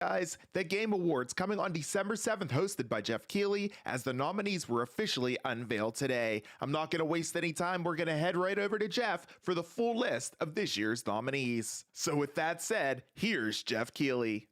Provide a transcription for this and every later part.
Guys, the Game Awards coming on December 7th, hosted by Geoff Keighley, as the nominees were officially unveiled today. I'm not going to waste any time. We're going to head right over to Geoff for the full list of this year's nominees. So with that said, here's Geoff Keighley.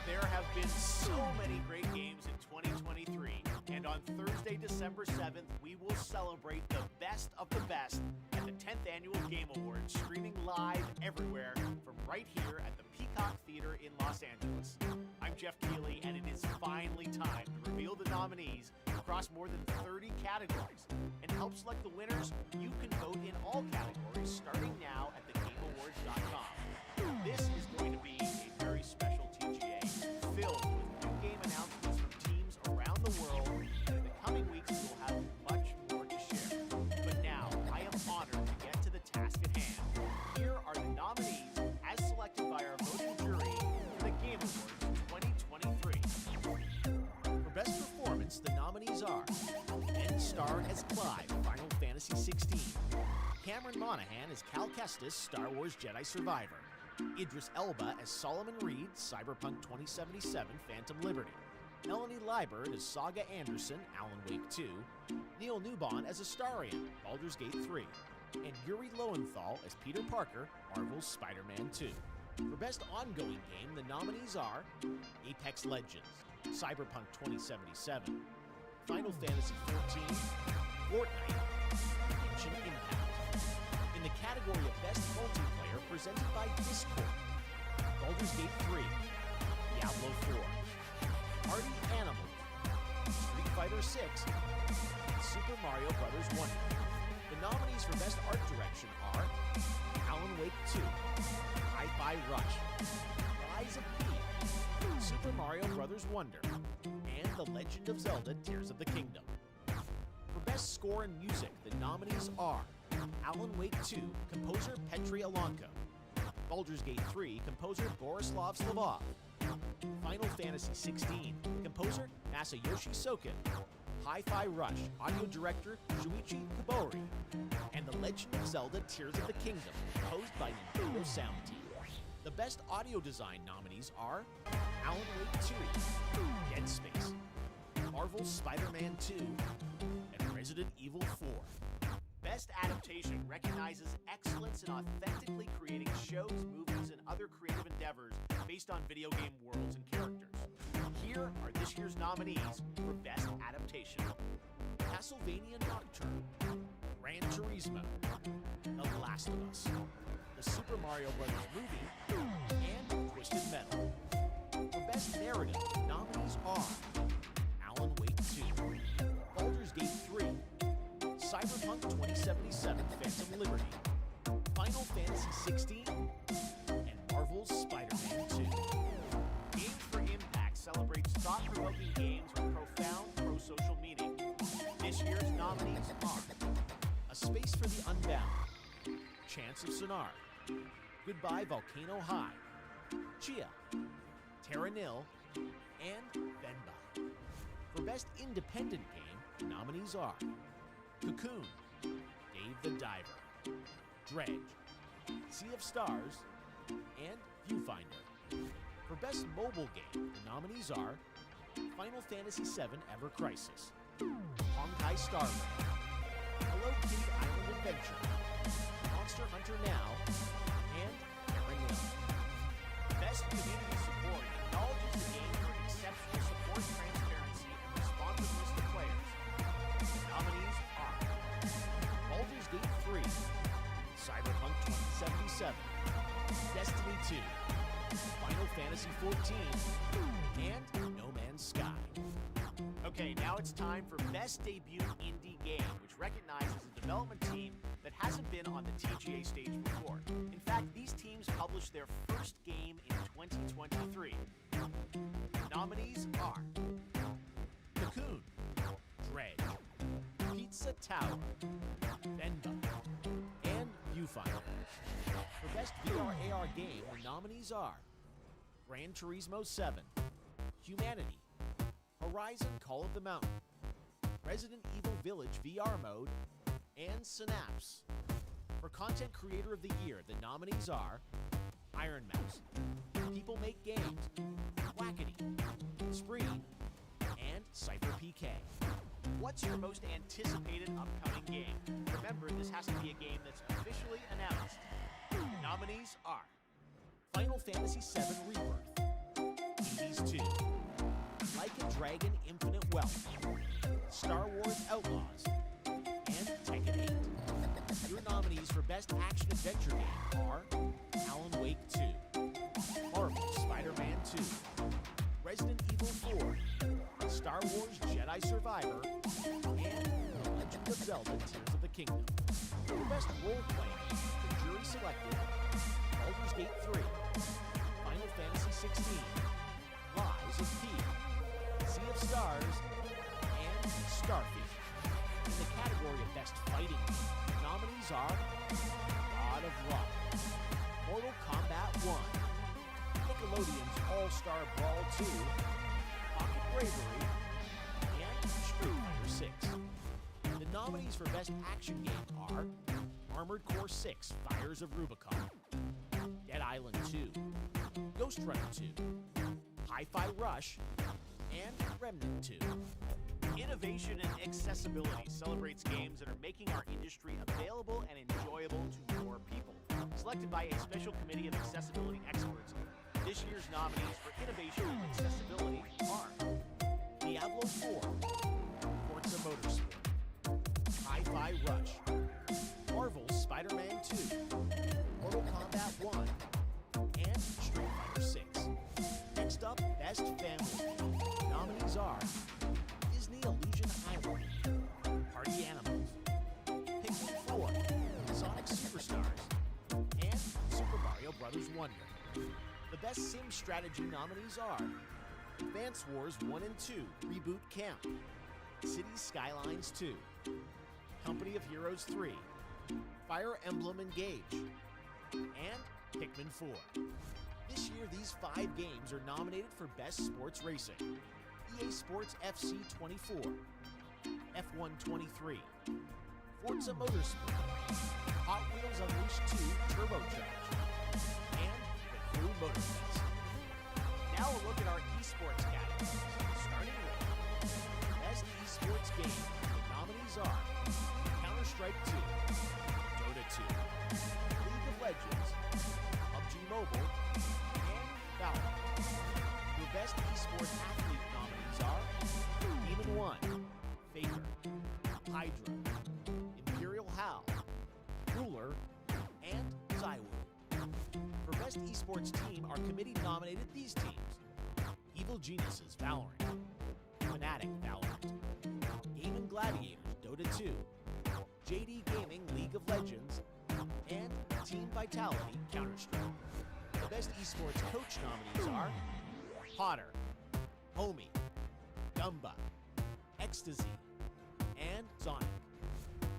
There have been so many great games in 2023, and on Thursday, December 7th, we will celebrate the best of the best at the 10th Annual Game Awards, streaming live everywhere from right here at the Peacock Theater in Los Angeles. I'm Geoff Keighley, and it is finally time to reveal the nominees across more than 30 categories. And to help select the winners, you can vote in all categories starting now at thegameawards.com. This is going to be a very special TGA filled with new game announcements from teams around the world, and in the coming weeks we'll have much more to share. But now, I am honored to get to the task at hand. Here are the nominees as selected by our voting jury for the Game Awards 2023. For Best Performance, the nominees are Ben Starr as Clive, Final Fantasy XVI, Cameron Monaghan as Cal Kestis, Star Wars Jedi Survivor, Idris Elba as Solomon Reed, Cyberpunk 2077, Phantom Liberty, Melanie Liburd as Saga Anderson, Alan Wake 2, Neil Newbon as Astarion, Baldur's Gate 3, and Yuri Lowenthal as Peter Parker, Marvel's Spider-Man 2. For Best Ongoing Game, the nominees are Apex Legends, Cyberpunk 2077, Final Fantasy XIV, Fortnite, Genshin Impact. In the category of Best Multiplayer, presented by Discord, Baldur's Gate 3, Diablo 4, Party Animals, Street Fighter 6, and Super Mario Bros. Wonder. The nominees for Best Art Direction are Alan Wake 2, Hi-Fi Rush, Lies of P, Super Mario Bros. Wonder, and The Legend of Zelda Tears of the Kingdom. For Best Score and Music, the nominees are Alan Wake 2, composer Petri Alonko, Baldur's Gate 3, composer Borislav Slavov, Final Fantasy XVI, composer Masayoshi Soken, Hi-Fi Rush, audio director Shuichi Kobori, and The Legend of Zelda Tears of the Kingdom, composed by Nintendo Sound Team. The Best Audio Design nominees are Alan Wake 2, Dead Space, Marvel's Spider-Man 2, and Resident Evil 4. Best Adaptation recognizes excellence in authentically creating shows, movies, and other creative endeavors based on video game worlds and characters. Here are this year's nominees for Best Adaptation: Castlevania Nocturne, Gran Turismo, The Last of Us, the Super Mario Bros. Movie, and Twisted Metal. For Best Narrative, the nominees are Alan Wake 2, Baldur's Gate 3, Cyberpunk 2077, Phantom Liberty, Final Fantasy XVI, and Marvel's Spider-Man 2. Games for Impact celebrates thought-provoking games with profound pro-social meaning. This year's nominees are A Space for the Unbound, Chance of Sonar, Goodbye Volcano High, Chia, Terra Nil, and Venba. For Best Independent Game, the nominees are Cocoon, Dave the Diver, Dredge, Sea of Stars, and Viewfinder. For Best Mobile Game, the nominees are Final Fantasy VII Ever Crisis, Honkai Star Rail, Hello Kitty Island Adventure, Monster Hunter Now, and Terra Nil. Best Community Support acknowledges the game for exceptional support, transparency, and responsiveness to players. The nominees are Baldur's Gate 3, Cyberpunk 2077, Destiny 2, Final Fantasy XIV, and No Man's Sky. Okay, now it's time for Best Debut Indie Game, which recognizes a development team that hasn't been on the TGA stage before. In fact, these teams published their first game in 2023. The nominees are Cocoon, Dredge, Pizza Tower, Venba, and Viewfinder. For Best VR AR Game, the nominees are Gran Turismo 7, Humanity, Horizon Call of the Mountain, Resident Evil Village VR mode, and Synapse. For Content Creator of the Year, the nominees are Iron Mouse, People Make Games, Wackety, Spree, and Cypher PK. What's your most anticipated upcoming game? Remember, this has to be a game that's officially announced. Nominees are Final Fantasy VII Rebirth, Hades 2, Like a Dragon Infinite Wealth, Star Wars Outlaws, and Tekken 8. Your nominees for Best Action Adventure Game are Alan Wake 2, Marvel Spider-Man 2, Resident Evil 4, Star Wars Jedi Survivor, and The Legend of Zelda Tears of the Kingdom. For Best Role-Playing, the jury selected Baldur's Gate 3, Final Fantasy 16, Lies of P, Sea of Stars, and Starfield. In the category of Best Fighting Game, the nominees are God of Rock, Mortal Kombat 1, Nickelodeon's All-Star Brawl 2, Pocket Bravery, and Street Fighter 6. The nominees for Best Action Game are Armored Core 6, Fires of Rubicon, Dead Island 2, Ghost Runner 2, Hi-Fi Rush, and Remnant 2. Innovation and accessibility celebrates games that are making our industry available and enjoyable to more people. Selected by a special committee of accessibility experts, this year's nominees for innovation and accessibility are Diablo 4, Forza Motorsport, Hi-Fi Rush, Marvel's Spider-Man 2, Mortal Kombat 1, and Street Fighter 6. Next up, Best Family Game. Nominees are Disney Illusion Island, Party Animals, Pikmin 4, Sonic Superstars, and Super Mario Bros. Wonder. The Best Sim Strategy nominees are Advance Wars 1 and 2 Reboot Camp, Cities Skylines 2, Company of Heroes 3, Fire Emblem Engage, and Pikmin 4. This year, these 5 games are nominated for Best Sports Racing: EA Sports FC 24, F1 23, Forza Motorsport, Hot Wheels Unleashed 2 Turbocharged, and the Crew Motorfest. Now a look at our esports categories, starting with Best Esports Game. The nominees are Counter-Strike 2, Dota 2, League of Legends, PUBG Mobile, and Valorant. Your Best Esports Athlete nominees are Demon 1, Faker, Hydra, Imperial Hal, Ruler, and Zywoo. For Best Esports Team, our committee nominated these teams: Evil Geniuses, Valorant, Fnatic, Valorant, Game & Gladiators, Dota 2, JD Gaming, League of Legends, and Team Vitality, Counter-Strike. The Best Esports Coach nominees are Potter, Homie, Gumba, Ecstasy, and Sonic.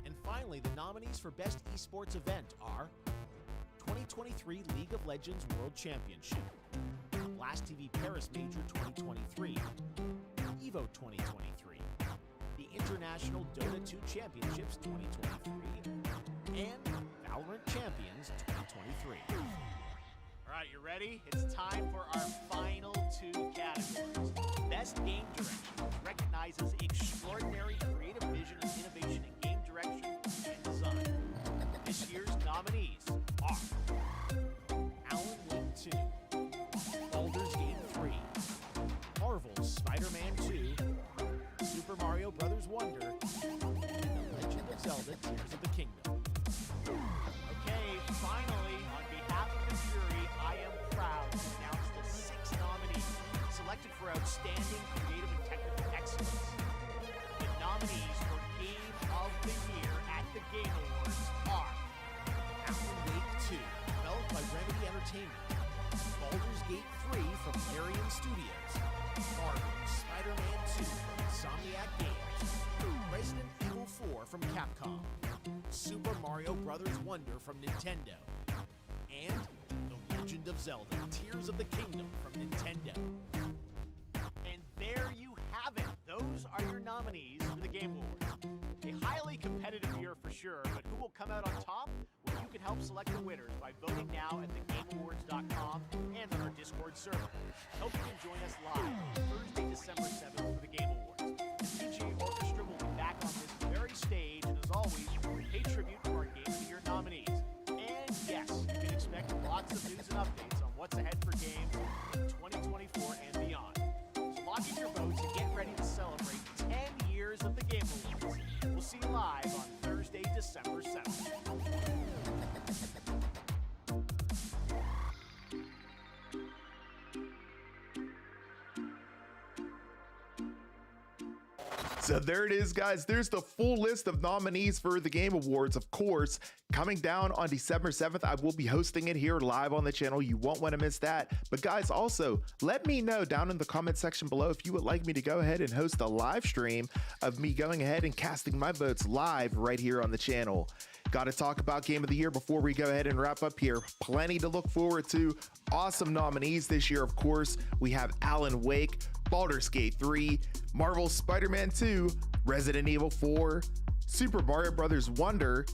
And finally, the nominees for Best Esports Event are 2023 League of Legends World Championship, Blast TV Paris Major 2023, EVO 2023, the International Dota 2 Championships 2023, and Valorant Champions 2023. All right, you ready? It's time for our final 2 categories. Best Game Direction, which recognizes extraordinary creative vision and innovation in game direction and design. This year's nominees are Alan Wake 2, Baldur's Gate 3, Marvel's Spider-Man 2, Super Mario Bros. Wonder, and The Legend of Zelda Tears of the Kingdom. Okay, finally, on behalf of the jury, I am proud to announce the 6 nominees selected for outstanding creative and technical excellence. The nominees for Game of the Year at the Game Awards are Alan Wake 2, developed by Remedy Entertainment, Baldur's Gate 3 from Larian Studios, Marvel Spider-Man 2 from Insomniac Games, Resident Evil 4 from Capcom, Super Mario Bros. Wonder from Nintendo, and The Legend of Zelda Tears of the Kingdom from Nintendo. And there you have it. those are your nominees for the Game Awards. A highly competitive year for sure, but who will come out on top? Well, you can help select the winners by voting now at thegameawards.com and on our Discord server. Hope you can join us live Thursday, December 7th for the Game Awards. The TGA Orchestra will be back on this very stage, and as always, pay tribute to our Game of the Year nominees. And yes, you can expect lots of news and updates on what's ahead for games in 2024 and beyond. So lock in your votes and get ready to celebrate 10 years of the Game Awards. We'll see you live on Thursday, December 7th. So there it is, guys. There's the full list of nominees for the Game Awards. Of course, coming down on December 7th, I will be hosting it here live on the channel. You won't want to miss that. But guys, also, let me know down in the comment section below if you would like me to go ahead and host a live stream of me going ahead and casting my votes live right here on the channel. Got to talk about Game of the Year before we go ahead and wrap up here. Plenty to look forward to. Awesome nominees this year, of course. We have Alan Wake, Baldur's Gate 3, Marvel's Spider-Man 2, Resident Evil 4, Super Mario Bros. Wonder,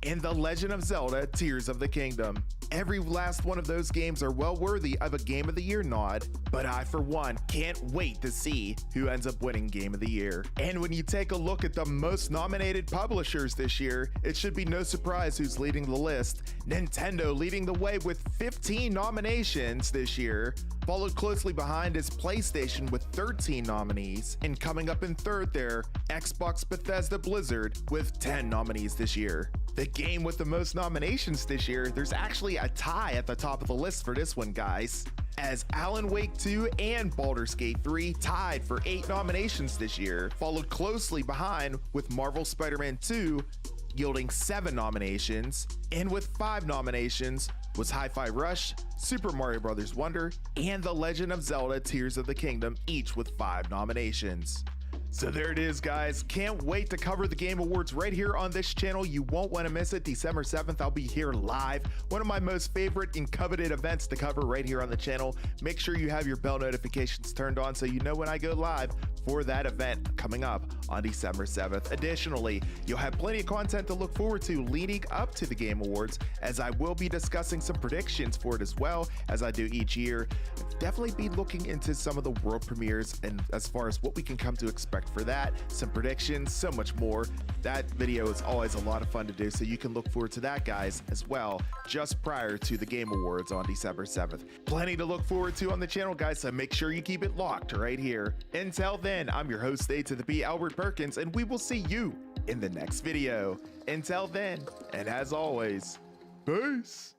and The Legend of Zelda Tears of the Kingdom. Every last one of those games are well worthy of a Game of the Year nod, but I, for one, can't wait to see who ends up winning Game of the Year. And when you take a look at the most nominated publishers this year, it should be no surprise who's leading the list. Nintendo leading the way with 15 nominations this year. Followed closely behind is PlayStation with 13 nominees, and coming up in third there, Xbox Bethesda Blizzard with 10 nominees this year. The game with the most nominations this year, there's actually a tie at the top of the list for this one, guys, as Alan Wake 2 and Baldur's Gate 3 tied for 8 nominations this year, followed closely behind with Marvel Spider-Man 2 yielding 7 nominations, and with 5 nominations was Hi-Fi Rush, Super Mario Bros. Wonder, and The Legend of Zelda Tears of the Kingdom, each with 5 nominations. So there it is, guys. Can't wait to cover the Game Awards right here on this channel. You won't want to miss it. December 7th, I'll be here live. One of my most favorite and coveted events to cover right here on the channel. Make sure you have your bell notifications turned on so you know when I go live for that event coming up on December 7th. Additionally, you'll have plenty of content to look forward to leading up to the Game Awards, as I will be discussing some predictions for it as well, as I do each year. Definitely be looking into some of the world premieres and as far as what we can come to expect for that, some predictions, so much more. That video is always a lot of fun to do, so you can look forward to that, guys, as well, just prior to the Game Awards on December 7th. Plenty to look forward to on the channel, guys, so make sure you keep it locked right here. Until then, I'm your host, A to the B, Albert Perkins, and we will see you in the next video. Until then, and as always, peace.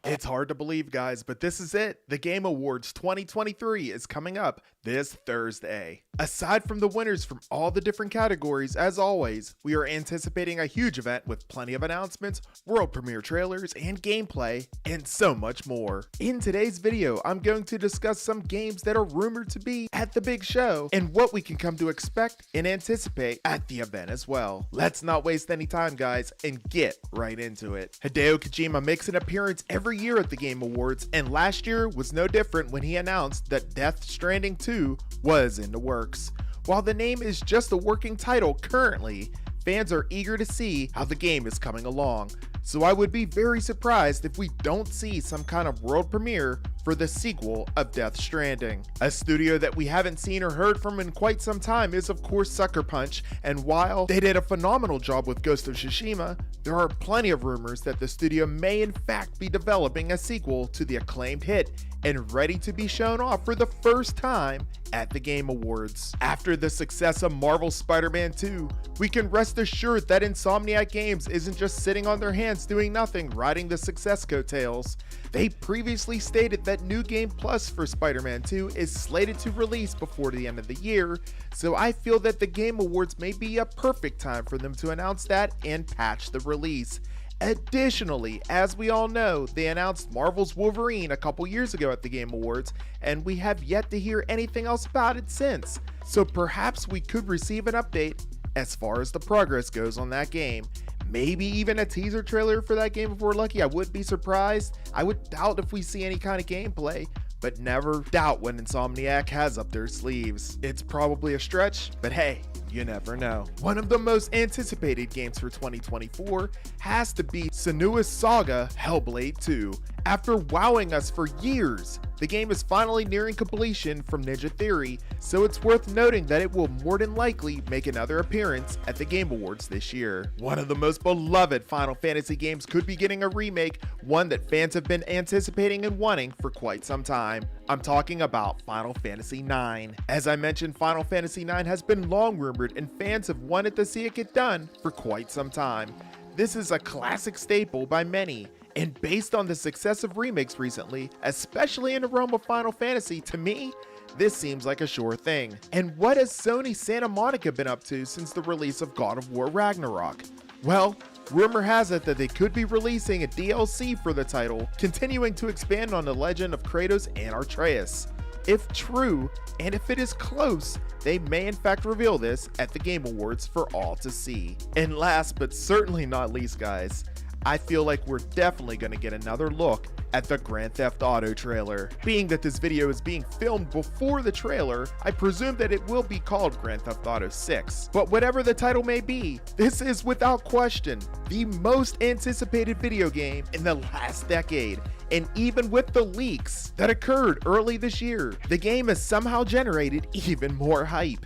It's hard to believe, guys, but this is it. The Game Awards 2023 is coming up this Thursday. Aside from the winners from all the different categories, as always, we are anticipating a huge event with plenty of announcements, world premiere trailers, and gameplay, and so much more. In today's video, I'm going to discuss some games that are rumored to be at the big show, and what we can come to expect and anticipate at the event as well. Let's not waste any time, guys, and get right into it. Hideo Kojima makes an appearance every year at the Game Awards, and last year was no different when he announced that Death Stranding 2 was in the works. While the name is just a working title currently, fans are eager to see how the game is coming along, so I would be very surprised if we don't see some kind of world premiere for the sequel of Death Stranding. A studio that we haven't seen or heard from in quite some time is of course Sucker Punch, and while they did a phenomenal job with Ghost of Tsushima, there are plenty of rumors that the studio may in fact be developing a sequel to the acclaimed hit and ready to be shown off for the first time at the Game Awards. After the success of Marvel's Spider-Man 2, we can rest assured that Insomniac Games isn't just sitting on their hands doing nothing, riding the success coattails. They previously stated that New Game Plus for Spider-Man 2 is slated to release before the end of the year, so I feel that the Game Awards may be a perfect time for them to announce that and patch the release. Additionally, as we all know, they announced Marvel's Wolverine a couple years ago at the Game Awards, and we have yet to hear anything else about it since. So perhaps we could receive an update as far as the progress goes on that game. maybe even a teaser trailer for that game if we're lucky. I wouldn't be surprised. I would doubt if we see any kind of gameplay, but never doubt what Insomniac has up their sleeves. It's probably a stretch, but hey, you never know. One of the most anticipated games for 2024 has to be Senua's Saga Hellblade 2. After wowing us for years, the game is finally nearing completion from Ninja Theory, so it's worth noting that it will more than likely make another appearance at the Game Awards this year. One of the most beloved Final Fantasy games could be getting a remake, one that fans have been anticipating and wanting for quite some time. I'm talking about Final Fantasy IX. As I mentioned, Final Fantasy IX has been long rumored and fans have wanted to see it get done for quite some time. This is a classic staple by many, and based on the success of remakes recently, especially in the realm of Final Fantasy, to me, this seems like a sure thing. And what has Sony Santa Monica been up to since the release of God of War Ragnarok? Well, rumor has it that they could be releasing a DLC for the title, continuing to expand on the legend of Kratos and Atreus. If true, and if it is close, they may in fact reveal this at the Game Awards for all to see. And last but certainly not least, guys, I feel like we're definitely going to get another look at the Grand Theft Auto trailer. Being that this video is being filmed before the trailer, I presume that it will be called Grand Theft Auto 6. But whatever the title may be, this is without question the most anticipated video game in the last decade. And even with the leaks that occurred early this year, the game has somehow generated even more hype.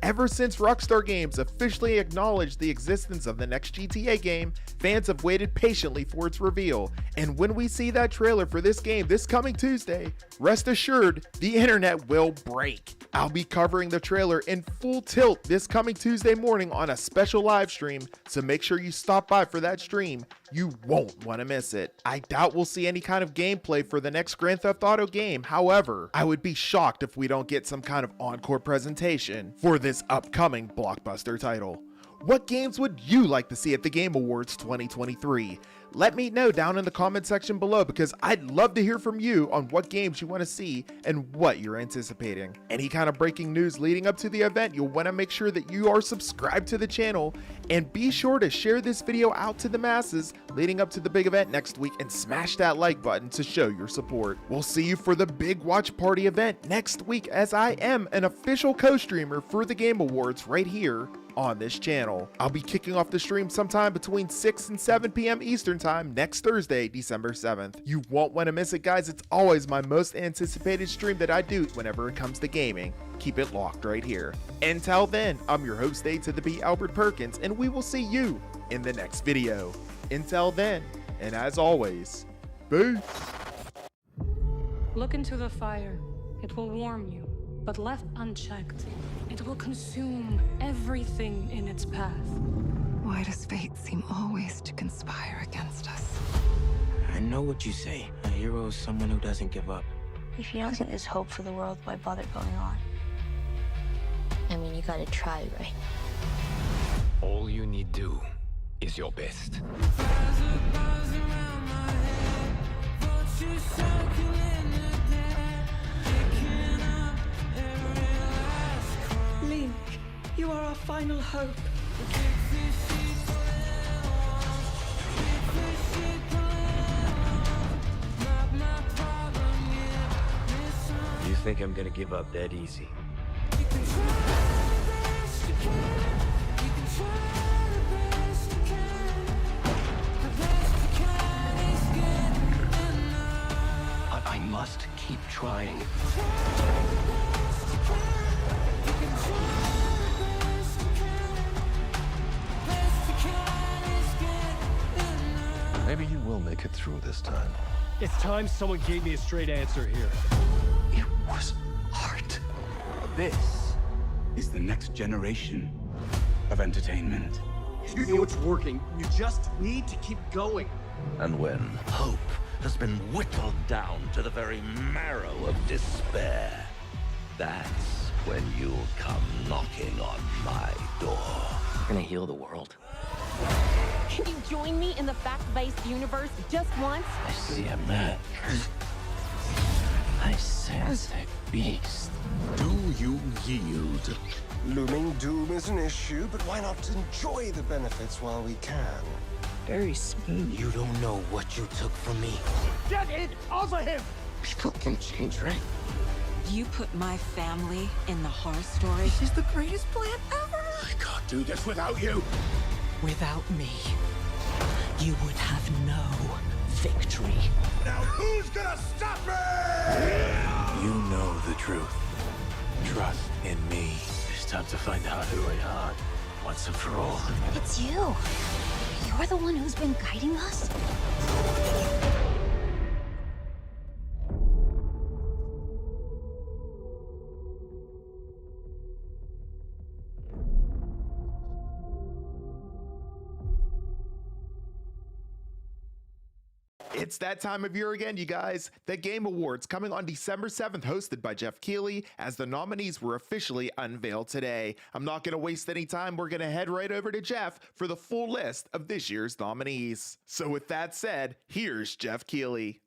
Ever since Rockstar Games officially acknowledged the existence of the next GTA game, fans have waited patiently for its reveal, and when we see that trailer for this game this coming Tuesday, rest assured, the internet will break. I'll be covering the trailer in full tilt this coming Tuesday morning on a special live stream, so make sure you stop by for that stream. You won't want to miss it. I doubt we'll see any kind of gameplay for the next Grand Theft Auto game. However, I would be shocked if we don't get some kind of encore presentation for this upcoming blockbuster title. What games would you like to see at the Game Awards 2023? Let me know down in the comment section below, because I'd love to hear from you on what games you want to see and what you're anticipating. Any kind of breaking news leading up to the event, you'll want to make sure that you are subscribed to the channel, and be sure to share this video out to the masses leading up to the big event next week, and smash that like button to show your support. We'll see you for the big watch party event next week, as I am an official co-streamer for the Game Awards right here on this channel. I'll be kicking off the stream sometime between 6 and 7 p.m. Eastern Time next Thursday, December 7th. You won't want to miss it, guys. It's always my most anticipated stream that I do whenever it comes to gaming. Keep it locked right here. Until then, I'm your host A to the B, Albert Perkins, and we will see you in the next video. Until then, and as always, peace. Look into the fire. It will warm you, but left unchecked, it will consume everything in its path. Why does fate seem always to conspire against us? I know what you say. A hero is someone who doesn't give up. If you don't think there's hope for the world, why bother going on? I mean, you gotta try, right? All you need do is your best. Link, you are our final hope. You think I'm gonna give up that easy? But I must keep trying. Maybe you will make it through this time. It's time someone gave me a straight answer here. It was art. This is the next generation of entertainment. You know it's working. You just need to keep going. And when hope has been whittled down to the very marrow of despair, that's when you'll come knocking on my door. We're gonna heal the world. Can you join me in the fact-based universe just once? I see a man. I sense a beast. Do you yield? Looming doom is an issue, but why not enjoy the benefits while we can? very smooth. You don't know what you took from me. Get it off of him! People can change, right? You put my family in the horror story. This is the greatest plan ever. I can't do this without you. Without me, you would have no victory. Now who's gonna stop me? You know the truth. Trust in me. It's time to find out who I are, once and for all. It's you. You're the one who's been guiding us? It's that time of year again, you guys. The Game Awards coming on December 7th, hosted by Geoff Keighley, as the nominees were officially unveiled today. I'm not going to waste any time. We're going to head right over to Geoff for the full list of this year's nominees. So with that said, here's Geoff Keighley.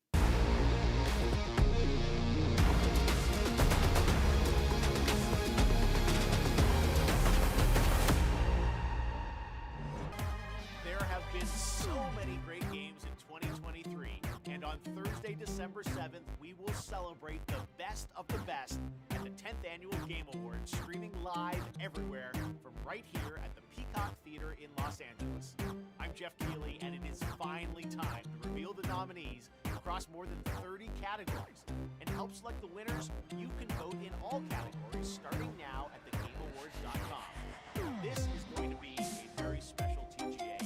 There have been so many great games in 2023, and on Thursday, December 7th, we will celebrate the best of the best at the 10th Annual Game Awards, streaming live everywhere from right here at the Peacock Theater in Los Angeles. I'm Geoff Keighley, and it is finally time to reveal the nominees across more than 30 categories. And to help select the winners, you can vote in all categories starting now at thegameawards.com. This is going to be a very special TGA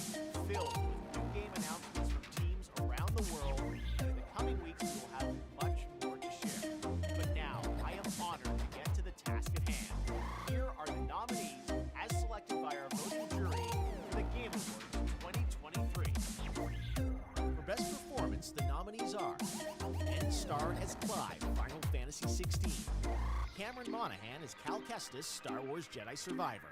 filled with new game announcements from teams around the world, and in the coming weeks we will have much more to share. But now, I am honored to get to the task at hand. Here are the nominees as selected by our voting jury for the Game Awards 2023. For Best Performance, the nominees are Ben Starr as Clive, Final Fantasy XVI, Cameron Monaghan as Cal Kestis, Star Wars Jedi Survivor,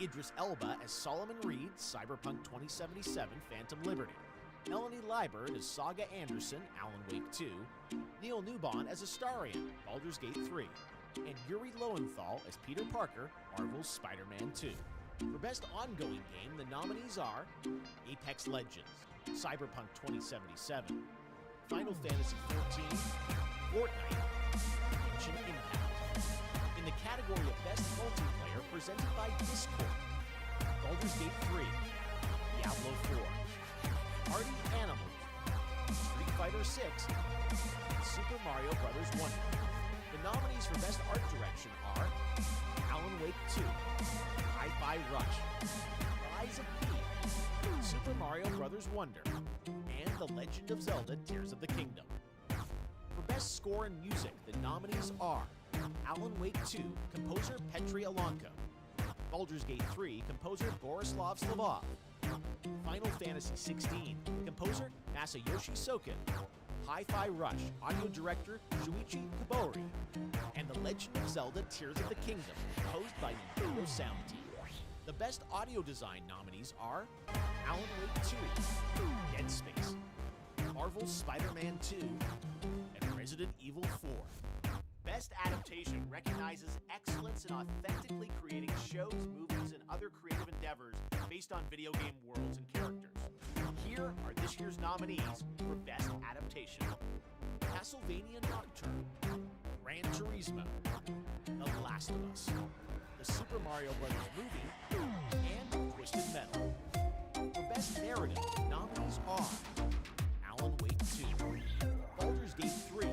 Idris Elba as Solomon Reed, Cyberpunk 2077, Phantom Liberty, Melanie Liburd as Saga Anderson, Alan Wake 2, Neil Newbon as Astarion, Baldur's Gate 3, and Yuri Lowenthal as Peter Parker, Marvel's Spider-Man 2. For Best Ongoing Game, the nominees are Apex Legends, Cyberpunk 2077, Final Fantasy XIV, Fortnite, and Genshin Impact. In the category of Best Multiplayer, presented by Discord, Baldur's Gate 3, Diablo 4, Party Animals, Street Fighter 6, and Super Mario Bros. Wonder. The nominees for Best Art Direction are Alan Wake 2, Hi-Fi Rush, Lies of P, Super Mario Bros. Wonder, and The Legend of Zelda Tears of the Kingdom. For Best Score and Music, the nominees are Alan Wake 2, composer Petri Alonko, Baldur's Gate 3, composer Borislav Slavov, Final Fantasy XVI, composer Masayoshi Soken, Hi-Fi Rush, audio director Shuichi Kobori, and The Legend of Zelda Tears of the Kingdom, composed by Nintendo Sound Team. The Best Audio Design nominees are Alan Wake 2, Dead Space, Marvel's Spider-Man 2, and Resident Evil 4. Best Adaptation recognizes excellence in authentically creating shows, movies, and other creative endeavors based on video game worlds and characters. Here are this year's nominees for Best Adaptation: Castlevania Nocturne, Gran Turismo, The Last of Us, the Super Mario Bros. Movie, and Twisted Metal. For Best Narrative, the nominees are Alan Wake 2, Baldur's Gate 3,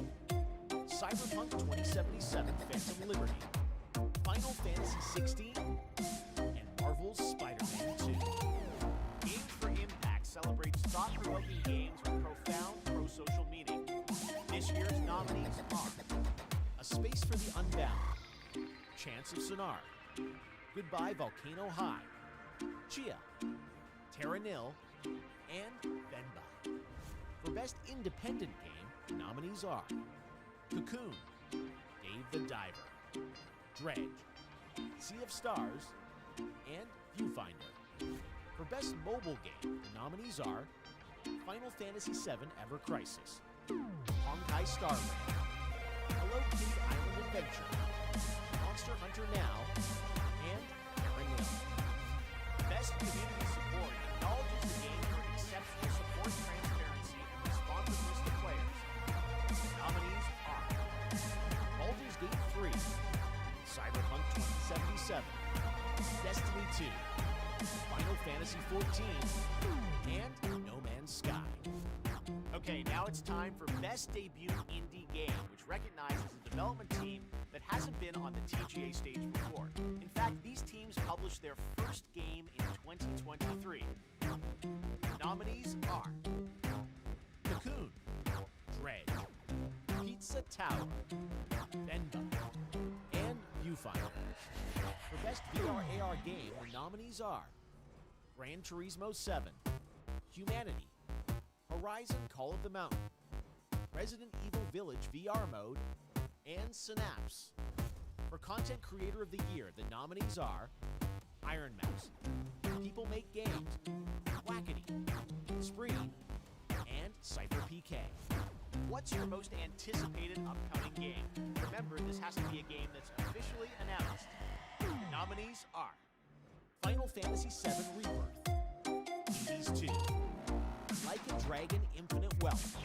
Cyberpunk 2077, Phantom Liberty, Final Fantasy XVI, and Marvel's Spider-Man 2. Games for Impact celebrates thought-provoking games with profound pro-social meaning. This year's nominees are A Space for the Unbound, Chance of Sonar, Goodbye Volcano High, Chia, Terra Nil, and Venba. For Best Independent Game, the nominees are Cocoon, Dave the Diver, Dredge, Sea of Stars, and Viewfinder. For Best Mobile Game, the nominees are Final Fantasy VII Ever Crisis, Honkai Star Rail, Hello Kitty Island Adventure, Monster Hunter Now, and Terra Nil. Best Community Support acknowledges the game for exceptional support, transparency, and responsiveness to players. The nominees are Baldur's Gate 3, Cyberpunk 2077, Destiny 2, Final Fantasy 14, and No Man's Sky. Okay, now it's time for Best Debut Indie Game, which recognizes a development team that hasn't been on the TGA stage before. In fact, these teams published their first game in 2023. The nominees are Cocoon, Dredge, Pizza Tower, Venba, and Viewfinder. For Best VR/AR Game, the nominees are Gran Turismo 7, Humanity, Horizon Call of the Mountain, Resident Evil Village VR Mode, and Synapse. For Content Creator of the Year, the nominees are Iron Mouse, People Make Games, Wackety, Spree, and Cypher PK. What's your most anticipated upcoming game? Remember, this has to be a game that's officially announced. The nominees are Final Fantasy VII Rebirth, Hades 2, Like a Dragon Infinite Wealth,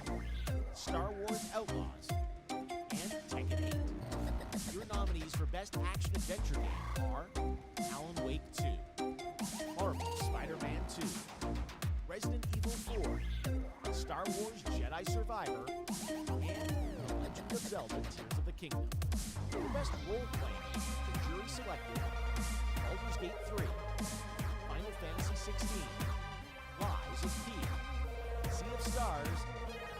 Star Wars Outlaws, and Tekken 8. Your nominees for Best Action Adventure Game are Alan Wake 2, Marvel Spider-Man 2, Resident Evil 4, Star Wars Jedi Survivor, and The Legend of Zelda Tears of the Kingdom. For Best Role-Playing, the jury selected Baldur's Gate 3, Final Fantasy 16, Lies of P, Sea of Stars,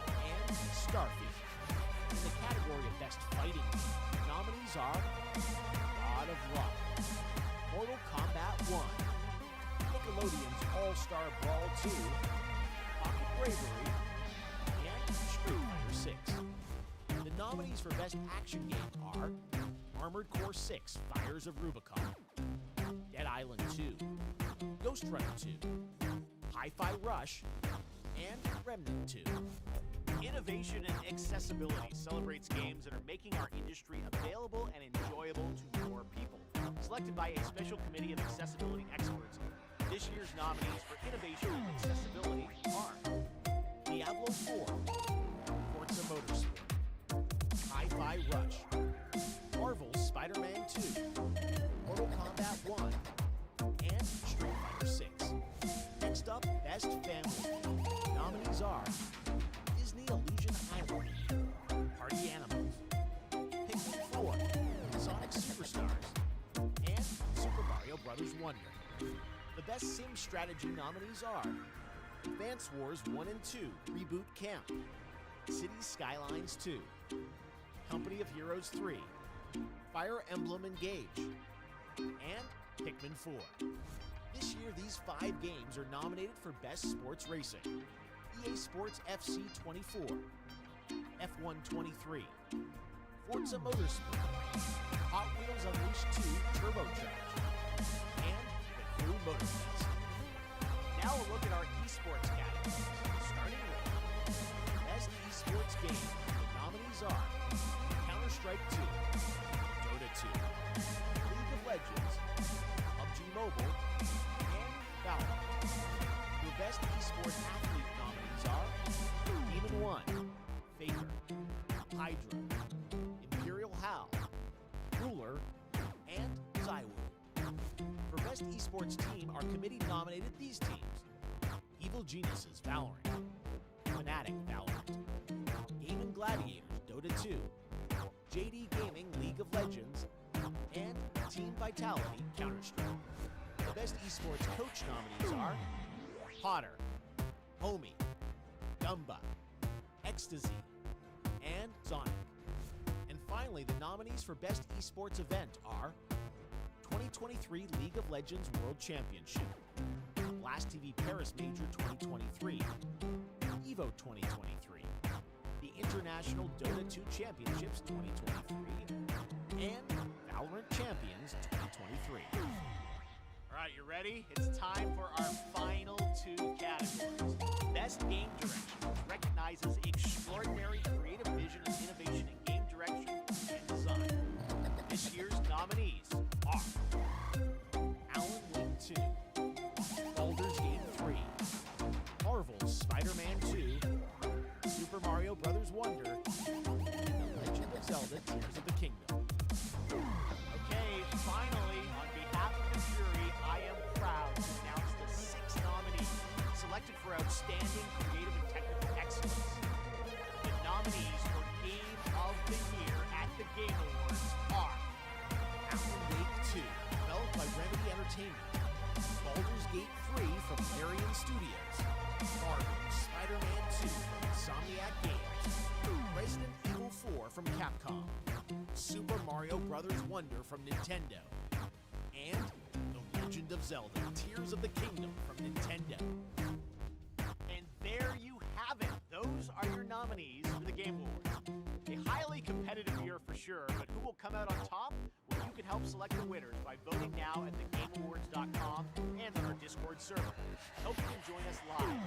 and Starfield. In the category of Best Fighting Game, the nominees are God of Rock, Mortal Kombat 1, Nickelodeon's All-Star Brawl 2, Pocket Bravery, and Street Fighter 6. The nominees for Best Action Game are Armored Core 6, Fires of Rubicon, Dead Island 2, Ghost Runner 2, Hi-Fi Rush, and Remnant 2. Innovation and accessibility celebrates games that are making our industry available and enjoyable to more people. Selected by a special committee of accessibility experts, this year's nominees for innovation and accessibility are Diablo 4, Forza Motorsport, Hi-Fi Rush, Marvel's Spider-Man 2, Mortal Kombat 1, and Street Fighter 6. Next up, Best Family. Nominees are Disney Illusion Island, Party Animals, Pikmin 4, Sonic Superstars, and Super Mario Bros. Wonder. The Best Sim Strategy nominees are Advance Wars 1 and 2 Reboot Camp, Cities Skylines 2, Company of Heroes 3, Fire Emblem Engage, and Pikmin 4. This year, these 5 games are nominated for Best Sports Racing: EA Sports FC 24, F1 23, Forza Motorsport, Hot Wheels Unleashed 2 Turbocharged, and the Crew Motorfest. Now a look at our esports categories, starting with Best Esports Game. The nominees are Counter-Strike 2, Dota 2, League of Legends, PUBG Mobile, and Valorant. Your Best Esports Athlete nominees are Demon 1, Faker, Hydra, Imperial Hal, Ruler, and Zywoo. For Best Esports Team, our committee nominated these teams: Evil Geniuses Valorant, Fnatic Valorant, Game & Gladiators Dota 2, JD Gaming League of Legends, and Team Vitality Counter-Strike. The Best Esports Coach nominees are Potter, Homie, Gumba, Ecstasy, and Sonic. And finally, the nominees for Best Esports Event are 2023 League of Legends World Championship, Blast TV Paris Major 2023, EVO 2023, the International Dota 2 Championships 2023, and Valorant Champions 2023. All right, you ready? It's time for our final 2 categories. Best Game Direction, which recognizes extraordinary creative vision and innovation in game direction and design. This year's nominees are Alan Wake 2, Baldur's Gate 3, Marvel's Zelda Tears of the Kingdom. Okay, finally, on behalf of the jury, I am proud to announce the 6 nominees selected for outstanding creative and technical excellence. The nominees for Game of the Year at the Game Awards are Alan Wake 2, developed by Remedy Entertainment, Baldur's Gate 3 from Larian Studios, Marvel Spider-Man 2 from Insomniac Games, Resident Evil 4 from Capcom, Super Mario Bros. Wonder from Nintendo, and The Legend of Zelda Tears of the Kingdom from Nintendo. And there you have it. Those are your nominees for the Game Awards. A highly competitive year for sure, but who will come out on top? Well, you can help select the winners by voting now at thegameawards.com and on our Discord server. I hope you can join us live on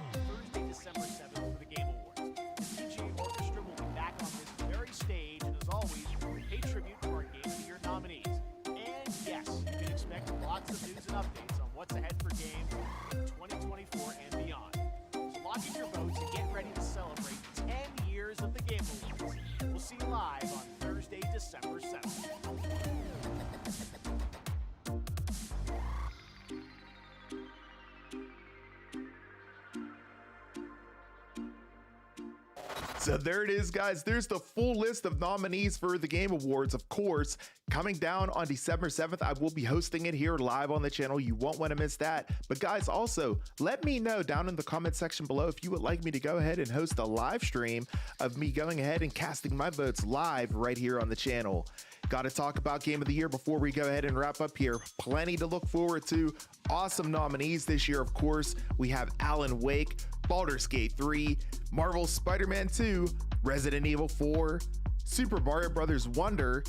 Thursday, December 7th for the Game Awards. The TGA Orchestra will be back on this very stage, and as always, pay tribute to our Game of the Year nominees. And yes, you can expect lots of news and updates on what's ahead for games in 2024 and beyond. So lock in your votes and get ready to celebrate 10 years of the Game Awards. We'll see you live on Thursday, December 7th. So there it is, guys. There's the full list of nominees for the Game Awards. Of course, coming down on December 7th, I will be hosting it here live on the channel. You won't want to miss that. But guys, also, let me know down in the comment section below if you would like me to go ahead and host a live stream of me going ahead and casting my votes live right here on the channel. Got to talk about Game of the Year before we go ahead and wrap up here. Plenty to look forward to. Awesome nominees this year, of course. We have Alan Wake, Baldur's Gate 3, Marvel Spider-Man 2, Resident Evil 4, Super Mario Bros. Wonder,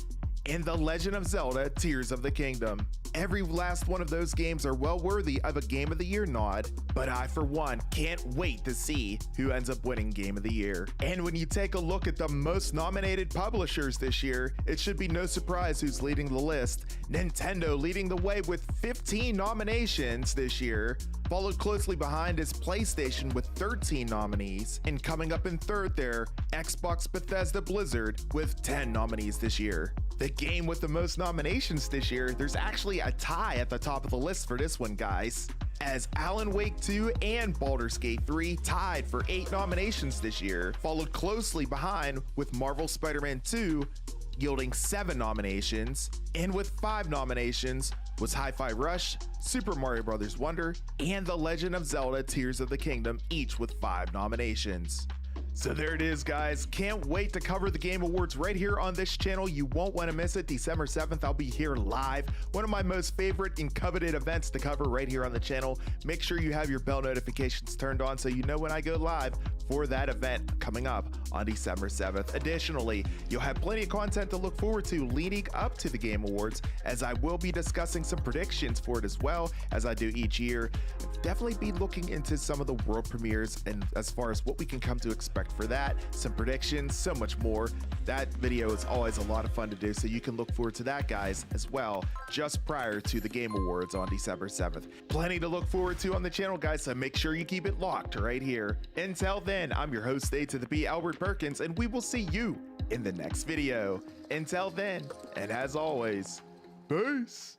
and The Legend of Zelda Tears of the Kingdom. Every last one of those games are well worthy of a Game of the Year nod, but I, for one, can't wait to see who ends up winning Game of the Year. And when you take a look at the most nominated publishers this year, it should be no surprise who's leading the list. Nintendo leading the way with 15 nominations this year, followed closely behind is PlayStation with 13 nominees, and coming up in third there, Xbox Bethesda Blizzard with 10 nominees this year. The game with the most nominations this year, there's actually a tie at the top of the list for this one, guys, as Alan Wake 2 and Baldur's Gate 3 tied for 8 nominations this year, followed closely behind with Marvel Spider-Man 2 yielding 7 nominations, and with 5 nominations was Hi-Fi Rush, Super Mario Bros. Wonder, and The Legend of Zelda Tears of the Kingdom, each with 5 nominations. So there it is, guys. Can't wait to cover the Game Awards right here on this channel. You won't want to miss it. December 7th, I'll be here live. One of my most favorite and coveted events to cover right here on the channel. Make sure you have your bell notifications turned on so you know when I go live for that event coming up on December 7th. Additionally, you'll have plenty of content to look forward to leading up to the Game Awards, as I will be discussing some predictions for it as well, as I do each year. Definitely be looking into some of the world premieres and as far as what we can come to expect for that, some predictions, so much more. That video is always a lot of fun to do, so you can look forward to that, guys, as well, just prior to the Game Awards on December 7th. Plenty to look forward to on the channel, guys, so make sure you keep it locked right here. Until then, I'm your host, A to the B, Albert Perkins, and we will see you in the next video. Until then, and as always, peace.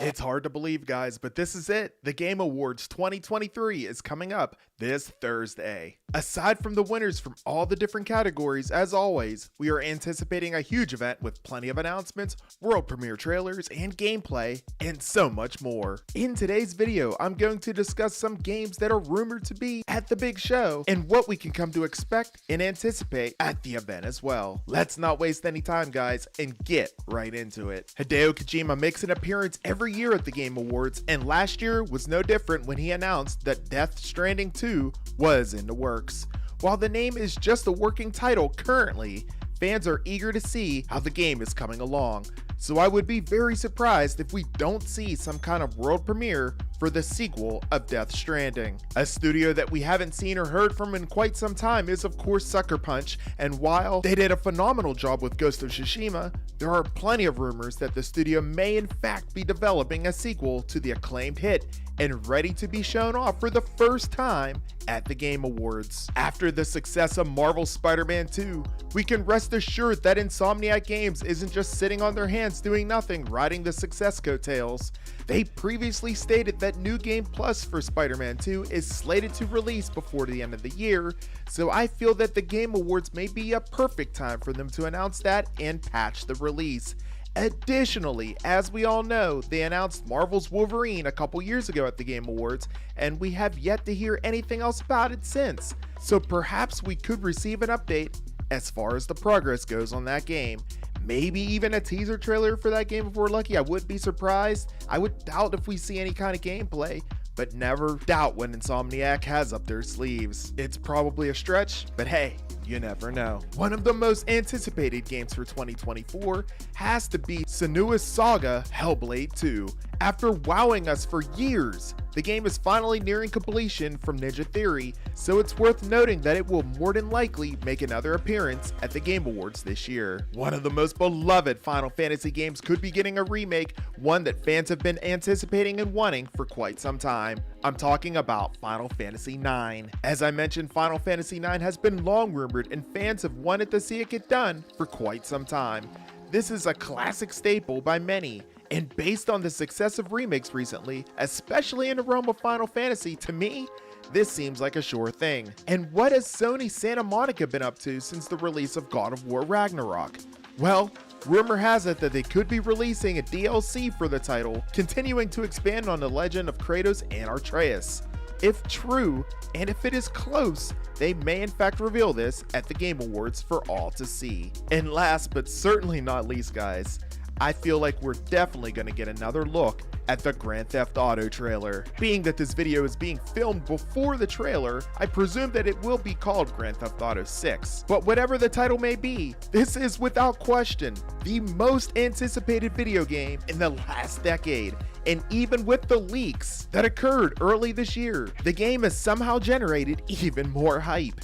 It's hard to believe, guys, but this is it. The Game Awards 2023 is coming up this Thursday. Aside from the winners from all the different categories, as always, we are anticipating a huge event with plenty of announcements, world premiere trailers, and gameplay, and so much more. In today's video, I'm going to discuss some games that are rumored to be at the big show, and what we can come to expect and anticipate at the event as well. Let's not waste any time, guys, and get right into it. Hideo Kojima makes an appearance every year at the Game Awards, and last year was no different when he announced that Death Stranding 2 was in the works. While the name is just a working title currently, fans are eager to see how the game is coming along, so I would be very surprised if we don't see some kind of world premiere for the sequel of Death Stranding. A studio that we haven't seen or heard from in quite some time is of course Sucker Punch, and while they did a phenomenal job with Ghost of Tsushima, there are plenty of rumors that the studio may in fact be developing a sequel to the acclaimed hit and ready to be shown off for the first time at the Game Awards. After the success of Marvel's Spider-Man 2, we can rest assured that Insomniac Games isn't just sitting on their hands doing nothing, riding the success coattails. They previously stated that New Game Plus for Spider-Man 2 is slated to release before the end of the year, so I feel that the Game Awards may be a perfect time for them to announce that and patch the release. Additionally, as we all know, they announced Marvel's Wolverine a couple years ago at the Game Awards, and we have yet to hear anything else about it since. So perhaps we could receive an update as far as the progress goes on that game. Maybe even a teaser trailer for that game if we're lucky. I wouldn't be surprised. I would doubt if we see any kind of gameplay, but never doubt what Insomniac has up their sleeves. It's probably a stretch, but hey, you never know. One of the most anticipated games for 2024 has to be Senua's Saga Hellblade 2. After wowing us for years, the game is finally nearing completion from Ninja Theory, so it's worth noting that it will more than likely make another appearance at the Game Awards this year. One of the most beloved Final Fantasy games could be getting a remake, one that fans have been anticipating and wanting for quite some time. I'm talking about Final Fantasy IX. As I mentioned, Final Fantasy IX has been long rumored and fans have wanted to see it get done for quite some time. This is a classic staple by many, and based on the success of remakes recently, especially in the realm of Final Fantasy, to me, this seems like a sure thing. And what has Sony Santa Monica been up to since the release of God of War Ragnarok? Well, rumor has it that they could be releasing a DLC for the title, continuing to expand on the legend of Kratos and Atreus. If true, and if it is close, they may in fact reveal this at the Game Awards for all to see. And last but certainly not least, guys, I feel like we're definitely going to get another look at the Grand Theft Auto trailer. Being that this video is being filmed before the trailer, I presume that it will be called Grand Theft Auto 6. But whatever the title may be, this is without question the most anticipated video game in the last decade. And even with the leaks that occurred early this year, the game has somehow generated even more hype.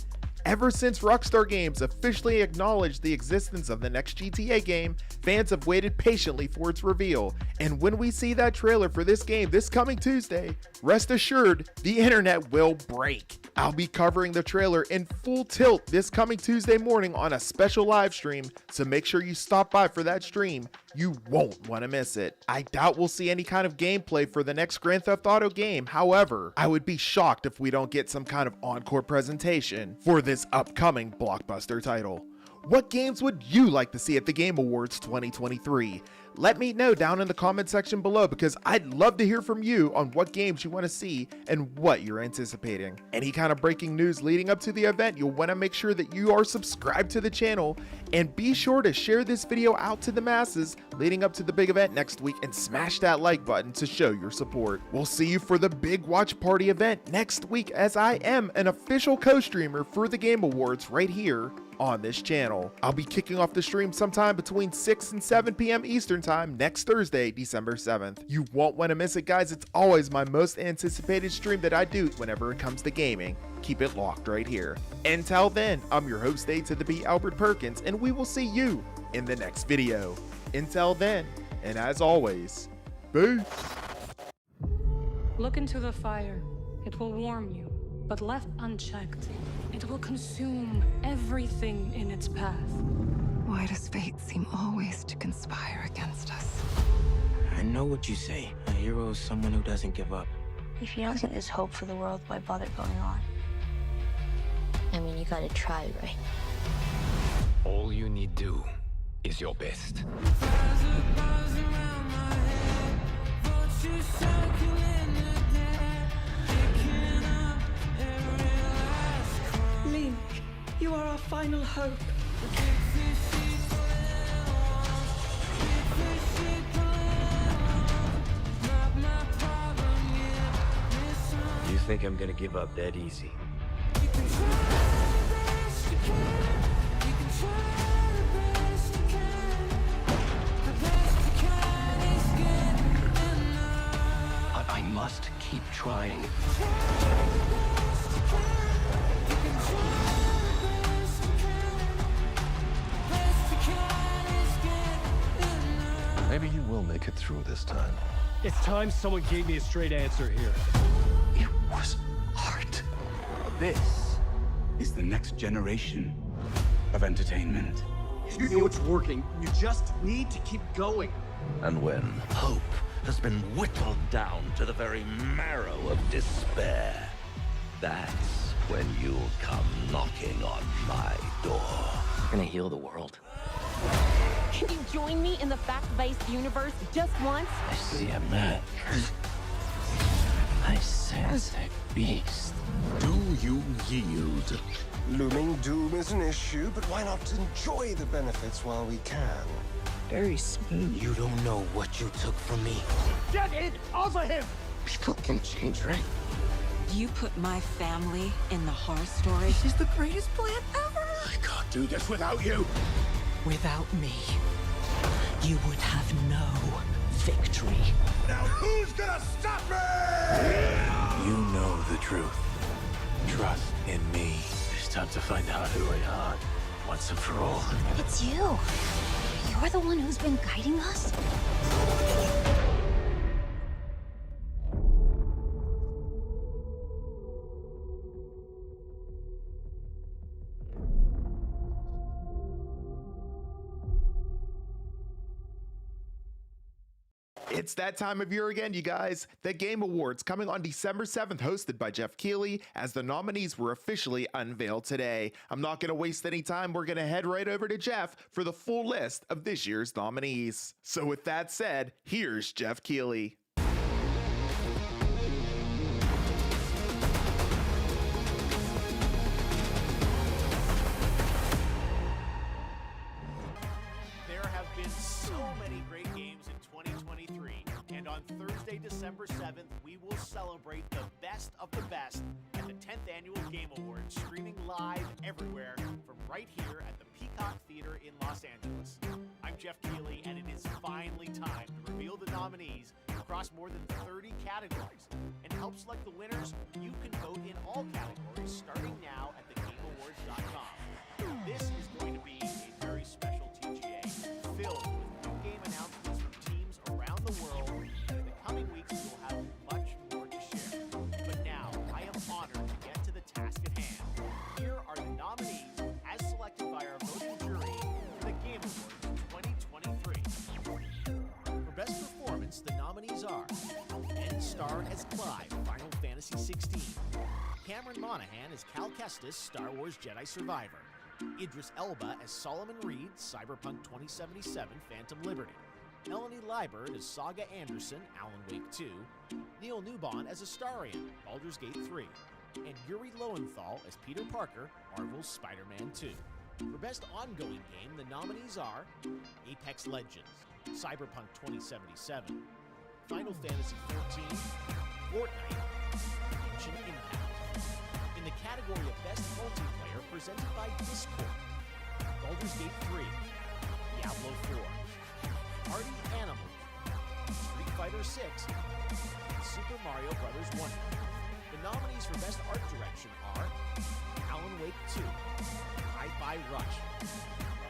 Ever since Rockstar Games officially acknowledged the existence of the next GTA game, fans have waited patiently for its reveal, and when we see that trailer for this game this coming Tuesday, rest assured, the internet will break. I'll be covering the trailer in full tilt this coming Tuesday morning on a special live stream, so make sure you stop by for that stream. You won't want to miss it. I doubt we'll see any kind of gameplay for the next Grand Theft Auto game. However, I would be shocked if we don't get some kind of encore presentation for this upcoming blockbuster title. What games would you like to see at the Game Awards 2023? Let me know down in the comment section below, because I'd love to hear from you on what games you want to see and what you're anticipating. Any kind of breaking news leading up to the event, you'll want to make sure that you are subscribed to the channel, and be sure to share this video out to the masses leading up to the big event next week, and smash that like button to show your support. We'll see you for the big watch party event next week, as I am an official co-streamer for the Game Awards right here on this channel. I'll be kicking off the stream sometime between 6 and 7 p.m. Eastern Time next Thursday, December 7th. You won't want to miss it, guys. It's always my most anticipated stream that I do whenever it comes to gaming. Keep it locked right here. Until then, I'm your host A to the B, Albert Perkins, and we will see you in the next video. Until then, and as always, peace. Look into the fire. It will warm you, but left unchecked, it will consume everything in its path. Why does fate seem always to conspire against us? I know what you say. A hero is someone who doesn't give up. If you don't think there's hope for the world, why bother going on? I mean, you gotta try, right? All you need do is your best. Link, you are our final hope. You think I'm gonna give up that easy? I must keep trying. Maybe you will make it through this time. It's time someone gave me a straight answer here. It was art. This is the next generation of entertainment. You know it's working. You just need to keep going. And when hope has been whittled down to the very marrow of despair, that's when you'll come knocking on my door. We're gonna heal the world. Can you join me in the fact-based universe just once? I see a man. I sense a beast. Do you yield? Looming doom is an issue, but why not enjoy the benefits while we can? Very smooth. You don't know what you took from me. Get it off of him! People can change, right? You put my family in the horror story. This is the greatest plan ever. I can't do this without you! Without me, you would have no victory. Now who's gonna stop me? You know the truth. Trust in me. It's time to find out who we are, once and for all. It's you. You're the one who's been guiding us? It's that time of year again, you guys. The Game Awards coming on December 7th, hosted by Geoff Keighley, as the nominees were officially unveiled today. I'm not going to waste any time. We're going to head right over to Geoff for the full list of this year's nominees. So with that said, here's Geoff Keighley. There have been so many great games in 2023, and on Thursday, December 7th, we will celebrate the best of the best at the 10th Annual Game Awards, streaming live everywhere from right here at the Peacock Theater in Los Angeles. I'm Geoff Keighley, and it is finally time to reveal the nominees across more than 30 categories. And to help select the winners, you can vote in all categories starting now at thegameawards.com. This is going to be a very special TGA filled with new game announcements from teams around the world, and in the coming weeks we'll have much more to share. But now, I am honored to get to the task at hand. Here are the nominees as selected by our voting jury for the Game Awards 2023. For Best Performance, the nominees are Ben Starr as Clive, Final Fantasy XVI, Cameron Monaghan as Cal Kestis, Star Wars Jedi Survivor, Idris Elba as Solomon Reed, Cyberpunk 2077, Phantom Liberty, Melanie Liburd as Saga Anderson, Alan Wake 2, Neil Newbon as Astarion, Baldur's Gate 3, and Yuri Lowenthal as Peter Parker, Marvel's Spider-Man 2. For Best Ongoing Game, the nominees are Apex Legends, Cyberpunk 2077, Final Fantasy XIV, Fortnite, Genshin Impact. In the category of Best Multiplayer, presented by Discord, Baldur's Gate 3, Diablo 4, Party Animals, Street Fighter 6, and Super Mario Bros. Wonder. The nominees for Best Art Direction are Alan Wake 2, Hi-Fi Rush,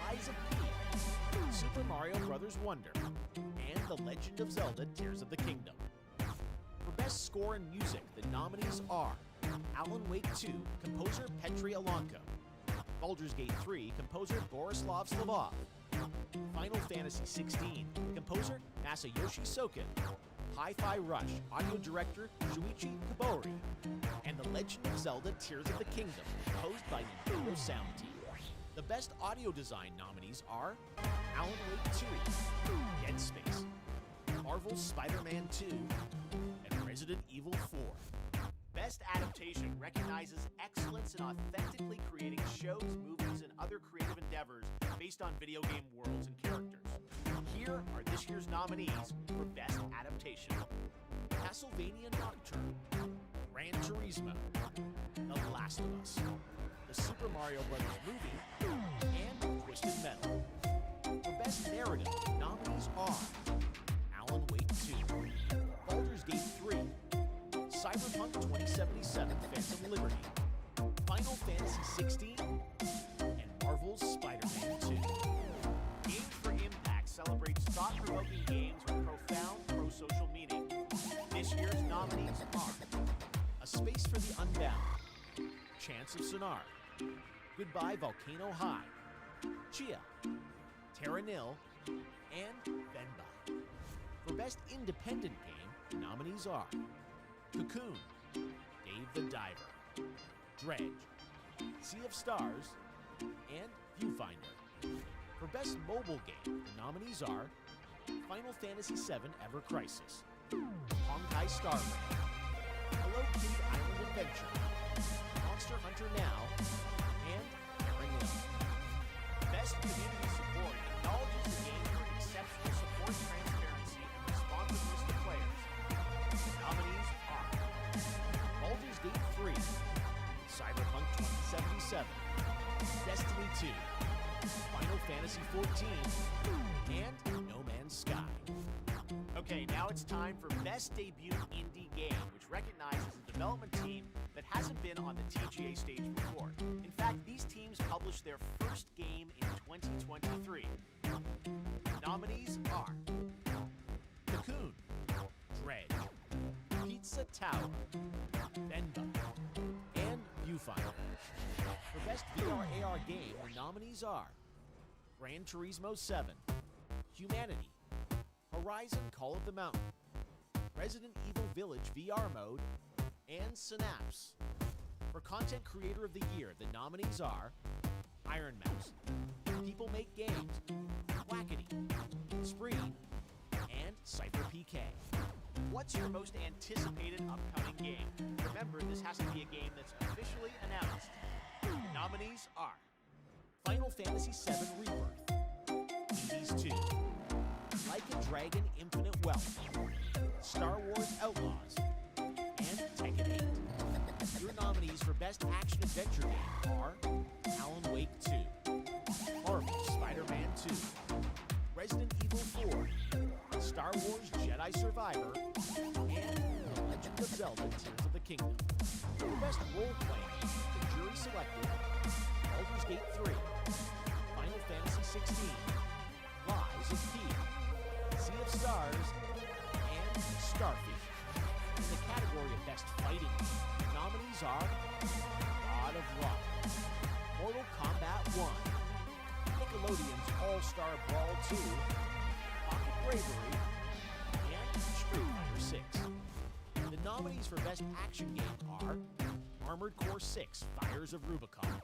Lies of P, Super Mario Bros. Wonder, and The Legend of Zelda Tears of the Kingdom. For Best Score and Music, the nominees are Alan Wake 2, composer Petri Alonko, Baldur's Gate 3, composer Borislav Slavov, Final Fantasy XVI, composer Masayoshi Soken, Hi-Fi Rush, audio director Shuichi Kobori, and The Legend of Zelda Tears of the Kingdom, composed by Nintendo Sound Team. The Best Audio Design nominees are Alan Wake 2, Dead Space, Marvel's Spider-Man 2, and Resident Evil 4. Best Adaptation recognizes excellence in authentically creating shows, movies, and other creative endeavors based on video game worlds and characters. Here are this year's nominees for Best Adaptation: Castlevania Nocturne, Gran Turismo, The Last of Us, the Super Mario Bros. Movie, and Twisted Metal. For Best Narrative, the nominees are Alan Wake 2, Baldur's Gate 3, Cyberpunk 2077 Phantom Liberty, Final Fantasy 16, and Marvel's Spider-Man 2. Games for Impact celebrates thought-provoking games with profound pro-social meaning. This year's nominees are A Space for the Unbound, Chance of Sonar, Goodbye Volcano High, Chia, Terra Nil, and Venba. For Best Independent Game, the nominees are Cocoon, Dave the Diver, Dredge, Sea of Stars, and Viewfinder. For Best Mobile Game, the nominees are Final Fantasy VII Ever Crisis, Honkai Star Rail, Hello Kitty Island Adventure, Monster Hunter Now, and Terra Nil. Best Community Support acknowledges the game for exceptional support, transparency, and responsiveness to players. The nominees are Baldur's Gate 3, Cyberpunk 2077, Destiny 2, Final Fantasy 14, and No Man's Sky. Okay, now it's time for Best Debut Indie Game, which recognizes a development team that hasn't been on the TGA stage before. In fact, these teams published their first game in 2023. The nominees are Cocoon, Dredge, Pizza Tower, Venba, and Viewfinder. For Best VR AR Game, the nominees are Gran Turismo 7, Humanity, Horizon Call of the Mountain, Resident Evil Village VR Mode, and Synapse. For Content Creator of the Year, the nominees are Iron Mouse, People Make Games, Wackety, Spree, and Cypher PK. What's your most anticipated upcoming game? Remember, this has to be a game that's officially announced. The nominees are Final Fantasy VII Rebirth, Hades 2, Like a Dragon Infinite Wealth, Star Wars Outlaws, and Tekken 8. Your nominees for Best Action Adventure Game are Alan Wake 2, Marvel's Spider-Man 2, Resident Evil 4, Star Wars Jedi Survivor, and The Legend of Zelda Tears of the Kingdom. For Best Role-Playing, the jury selected Baldur's Gate 3, Final Fantasy 16, Lies of P, Sea of Stars, and Starfield. In the category of Best Fighting, the nominees are God of Rock, Mortal Kombat 1, Nickelodeon's All-Star Brawl 2, Pocket Bravery, and Street Fighter 6. The nominees for Best Action Game are Armored Core 6, Fires of Rubicon,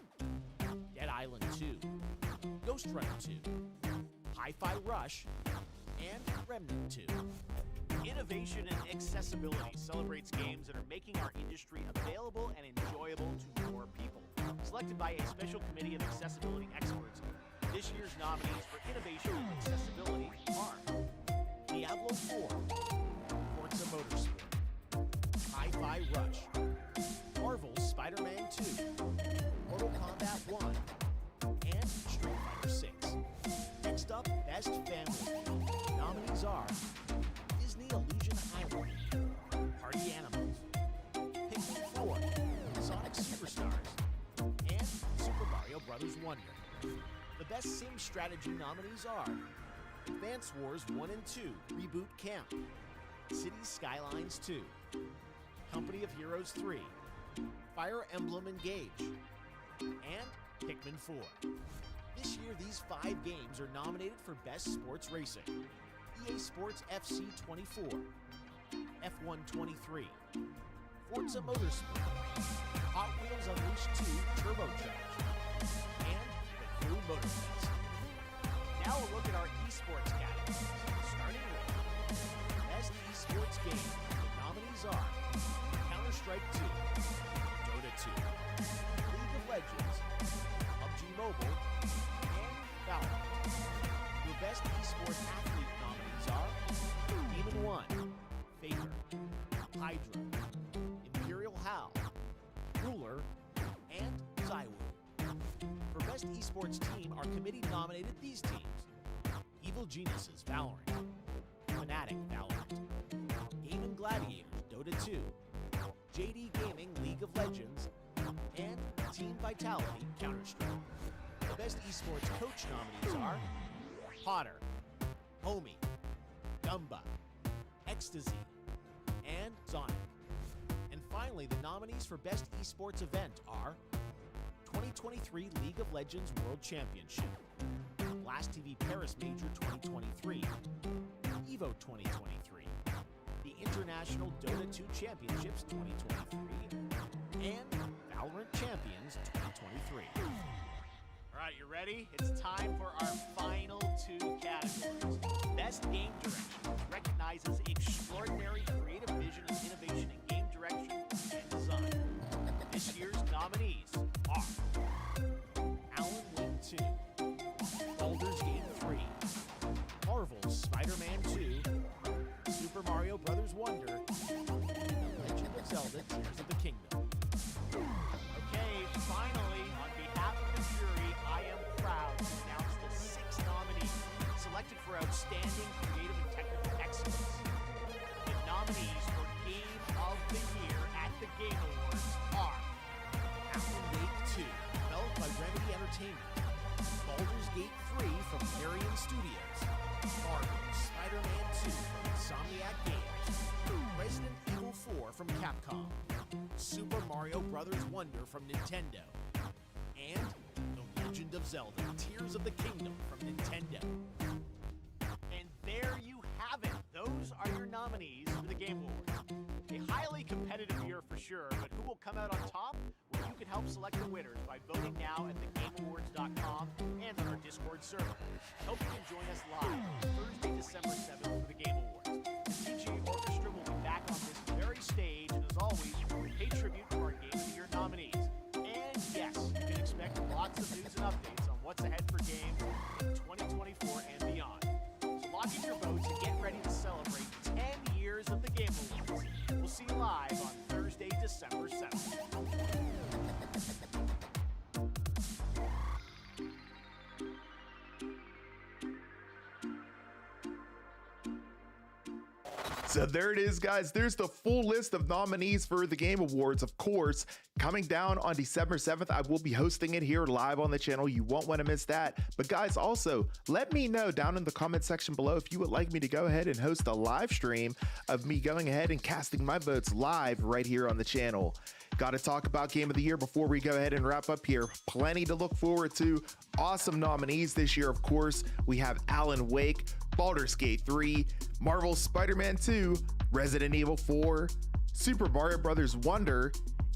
Dead Island 2, Ghost Runner 2, Hi-Fi Rush, and Remnant 2. Innovation and accessibility celebrates games that are making our industry available and enjoyable to more people. Selected by a special committee of accessibility experts, this year's nominees for innovation and accessibility are Diablo 4, Forza Motorsport, Hi-Fi Rush, Marvel's Spider-Man 2, Mortal Kombat 1, and Street Fighter 6. Next up, Best Family. Nominees are Disney Elysian Island, Party Animals, Pikmin 4, Sonic Superstars, and Super Mario Bros. Wonder. The Best Sim Strategy nominees are Advance Wars 1 and 2 Reboot Camp, Cities Skylines 2, Company of Heroes 3, Fire Emblem Engage, and Pikmin 4. This year, these 5 games are nominated for Best Sports Racing: EA Sports FC 24, F1 23, Forza Motorsport, Hot Wheels Unleashed 2 Turbocharged, and The Crew Motorfest. Now a look at our esports categories, starting with Best Esports Game. The nominees are Counter-Strike 2, Dota 2, League of Legends, PUBG Mobile, and Valorant. Your Best Esports Athlete nominees are Demon 1, Faker, Hydra, Imperial Hal, Ruler, and Zywoo. For Best Esports Team, our committee nominated these teams: Evil Geniuses, Valorant, Fnatic, Valorant, Game & Gladiators, Dota 2, Vitality Counter-Strike. The best esports coach nominees are Potter, Homie, Gumba, Ecstasy, and Sonic. And finally, the nominees for best esports event are 2023 League of Legends World Championship, Blast TV Paris Major 2023, EVO 2023, the International Dota 2 Championships 2023, and Valorant Champions 2023. All right, you ready? It's time for our final two categories. Best Game Direction, which recognizes extraordinary creative vision and innovation in game direction and design. This year's nominees are Alan Wake 2, Baldur's Gate 3, Marvel's Spider-Man 2, Super Mario Bros. Wonder, and The Legend of Zelda Tears of the Kingdom. Okay, finally, on behalf of the jury, I am proud to announce the 6 nominees selected for outstanding creative and technical excellence. The nominees for Game of the Year at the Game Awards are Alan Wake 2, developed by Remedy Entertainment, Baldur's Gate 3 from Larian Studios, Marvel's Spider-Man 2 from Insomniac Games, Resident Evil 4 from Capcom, Super Mario Bros. Wonder from Nintendo, and The Legend of Zelda Tears of the Kingdom from Nintendo. And there you have it. Those are your nominees for the Game Awards. A highly competitive year for sure, but who will come out on top? Well, you can help select the winners by voting now at thegameawards.com and on our Discord server. Hope you can join us live Thursday, December 7th for the Game Awards. The TGA Orchestra will be back on this very stage, and as always, pay tribute to our Game of the Year nominees. And yes, you can expect lots of news and updates on what's ahead for games in 2024 and beyond. So log in your votes and get ready to celebrate 10 years of the Game Awards. We'll see you live on Thursday, December 7th. So there it is, guys. There's the full list of nominees for the Game Awards. Of course, coming down on December 7th, I will be hosting it here live on the channel. You won't want to miss that. But guys, also, let me know down in the comment section below if you would like me to go ahead and host a live stream of me going ahead and casting my votes live right here on the channel. Got to talk about Game of the Year before we go ahead and wrap up here. Plenty to look forward to. Awesome nominees this year, of course. We have Alan Wake, Baldur's Gate 3, Marvel's Spider-Man 2, Resident Evil 4, Super Mario Bros. Wonder,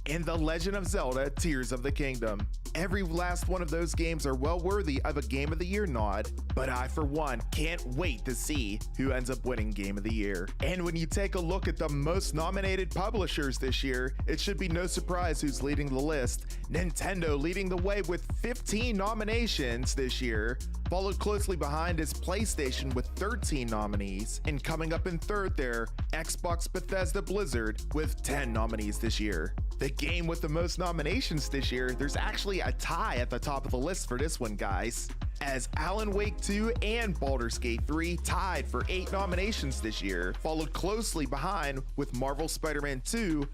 and The Legend of Zelda Tears of the Kingdom. Every last one of those games are well worthy of a Game of the Year nod, but I, for one, can't wait to see who ends up winning Game of the Year. And when you take a look at the most nominated publishers this year, it should be no surprise who's leading the list. Nintendo leading the way with 15 nominations this year, followed closely behind is PlayStation with 13 nominees, and coming up in third there, Xbox Bethesda Blizzard with 10 nominees this year. The game with the most nominations this year, there's actually a tie at the top of the list for this one, guys, as Alan Wake 2 and Baldur's Gate 3 tied for 8 nominations this year, followed closely behind with Marvel Spider-Man 2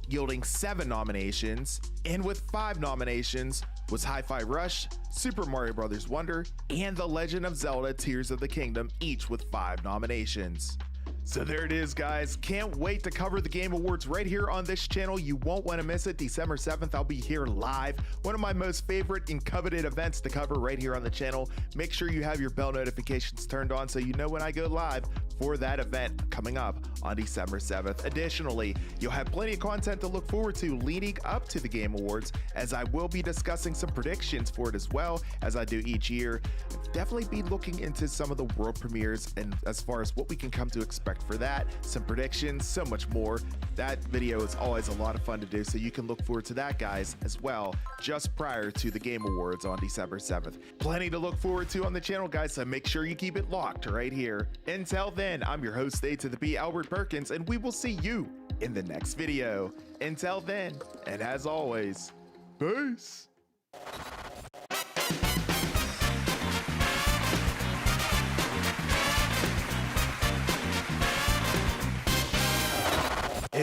yielding 7 nominations, and with 5 nominations was Hi-Fi Rush, Super Mario Bros. Wonder, and The Legend of Zelda Tears of the Kingdom, each with 5 nominations. So there it is, guys. Can't wait to cover the Game Awards right here on this channel. You won't want to miss it. December 7th, I'll be here live. One of my most favorite and coveted events to cover right here on the channel. Make sure you have your bell notifications turned on so you know when I go live for that event coming up on December 7th. Additionally, you'll have plenty of content to look forward to leading up to the Game Awards, as I will be discussing some predictions for it as well, as I do each year. Definitely be looking into some of the world premieres and as far as what we can come to expect for that, some predictions, so much more. That video is always a lot of fun to do, so you can look forward to that, guys, as well, just prior to the Game Awards on December 7th. Plenty to look forward to on the channel, guys, so make sure you keep it locked right here. Until then, I'm your host, A to the B, Albert Perkins, and we will see you in the next video. Until then, and as always, peace.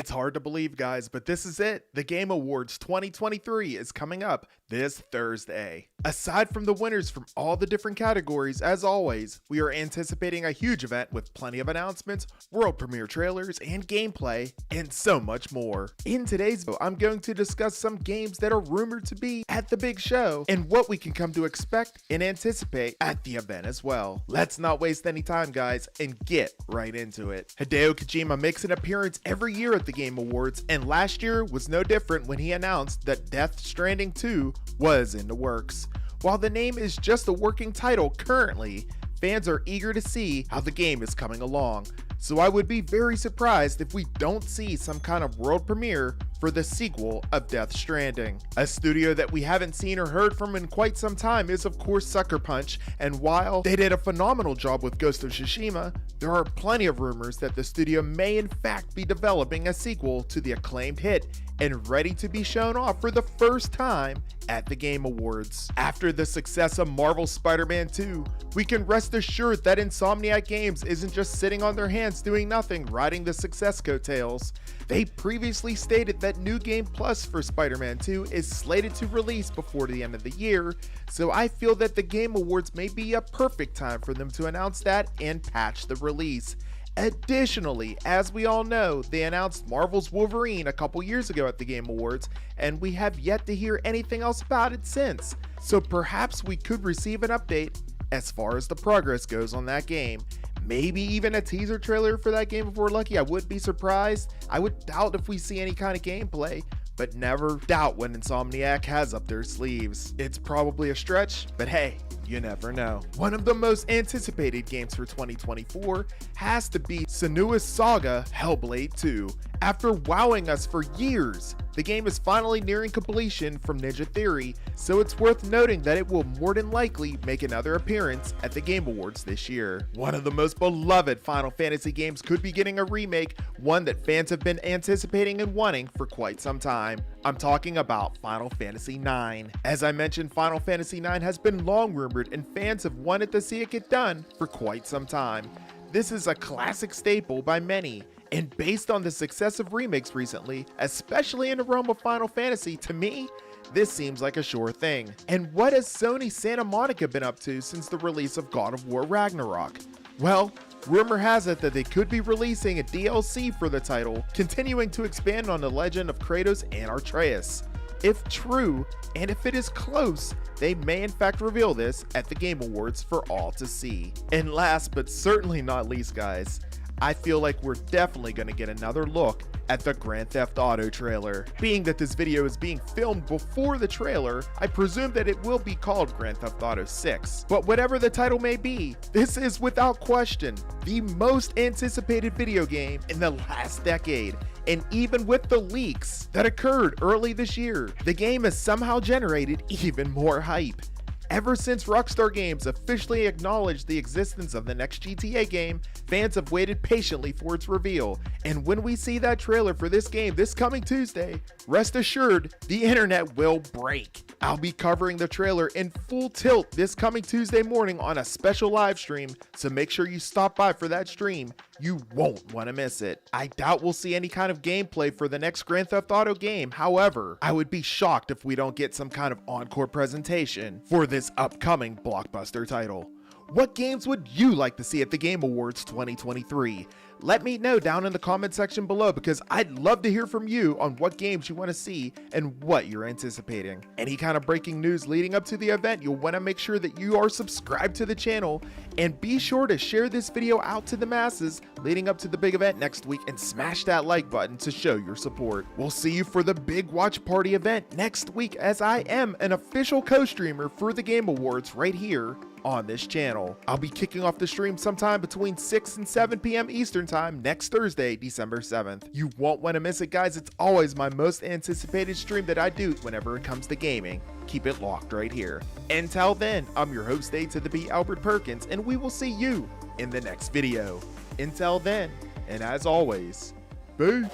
It's hard to believe, guys, but this is it. The Game Awards 2023 is coming up this Thursday. Aside from the winners from all the different categories, as always, we are anticipating a huge event with plenty of announcements, world premiere trailers, and gameplay, and so much more. In today's video, I'm going to discuss some games that are rumored to be at the big show, and what we can come to expect and anticipate at the event as well. Let's not waste any time, guys, and get right into it. Hideo Kojima makes an appearance every year at the Game Awards, and last year was no different when he announced that Death Stranding 2 was in the works. While the name is just a working title currently, fans are eager to see how the game is coming along, so I would be very surprised if we don't see some kind of world premiere for the sequel of Death Stranding. A studio that we haven't seen or heard from in quite some time is of course Sucker Punch, and while they did a phenomenal job with Ghost of Tsushima, there are plenty of rumors that the studio may in fact be developing a sequel to the acclaimed hit and ready to be shown off for the first time at the Game Awards. After the success of Marvel's Spider-Man 2, we can rest assured that Insomniac Games isn't just sitting on their hands doing nothing, riding the success coattails. They previously stated that New Game Plus for Spider-Man 2 is slated to release before the end of the year, so I feel that the Game Awards may be a perfect time for them to announce that and patch the release. Additionally, as we all know, they announced Marvel's Wolverine a couple years ago at the Game Awards, and we have yet to hear anything else about it since, so perhaps we could receive an update as far as the progress goes on that game. Maybe even a teaser trailer for that game if we're lucky. I wouldn't be surprised. I would doubt if we see any kind of gameplay, but never doubt what Insomniac has up their sleeves. It's probably a stretch, but hey, you never know. One of the most anticipated games for 2024 has to be Senua's Saga Hellblade 2. After wowing us for years, the game is finally nearing completion from Ninja Theory, so it's worth noting that it will more than likely make another appearance at the Game Awards this year. One of the most beloved Final Fantasy games could be getting a remake, one that fans have been anticipating and wanting for quite some time. I'm talking about Final Fantasy IX. As I mentioned, Final Fantasy IX has been long rumored and fans have wanted to see it get done for quite some time. This is a classic staple by many, and based on the success of remakes recently, especially in the realm of Final Fantasy, to me, this seems like a sure thing. And what has Sony Santa Monica been up to since the release of God of War Ragnarok? Well, rumor has it that they could be releasing a DLC for the title, continuing to expand on the legend of Kratos and Atreus. If true, and if it is close, they may in fact reveal this at the Game Awards for all to see. And last but certainly not least, guys, I feel like we're definitely going to get another look at the Grand Theft Auto trailer. Being that this video is being filmed before the trailer, I presume that it will be called Grand Theft Auto 6. But whatever the title may be, this is without question the most anticipated video game in the last decade. And even with the leaks that occurred early this year, the game has somehow generated even more hype. Ever since Rockstar Games officially acknowledged the existence of the next GTA game, fans have waited patiently for its reveal, and when we see that trailer for this game this coming Tuesday, rest assured the internet will break. I'll be covering the trailer in full tilt this coming Tuesday morning on a special live stream, so make sure you stop by for that stream. You won't want to miss it. I doubt we'll see any kind of gameplay for the next Grand Theft Auto game. However, I would be shocked if we don't get some kind of encore presentation for this upcoming blockbuster title. What games would you like to see at the Game Awards 2023? Let me know down in the comment section below, because I'd love to hear from you on what games you want to see and what you're anticipating. Any kind of breaking news leading up to the event, you'll want to make sure that you are subscribed to the channel, and be sure to share this video out to the masses leading up to the big event next week, and smash that like button to show your support. We'll see you for the big watch party event next week, as I am an official co-streamer for the Game Awards right here on this channel. I'll be kicking off the stream sometime between 6 and 7 p.m. Eastern time next Thursday, December 7th. You won't want to miss it, guys. It's always my most anticipated stream that I do whenever it comes to gaming. Keep it locked right here. Until then, I'm your host A to the B, Albert Perkins, and we will see you in the next video. Until then, and as always, peace.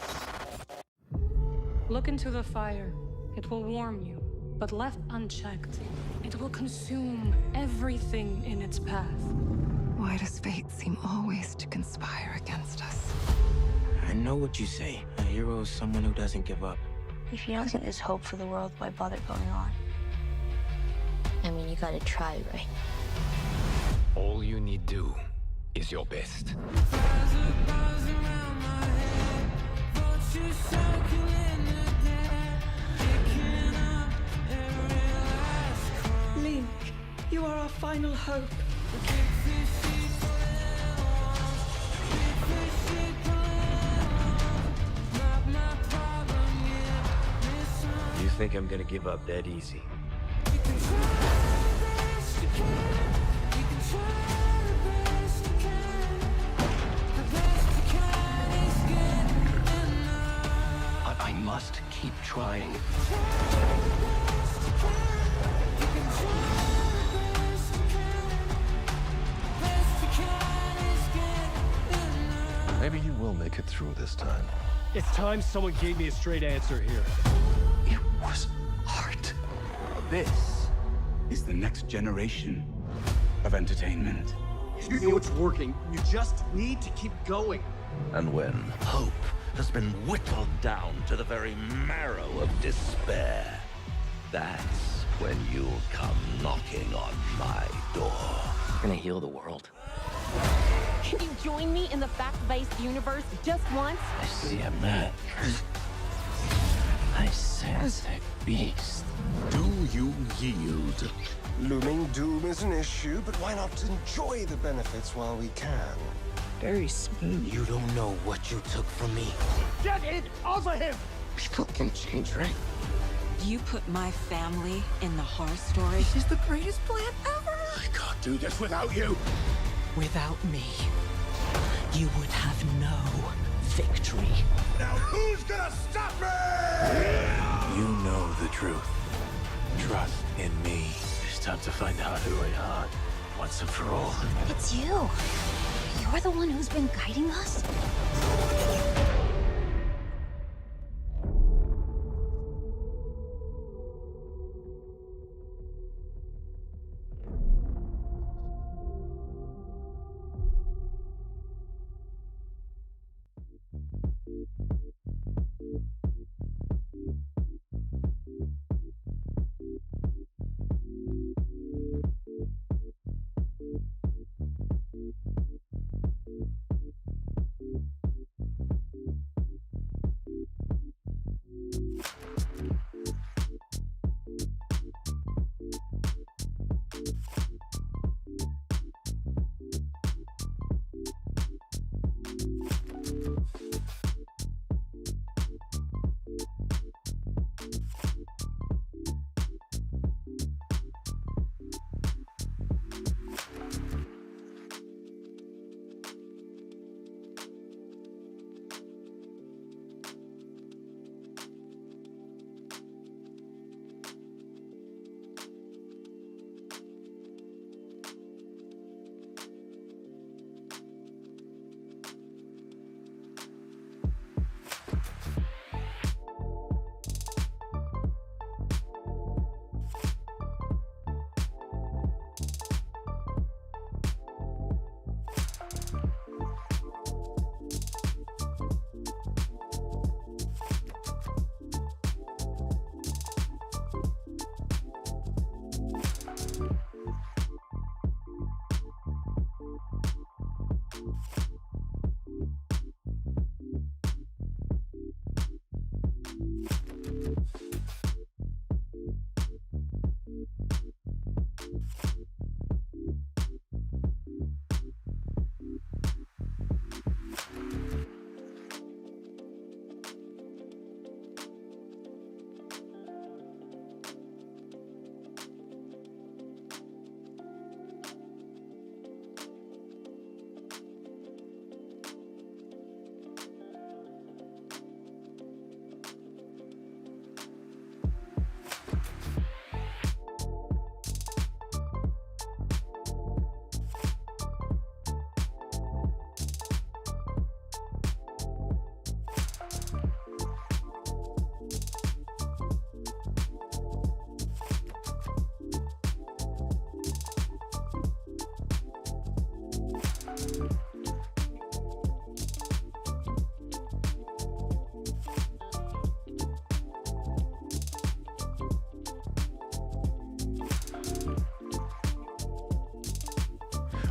Look into the fire. It will warm you, but left unchecked, it will consume everything in its path. Why does fate seem always to conspire against us? I know what you say. A hero is someone who doesn't give up. If you don't think there's hope for the world, why bother going on? I mean, you gotta try, right? All you need do is your best. Link, you are our final hope. You think I'm gonna give up that easy? But I must keep trying. Maybe you will make it through this time. It's time someone gave me a straight answer here. It was art. This is the next generation of entertainment. You know it's working. You just need to keep going. And when hope has been whittled down to the very marrow of despair, that's when you'll come knocking on my door. We're gonna heal the world. Can you join me in the fact-based universe just once? I see a man. I sense a beast. Do you yield? Looming doom is an issue, but why not enjoy the benefits while we can? Very smooth. You don't know what you took from me. Get it off of him! People can change, right? You put my family in the horror story. This is the greatest plan ever! I can't do this without you! Without me, you would have no victory. Now who's gonna stop me? You know the truth. Trust in me. It's time to find out who I are, once and for all. It's you. You're the one who's been guiding us?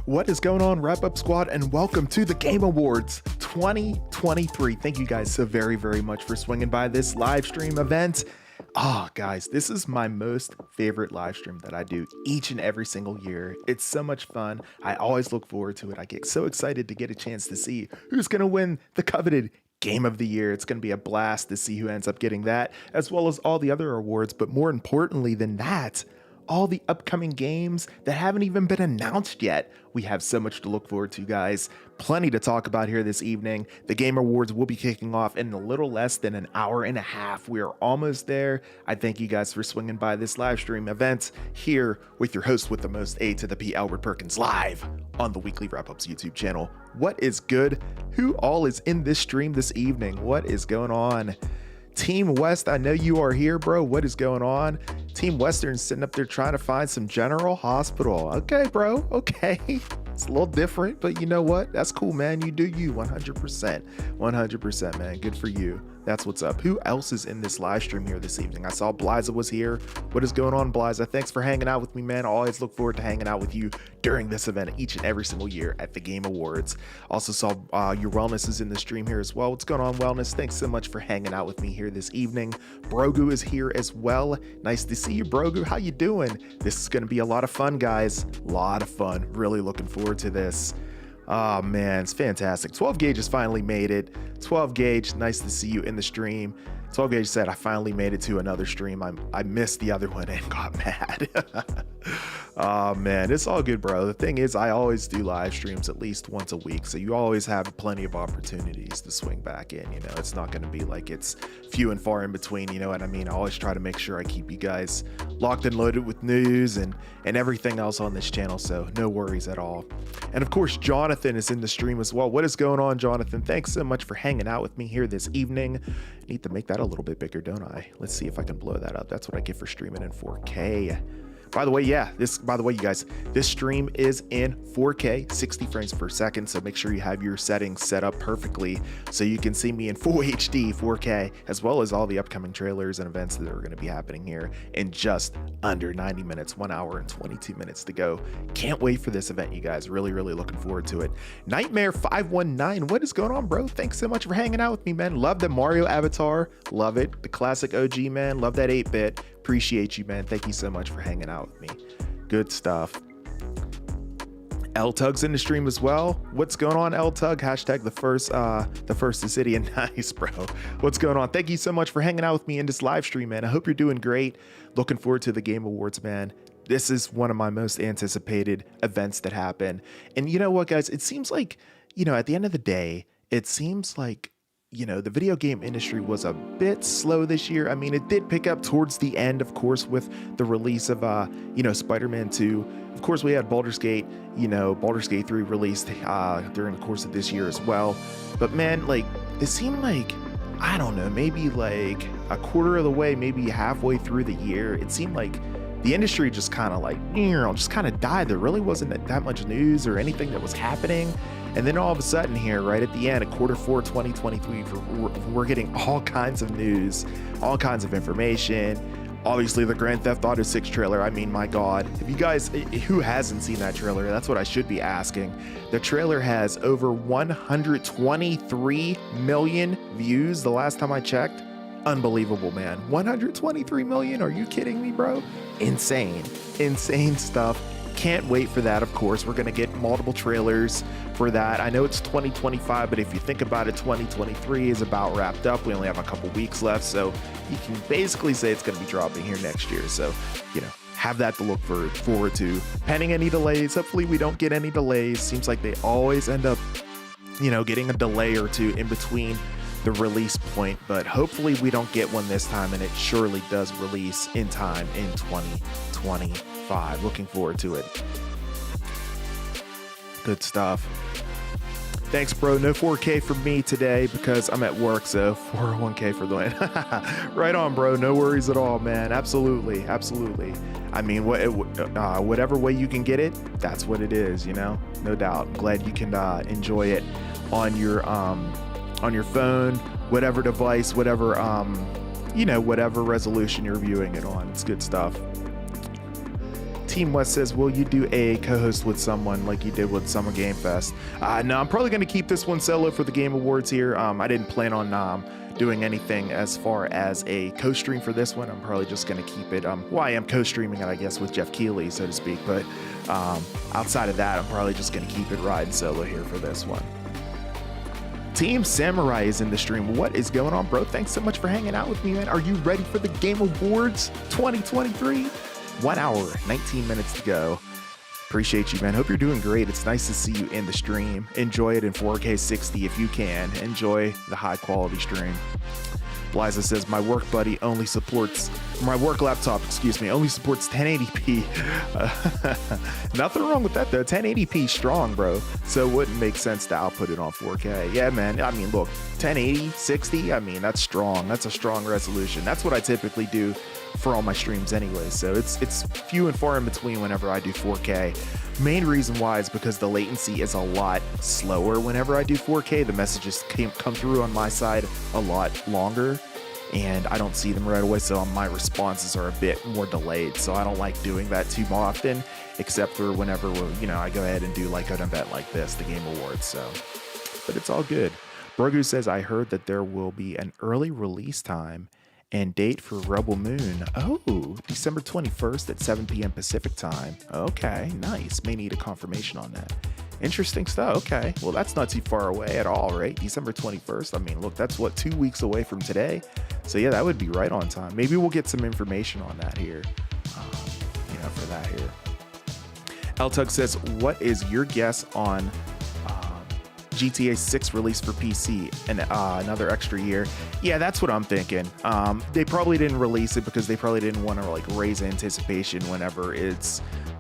What is going on, Wrap Up Squad, and welcome to the Game Awards 2023. Thank you guys so very, very much for swinging by this live stream event. Guys, this is my most favorite live stream that I do each and every single year. It's so much fun. I always look forward to it. I get so excited to get a chance to see who's going to win the coveted Game of the Year. It's going to be a blast to see who ends up getting that, as well as all the other awards. But more importantly than that, all the upcoming games that haven't even been announced yet. We have so much to look forward to, guys. Plenty to talk about here this evening. The Game Awards will be kicking off in a little less than an hour and a half. We are almost there. I thank you guys for swinging by this live stream event here with your host with the most, A to the P, Albert Perkins, live on the Weekly Wrap-Ups YouTube channel. What is good? Who all is in this stream this evening? What is going on? Team West, I know you are here, bro. What is going on? Team Western's sitting up there trying to find some General Hospital. Okay, bro. Okay. It's a little different, but you know what? That's cool, man. You do you 100%. 100%, man. Good for you. That's what's up. Who else is in this live stream here this evening? I saw Bliza was here. What is going on, Bliza? Thanks for hanging out with me, man. I always look forward to hanging out with you during this event each and every single year at the Game Awards. Also saw Your Wellness is in the stream here as well. What's going on, Wellness? Thanks so much for hanging out with me here this evening. Brogu is here as well. Nice to see you, Brogu. How you doing? This is going to be a lot of fun, guys. A lot of fun. Really looking forward to this. Oh man, it's fantastic. 12 Gauge has finally made it. 12 Gauge, nice to see you in the stream. 12 Gauge said, I finally made it to another stream. I missed the other one and got mad. Oh man, it's all good, bro. The thing is, I always do live streams at least once a week, so you always have plenty of opportunities to swing back in. You know, it's not going to be like it's few and far in between, you know what I mean? I always try to make sure I keep you guys locked and loaded with news and everything else on this channel, so no worries at all. And of course, Jonathan is in the stream as well. What is going on, Jonathan? Thanks so much for hanging out with me here this evening. I need to make that a little bit bigger, don't I? Let's see if I can blow that up. That's what I get for streaming in 4K. By the way, yeah, you guys, this stream is in 4K, 60 frames per second. So make sure you have your settings set up perfectly so you can see me in full HD 4K, as well as all the upcoming trailers and events that are going to be happening here in just under 90 minutes, 1 hour and 22 minutes to go. Can't wait for this event, you guys. Really, really looking forward to it. Nightmare 519, what is going on, bro? Thanks so much for hanging out with me, man. Love the Mario avatar. Love it. The classic OG, man. Love that 8-bit. Appreciate you, man. Thank you so much for hanging out with me. Good stuff. L Tug's in the stream as well. What's going on, L Tug? Hashtag the first Decidian. Nice, bro. What's going on? Thank you so much for hanging out with me in this live stream, man. I hope you're doing great. Looking forward to the Game Awards, man. This is one of my most anticipated events that happen. And you know what, guys? It seems like, you know, at the end of the day, it seems like, you know, the video game industry was a bit slow this year. I mean, it did pick up towards the end, of course, with the release of, you know, Spider-Man 2. Of course, we had Baldur's Gate, you know, Baldur's Gate 3 released during the course of this year as well. But man, like, it seemed like, I don't know, maybe like a quarter of the way, maybe halfway through the year, it seemed like the industry just kind of like, just kind of died. There really wasn't that much news or anything that was happening. And then all of a sudden here, right at the end of Q4 2023, we're getting all kinds of news, all kinds of information. Obviously, the Grand Theft Auto 6 trailer. I mean, my God, if you guys, who hasn't seen that trailer? That's what I should be asking. The trailer has over 123 million views the last time I checked. Unbelievable, man. 123 million? Are you kidding me, bro? Insane stuff. Can't wait for that. Of course, we're going to get multiple trailers for that. I know it's 2025, but if you think about it, 2023 is about wrapped up. We only have a couple weeks left, so you can basically say it's going to be dropping here next year. So, you know, have that to look forward to. Pending any delays, hopefully we don't get any delays. Seems like they always end up, you know, getting a delay or two in between the release point, but hopefully we don't get one this time, and it surely does release in time in 2025. Looking forward to it. Good stuff. Thanks, bro. No 4K for me today because I'm at work, so 401k for the win. Right on, bro. No worries at all, man. Absolutely. I mean, whatever way you can get it, that's what it is, you know? No doubt. I'm glad you can enjoy it on your phone, whatever device, whatever, you know, whatever resolution you're viewing it on. It's good stuff. Team West says, will you do a co-host with someone like you did with Summer Game Fest? No, I'm probably going to keep this one solo for the Game Awards here. I didn't plan on doing anything as far as a co-stream for this one. I'm probably just going to keep it. Well, I am co-streaming it, I guess, with Geoff Keighley, so to speak. But outside of that, I'm probably just going to keep it riding solo here for this one. Team Samurai is in the stream. What is going on, bro? Thanks so much for hanging out with me, man. Are you ready for the Game Awards 2023? 1 hour, 19 minutes to go. Appreciate you, man. Hope you're doing great. It's nice to see you in the stream. Enjoy it in 4K 60 if you can. Enjoy the high quality stream. Liza says, my work laptop, only supports 1080p. Nothing wrong with that though. 1080p strong, bro. So it wouldn't make sense to output it on 4K. Yeah, man. I mean, look, 1080, 60, I mean, that's strong. That's a strong resolution. That's what I typically do for all my streams anyway. So it's few and far in between whenever I do 4K. Main reason why is because the latency is a lot slower whenever I do 4K. The messages come through on my side a lot longer, and I don't see them right away, so my responses are a bit more delayed. So I don't like doing that too often, except for whenever I go ahead and do like an event like this, the Game Awards. So, but it's all good. Brogu says, I heard that there will be an early release time and date for Rebel Moon. Oh, December 21st at 7 p.m. Pacific time. Okay, nice. May need a confirmation on that. Interesting stuff. Okay, well, that's not too far away at all, right? December 21st. I mean, look, that's what, 2 weeks away from today. So yeah, that would be right on time. Maybe we'll get some information on that here, for that here. L-Tug says, what is your guess on GTA 6 release for PC and another extra year? Yeah, that's what I'm thinking. They probably didn't release it because they probably didn't want to like raise anticipation whenever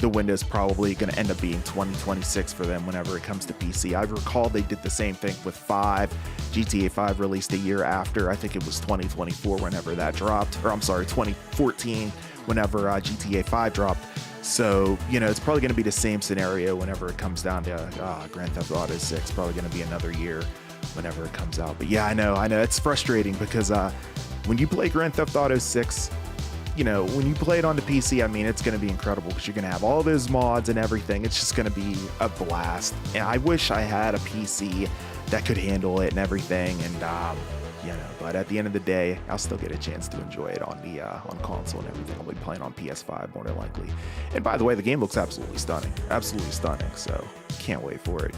the window's probably going to end up being 2026 for them whenever it comes to PC. I recall they did the same thing with 5. GTA 5 released a year after. I think it was 2024 whenever that dropped, or I'm sorry, 2014 whenever GTA 5 dropped. So, it's probably going to be the same scenario whenever it comes down to Grand Theft Auto 6. Probably going to be another year whenever it comes out. But yeah, I know. It's frustrating because when you play Grand Theft Auto 6, when you play it on the PC, I mean, it's going to be incredible because you're going to have all those mods and everything. It's just going to be a blast. And I wish I had a PC that could handle it and everything. And, but at the end of the day, I'll still get a chance to enjoy it on the on console and everything. I'll be playing on PS5 more than likely. And by the way, the game looks absolutely stunning. So can't wait for it.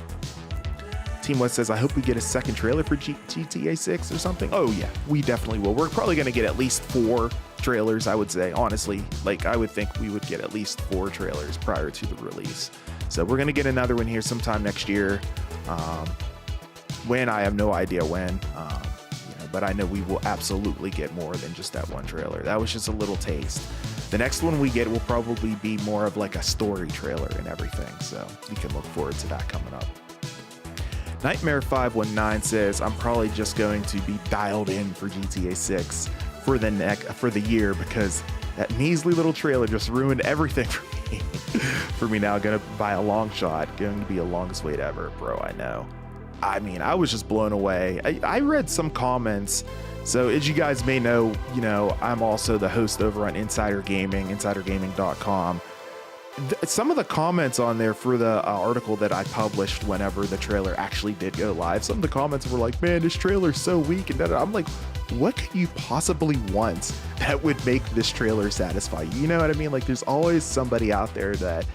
Team West says, I hope we get a second trailer for GTA 6 or something. Oh yeah, we definitely will. We're probably going to get at least 4 trailers, I would say. Honestly, I would think we would get at least 4 trailers prior to the release. So we're going to get another one here sometime next year. When, I have no idea when. But I know we will absolutely get more than just that one trailer. That was just a little taste. The next one we get will probably be more of like a story trailer and everything. So we can look forward to that coming up. Nightmare 519 says, I'm probably just going to be dialed in for GTA 6 for the year because that measly little trailer just ruined everything for me. For me now, gonna buy a long shot. Going to be a longest wait ever, bro. I know. I mean, I was just blown away. I read some comments. So as you guys may know, I'm also the host over on Insider Gaming, insidergaming.com. Some of the comments on there for the article that I published whenever the trailer actually did go live, some of the comments were like, man, this trailer's so weak. And I'm like, what could you possibly want that would make this trailer satisfy you? You know what I mean? Like, there's always somebody out there that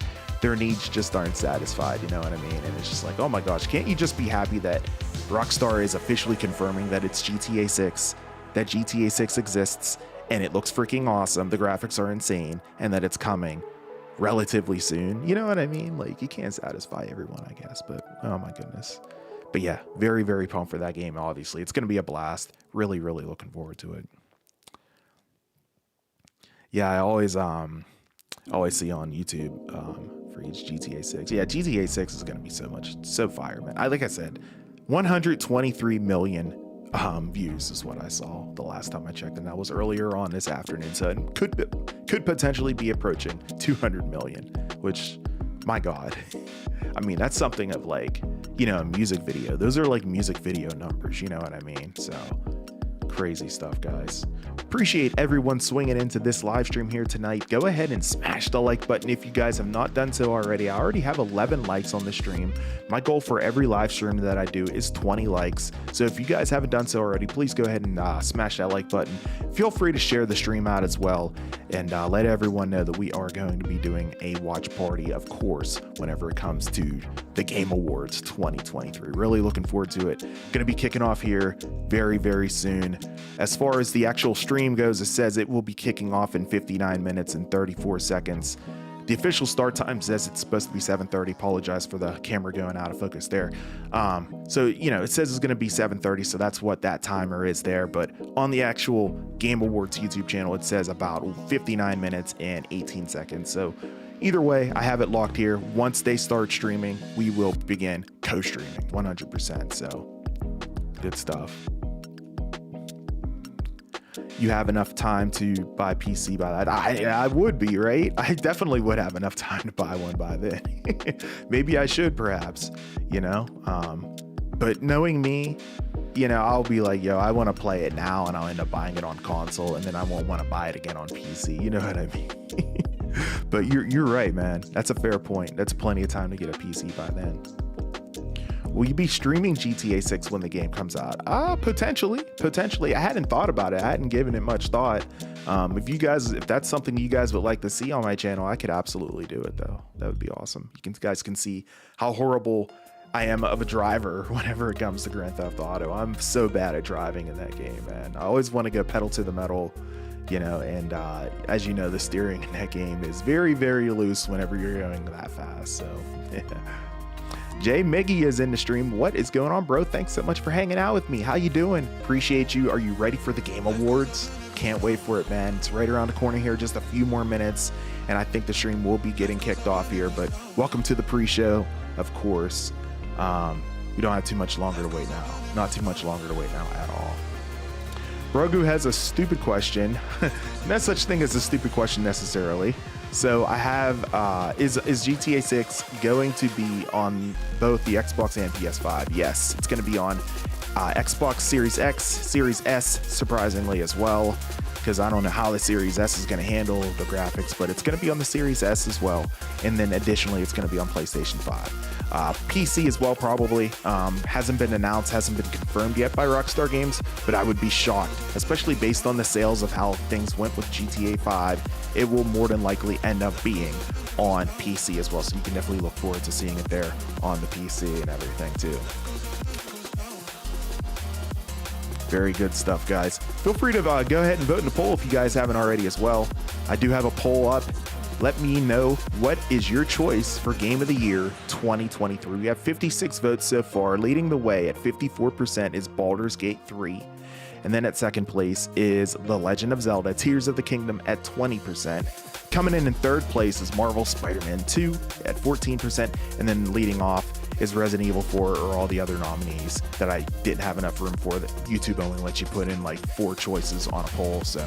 their needs just aren't satisfied, you know what I mean? And it's just like, oh my gosh, can't you just be happy that Rockstar is officially confirming that it's GTA 6, that GTA 6 exists, and it looks freaking awesome, the graphics are insane, and that it's coming relatively soon. You know what I mean? Like, you can't satisfy everyone, I guess, but oh my goodness. But yeah, very, very pumped for that game, obviously. It's going to be a blast. Really, really looking forward to it. Yeah, I always see on YouTube for each GTA 6. Yeah, GTA 6 is going to be so fire, man. Like I said, 123 million views is what I saw the last time I checked, and that was earlier on this afternoon. So it could potentially be approaching 200 million, which, my God, I mean, that's something of like, a music video. Those are like music video numbers, you know what I mean? So Crazy stuff, guys. Appreciate everyone swinging into this live stream here tonight. Go ahead and smash the like button if you guys have not done so already. I already have 11 likes on the stream. My goal for every live stream that I do is 20 likes. So if you guys haven't done so already, please go ahead and smash that like button. Feel free to share the stream out as well, and let everyone know that we are going to be doing a watch party, of course, whenever it comes to the Game Awards 2023. Really looking forward to it. Going to be kicking off here very, very soon. As far as the actual stream goes, it says it will be kicking off in 59 minutes and 34 seconds. The official start time says it's supposed to be 7:30. Apologize for the camera going out of focus there. So, you know, it says it's going to be 7:30, so that's what that timer is there. But on the actual Game Awards YouTube channel, it says about 59 minutes and 18 seconds. So either way, I have it locked here. Once they start streaming, we will begin co-streaming 100%. So good stuff. You have enough time to buy PC by that? I would be, right? I definitely would have enough time to buy one by then. Maybe I should, perhaps, you know? But knowing me, you know, I'll be like, yo, I want to play it now, and I'll end up buying it on console, and then I won't want to buy it again on PC. You know what I mean? But you're right, man. That's a fair point. That's plenty of time to get a PC by then. Will you be streaming GTA 6 when the game comes out? Potentially. I hadn't thought about it. I hadn't given it much thought. If that's something you guys would like to see on my channel, I could absolutely do it, though. That would be awesome. You guys can see how horrible I am of a driver whenever it comes to Grand Theft Auto. I'm so bad at driving in that game, man. I always want to go pedal to the metal, you know, and as you know, the steering in that game is very, very loose whenever you're going that fast. So, yeah. Jay Miggy is in the stream. What is going on, bro? Thanks so much for hanging out with me. How you doing? Appreciate you. Are you ready for the Game Awards? Can't wait for it, man. It's right around the corner here, just a few more minutes, and I think the stream will be getting kicked off here, but welcome to the pre-show, of course. We don't have too much longer to wait now. Not too much longer to wait now at all. Brogu has a stupid question. No such thing as a stupid question necessarily. So I have, is GTA 6 going to be on both the Xbox and PS5? Yes, it's going to be on Xbox Series X, Series S, surprisingly as well, because I don't know how the Series S is going to handle the graphics, but it's going to be on the Series S as well. And then additionally, it's going to be on PlayStation 5. PC as well, probably. Hasn't been announced, hasn't been confirmed yet by Rockstar Games, but I would be shocked, especially based on the sales of how things went with GTA 5. It will more than likely end up being on PC as well, so you can definitely look forward to seeing it there on the PC and everything too. Very good stuff, guys. Feel free to go ahead and vote in the poll if you guys haven't already as well. I do have a poll up. Let me know, what is your choice for Game of the Year 2023? We have 56 votes so far. Leading the way at 54% is Baldur's Gate 3. And then at second place is The Legend of Zelda Tears of the Kingdom at 20%. Coming in third place is Marvel Spider-Man 2 at 14%. And then leading off is Resident Evil 4, or all the other nominees that I didn't have enough room for. That YouTube only lets you put in like 4 choices on a poll. So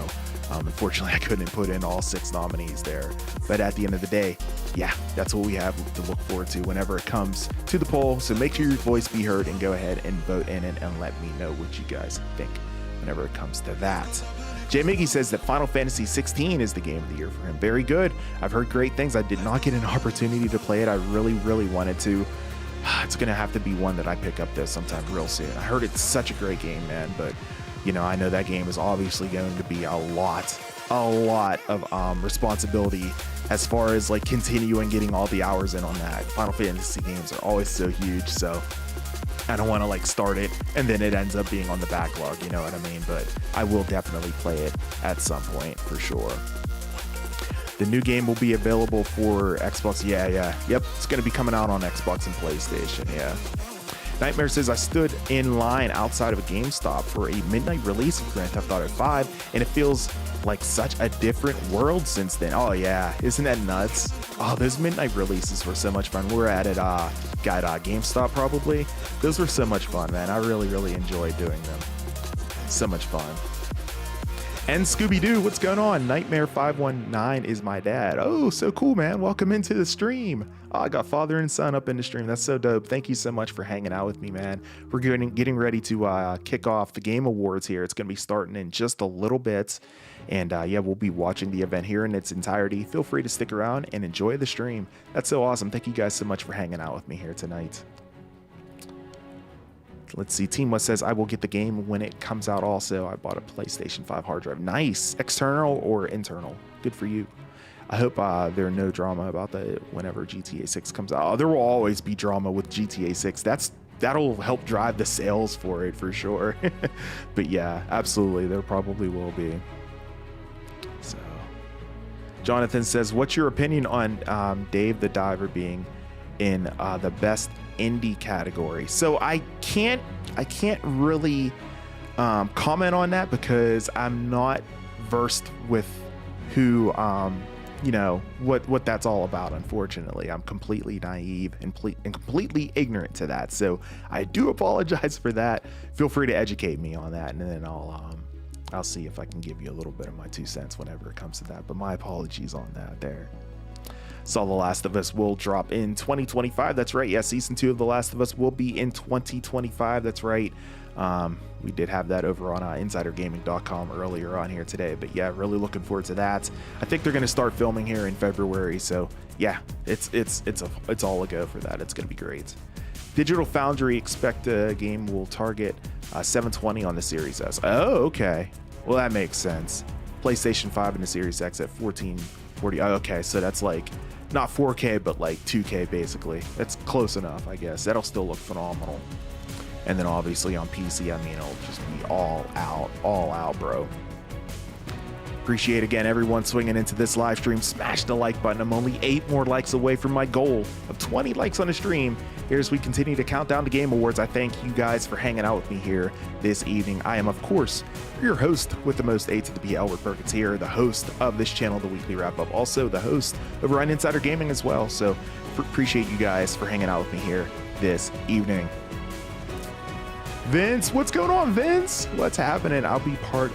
unfortunately, I couldn't put in all 6 nominees there. But at the end of the day, yeah, that's what we have to look forward to whenever it comes to the poll. So make sure your voice be heard and go ahead and vote in it and let me know what you guys think whenever it comes to that. Jay Miggy says that Final Fantasy 16 is the game of the year for him. Very good. I've heard great things. I did not get an opportunity to play it. I really, really wanted to. It's going to have to be one that I pick up though sometime real soon. I heard it's such a great game, man, but you know, I know that game is obviously going to be a lot of responsibility as far as like continuing getting all the hours in on that. Final Fantasy games are always so huge, so I don't want to like start it and then it ends up being on the backlog, you know what I mean? But I will definitely play it at some point for sure. The new game will be available for Xbox. Yep, it's going to be coming out on Xbox and PlayStation, yeah. Nightmare says, I stood in line outside of a GameStop for a midnight release of Grand Theft Auto 5, and it feels like such a different world since then. Oh yeah, isn't that nuts? Oh, those midnight releases were so much fun. We're at it, GameStop probably. Those were so much fun, man. I really, really enjoyed doing them. So much fun. And Scooby-Doo, what's going on? Nightmare519 is my dad. Oh, so cool, man. Welcome into the stream. Oh, I got father and son up in the stream. That's so dope. Thank you so much for hanging out with me, man. We're getting ready to kick off the Game Awards here. It's going to be starting in just a little bit. And yeah, we'll be watching the event here in its entirety. Feel free to stick around and enjoy the stream. That's so awesome. Thank you guys so much for hanging out with me here tonight. Let's see. Team West says, I will get the game when it comes out also. I bought a PlayStation 5 hard drive. Nice. External or internal? Good for you. I hope there are no drama about that whenever GTA 6 comes out. There will always be drama with GTA 6. That'll help drive the sales for it for sure. But yeah, absolutely. There probably will be. So Jonathan says, what's your opinion on Dave the Diver being in the best indie category? So I can't really comment on that because I'm not versed with who you know what that's all about. Unfortunately, I'm completely naive and completely ignorant to that, so I do apologize for that. Feel free to educate me on that, and then I'll see if I can give you a little bit of my 2 cents whenever it comes to that, but my apologies on that there. So The Last of Us will drop in 2025. That's right. Yeah, season 2 of The Last of Us will be in 2025. That's right. We did have that over on insidergaming.com earlier on here today. But yeah, really looking forward to that. I think they're going to start filming here in February. So yeah, it's all a go for that. It's going to be great. Digital Foundry expect a game will target 720 on the Series S. Oh, okay. Well, that makes sense. PlayStation 5 and the Series X at 1440. Oh, okay, so that's like not 4K, but like 2K basically. That's close enough, I guess. That'll still look phenomenal. And then obviously on PC, I mean, it'll just be all out, bro. Appreciate again everyone swinging into this live stream. Smash the like button. I'm only 8 more likes away from my goal of 20 likes on the stream. Here as we continue to count down the Game Awards, I thank you guys for hanging out with me here this evening. I am, of course, your host with the most A to the B, Albert Perkins here, the host of this channel, The Weekly Wrap Up, also the host over on Insider Gaming as well. So appreciate you guys for hanging out with me here this evening. Vince, what's going on, Vince? What's happening? I'll be part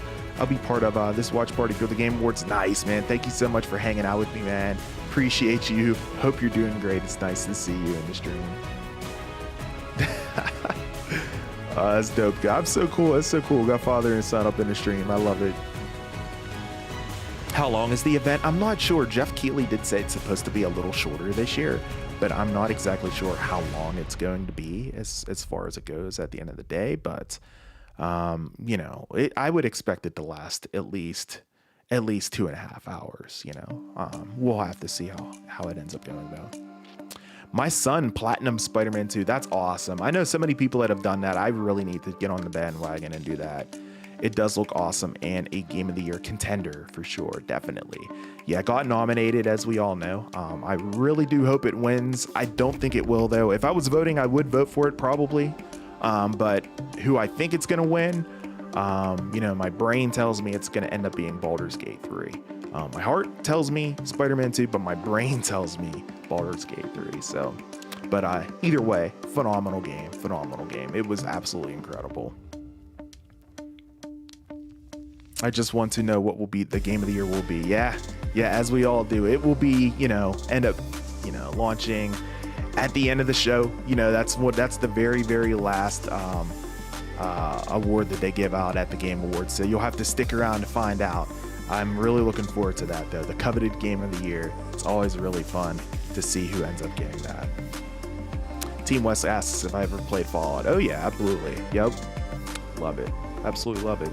of this watch party for the Game Awards. Nice, man. Thank you so much for hanging out with me, man. Appreciate you. Hope you're doing great. It's nice to see you in the stream. That's dope. That's so cool. That's so cool. Got father and son up in the stream. I love it. How long is the event? I'm not sure. Geoff Keighley did say it's supposed to be a little shorter this year, but I'm not exactly sure how long it's going to be as far as it goes at the end of the day. But you know, I would expect it to last at least 2.5 hours. You know, we'll have to see how it ends up going though. My son platinum Spider-Man 2. That's awesome. I know so many people that have done that. I really need to get on the bandwagon and do that. It does look awesome and a Game of the Year contender for sure. Definitely. Yeah, it got nominated, as we all know. I really do hope it wins. I don't think it will, though. If I was voting, I would vote for it probably. But who I think it's going to win, you know, my brain tells me it's going to end up being Baldur's Gate 3. My heart tells me Spider-Man 2, but my brain tells me Baldur's Gate 3. So, but either way, phenomenal game. It was absolutely incredible. I just want to know what will be the Game of the Year will be. Yeah, as we all do. It will be, you know, end up, you know, launching at the end of the show. You know, that's the very, very last award that they give out at the Game Awards. So you'll have to stick around to find out. I'm really looking forward to that, though. The coveted Game of the Year. It's always really fun to see who ends up getting that. Team West asks if I ever played Fallout. Oh yeah, absolutely. Yep. Love it. Absolutely love it.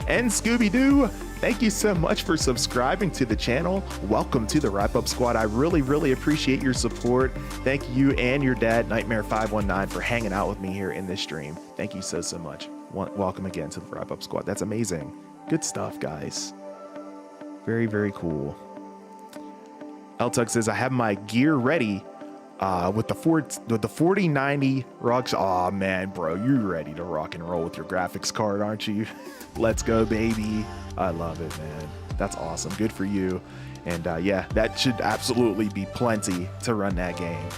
And Scooby-Doo, thank you so much for subscribing to the channel. Welcome to the Wrap Up Squad. I really, really appreciate your support. Thank you and your dad, Nightmare519, for hanging out with me here in this stream. Thank you so much. Welcome again to the Wrap Up Squad. That's amazing. Good stuff, guys. Very, very cool. L-Tug says, I have my gear ready with the 4090 rocks. Oh man, bro, you're ready to rock and roll with your graphics card, aren't you? Let's go, baby. I love it, man. That's awesome. Good for you. And yeah, that should absolutely be plenty to run that game.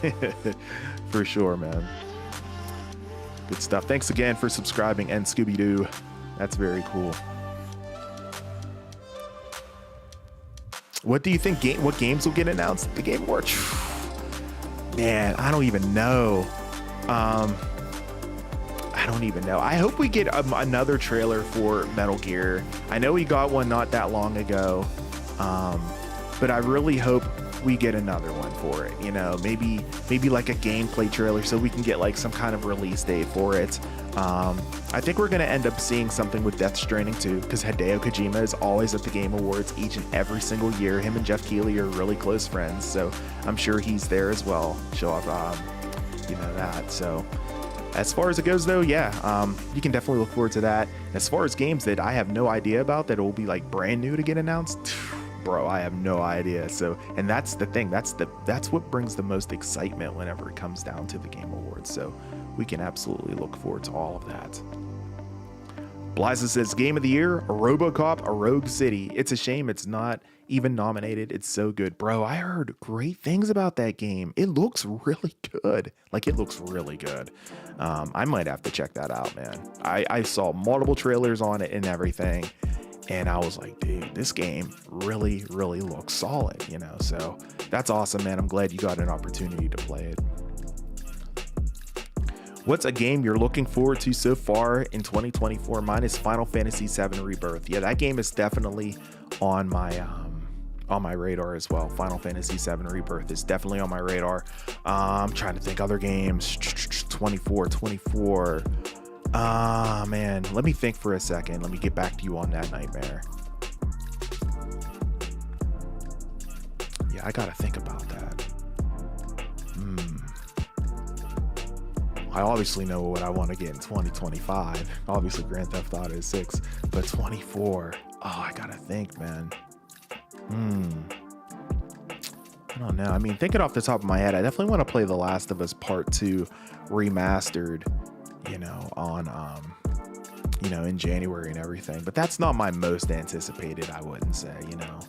For sure, man. Good stuff. Thanks again for subscribing, and Scooby-Doo. That's very cool. What do you think? What games will get announced at the Game Awards? Man, I don't even know. I don't even know. I hope we get another trailer for Metal Gear. I know we got one not that long ago, but I really hope we get another one for it. You know, maybe like a gameplay trailer so we can get like some kind of release date for it. I think we're gonna end up seeing something with Death Stranding too, because Hideo Kojima is always at the Game Awards each and every single year. Him and Geoff Keighley are really close friends, so I'm sure he's there as well. Show off, you know, that. So as far as it goes though, yeah, you can definitely look forward to that. As far as games that I have no idea about that will be like brand new to get announced, bro, I have no idea. So, and that's the thing, that's what brings the most excitement whenever it comes down to the Game Awards. So we can absolutely look forward to all of that. Bliza says, Game of the Year, RoboCop, a Rogue City. It's a shame it's not even nominated. It's so good. Bro, I heard great things about that game. It looks really good. Like, it looks really good. I might have to check that out, man. I saw multiple trailers on it and everything, and I was like, dude, this game really, really looks solid, you know? So that's awesome, man. I'm glad you got an opportunity to play it. What's a game you're looking forward to so far in 2024? Mine is Final Fantasy VII Rebirth. Yeah, that game is definitely on my radar as well. Final Fantasy VII Rebirth is definitely on my radar. I'm trying to think other games. 24. Man, let me think for a second. Let me get back to you on that, Nightmare. Yeah, I gotta think about that. I obviously know what I want to get in 2025. Obviously Grand Theft Auto 6, but 24. Oh, I gotta think, man. I don't know. I mean, thinking off the top of my head, I definitely want to play The Last of Us Part 2 remastered, you know, on, you know, in January and everything. But that's not my most anticipated, I wouldn't say, you know.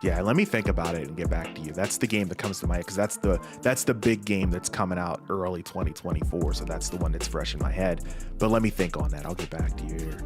Yeah, let me think about it and get back to you. That's the game that comes to my head, because that's the big game that's coming out early 2024. So that's the one that's fresh in my head. But let me think on that. I'll get back to you here.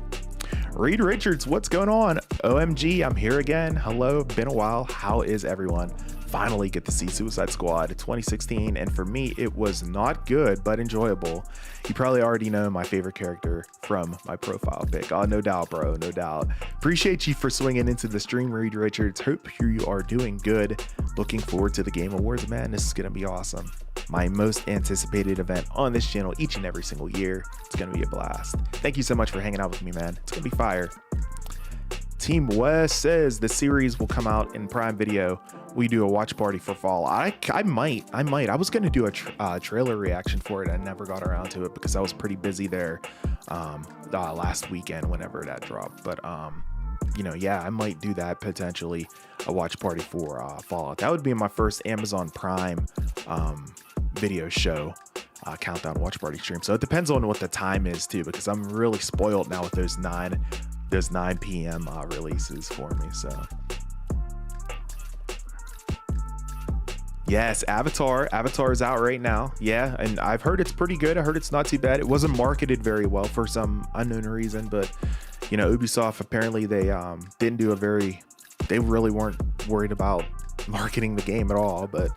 Reed Richards, what's going on? OMG, I'm here again. Hello, been a while. How is everyone? Finally get to see Suicide Squad 2016, and for me it was not good but enjoyable. You probably already know my favorite character from my profile pic. Oh, no doubt, bro, no doubt. Appreciate you for swinging into the stream, Reed Richards. Hope you are doing good. Looking forward to the Game Awards, man. This is gonna be awesome. My most anticipated event on this channel each and every single year. It's gonna be a blast. Thank you so much for hanging out with me, man. It's gonna be fire. Team West says the series will come out in Prime Video. We do a watch party for fall. I might. I was gonna do a trailer reaction for it. I never got around to it because I was pretty busy there last weekend whenever that dropped. But you know, yeah, I might do that potentially, a watch party for Fallout. That would be my first Amazon Prime video show countdown watch party stream. So it depends on what the time is too, because I'm really spoiled now with those 9 p.m. releases for me. So yes, Avatar is out right now. Yeah, and I've heard it's pretty good. I heard it's not too bad. It wasn't marketed very well for some unknown reason, but you know, Ubisoft apparently they really weren't worried about marketing the game at all. But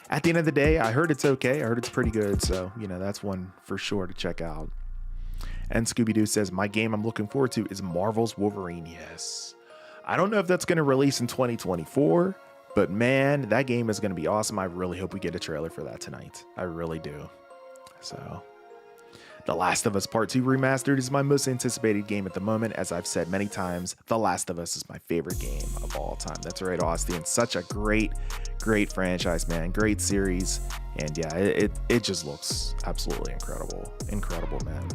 at the end of the day, I heard it's okay. I heard it's pretty good. So, you know, that's one for sure to check out. And Scooby-Doo says, my game I'm looking forward to is Marvel's Wolverine. Yes. I don't know if that's going to release in 2024, but man, that game is going to be awesome. I really hope we get a trailer for that tonight. I really do. So, The Last of Us Part 2 Remastered is my most anticipated game at the moment. As I've said many times, The Last of Us is my favorite game of all time. That's right, Austin. Such a great franchise, man. Great series. And yeah, it just looks absolutely incredible. Incredible, man.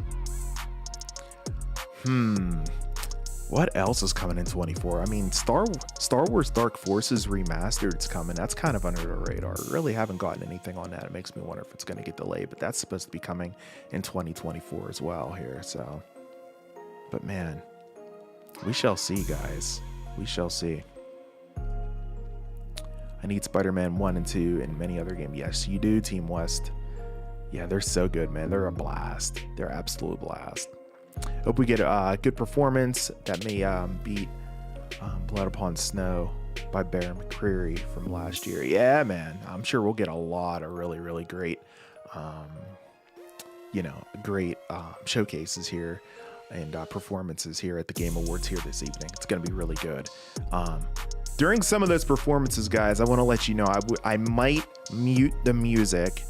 What else is coming in 24? I mean, Star Wars Dark Forces Remastered is coming. That's kind of under the radar. Really haven't gotten anything on that. It makes me wonder if it's going to get delayed, but that's supposed to be coming in 2024 as well here. So, but man, we shall see, guys. We shall see. I need Spider-Man 1 and 2 and many other games. Yes, you do, Team West. Yeah, they're so good, man. They're a blast. They're absolute blast. Hope we get a good performance that may beat Blood Upon Snow by Bear McCreary from last year. Yeah, man. I'm sure we'll get a lot of really, really great, showcases here and performances here at the Game Awards here this evening. It's going to be really good. During some of those performances, guys, I want to let you know I might mute the music.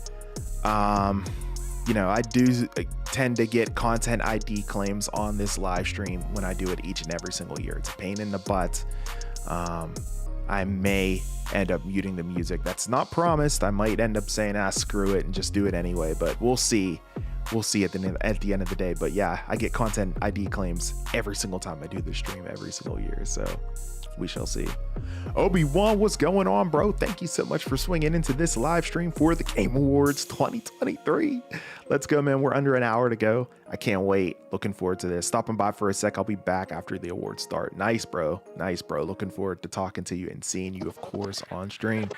I do tend to get content ID claims on this live stream when I do it each and every single year. It's a pain in the butt. I may end up muting the music. That's not promised. I might end up saying, screw it and just do it anyway, but we'll see. We'll see at the end of the day. But yeah, I get content ID claims every single time I do the stream every single year. So we shall see. Obi-Wan, what's going on, bro? Thank you so much for swinging into this live stream for the Game Awards 2023. Let's go, man. We're under an hour to go. I can't wait. Looking forward to this. Stopping by for a sec. I'll be back after the awards start. Nice, bro. Nice, bro. Looking forward to talking to you and seeing you, of course, on stream.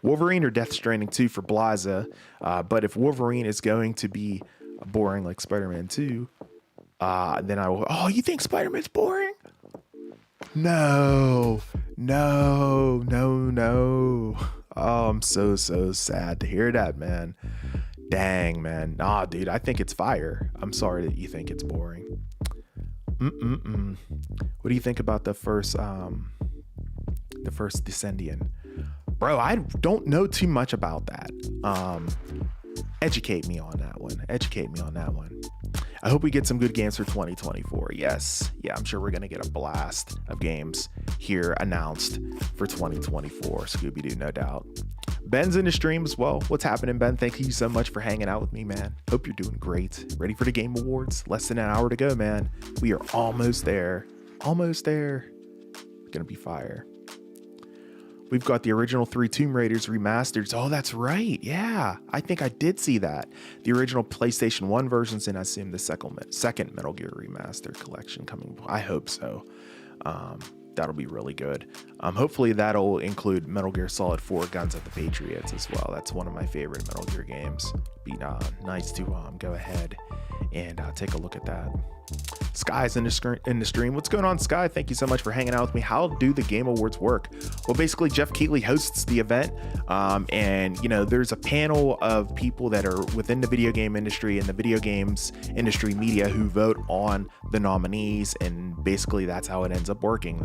Wolverine or Death Stranding 2 for Blaza. But if Wolverine is going to be boring like Spider-Man 2, then I will. Oh, you think Spider-Man's boring? No. Oh, I'm so sad to hear that, man. Dang, man. Nah, dude, I think it's fire. I'm sorry that you think it's boring. What do you think about the first Descendian? Bro, I don't know too much about that. Educate me on that one. I hope we get some good games for 2024. Yes. Yeah, I'm sure we're going to get a blast of games here announced for 2024. Scooby-Doo, no doubt. Ben's in the stream as well. What's happening, Ben? Thank you so much for hanging out with me, man. Hope you're doing great. Ready for the Game Awards? Less than an hour to go, man. We are almost there. Almost there. Gonna be fire. We've got the original 3 Tomb Raiders remastered. Oh, that's right. Yeah, I think I did see that. The original PlayStation 1 versions, and I assume the second Metal Gear Remaster collection coming. I hope so. That'll be really good. Hopefully that'll include Metal Gear Solid 4 Guns of the Patriots as well. That's one of my favorite Metal Gear games. Be nice to go ahead and take a look at that. Sky's in the stream. What's going on, Sky? Thank you so much for hanging out with me. How do the Game Awards work? Well, basically, Geoff Keighley hosts the event, and there's a panel of people that are within the video game industry and the video games industry media who vote on the nominees, and basically that's how it ends up working.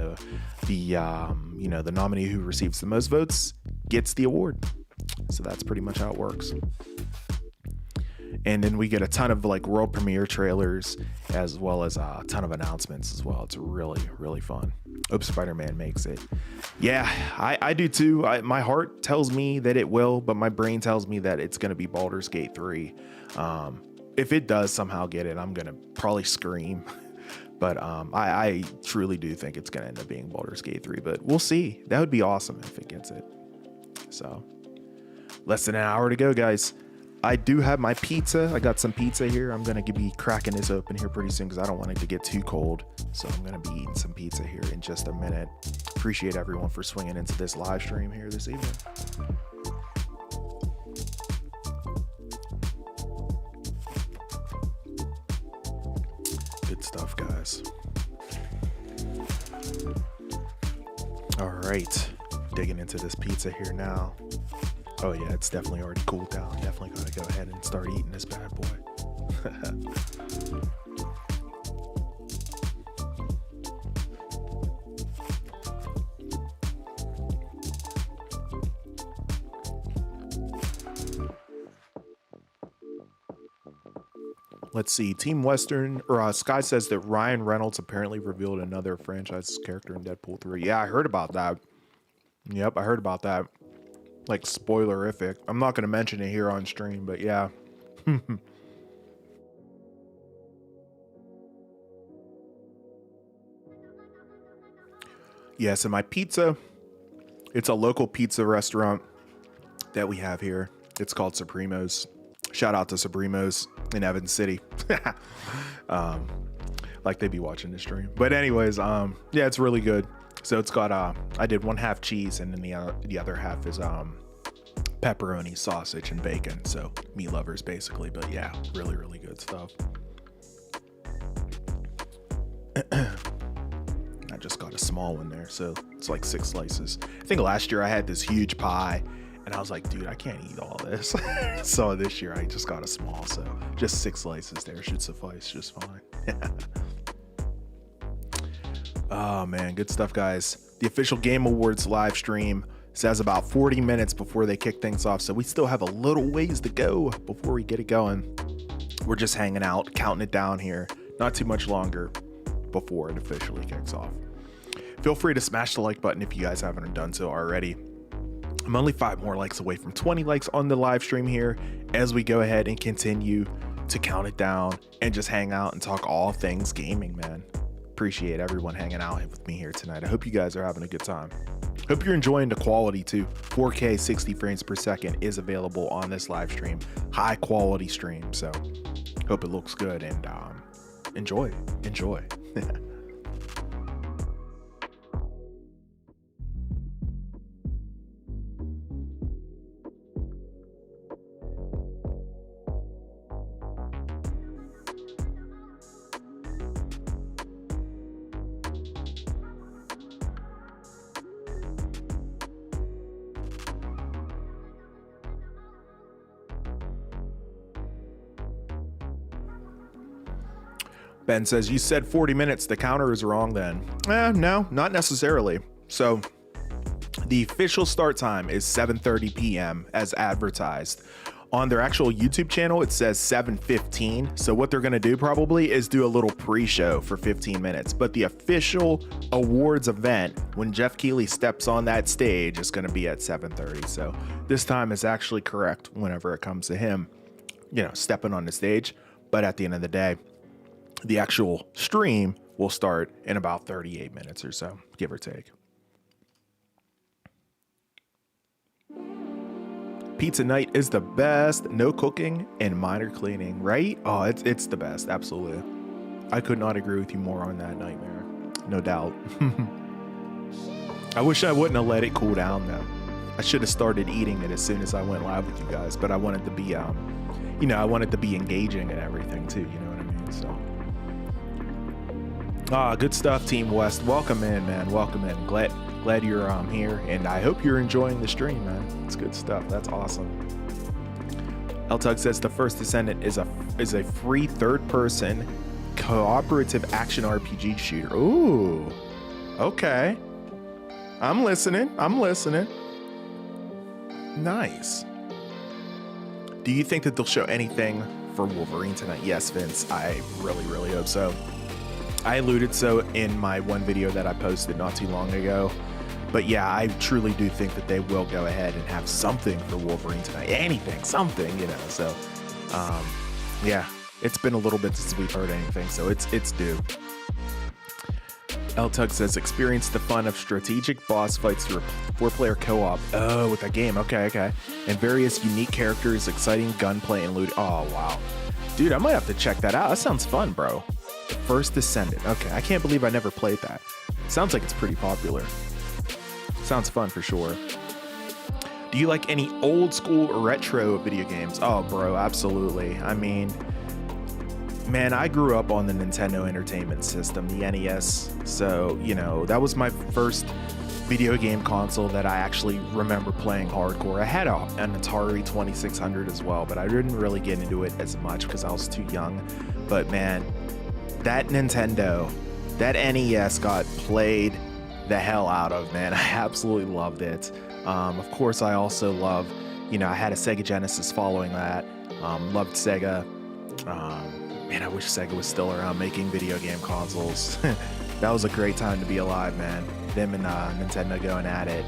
The nominee who receives the most votes gets the award. So that's pretty much how it works. And then we get a ton of world premiere trailers as well as a ton of announcements as well. It's really, really fun. Hope Spider-Man makes it. Yeah, I do too. My heart tells me that it will, but my brain tells me that it's going to be Baldur's Gate 3. If it does somehow get it, I'm going to probably scream. But I truly do think it's going to end up being Baldur's Gate 3. But we'll see. That would be awesome if it gets it. So, less than an hour to go, guys. I do have my pizza. I got some pizza here. I'm going to be cracking this open here pretty soon because I don't want it to get too cold. So I'm going to be eating some pizza here in just a minute. Appreciate everyone for swinging into this live stream here this evening. Good stuff, guys. All right. Digging into this pizza here now. Oh yeah, it's definitely already cooled down. Definitely gotta go ahead and start eating this bad boy. Let's see. Team Western or Sky says that Ryan Reynolds apparently revealed another franchise character in Deadpool 3. Yeah, I heard about that. Yep, I heard about that. Like spoilerific. I'm not going to mention it here on stream, but yeah. Yeah, so my pizza, it's a local pizza restaurant that we have here. It's called Supremos. Shout out to Supremos in Evans City. Like they'd be watching the stream. But anyways, yeah, it's really good. So it's got I did 1/2 cheese, and then the other half is pepperoni, sausage, and bacon. So meat lovers basically, but yeah, really, really good stuff. That just got a small one there, so it's like 6 slices. I think last year I had this huge pie, and I was like, dude, I can't eat all this. So this year I just got a small, so just 6 slices there should suffice just fine. Oh man, good stuff, guys. The official Game Awards live stream says about 40 minutes before they kick things off, so we still have a little ways to go before we get it going. We're just hanging out, counting it down here. Not too much longer before it officially kicks off. Feel free to smash the like button if you guys haven't done so already. I'm only 5 more likes away from 20 likes on the live stream here as we go ahead and continue to count it down and just hang out and talk all things gaming, man. Appreciate everyone hanging out with me here tonight. I hope you guys are having a good time. Hope you're enjoying the quality too. 4K 60 frames per second is available on this live stream. High quality stream, so hope it looks good, and enjoy. Ben says, you said 40 minutes. The counter is wrong then. No, not necessarily. So the official start time is 7:30 p.m. as advertised. On their actual YouTube channel, it says 7:15. So what they're going to do probably is do a little pre-show for 15 minutes. But the official awards event, when Geoff Keighley steps on that stage, is going to be at 7:30. So this time is actually correct whenever it comes to him, stepping on the stage. But at the end of the day, the actual stream will start in about 38 minutes or so, give or take. Pizza night is the best. No cooking and minor cleaning, right? Oh, it's the best. Absolutely. I could not agree with you more on that, Nightmare. No doubt. I wish I wouldn't have let it cool down though. I should have started eating it as soon as I went live with you guys, but I wanted to be, I wanted to be engaging and everything too. You know what I mean? So. Good stuff, Team West. Welcome in, man. Welcome in. Glad you're here, and I hope you're enjoying the stream, man. It's good stuff. That's awesome. L-Tug says the First Descendant is a free third-person cooperative action RPG shooter. Ooh, okay. I'm listening. Nice. Do you think that they'll show anything for Wolverine tonight? Yes, Vince. I really, really hope so. I alluded so in my one video that I posted not too long ago. But yeah, I truly do think that they will go ahead and have something for Wolverine tonight. Anything, something, So, yeah, it's been a little bit since we've heard anything, so it's due. L-Tug says, experience the fun of strategic boss fights through a 4-player co-op. Oh, with that game. Okay. And various unique characters, exciting gunplay, and loot. Oh, wow. Dude, I might have to check that out. That sounds fun, bro. The First Descendant. Okay, I can't believe I never played that. Sounds like it's pretty popular. Sounds fun for sure. Do you like any old school or retro video games? Oh, bro, absolutely. I mean, man, I grew up on the Nintendo Entertainment System, the NES. So, that was my first video game console that I actually remember playing hardcore. I had an Atari 2600 as well, but I didn't really get into it as much because I was too young. But man, that Nintendo, that NES got played the hell out of, man. I absolutely loved it. Of course, I also love, I had a Sega Genesis following that. Loved Sega. Man, I wish Sega was still around making video game consoles. That was a great time to be alive, man. Them and Nintendo going at it.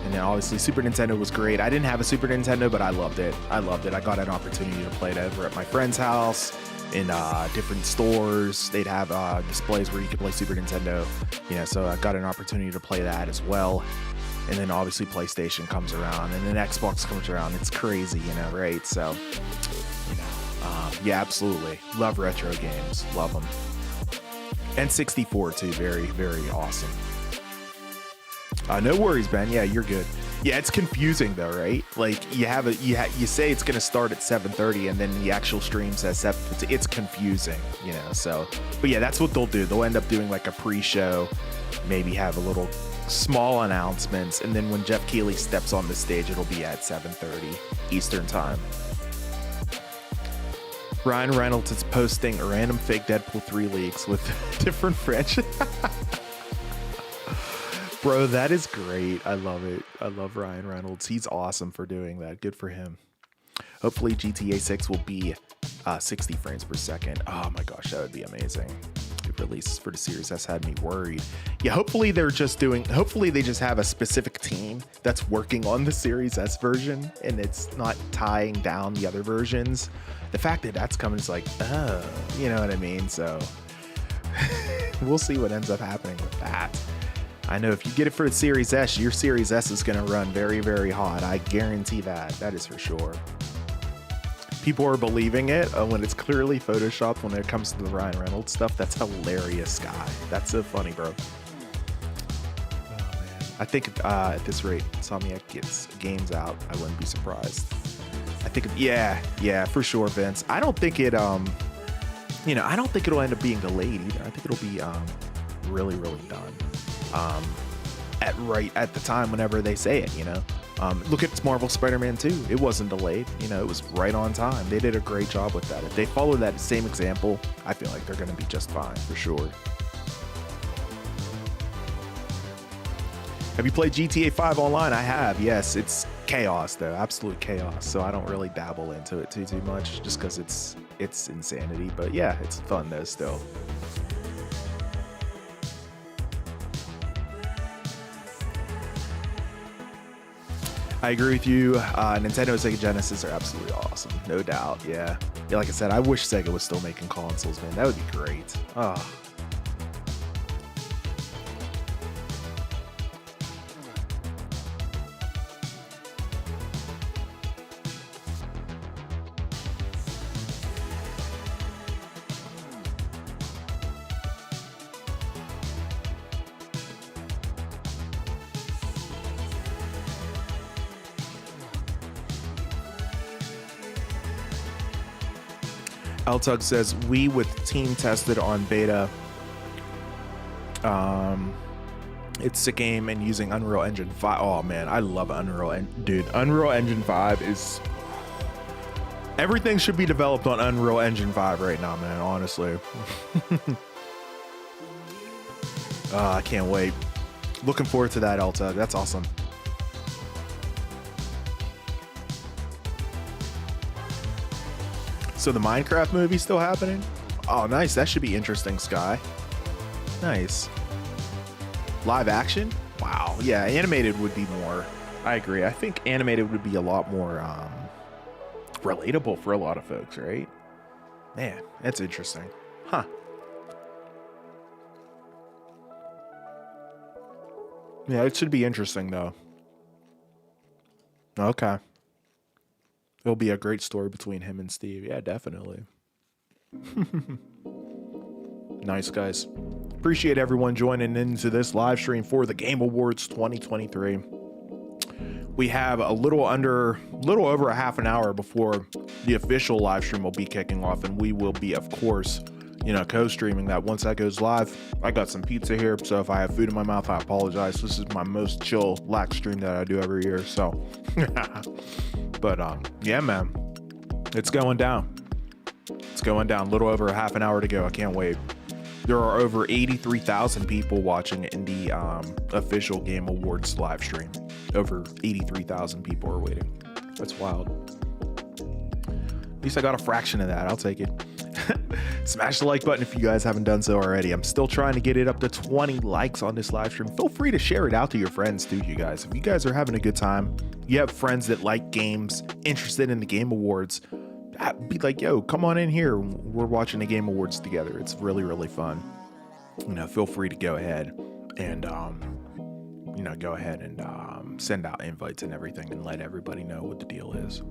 And then obviously Super Nintendo was great. I didn't have a Super Nintendo, but I loved it. I got an opportunity to play it over at my friend's house. In different stores, they'd have displays where you could play Super Nintendo, so I got an opportunity to play that as well. And then obviously PlayStation comes around, and then Xbox comes around. It's crazy, right? So, yeah, absolutely. Love retro games. Love them. And 64 too. Very, very awesome. No worries, Ben. Yeah, you're good. Yeah, it's confusing though, right? Like you say it's gonna start at 7:30, and then the actual stream says 7:50. It's confusing, So, but yeah, that's what they'll do. They'll end up doing like a pre-show maybe have a little small announcements, and then when Geoff Keighley steps on the stage, it'll be at 7:30 Eastern time. Ryan Reynolds is posting random fake Deadpool 3 leaks with different franchises. Bro, that is great. I love it. I love Ryan Reynolds. He's awesome for doing that. Good for him. Hopefully GTA 6 will be 60 frames per second. Oh my gosh, that would be amazing. Good release for the Series S had me worried. Yeah, hopefully they just have a specific team that's working on the Series S version and it's not tying down the other versions. The fact that that's coming is like, oh, you know what I mean? So we'll see what ends up happening with that. I know if you get it for the Series S, your Series S is going to run very, very hot. I guarantee that. That is for sure. People are believing it when it's clearly photoshopped when it comes to the Ryan Reynolds stuff. That's hilarious, guy. That's so funny, bro. Oh, man. I think at this rate, Insomniac gets games out. I wouldn't be surprised. I think, yeah, for sure, Vince. I don't think it, I don't think it'll end up being delayed either. I think it'll be really, really done at the time whenever they say it, you know. Look at Marvel Spider-Man 2. It wasn't delayed. You know, it was right on time. They did a great job with that. If they follow that same example, I feel like they're going to be just fine for sure. Have you played GTA 5 online? I have, yes. It's chaos though, absolute chaos. So I don't really dabble into it too much just because it's insanity. But yeah, it's fun though still. I agree with you. Nintendo Sega Genesis are absolutely awesome, no doubt. Yeah, like I said, I wish Sega was still making consoles, man. That would be great. Oh. Eltug says we with team tested on beta. It's a game and using Unreal Engine 5. Oh man, I love Unreal. Dude, Unreal Engine 5 is everything should be developed on Unreal Engine 5 right now, man. Honestly, I can't wait. Looking forward to that, Eltug. That's awesome. So the Minecraft movie's still happening? Oh, nice. That should be interesting, Sky. Nice. Live action? Wow. Yeah, animated would be more. I agree. I think animated would be a lot more relatable for a lot of folks, right? Man, that's interesting. Huh. Yeah, it should be interesting, though. Okay. It'll be a great story between him and Steve. Yeah, definitely. Nice, guys. Appreciate everyone joining into this live stream for the Game Awards 2023. We have a little over a half an hour before the official live stream will be kicking off, and we will be, of course, co-streaming that once that goes live. I got some pizza here, so if I have food in my mouth, I apologize. This is my most chill lax stream that I do every year, so. But yeah, man, it's going down. It's going down. A little over a half an hour to go. I can't wait. There are over 83,000 people watching in the official Game Awards live stream. Over 83,000 people are waiting. That's wild. At least I got a fraction of that. I'll take it. Smash the like button if you guys haven't done so already. I'm still trying to get it up to 20 likes on this live stream. Feel free to share it out to your friends too, you guys. If you guys are having a good time, you have friends that like games, interested in the Game Awards, be like, yo, come on in here. We're watching the Game Awards together. It's really, really fun. Feel free to go ahead and, send out invites and everything and let everybody know what the deal is.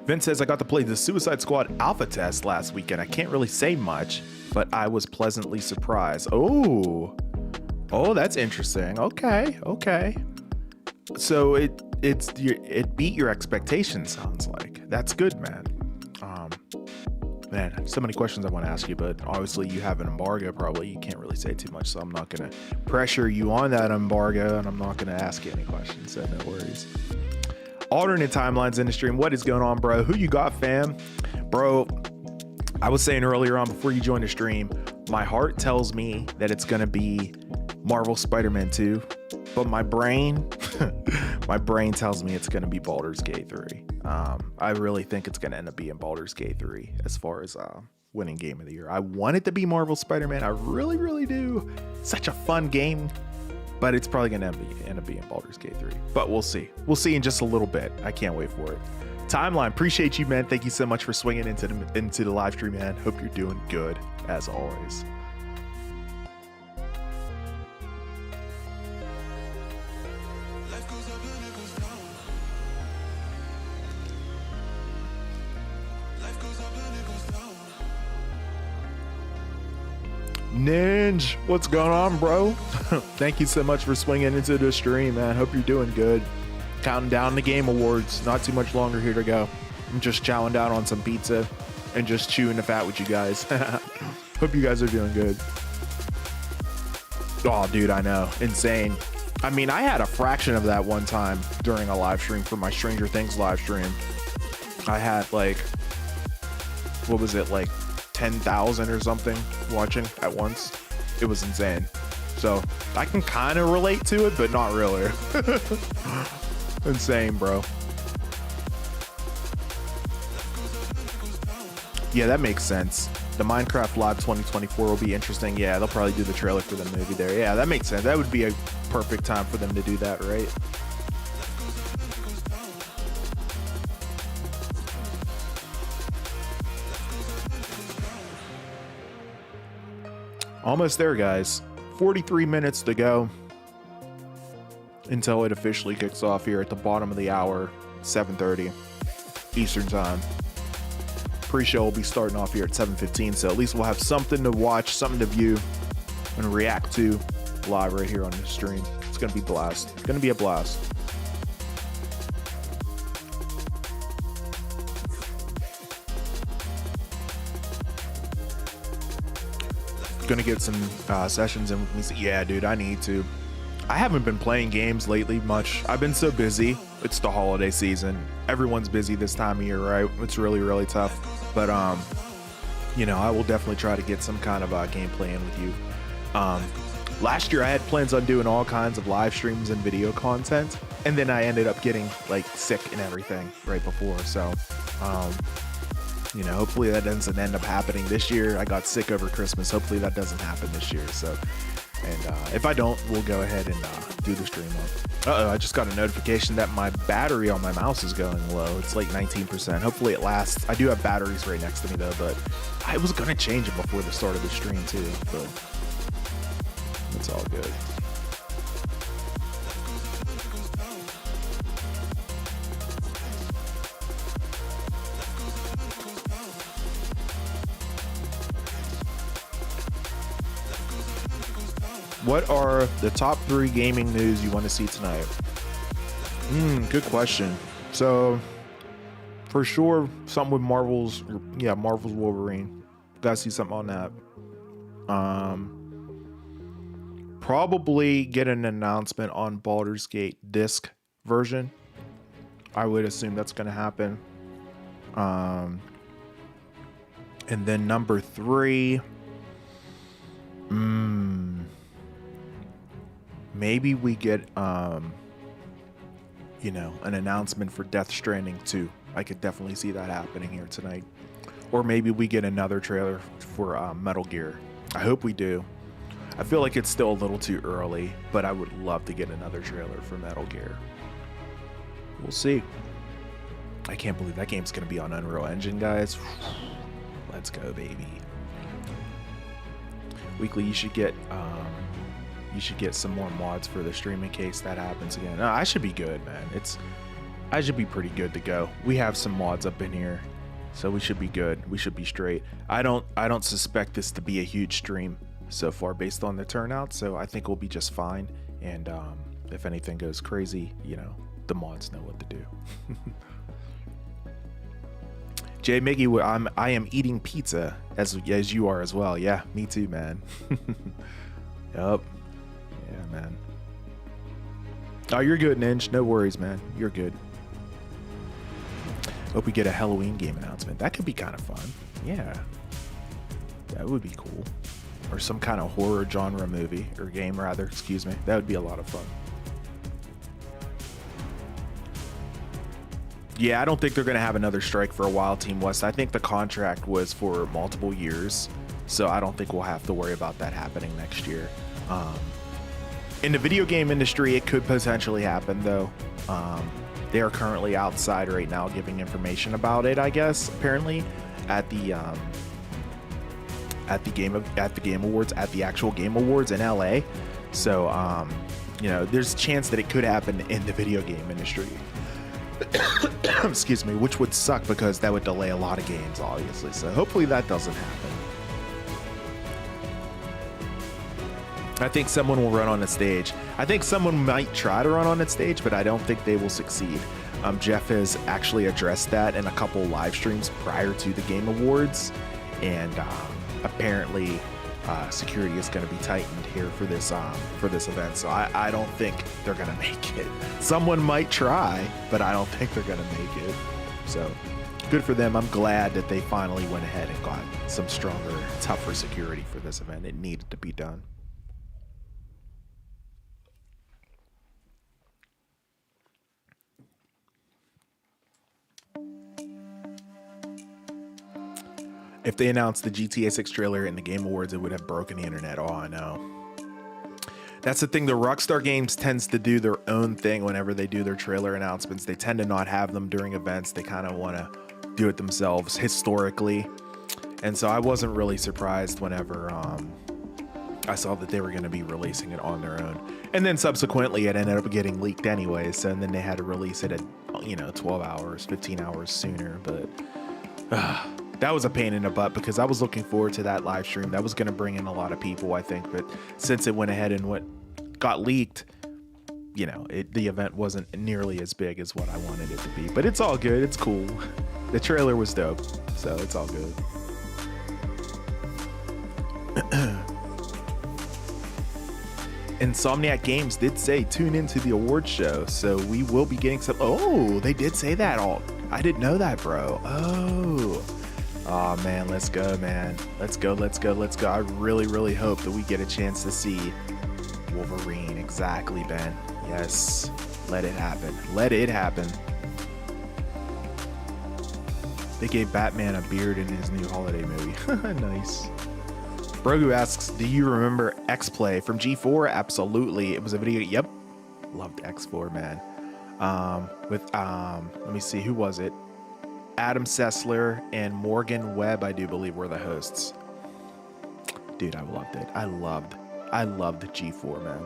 Vince says, I got to play the Suicide Squad alpha test last weekend. I can't really say much, but I was pleasantly surprised. Oh, that's interesting. Okay. So it beat your expectations, sounds like. That's good, man. Man, so many questions I want to ask you, but obviously you have an embargo. Probably you can't really say too much, so I'm not gonna pressure you on that embargo, and I'm not gonna ask you any questions. So no worries. Alternate timelines in the stream. What is going on, bro? Who you got, fam? Bro, I was saying earlier on before you joined the stream, my heart tells me that it's gonna be Marvel Spider-Man 2, but my brain tells me it's gonna be Baldur's Gate 3. I really think it's gonna end up being Baldur's Gate 3 as far as winning game of the year. I want it to be Marvel Spider-Man. I really, really do. Such a fun game, but it's probably gonna end up being Baldur's Gate 3. But we'll see. We'll see in just a little bit. I can't wait for it. Timeline, appreciate you, man. Thank you so much for swinging into the live stream, man. Hope you're doing good as always. Ninja, what's going on, bro? Thank you so much for swinging into the stream, man. Hope you're doing good. Counting down the game awards. Not too much longer here to go. I'm just chowing down on some pizza and just chewing the fat with you guys. Hope you guys are doing good. Oh, dude, I know. Insane. I mean, I had a fraction of that one time during a live stream for my Stranger Things live stream. I had like, what was it, like 10,000 or something watching at once. It was insane. So I can kind of relate to it, but not really. Insane, bro. Yeah, that makes sense. The Minecraft Live 2024 will be interesting. Yeah, they'll probably do the trailer for the movie there. Yeah, that makes sense. That would be a perfect time for them to do that, right? Almost there, guys. 43 minutes to go until it officially kicks off here at the bottom of the hour, 7:30 Eastern time. Pre-show will be starting off here at 7:15, so at least we'll have something to watch, something to view, and react to live right here on the stream. It's gonna be a blast. It's gonna be a blast. Gonna get some sessions in with me. Yeah, dude, I need to. I haven't been playing games lately much. I've been so busy. It's the holiday season. Everyone's busy this time of year, right? It's really, really tough. But you know, I will definitely try to get some kind of gameplay in with you. Last year I had plans on doing all kinds of live streams and video content, and then I ended up getting like sick and everything right before. So you know, hopefully that doesn't end up happening this year. I got sick over Christmas. Hopefully that doesn't happen this year. So, and if I don't, we'll go ahead and do the stream up. Uh-oh, I just got a notification that my battery on my mouse is going low. It's like 19%. Hopefully it lasts. I do have batteries right next to me though, but I was gonna change it before the start of the stream too, but it's all good. What are the top 3 gaming news you want to see tonight? Good question. So, for sure, something with Marvel's Wolverine. Gotta see something on that. Probably get an announcement on Baldur's Gate disc version. I would assume that's gonna happen. And then number 3. Maybe we get, you know, an announcement for Death Stranding 2. I could definitely see that happening here tonight. Or maybe we get another trailer for Metal Gear. I hope we do. I feel like it's still a little too early, but I would love to get another trailer for Metal Gear. We'll see. I can't believe that game's going to be on Unreal Engine, guys. Let's go, baby. Weekly, you should get some more mods for the stream in case that happens again. No, I should be good, man. I should be pretty good to go. We have some mods up in here, so we should be good. We should be straight. I don't suspect this to be a huge stream so far based on the turnout, so I think we'll be just fine. And if anything goes crazy, you know, the mods know what to do. Jay Miggy, I am eating pizza as you are as well. Yeah, me too, man. Yup. Yeah, man. Oh, you're good, Ninja. No worries, man. You're good. Hope we get a Halloween game announcement. That could be kind of fun. Yeah. That would be cool. Or some kind of horror genre movie, or game rather, excuse me. That would be a lot of fun. Yeah, I don't think they're going to have another strike for a while, Team West. I think the contract was for multiple years, so I don't think we'll have to worry about that happening next year. In the video game industry, it could potentially happen, though. They are currently outside right now giving information about it, I guess, apparently, at the actual Game Awards in LA. So, you know, there's a chance that it could happen in the video game industry. Excuse me, which would suck because that would delay a lot of games, obviously. So hopefully that doesn't happen. I think someone will run on the stage. I think someone might try to run on that stage, but I don't think they will succeed. Jeff has actually addressed that in a couple live streams prior to the Game Awards, and apparently security is going to be tightened here for this event. So I don't think they're going to make it. Someone might try, but I don't think they're going to make it. So good for them. I'm glad that they finally went ahead and got some stronger, tougher security for this event. It needed to be done. If they announced the GTA 6 trailer in the Game Awards, it would have broken the internet. Oh, I know. That's the thing. The Rockstar Games tends to do their own thing whenever they do their trailer announcements. They tend to not have them during events. They kind of want to do it themselves historically. And so I wasn't really surprised whenever I saw that they were going to be releasing it on their own. And then subsequently it ended up getting leaked anyway. So and then they had to release it at, 12 hours, 15 hours sooner. But that was a pain in the butt because I was looking forward to that live stream. That was going to bring in a lot of people, I think. But since it went ahead and got leaked, the event wasn't nearly as big as what I wanted it to be. But it's all good. It's cool. The trailer was dope, so it's all good. Insomniac Games did say tune into the award show, so we will be getting some. Oh, they did say that. I didn't know that, bro. Oh man, let's go, man. Let's go. I really, really hope that we get a chance to see Wolverine. Exactly, Ben. Yes. Let it happen. Let it happen. They gave Batman a beard in his new holiday movie. Nice. Brogu asks, do you remember X-Play from G4? Absolutely. It was a video. Yep. Loved X4, man. Let me see. Who was it? Adam Sessler and Morgan Webb, I do believe, were the hosts. Dude, I loved it. I loved G4, man.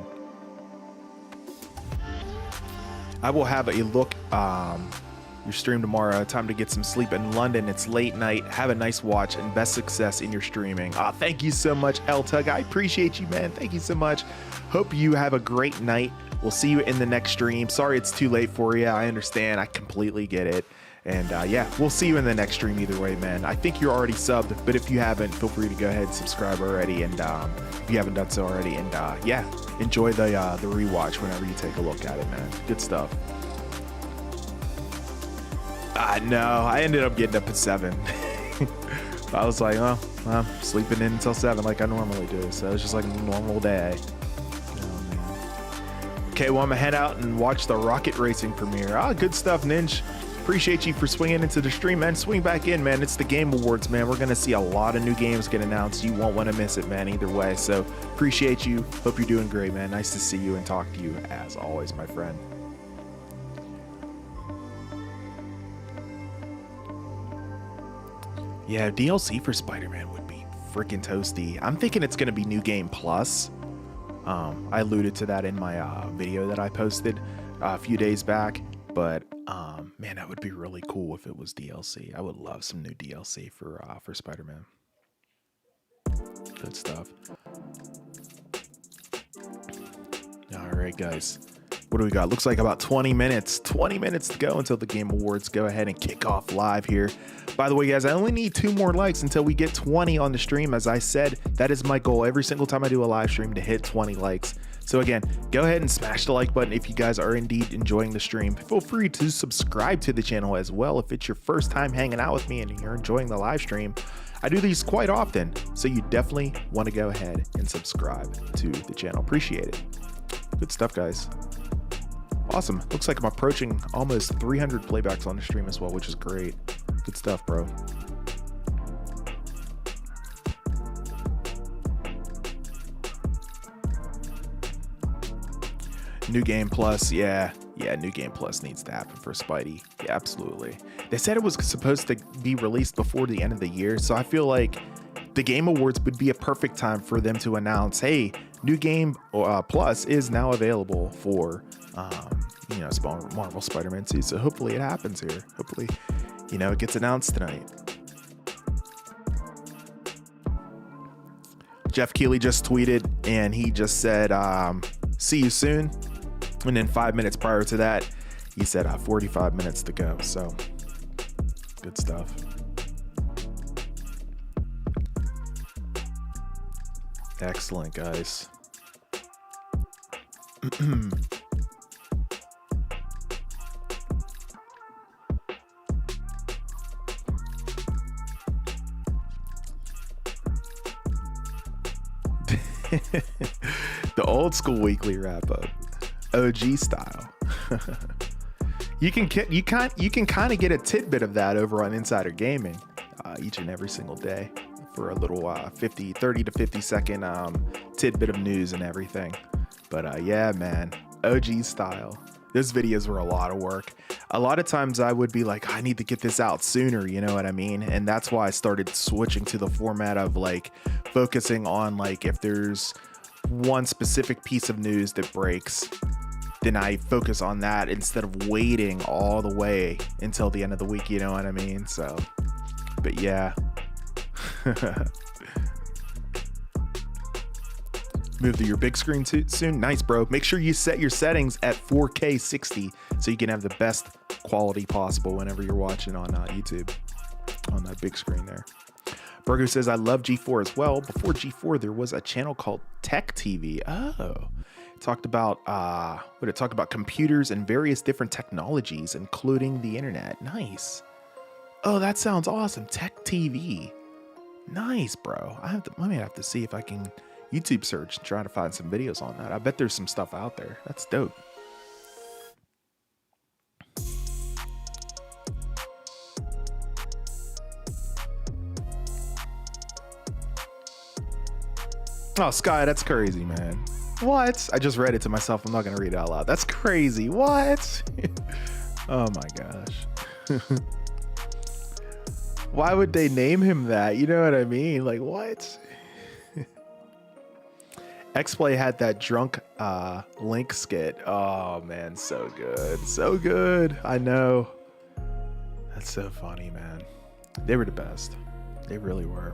I will have a look. Your stream tomorrow. Time to get some sleep in London. It's late night. Have a nice watch and best success in your streaming. Thank you so much, L Tug. I appreciate you, man. Thank you so much. Hope you have a great night. We'll see you in the next stream. Sorry it's too late for you. I understand. I completely get it. And yeah, we'll see you in the next stream either way, man. I think you're already subbed, but if you haven't, feel free to go ahead and subscribe already. And if you haven't done so already, and yeah, enjoy the rewatch whenever you take a look at it, man. Good stuff. No, I ended up getting up at 7. I was like, oh, I'm sleeping in until 7 like I normally do. So it's just like a normal day. Oh, man. Okay, well, I'm gonna head out and watch the Rocket Racing premiere. Good stuff, Ninja. Appreciate you for swinging into the stream, man. Swing back in, man. It's the Game Awards, man. We're going to see a lot of new games get announced. You won't want to miss it, man, either way. So appreciate you. Hope you're doing great, man. Nice to see you and talk to you as always, my friend. Yeah, DLC for Spider-Man would be freaking toasty. I'm thinking it's going to be New Game Plus. I alluded to that in my video that I posted a few days back. But man, that would be really cool if it was DLC. I would love some new DLC for Spider-Man. Good stuff. All right, guys. What do we got? Looks like about 20 minutes. 20 minutes to go until the Game Awards go ahead and kick off live here. By the way, guys, I only need 2 more likes until we get 20 on the stream. As I said, that is my goal every single time I do a live stream, to hit 20 likes. So again, go ahead and smash the like button if you guys are indeed enjoying the stream. Feel free to subscribe to the channel as well if it's your first time hanging out with me and you're enjoying the live stream. I do these quite often, so you definitely want to go ahead and subscribe to the channel. Appreciate it. Good stuff, guys. Awesome. Looks like I'm approaching almost 300 playbacks on the stream as well, which is great. Good stuff, bro. New Game Plus, yeah, New Game Plus needs to happen for Spidey. Yeah, absolutely. They said it was supposed to be released before the end of the year, so I feel like the Game Awards would be a perfect time for them to announce, hey, New Game Plus is now available for, you know, Marvel Spider-Man 2. So hopefully it happens here. Hopefully, you know, it gets announced tonight. Geoff Keighley just tweeted and he just said, see you soon. And then 5 minutes prior to that, he said 45 minutes to go. So good stuff. Excellent, guys. The old school weekly wrap up, OG style. You can kind of get a tidbit of that over on Insider Gaming each and every single day for a little 30 to 50 second tidbit of news and everything. But yeah, man, OG style. Those videos were a lot of work. A lot of times I would be like, I need to get this out sooner, you know what I mean? And that's why I started switching to the format of like focusing on like if there's one specific piece of news that breaks, then I focus on that instead of waiting all the way until the end of the week, you know what I mean? So, but yeah. Move to your big screen soon. Nice, bro. Make sure you set your settings at 4K 60 so you can have the best quality possible whenever you're watching on YouTube on that big screen there. Burger says, I love G4 as well. Before G4, there was a channel called Tech TV. Oh, it talked about computers and various different technologies, including the internet. Nice. Oh, that sounds awesome. Tech TV. Nice, bro. I might have to see if I can YouTube search and try to find some videos on that. I bet there's some stuff out there. That's dope. Oh, Sky, that's crazy, man. What? I just read it to myself. I'm not going to read it out loud. That's crazy. What? Oh my gosh. Why would they name him that? You know what I mean? Like, what? X-Play had that drunk Link skit. Oh man, so good. So good. I know. That's so funny, man. They were the best. They really were.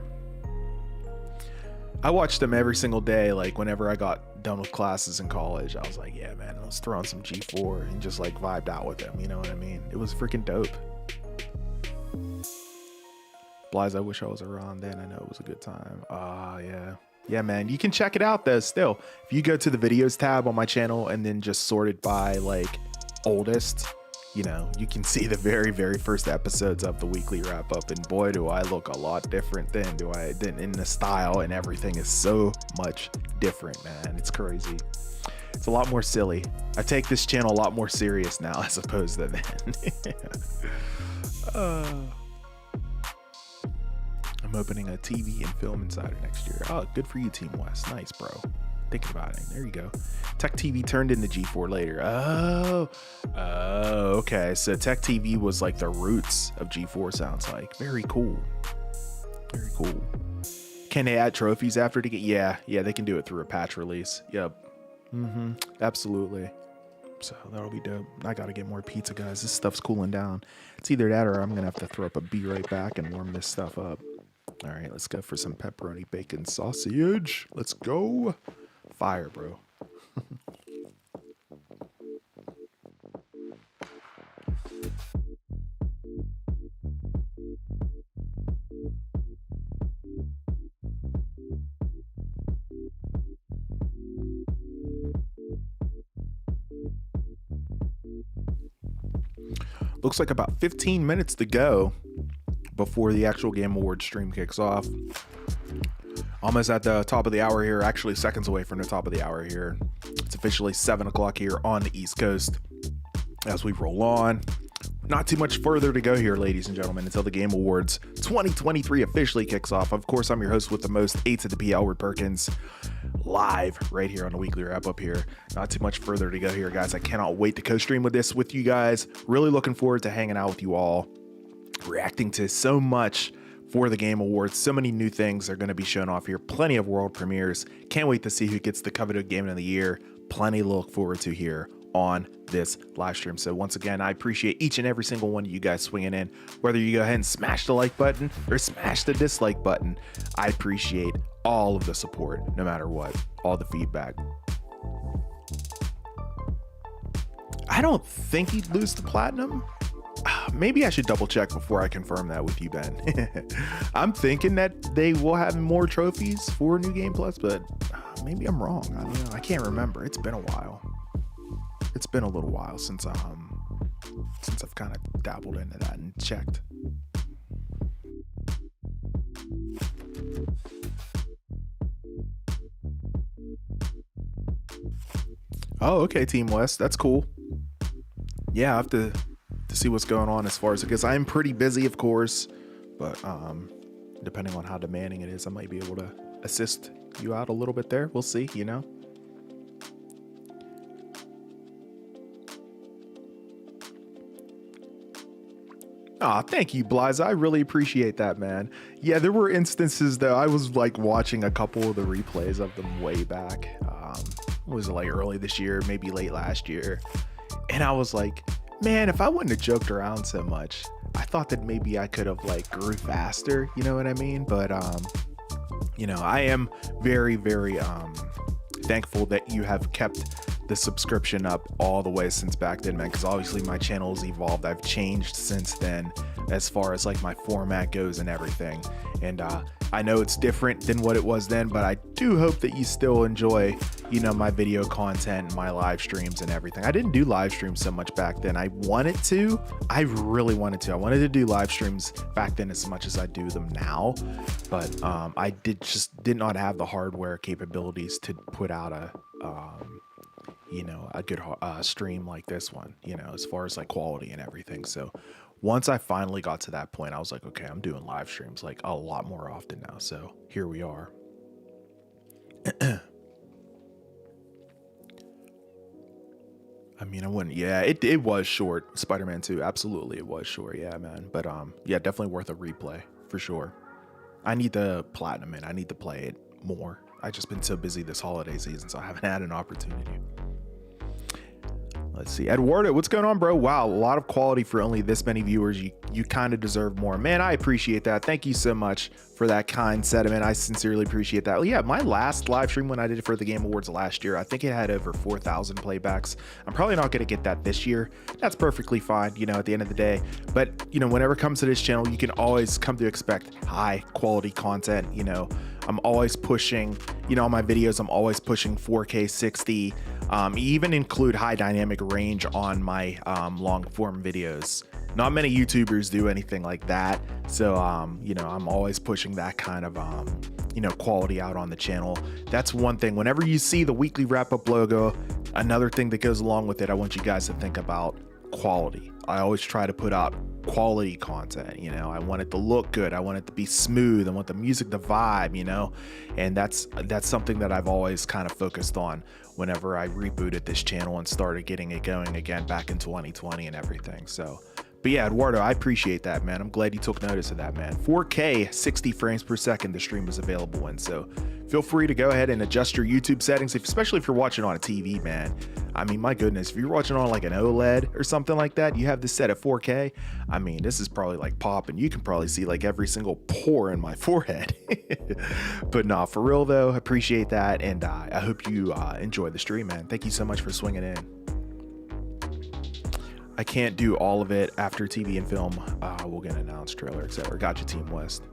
I watched them every single day. Like whenever I got done with classes in college, I was like, yeah, man, let's throw on some G4 and just like vibed out with them. You know what I mean? It was freaking dope. Blythe, I wish I was around then. I know it was a good time. Yeah. Yeah, man, you can check it out though still. If you go to the videos tab on my channel and then just sort it by like oldest, you know, you can see the very, very first episodes of the weekly wrap up. And boy, do I look a lot different then. In the style and everything is so much different, man. It's crazy. It's a lot more silly. I take this channel a lot more serious now as opposed to then. I'm opening a TV and film insider next year. Oh, good for you, Team West. Nice, bro. Thinking about it. There you go. Tech TV turned into G4 later. Oh, okay. So Tech TV was like the roots of G4, sounds like. Very cool. Very cool. Can they add trophies after to get? Yeah, they can do it through a patch release. Yep. Absolutely. So that'll be dope. I gotta get more pizza, guys. This stuff's cooling down. It's either that or I'm gonna have to throw up a be right back and warm this stuff up. All right, let's go for some pepperoni bacon sausage. Let's go. Fire, bro. Looks like about 15 minutes to go before the actual Game Awards stream kicks off. Almost at the top of the hour here, actually seconds away from the top of the hour here. It's officially 7 o'clock here on the East Coast as we roll on. Not too much further to go here, ladies and gentlemen, until the Game Awards 2023 officially kicks off. Of course, I'm your host with the most, 8 to the P, Elwood Perkins, live right here on the weekly wrap up here. Not too much further to go here, guys. I cannot wait to co-stream with this with you guys. Really looking forward to hanging out with you all, reacting to so much for the Game Awards. So many new things are going to be shown off here. Plenty of world premieres. Can't wait to see who gets the coveted Game of the Year. Plenty to look forward to here on this live stream. So once again, I appreciate each and every single one of you guys swinging in, whether you go ahead and smash the like button or smash the dislike button. I appreciate all of the support, no matter what, all the feedback. I don't think he'd lose the platinum. Maybe I should double check before I confirm that with you, Ben. I'm thinking that they will have more trophies for New Game Plus, but maybe I'm wrong. I don't know. I can't remember. It's been a while. It's been a little while since I've kind of dabbled into that and checked. Oh, okay, Team West. That's cool. Yeah, I have to see what's going on as far as, because I'm pretty busy, of course, but depending on how demanding it is, I might be able to assist you out a little bit there. We'll see, you know. Aw, thank you, Bliza. I really appreciate that, man. Yeah, there were instances though. I was like watching a couple of the replays of them way back. It was like early this year, maybe late last year. And I was like, man, if I wouldn't have joked around so much, I thought that maybe I could have like grew faster, you know what I mean? But you know, I am very, very thankful that you have kept the subscription up all the way since back then, man, because obviously my channel has evolved. I've changed since then as far as like my format goes and everything. And I know it's different than what it was then, but I do hope that you still enjoy, you know, my video content, my live streams and everything. I didn't do live streams so much back then. I wanted to. I really wanted to. I wanted to do live streams back then as much as I do them now, but I did not have the hardware capabilities to put out a you know, a good stream like this one, you know, as far as like quality and everything. So once I finally got to that point, I was like, okay, I'm doing live streams like a lot more often now. So here we are. I mean, I wouldn't, yeah, it was short. Spider-Man 2, absolutely, it was short, yeah, man. But yeah, definitely worth a replay for sure. I need the platinum in. I need to play it more. I've just been so busy this holiday season, so I haven't had an opportunity. Let's see. Eduardo, what's going on, bro? Wow, a lot of quality for only this many viewers. You kind of deserve more. Man, I appreciate that. Thank you so much for that kind sentiment. I sincerely appreciate that. Well, yeah, my last live stream when I did it for the Game Awards last year, I think it had over 4,000 playbacks. I'm probably not going to get that this year. That's perfectly fine, you know, at the end of the day. But, you know, whenever it comes to this channel, you can always come to expect high quality content. You know, I'm always pushing, you know, on my videos, I'm always pushing 4K 60, even include high dynamic range on my long form videos. Not many YouTubers do anything like that. So, you know, I'm always pushing that kind of, you know, quality out on the channel. That's one thing. Whenever you see the weekly wrap up logo, another thing that goes along with it, I want you guys to think about quality. I always try to put out quality content, you know. I want it to look good. I want it to be smooth. I want the music to vibe, you know. And that's something that I've always kind of focused on whenever I rebooted this channel and started getting it going again back in 2020 and everything. So, but yeah, Eduardo, I appreciate that, man. I'm glad you took notice of that, man. 4K 60 frames per second the stream is available in, so feel free to go ahead and adjust your YouTube settings, especially if you're watching on a TV, man. I mean, my goodness, if you're watching on like an OLED or something like that, you have this set at 4K. I mean, this is probably like popping. You can probably see like every single pore in my forehead. But nah, for real though, appreciate that, and I hope you enjoy the stream, man. Thank you so much for swinging in. I can't do all of it after TV and film. We'll get an announced trailer, etc. Gotcha, Team West.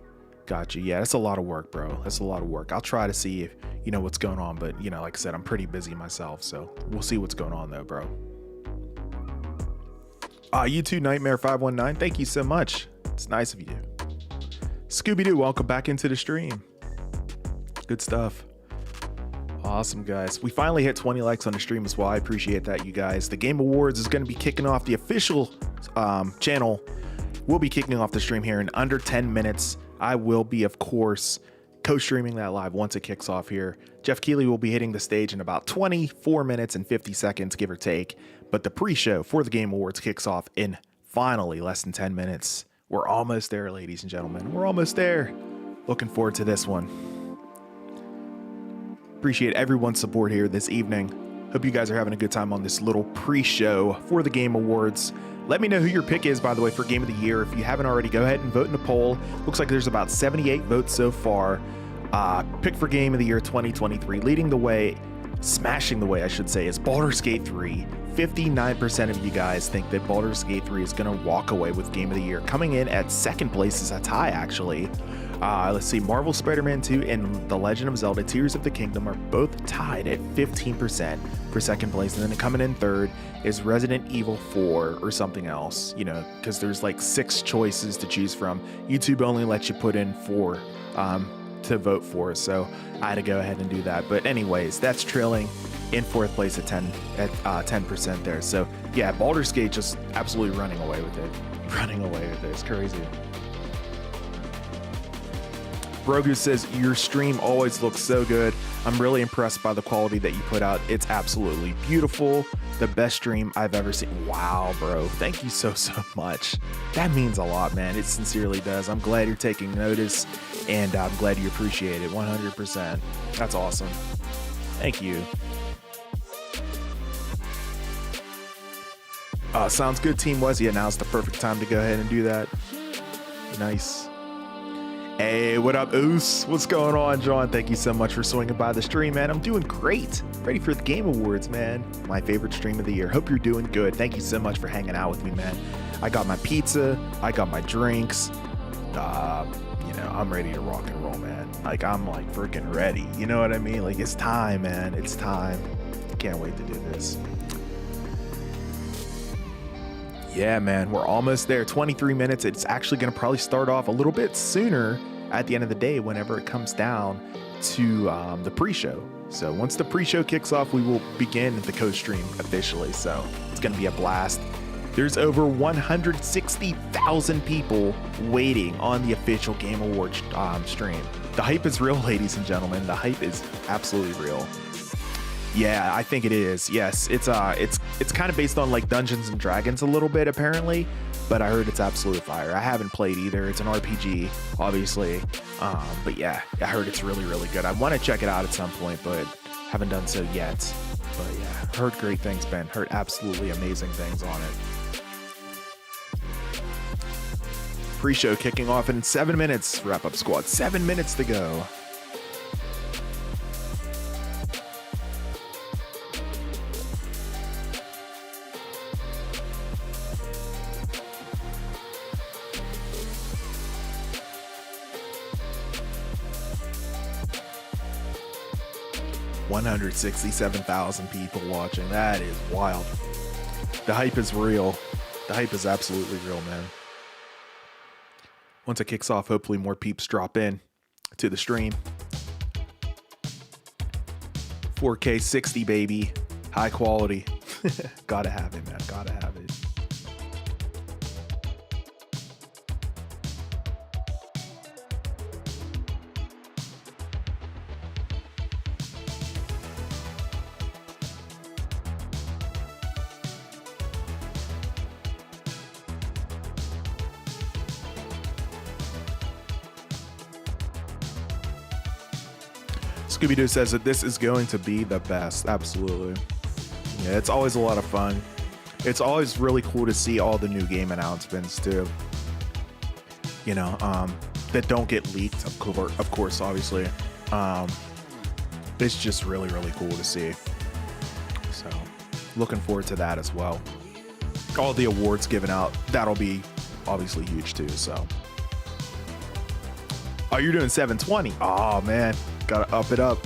Gotcha. Yeah, that's a lot of work, bro. That's a lot of work. I'll try to see if, you know, what's going on, but, you know, like I said, I'm pretty busy myself, so we'll see what's going on though, bro. You2 Nightmare 519, thank you so much. It's nice of you. Scooby-Doo, welcome back into the stream. Good stuff. Awesome, guys. We finally hit 20 likes on the stream as well. I appreciate that, you guys. The Game Awards is going to be kicking off. The official channel will be kicking off the stream here in under 10 minutes. I will be, of course, co-streaming that live once it kicks off here. Geoff Keighley will be hitting the stage in about 24 minutes and 50 seconds, give or take. But the pre-show for the Game Awards kicks off in finally less than 10 minutes. We're almost there, ladies and gentlemen. We're almost there. Looking forward to this one. Appreciate everyone's support here this evening. Hope you guys are having a good time on this little pre-show for the Game Awards. Let me know who your pick is, by the way, for Game of the Year. If you haven't already, go ahead and vote in the poll. Looks like there's about 78 votes so far. Pick for Game of the Year 2023. Leading the way, smashing the way, I should say, is Baldur's Gate 3. 59% of you guys think that Baldur's Gate 3 is going to walk away with Game of the Year. Coming in at second place is a tie, actually. Let's see, Marvel Spider-Man 2 and The Legend of Zelda Tears of the Kingdom are both tied at 15% for second place. And then coming in third is Resident Evil 4 or something else, you know, because there's like 6 choices to choose from. YouTube only lets you put in 4 to vote for, so I had to go ahead and do that. But anyways, that's trailing in fourth place at 10% there. So yeah, Baldur's Gate just absolutely running away with it. It's crazy. Brogu says, your stream always looks so good. I'm really impressed by the quality that you put out. It's absolutely beautiful. The best stream I've ever seen. Wow, bro. Thank you so much. That means a lot, man. It sincerely does. I'm glad you're taking notice, and I'm glad you appreciate it 100%. That's awesome. Thank you. Sounds good, Team Wessie. Now's the perfect time to go ahead and do that. Nice. Hey, what up, Oos? What's going on, John? Thank you so much for swinging by the stream, man. I'm doing great. Ready for the Game Awards, man. My favorite stream of the year. Hope you're doing good. Thank you so much for hanging out with me, man. I got my pizza. I got my drinks. I'm ready to rock and roll, man. Like, I'm like freaking ready. You know what I mean? Like, it's time, man. It's time. Can't wait to do this. Yeah, man, we're almost there. 23 minutes. It's actually going to probably start off a little bit sooner at the end of the day whenever it comes down to the pre-show. So once the pre-show kicks off, we will begin the co-stream officially. So it's going to be a blast. There's over 160,000 people waiting on the official Game Awards stream. The hype is real, ladies and gentlemen. The hype is absolutely real. Yeah, I think it is. Yes, it's kind of based on like Dungeons and Dragons a little bit apparently, but I heard it's absolute fire. I haven't played either. It's an RPG, obviously, but yeah, I heard it's really, really good. I want to check it out at some point, but haven't done so yet. But yeah, heard great things, Ben. Heard absolutely amazing things on it. Pre-show kicking off in 7 minutes. Wrap up squad. 7 minutes to go. $167,000 people watching. That is wild. The hype is real. The hype is absolutely real, man. Once it kicks off, hopefully more peeps drop in to the stream. 4K 60, baby. High quality. Gotta have it, man. Gotta have it. Scooby-Doo says that this is going to be the best. Absolutely. Yeah, it's always a lot of fun. It's always really cool to see all the new game announcements too. You know, that don't get leaked, of course, obviously. It's just really, really cool to see. So, looking forward to that as well. All the awards given out, that'll be obviously huge too, so. Oh, you're doing 720. Oh, man. Gotta up it up.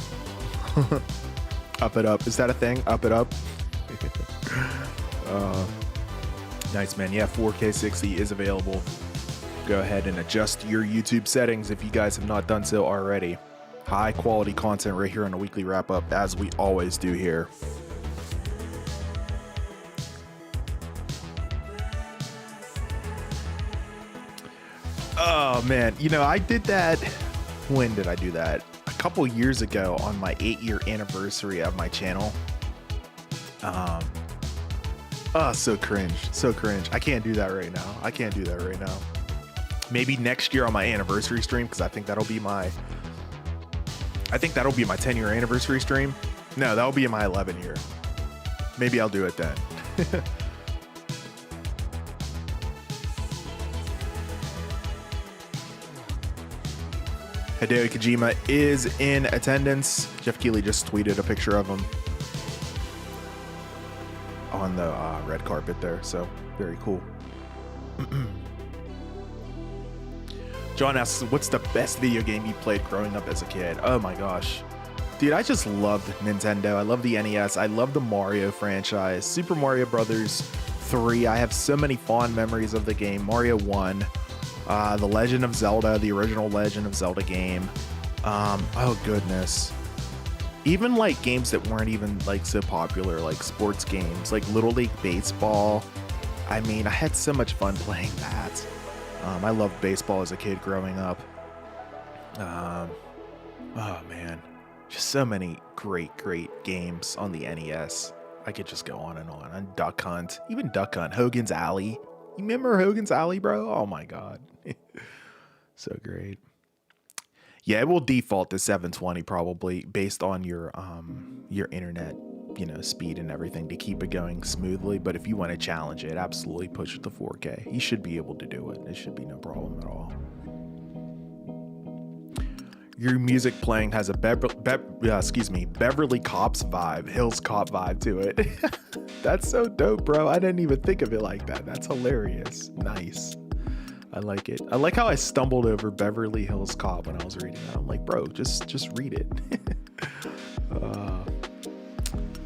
Up it up. Is that a thing? Up it up. Nice, man. Yeah, 4K 60 is available. Go ahead and adjust your YouTube settings if you guys have not done so already. High quality content right here on the weekly wrap up, as we always do here. Oh man, you know, I did that. When did I do that? A couple years ago on my 8-year anniversary of my channel. Oh, so cringe. So cringe. I can't do that right now. I can't do that right now. Maybe next year on my anniversary stream, because I think that'll be my 10-year anniversary stream. No, that'll be my 11-year. Maybe I'll do it then. Hideo Kojima is in attendance. Geoff Keighley just tweeted a picture of him on the red carpet there, so very cool. John asks, what's the best video game you played growing up as a kid? Oh my gosh. Dude, I just loved Nintendo. I love the NES. I love the Mario franchise. Super Mario Brothers 3. I have so many fond memories of the game. Mario 1. The Legend of Zelda, the original Legend of Zelda game. Oh goodness. Even like games that weren't even like so popular, like sports games, like Little League Baseball. I mean, I had so much fun playing that. I loved baseball as a kid growing up. Oh man, just so many great games on the NES. I could just go on and on. And Duck Hunt, even Duck Hunt, Hogan's Alley. You remember Hogan's Alley, bro? Oh my God. So great. Yeah, it will default to 720 probably based on your internet, you know, speed and everything to keep it going smoothly. But if you want to challenge it, absolutely push it to 4K. You should be able to do it. It should be no problem at all. Your music playing has a Beverly Cops vibe, Hills Cop vibe to it. That's so dope, bro. I didn't even think of it like that. That's hilarious. Nice. I like it. I like how I stumbled over Beverly Hills Cop when I was reading that. I'm like, bro, just read it.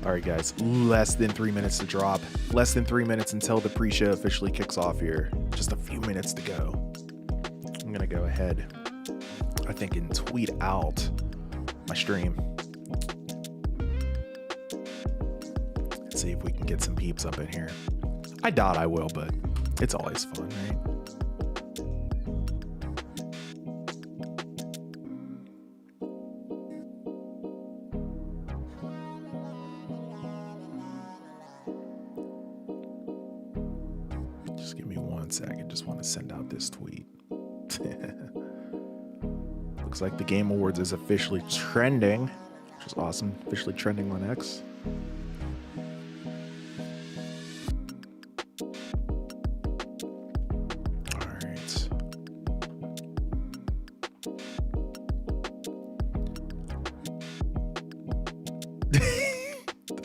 All right, guys, less than 3 minutes to drop. Less than 3 minutes until the pre-show officially kicks off here. Just a few minutes to go. I'm gonna go ahead, I think, and tweet out my stream. Let's see if we can get some peeps up in here. I doubt I will, but it's always fun, right? Just give me 1 second. Just want to send out this tweet. Looks like the Game Awards is officially trending, which is awesome. Officially trending on X. All right.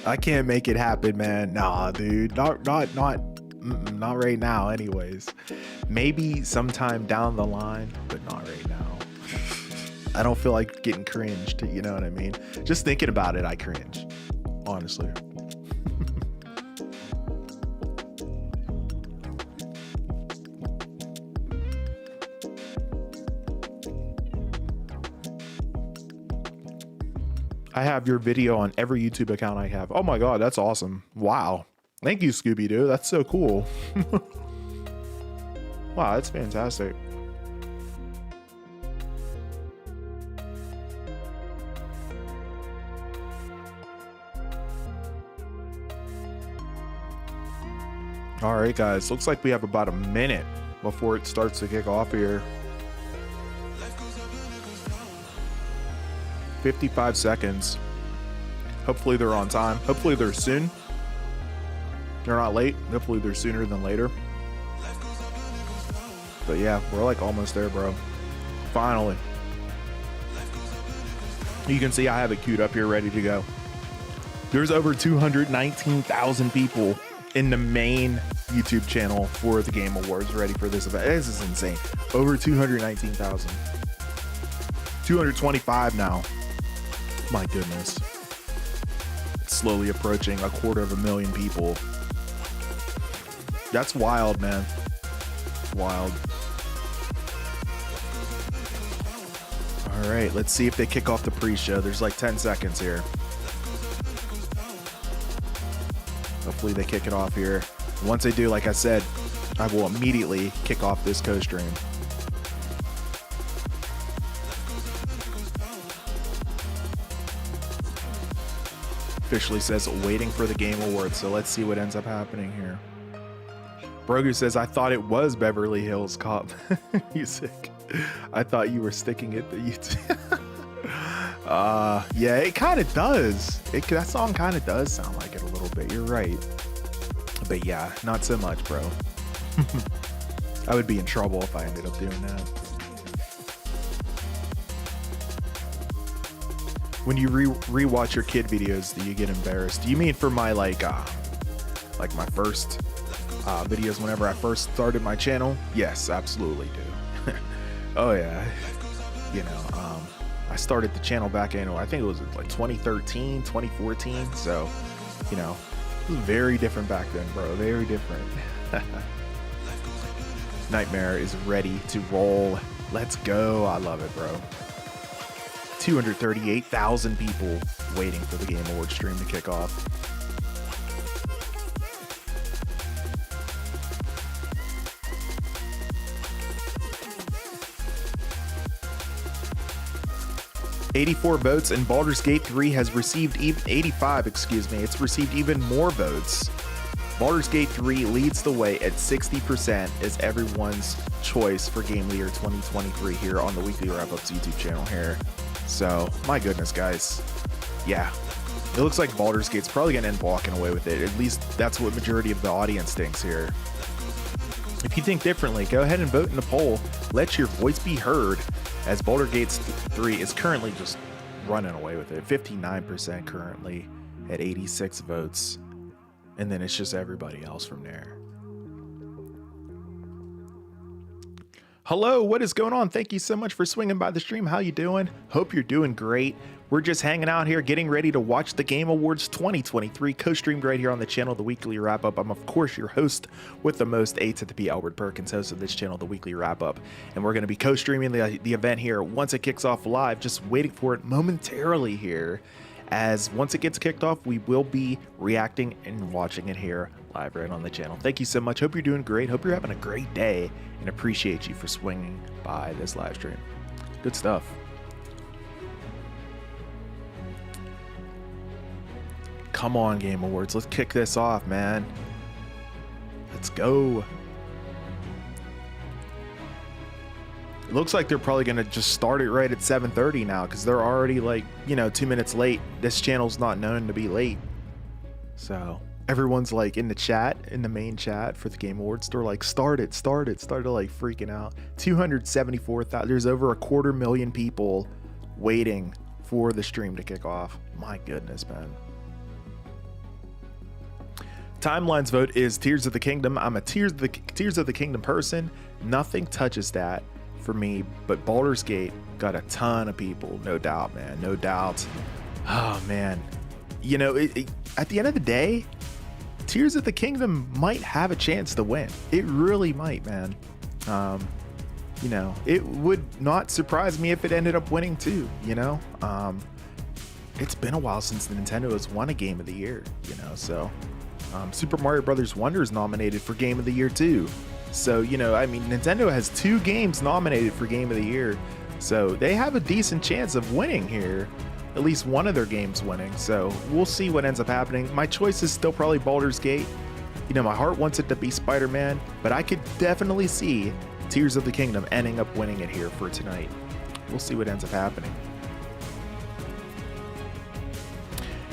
I can't make it happen, man. Nah, dude. Not right now, anyways. Maybe sometime down the line, but not right now. I don't feel like getting cringed, you know what I mean? Just thinking about it, I cringe, honestly. I have your video on every YouTube account I have. Oh my God, that's awesome. Wow. Thank you, Scooby-Doo. That's so cool. Wow, that's fantastic. All right, guys, looks like we have about a minute before it starts to kick off here. 55 seconds. Hopefully they're on time. Hopefully they're soon. They're not late. Hopefully they're sooner than later. But yeah, we're like almost there, bro. Finally. You can see I have it queued up here ready to go. There's over 219,000 people in the main YouTube channel for the Game Awards ready for this event. This is insane. Over 219,000. 225 now. My goodness. It's slowly approaching 250,000 people. That's wild, man. Wild. All right, let's see if they kick off the pre-show. There's like 10 seconds here. Hopefully they kick it off here. Once they do, like I said, I will immediately kick off this co-stream. Officially says waiting for the Game Awards, so let's see what ends up happening here. Brogu says, I thought it was Beverly Hills Cop music. I thought you were sticking it to YouTube. Yeah, it kind of does. That song kind of does sound like it a little bit. You're right. But yeah, not so much, bro. I would be in trouble if I ended up doing that. When you rewatch your kid videos, do you get embarrassed? Do you mean for my like my first videos whenever I first started my channel? Yes, absolutely do. Oh yeah. You know, I started the channel back in, I think it was like 2013, 2014. So, you know, it was very different back then, bro. Very different. Nightmare is ready to roll. Let's go. I love it, bro. 238,000 people waiting for the Game Awards stream to kick off. $84 votes, and Baldur's Gate 3 has received 85, excuse me. It's received even more votes. Baldur's Gate 3 leads the way at 60% as everyone's choice for Game of the Year 2023 here on the Weekly Wrap-Ups YouTube channel here. So, my goodness, guys. Yeah, it looks like Baldur's Gate's probably going to end walking away with it. At least that's what majority of the audience thinks here. If you think differently, go ahead and vote in the poll. Let your voice be heard, as Baldur's Gate 3 is currently just running away with it. 59% currently at 86 votes. And then it's just everybody else from there. Hello, what is going on? Thank you so much for swinging by the stream. How you doing? Hope you're doing great. We're just hanging out here getting ready to watch the Game Awards 2023 co-streamed right here on the channel, The Weekly Wrap-Up. I'm, of course, your host with the most, A to the P, Albert Perkins, host of this channel, The Weekly Wrap-Up. And we're going to be co-streaming the event here once it kicks off live, just waiting for it momentarily here. As once it gets kicked off, we will be reacting and watching it here live right on the channel. Thank you so much. Hope you're doing great. Hope you're having a great day, and appreciate you for swinging by this live stream. Good stuff. Come on, Game Awards. Let's kick this off, man. Let's go. It looks like they're probably going to just start it right at 7:30 now, because they're already like, 2 minutes late. This channel's not known to be late. So everyone's like in the chat, in the main chat for the Game Awards. They're like, start it, like freaking out. 274,000. There's over 250,000 people waiting for the stream to kick off. My goodness, man. Timeline's vote is Tears of the Kingdom. I'm a Tears of the Kingdom person. Nothing touches that for me, but Baldur's Gate got a ton of people, no doubt, man, no doubt. Oh man, at the end of the day, Tears of the Kingdom might have a chance to win. It really might, man. It would not surprise me if it ended up winning too. It's been a while since Nintendo has won a Game of the Year, so Super Mario Brothers Wonder is nominated for Game of the Year too. So, Nintendo has 2 games nominated for Game of the Year. So they have a decent chance of winning here. At least one of their games winning. So we'll see what ends up happening. My choice is still probably Baldur's Gate. My heart wants it to be Spider-Man, but I could definitely see Tears of the Kingdom ending up winning it here for tonight. We'll see what ends up happening.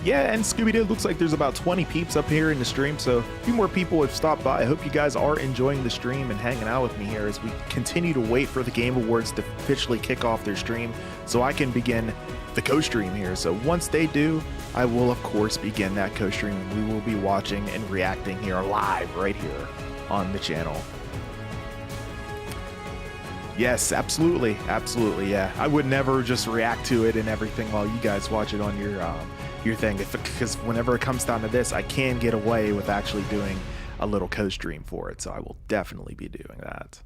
Yeah, and Scooby-Doo, looks like there's about 20 peeps up here in the stream, so a few more people have stopped by. I hope you guys are enjoying the stream and hanging out with me here as we continue to wait for the Game Awards to officially kick off their stream so I can begin the co-stream here. So once they do, I will, of course, begin that co-stream, and we will be watching and reacting here live right here on the channel. Yes, absolutely. Absolutely, yeah. I would never just react to it and everything while you guys watch it on your thing, because whenever it comes down to this, I can get away with actually doing a little co-stream for it, so I will definitely be doing that.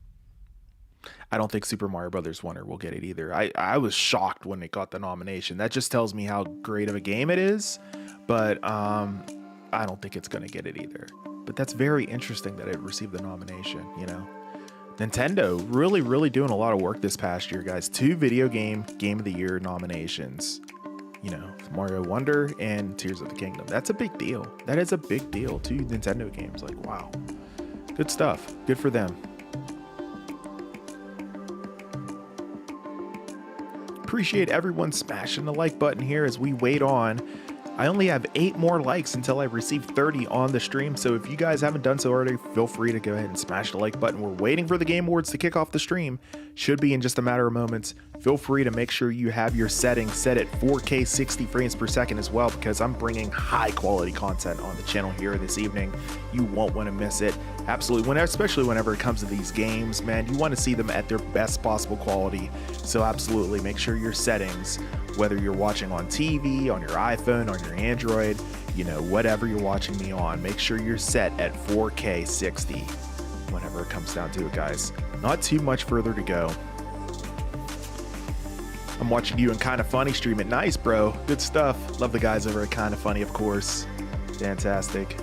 I don't think Super Mario Brothers Wonder will get it either. I was shocked when it got the nomination. That just tells me how great of a game it is, but I don't think it's going to get it either. But that's very interesting that it received the nomination, you know. Nintendo really doing a lot of work this past year, guys. 2 video game of the year nominations. You know, Mario Wonder and Tears of the Kingdom. That's a big deal. That is a big deal. 2 Nintendo games. Like, wow. Good stuff. Good for them. Appreciate everyone smashing the like button here as we wait on. I only have 8 more likes until I receive 30 on the stream, so if you guys haven't done so already, feel free to go ahead and smash the like button. We're waiting for the Game Awards to kick off the stream. Should be in just a matter of moments. Feel free to make sure you have your settings set at 4K 60 frames per second as well, because I'm bringing high quality content on the channel here this evening. You won't want to miss it. Absolutely, especially whenever it comes to these games, man, you want to see them at their best possible quality. So absolutely make sure your settings, whether you're watching on TV, on your iPhone, on your Android, you know, whatever you're watching me on, make sure you're set at 4K 60 whenever it comes down to it, guys. Not too much further to go. I'm watching you in Kinda Funny stream it. Nice, bro. Good stuff. Love the guys over at Kinda Funny, of course. Fantastic.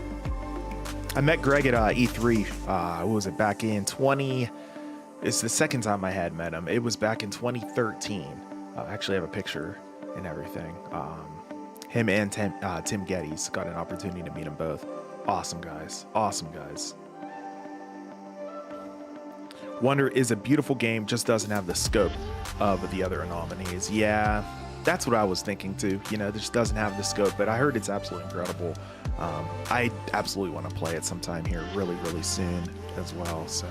I met Greg at E3. What was it? Back in it's the second time I had met him. It was back in 2013. I actually have a picture and everything. Him and Tim Geddes, got an opportunity to meet them both. Awesome guys. Awesome guys. Wonder is a beautiful game, just doesn't have the scope of the other nominees. Yeah, that's what I was thinking too. You know, this doesn't have the scope, but I heard it's absolutely incredible. I absolutely want to play it sometime here really soon as well. So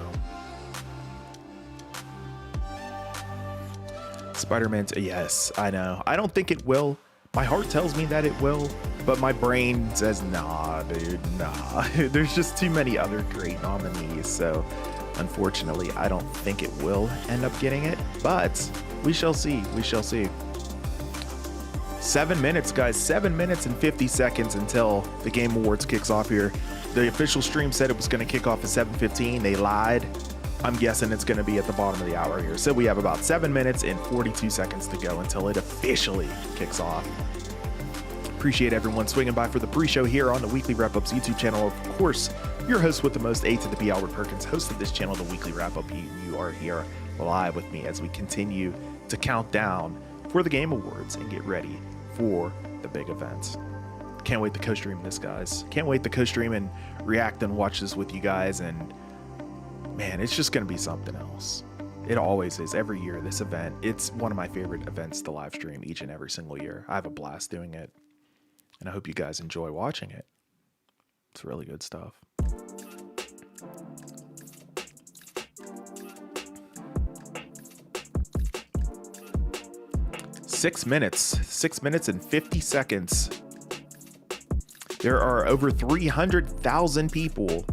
Spider-Man, yes, I know. I don't think it will. My heart tells me that it will, but my brain says, nah, dude, nah. There's just too many other great nominees, so unfortunately, I don't think it will end up getting it, but we shall see. We shall see. 7 minutes, guys. 7 minutes and 50 seconds until the Game Awards kicks off here. The official stream said it was going to kick off at 7:15. They lied. I'm guessing it's going to be at the bottom of the hour here. So we have about 7 minutes and 42 seconds to go until it officially kicks off. Appreciate everyone swinging by for the pre-show here on the Weekly Wrap-Ups YouTube channel. Of course, your host with the most, A to the B, Albert Perkins, host of this channel, the Weekly Wrap-Up. You are here live with me as we continue to count down for the Game Awards and get ready for the big events. Can't wait to co-stream this, guys. Can't wait to co-stream and react and watch this with you guys. And man, it's just going to be something else. It always is. Every year, this event, it's one of my favorite events to live stream each and every single year. I have a blast doing it. And I hope you guys enjoy watching it. It's really good stuff. Six minutes and 50 seconds. There are over 300,000 people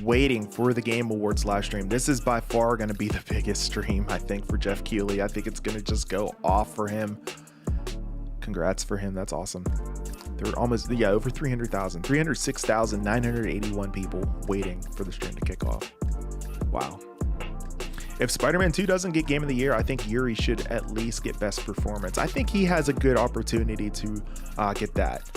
waiting for the Game Awards live stream. This is by far going to be the biggest stream, I think, for Geoff Keighley. I think it's going to just go off for him. Congrats for him. That's awesome. There were almost, over 300,000, 306,981 people waiting for the stream to kick off. Wow. If Spider-Man 2 doesn't get Game of the Year, I think Yuri should at least get Best Performance. I think he has a good opportunity to get that.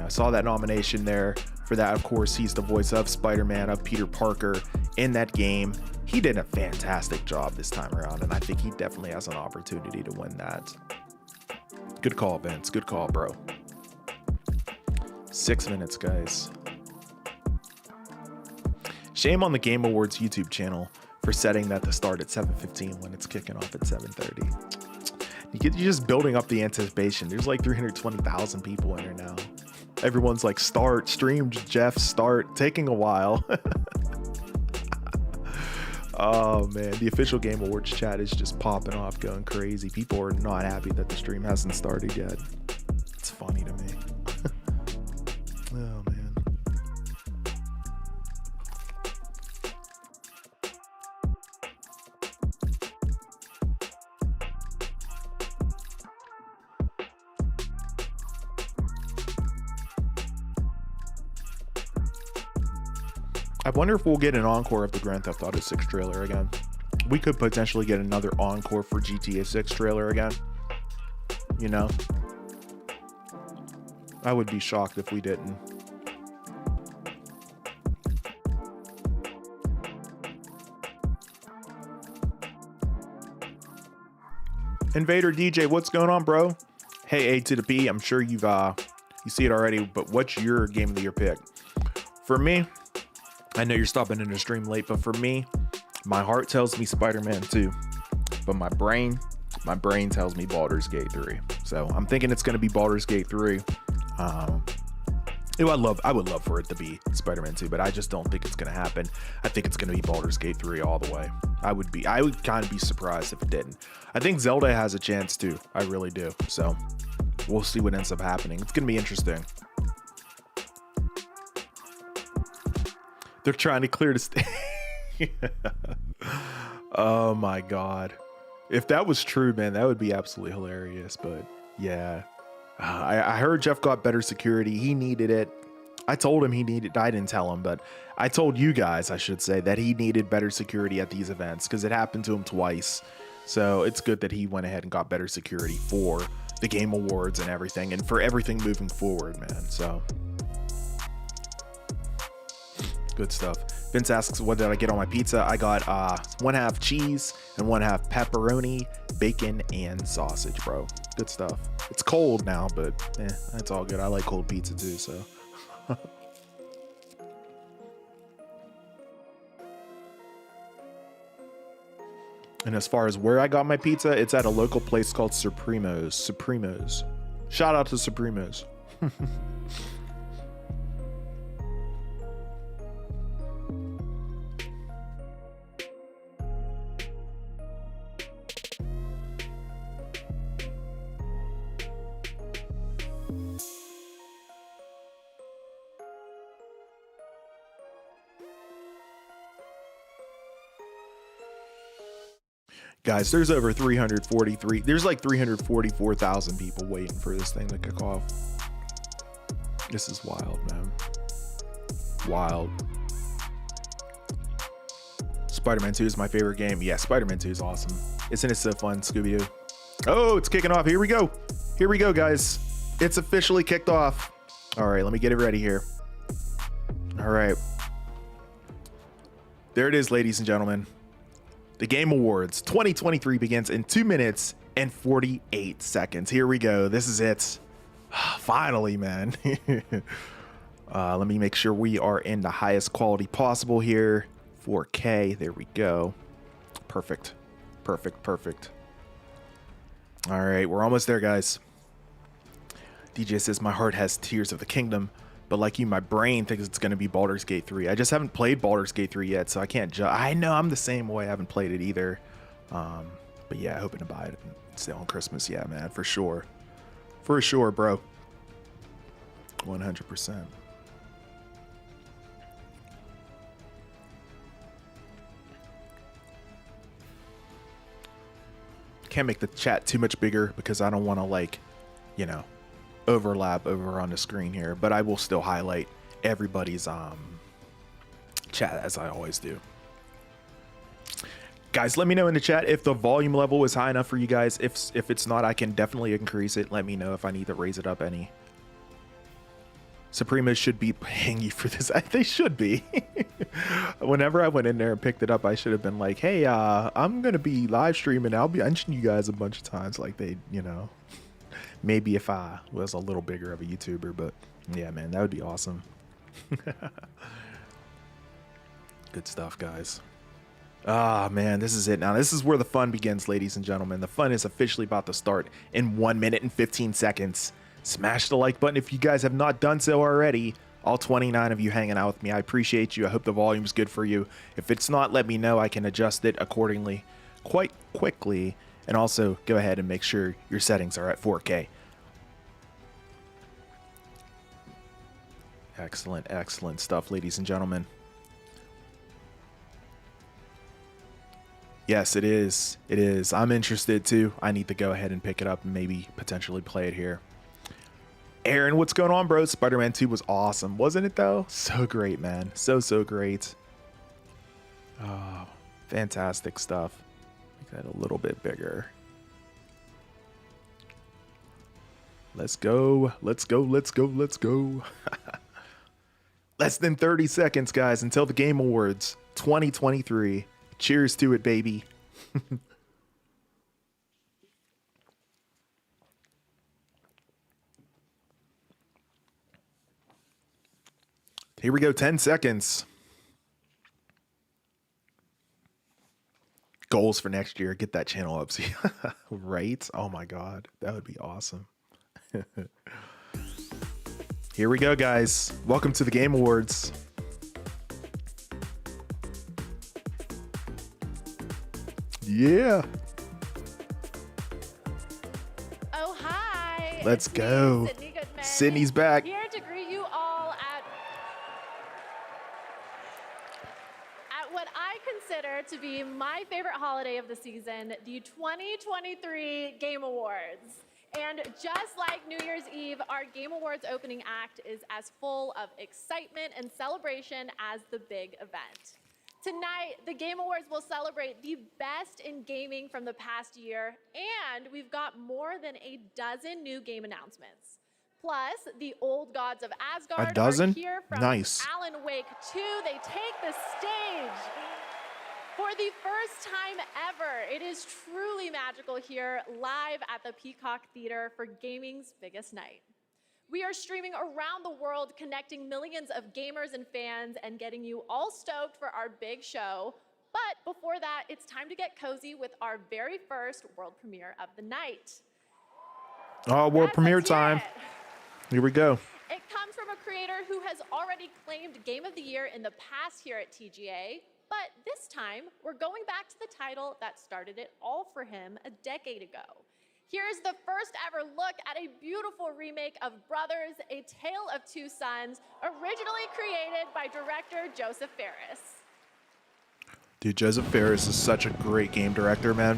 Saw that nomination there for that. Of course, he's the voice of Spider-Man, of Peter Parker in that game. He did a fantastic job this time around, and I think he definitely has an opportunity to win that. Good call, Vince. Good call, bro. 6 minutes, guys. Shame on the Game Awards YouTube channel for setting that to start at 7:15 when it's kicking off at 7:30. You're just building up the anticipation. There's like 320,000 people in there now. Everyone's like, start, stream, Jeff, start. Taking a while. Oh man, the official Game Awards chat is just popping off, going crazy. People are not happy that the stream hasn't started yet. It's funny to me. Oh man. I wonder if we'll get an encore of the Grand Theft Auto 6 trailer again. We could potentially get another encore for GTA 6 trailer again. You know? I would be shocked if we didn't. Invader DJ, what's going on, bro? Hey, A to the P, I'm sure you see it already, but what's your game of the year pick? For me, I know you're stopping in the stream late, but for me, my heart tells me Spider-Man 2, but my brain tells me Baldur's Gate 3. So I'm thinking it's going to be Baldur's Gate 3. I would love for it to be Spider-Man 2, but I just don't think it's going to happen. I think it's going to be Baldur's Gate 3 all the way. I would kind of be surprised if it didn't. I think Zelda has a chance too. I really do. So we'll see what ends up happening. It's going to be interesting. They're trying to clear the stage. Oh my God. If that was true, man, that would be absolutely hilarious. But yeah, I heard Geoff got better security. He needed it. I told him he needed, I didn't tell him, but I told you guys, I should say, that he needed better security at these events because it happened to him twice. So it's good that he went ahead and got better security for the Game Awards and everything, and for everything moving forward, man. So good stuff. Vince asks, what did I get on my pizza? I got 1/2 cheese and 1/2 pepperoni, bacon, and sausage, bro. Good stuff. It's cold now, but that's all good. I like cold pizza too, so. And as far as where I got my pizza, it's at a local place called Supremos. Shout out to Supremos. Guys, there's over 343. There's like 344,000 people waiting for this thing to kick off. This is wild, man. Wild. Spider-Man 2 is my favorite game. Yeah, Spider-Man 2 is awesome. Isn't it so fun, Scooby-Doo? Oh, it's kicking off. Here we go. Here we go, guys. It's officially kicked off. All right, let me get it ready here. All right. There it is, ladies and gentlemen. The Game Awards 2023 begins in 2 minutes and 48 seconds. Here we go. This is it. Finally, man. Let me make sure we are in the highest quality possible here. 4K. There we go. Perfect. Perfect. Perfect. All right. We're almost there, guys. DJ says, my heart has Tears of the Kingdom. But like you, my brain thinks it's going to be Baldur's Gate 3. I just haven't played Baldur's Gate 3 yet, so I can't judge. I know I'm the same way. I haven't played it either. But yeah, hoping to buy it still on Christmas. Yeah, man, for sure. For sure, bro. 100%. Can't make the chat too much bigger because I don't want to, like, you know, overlap over on the screen here, but I will still highlight everybody's chat as I always do. Guys, let me know in the chat if the volume level is high enough for you guys. If it's not, I can definitely increase it. Let me know if I need to raise it up any. Supremos should be paying you for this. They should be. Whenever I went in there and picked it up, I should have been like, hey, I'm gonna be live streaming. I'll be mentioning you guys a bunch of times, like they, you know. Maybe if I was a little bigger of a YouTuber, but yeah, man, that would be awesome. Good stuff, guys. Ah, man, this is it now. This is where the fun begins, ladies and gentlemen. The fun is officially about to start in 1 minute and 15 seconds. Smash the like button if you guys have not done so already. All 29 of you hanging out with me. I appreciate you. I hope the volume's good for you. If it's not, let me know. I can adjust it accordingly quite quickly. And also, go ahead and make sure your settings are at 4K. Excellent, excellent stuff, ladies and gentlemen. Yes, it is. It is. I'm interested, too. I need to go ahead and pick it up and maybe potentially play it here. Aaron, what's going on, bro? Spider-Man 2 was awesome, wasn't it though? So great, man. So great. Oh, fantastic stuff. Make that a little bit bigger. Let's go. Let's go. Let's go. Let's go. Less than 30 seconds, guys, until the Game Awards 2023. Cheers to it, baby. Here we go, 10 seconds. Goals for next year. Get that channel up. See, right? Oh my God, that would be awesome. Here we go, guys. Welcome to the Game Awards. Yeah. Oh, hi. Let's go. Sydney Goodman. Sydney's back. Here to greet you all at what I consider to be my favorite holiday of the season, the 2023 Game Awards. And just like New Year's Eve, our Game Awards opening act is as full of excitement and celebration as the big event. Tonight, the Game Awards will celebrate the best in gaming from the past year, and we've got more than a dozen new game announcements. Plus, the old gods of Asgard are here from Nice. Alan Wake 2. They take the stage. For the first time ever, it is truly magical here live at the Peacock Theater for gaming's biggest night. We are streaming around the world, connecting millions of gamers and fans and getting you all stoked for our big show. But before that, it's time to get cozy with our very first world premiere of the night. Oh, world premiere time. Here we go. It comes from a creator who has already claimed Game of the Year in the past here at TGA. But this time, we're going back to the title that started it all for him a decade ago. Here's the first ever look at a beautiful remake of Brothers, A Tale of Two Sons, originally created by director Joseph Fares. Dude, Joseph Fares is such a great game director, man.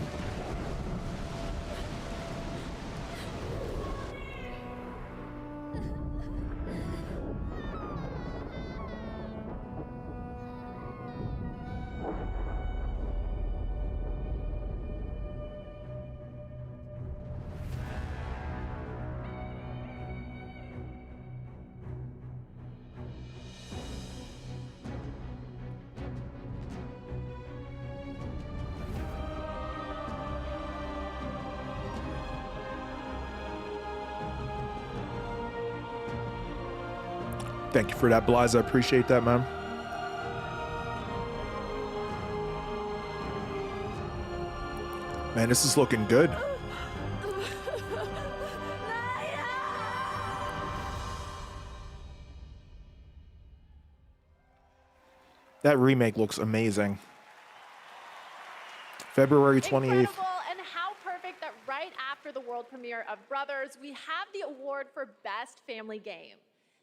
Thank you for that, Blaze. I appreciate that, man. Man, this is looking good. That remake looks amazing. February 28th. Incredible, and how perfect that right after the world premiere of Brothers, we have the award for Best Family Game.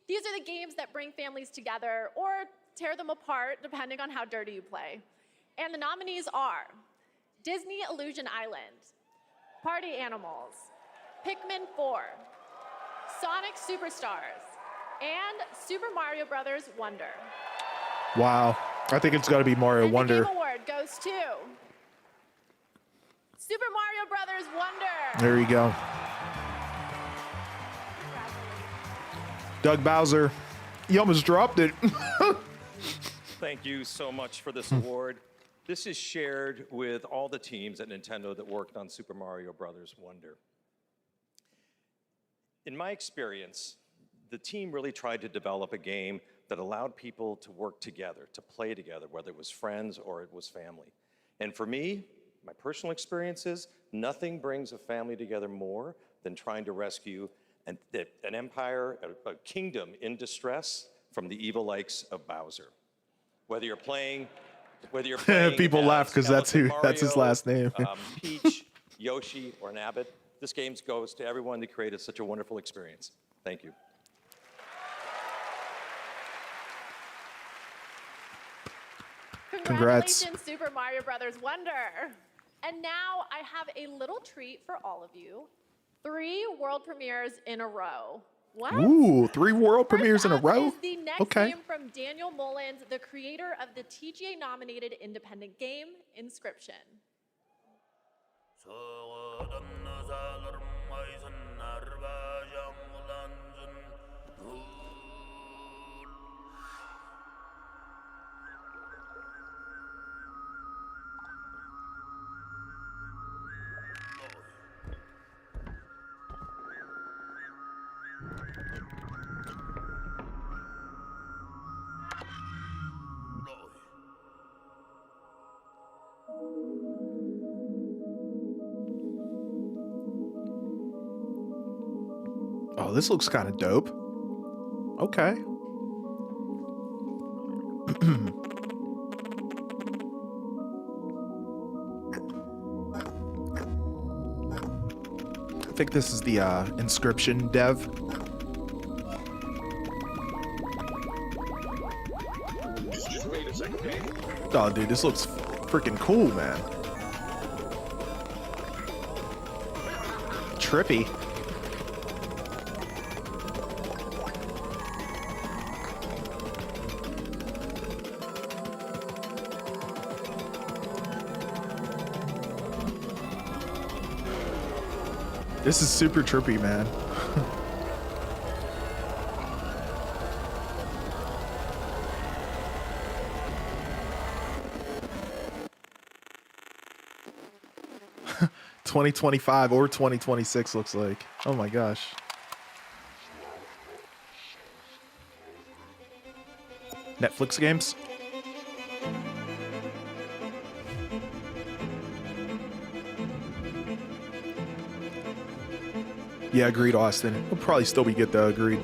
These are the games that bring families together or tear them apart, depending on how dirty you play. And the nominees are Disney Illusion Island, Party Animals, Pikmin 4, Sonic Superstars, and Super Mario Bros. Wonder. Wow. I think it's got to be Mario Wonder. The Game Award goes to Super Mario Bros. Wonder. There you go. Doug Bowser. You almost dropped it. Thank you so much for this award. This is shared with all the teams at Nintendo that worked on Super Mario Bros. Wonder. In my experience, the team really tried to develop a game that allowed people to work together, to play together, whether it was friends or it was family. And for me, my personal experiences, nothing brings a family together more than trying to rescue an empire, a kingdom in distress from the evil likes of Bowser. Whether you're playing people laugh because that's his last name. Peach, Yoshi, or an Abbott, this game goes to everyone that created such a wonderful experience. Thank you. Congratulations, Super Mario Bros. Wonder. And now I have a little treat for all of you. 3 world premieres in a row. What? Ooh, 3 world premieres in a row? Is the next game from Daniel Mullins, the creator of the TGA-nominated independent game, Inscription. Oh, this looks kind of dope. Okay. I think this is the Inscription dev. Oh, dude, this looks freaking cool, man. Trippy. This is super trippy, man. $2025 or 2026 looks like. Oh my gosh. Netflix games? Yeah, agreed, Austin. It'll probably still be good though, agreed.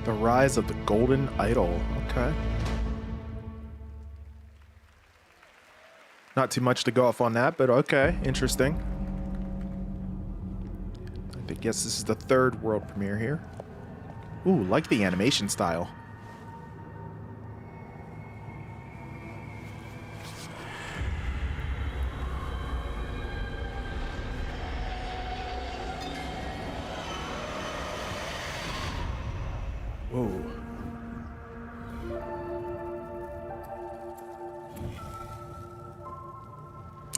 The Rise of the Golden Idol. Okay. Not too much to go off on that, but okay, interesting. I guess this is the 3rd world premiere here. Ooh, like the animation style. Whoa.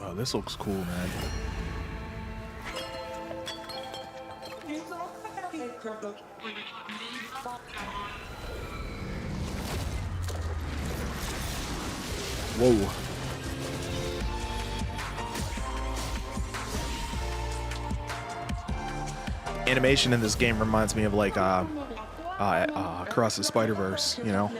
Oh, this looks cool, man. Whoa. Animation in this game reminds me of like Across the Spider-Verse, you know?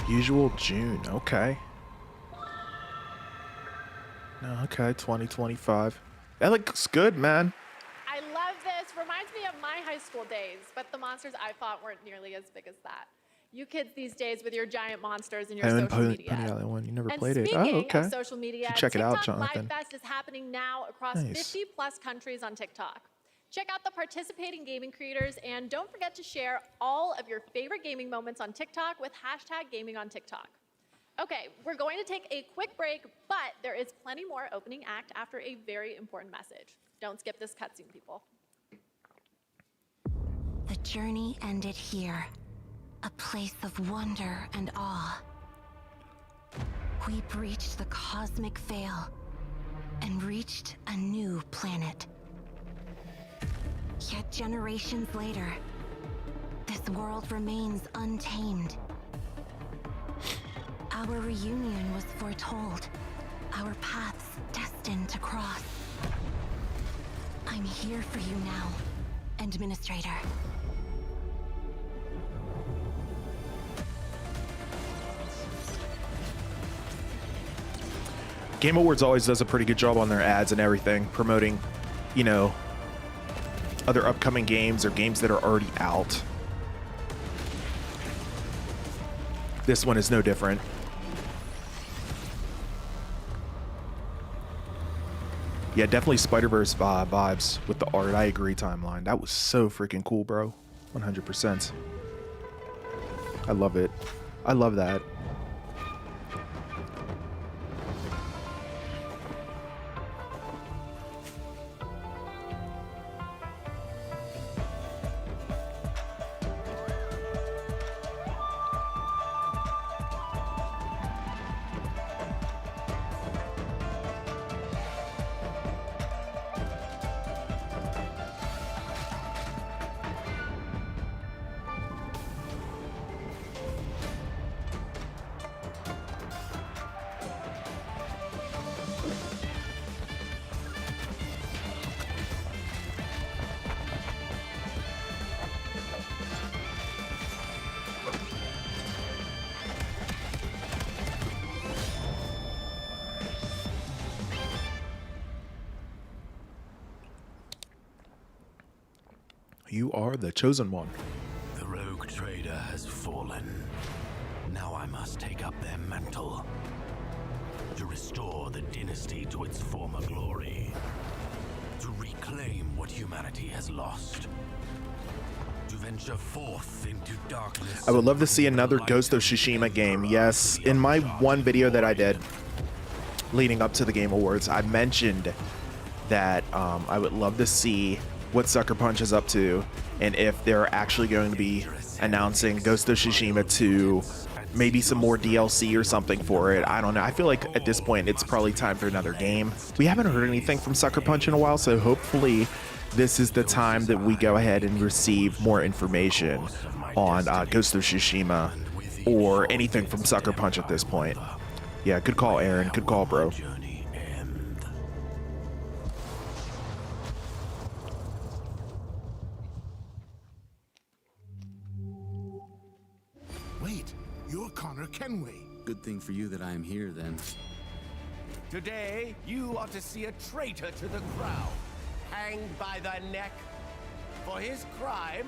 Usual June, okay. No, okay, 2025. That looks good, man. I love this. Reminds me of my high school days, but the monsters I fought weren't nearly as big as that. You kids these days with your giant monsters and your social media. Pony Island one, you never And played it. speaking Oh, okay. of social media, Should check it out, TikTok Jonathan. Live Fest is happening now across Nice. 50 plus countries on TikTok. Check out the participating gaming creators and don't forget to share all of your favorite gaming moments on TikTok with #GamingOnTikTok. Okay, we're going to take a quick break, but there is plenty more opening act after a very important message. Don't skip this cutscene, people. The journey ended here, a place of wonder and awe. We breached the cosmic veil and reached a new planet. Yet generations later, this world remains untamed. Our reunion was foretold, our paths destined to cross. I'm here for you now, Administrator. Game Awards always does a pretty good job on their ads and everything, promoting, you know, other upcoming games or games that are already out. This one is no different. Yeah, definitely Spider-Verse vibes with the art. I agree, Timeline. That was so freaking cool, bro. 100%. I love it. I love that. You are the chosen one. The rogue trader has fallen. Now I must take up their mantle to restore the dynasty to its former glory, to reclaim what humanity has lost, to venture forth into darkness. I would love to see another Ghost of Tsushima game. Yes, in my one video that I did leading up to the Game Awards, I mentioned that I would love to see what Sucker Punch is up to, and if they're actually going to be announcing Ghost of Tsushima 2, maybe some more DLC or something for it. I don't know. I feel like at this point it's probably time for another game. We haven't heard anything from Sucker Punch in a while, so hopefully this is the time that we go ahead and receive more information on Ghost of Tsushima or anything from Sucker Punch at this point. Yeah, good call, Aaron. Good call, bro. Wait, you're Connor Kenway. Good thing for you that I am here, then. Today, you are to see a traitor to the crown, hanged by the neck. For his crime,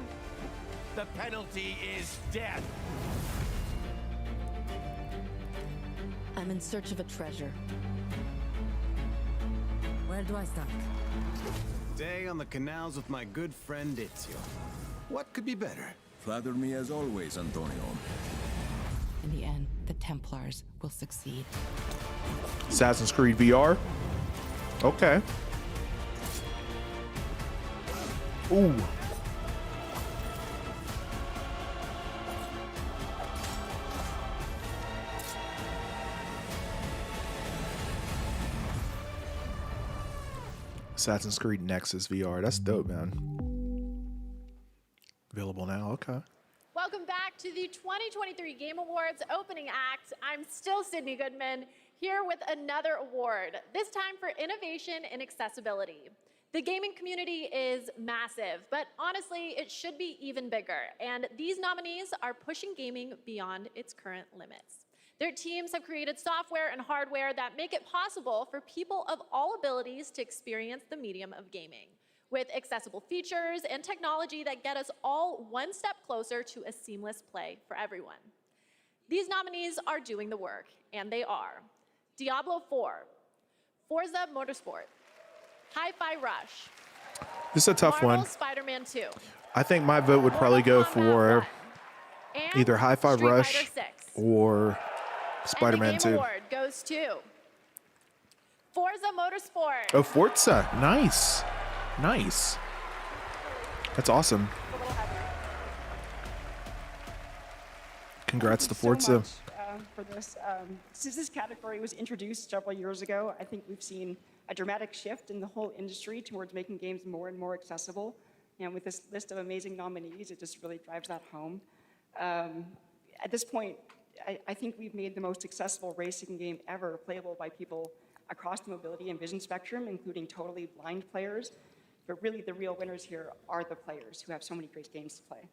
the penalty is death. I'm in search of a treasure. Where do I start? Day on the canals with my good friend Ezio. What could be better? Flatter me as always, Antonio. In the end, the Templars will succeed. Assassin's Creed VR. Okay. Ooh. Assassin's Creed Nexus VR. That's dope, man. Available now. Okay. Welcome back to the 2023 Game Awards opening act. I'm still Sydney Goodman, here with another award, this time for innovation in accessibility. The gaming community is massive, but honestly, it should be even bigger. And these nominees are pushing gaming beyond its current limits. Their teams have created software and hardware that make it possible for people of all abilities to experience the medium of gaming, with accessible features and technology that get us all one step closer to a seamless play for everyone. These nominees are doing the work, and they are Diablo 4, Forza Motorsport, Hi-Fi Rush, This is a tough Marvel one. Spider-Man 2, I think my vote would probably go for and either Hi-Fi Street Rush Fighter 6. or Spider-Man And the Game 2. Award goes to Forza Motorsport. Oh, Forza. Nice. Nice. That's awesome. Congrats to Forza. For this. Since this category was introduced several years ago, I think we've seen a dramatic shift in the whole industry towards making games more and more accessible. And with this list of amazing nominees, it just really drives that home. At this point, I think we've made the most accessible racing game ever playable by people across the mobility and vision spectrum, including totally blind players. But really, the real winners here are the players who have so many great games to play.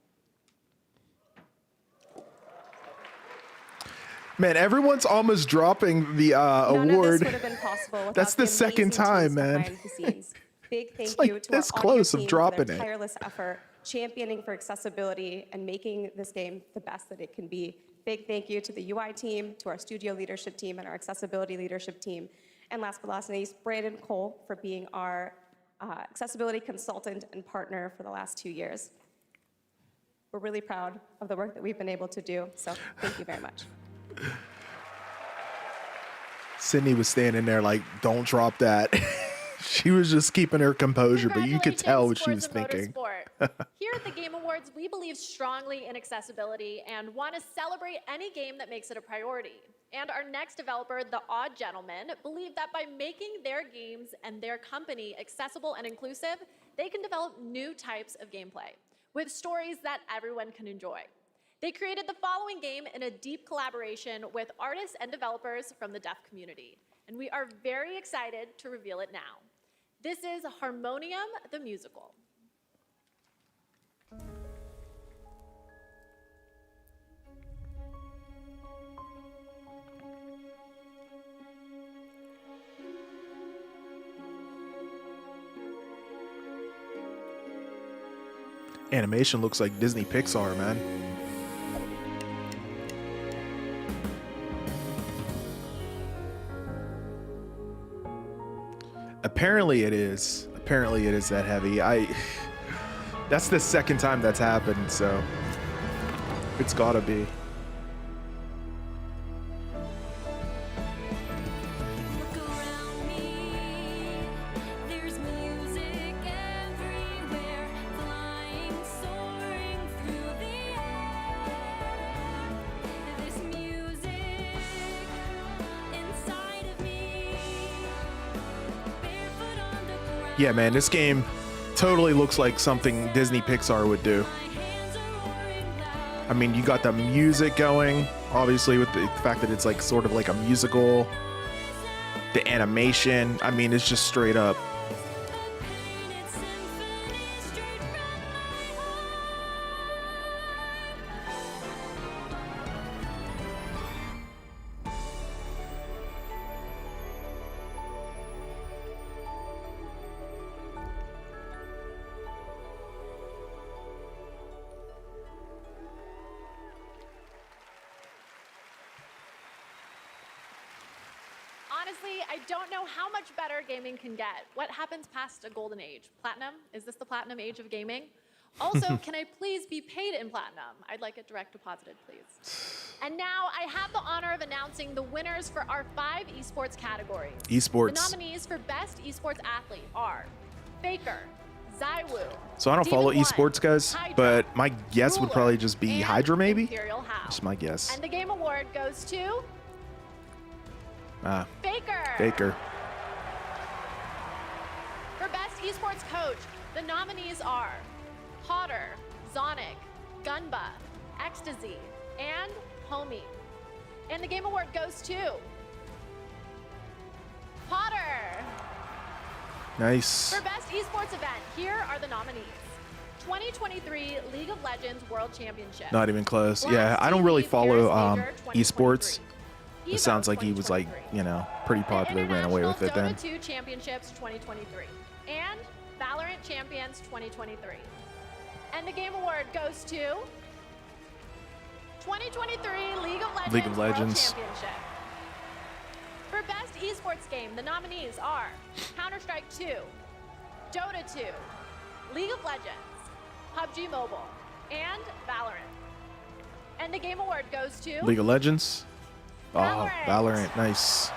Man, everyone's almost dropping the None of award. this would have been possible without That's the second amazing time, teams man. behind the scenes. Big thank like you to this our audio close of team for dropping their it. tireless effort, championing for accessibility and making this game the best that it can be. Big thank you to the UI team, to our studio leadership team, and our accessibility leadership team. And last but not least, Brandon Cole for being our accessibility consultant and partner for the last 2 years. We're really proud of the work that we've been able to do, so thank you very much. Sydney was standing there like, don't drop that. She was just keeping her composure, but you could tell what she was thinking. Here at the Game Awards, we believe strongly in accessibility and want to celebrate any game that makes it a priority. And our next developer, The Odd Gentleman, believe that by making their games and their company accessible and inclusive, they can develop new types of gameplay with stories that everyone can enjoy. They created the following game in a deep collaboration with artists and developers from the deaf community, and we are very excited to reveal it now. This is Harmonium the Musical. Animation looks like Disney Pixar, man. Apparently it is. Apparently it is that heavy. That's the second time that's happened, so it's gotta be. Yeah, man, this game totally looks like something Disney Pixar would do. I mean, you got the music going, obviously, with the fact that it's like sort of like a musical. The animation, I mean, it's just straight up. Honestly, I don't know how much better gaming can get. What happens past a golden age? Platinum? Is this the platinum age of gaming? Also, can I please be paid in platinum? I'd like it direct deposited, please. And now I have the honor of announcing the winners for our 5 esports categories. Esports. The nominees for Best Esports Athlete are Faker, Zywoo, So I don't follow Demon One, esports, guys, Hydra, but my guess would Ruler, probably just be and Hydra, maybe? Imperial Howl. That's my guess. And the game award goes to Ah, Faker. Faker. For Best Esports Coach, the nominees are Potter, Zonic, Gunba, Ecstasy, and Homie. And the game award goes to Potter. Nice. For Best Esports Event, here are the nominees. 2023 League of Legends World Championship. Not even close. Blast Yeah, I don't TV really follow Paris Major esports. 2023. It sounds like he was like, you know, pretty popular, ran away with it then. Dota 2 Championships 2023 and Valorant Champions 2023. And the game award goes to 2023 League of Legends World Championship. For Best Esports Game, the nominees are Counter-Strike 2, Dota 2, League of Legends, PUBG Mobile, and Valorant. And the game award goes to League of Legends. Oh, Valorant, nice.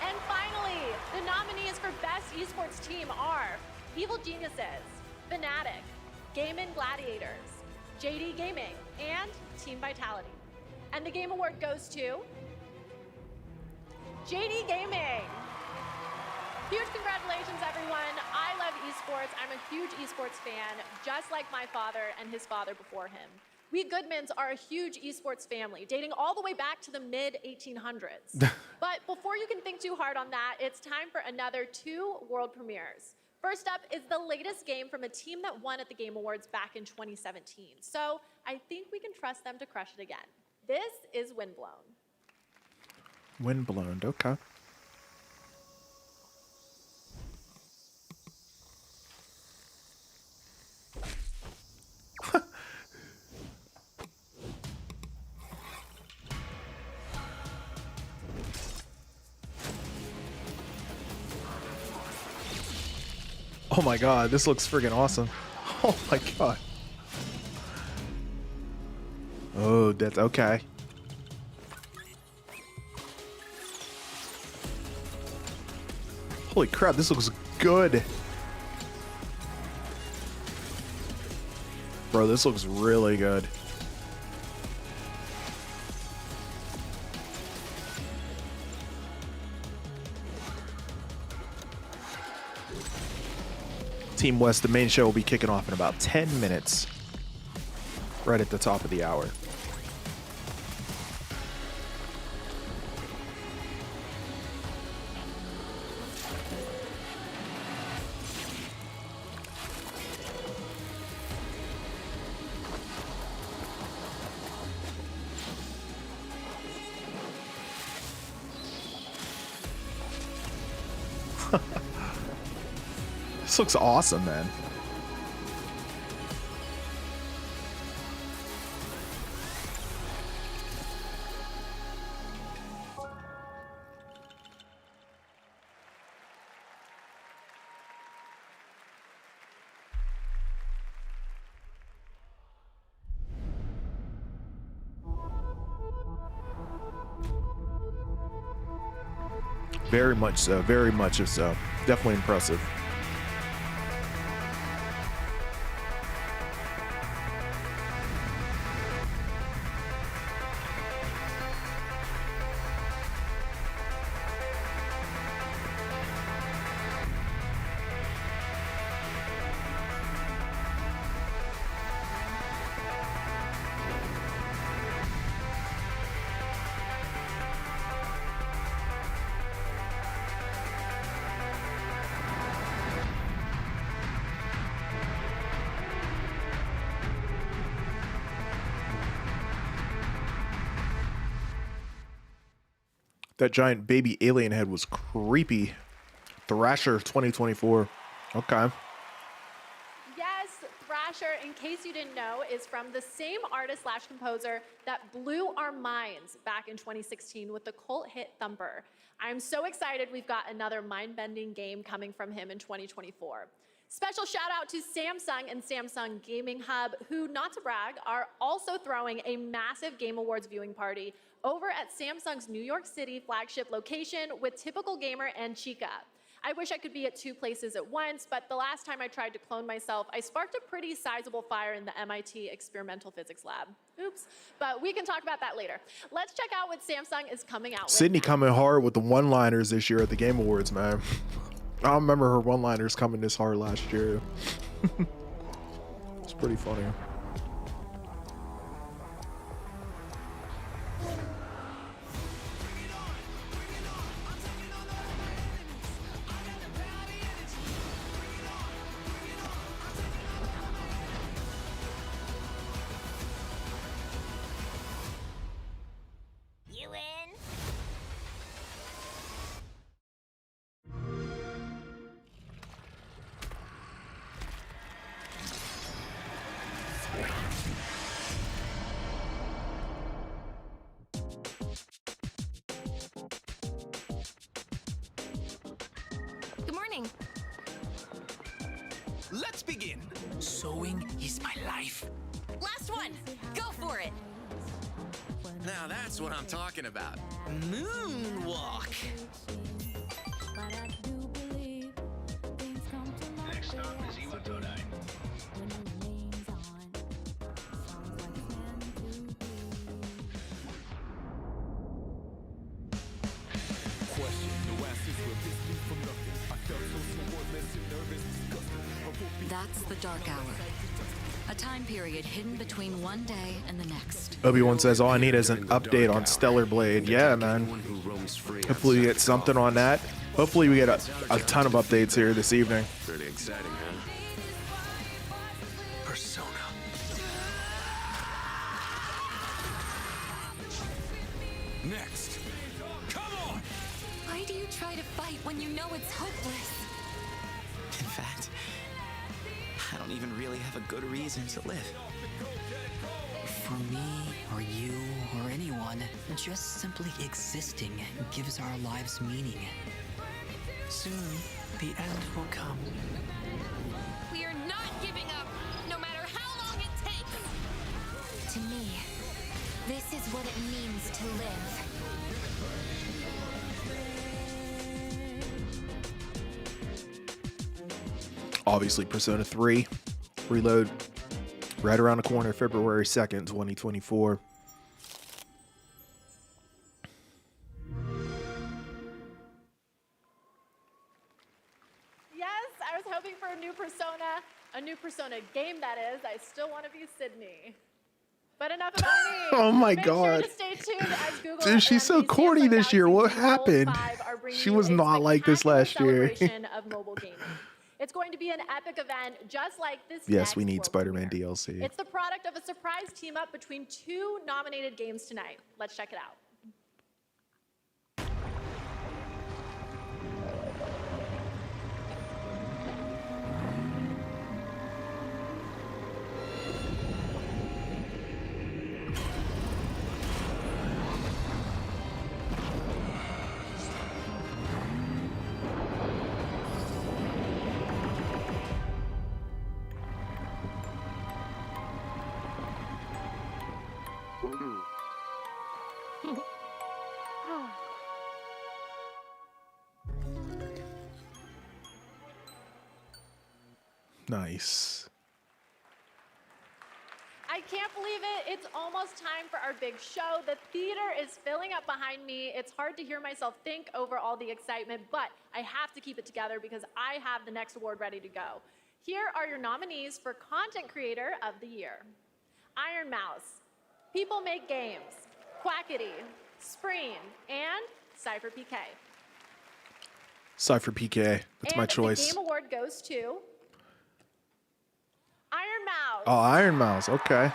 And finally, the nominees for Best Esports Team are Evil Geniuses, Fnatic, Game Gladiators, JD Gaming, and Team Vitality. And the game award goes to JD Gaming. Huge congratulations, everyone. I love esports. I'm a huge esports fan, just like my father and his father before him. We Goodmans are a huge esports family, dating all the way back to the mid-1800s. But before you can think too hard on that, it's time for another 2 world premieres. First up is the latest game from a team that won at the Game Awards back in 2017. So I think we can trust them to crush it again. This is Windblown. Windblown, okay. Oh my god, this looks friggin' awesome. Oh my god. Oh, that's okay. Holy crap, this looks good. Bro, this looks really good. Team West, the main show will be kicking off in about 10 minutes. Right at the top of the hour. This looks awesome, man. Very much so, very much so. Definitely impressive. That giant baby alien head was creepy. Thrasher 2024. Okay. Yes, Thrasher, in case you didn't know, is from the same artist / composer that blew our minds back in 2016 with the cult hit Thumper. I'm so excited we've got another mind-bending game coming from him in 2024. Special shout out to Samsung and Samsung Gaming Hub, who, not to brag, are also throwing a massive Game Awards viewing party over at Samsung's New York City flagship location with Typical Gamer and Chica. I wish I could be at 2 places at once, but the last time I tried to clone myself, I sparked a pretty sizable fire in the MIT experimental physics lab. Oops, but we can talk about that later. Let's check out what Samsung is coming out with. Sydney coming hard with the one-liners this year at the Game Awards, man. I don't remember her one-liners coming this hard last year. It's pretty funny. You in? Good morning. Let's begin. Sewing is my life. Last one. Go for it. Now that's what I'm talking about. Moonwalk. Next stop is Iwatodai. That's the dark hour. A time period hidden between one day and the next. Obi-Wan says all I need is an update on Stellar Blade. Yeah, man. Hopefully you get something on that. Hopefully we get a ton of updates here this evening. Pretty exciting, huh? Persona. Next. Come on! Why do you try to fight when you know it's hopeless? In fact, I don't even really have a good reason to live. For me, or you, or anyone, just simply existing gives our lives meaning. Soon, the end will come. We are not giving up, no matter how long it takes. To me, this is what it means to live. Obviously, Persona 3 Reload right around the corner, February 2nd, 2024. Yes, I was hoping for a new Persona game, that is. I still want to be Sydney. But enough about me. Oh my Make God. Sure to stay tuned as Google Dude, she's so and corny Samsung this year. Galaxy What Z happened? Fold 5 are bringing She you was a not like this spectacular last year. celebration of mobile gaming. It's going to be an epic event just like this. Yes, we next need World Spider-Man premiere. DLC. It's the product of a surprise team up between 2 nominated games tonight. Let's check it out. Nice. I can't believe it. It's almost time for our big show. The theater is filling up behind me. It's hard to hear myself think over all the excitement, but I have to keep it together because I have the next award ready to go. Here are your nominees for Content Creator of the Year. Iron Mouse, People Make Games, Quackity, Spreen, and Cypher PK. Cypher PK. That's my choice. The Game Award goes to Iron Mouse. Oh, Iron Mouse. Okay.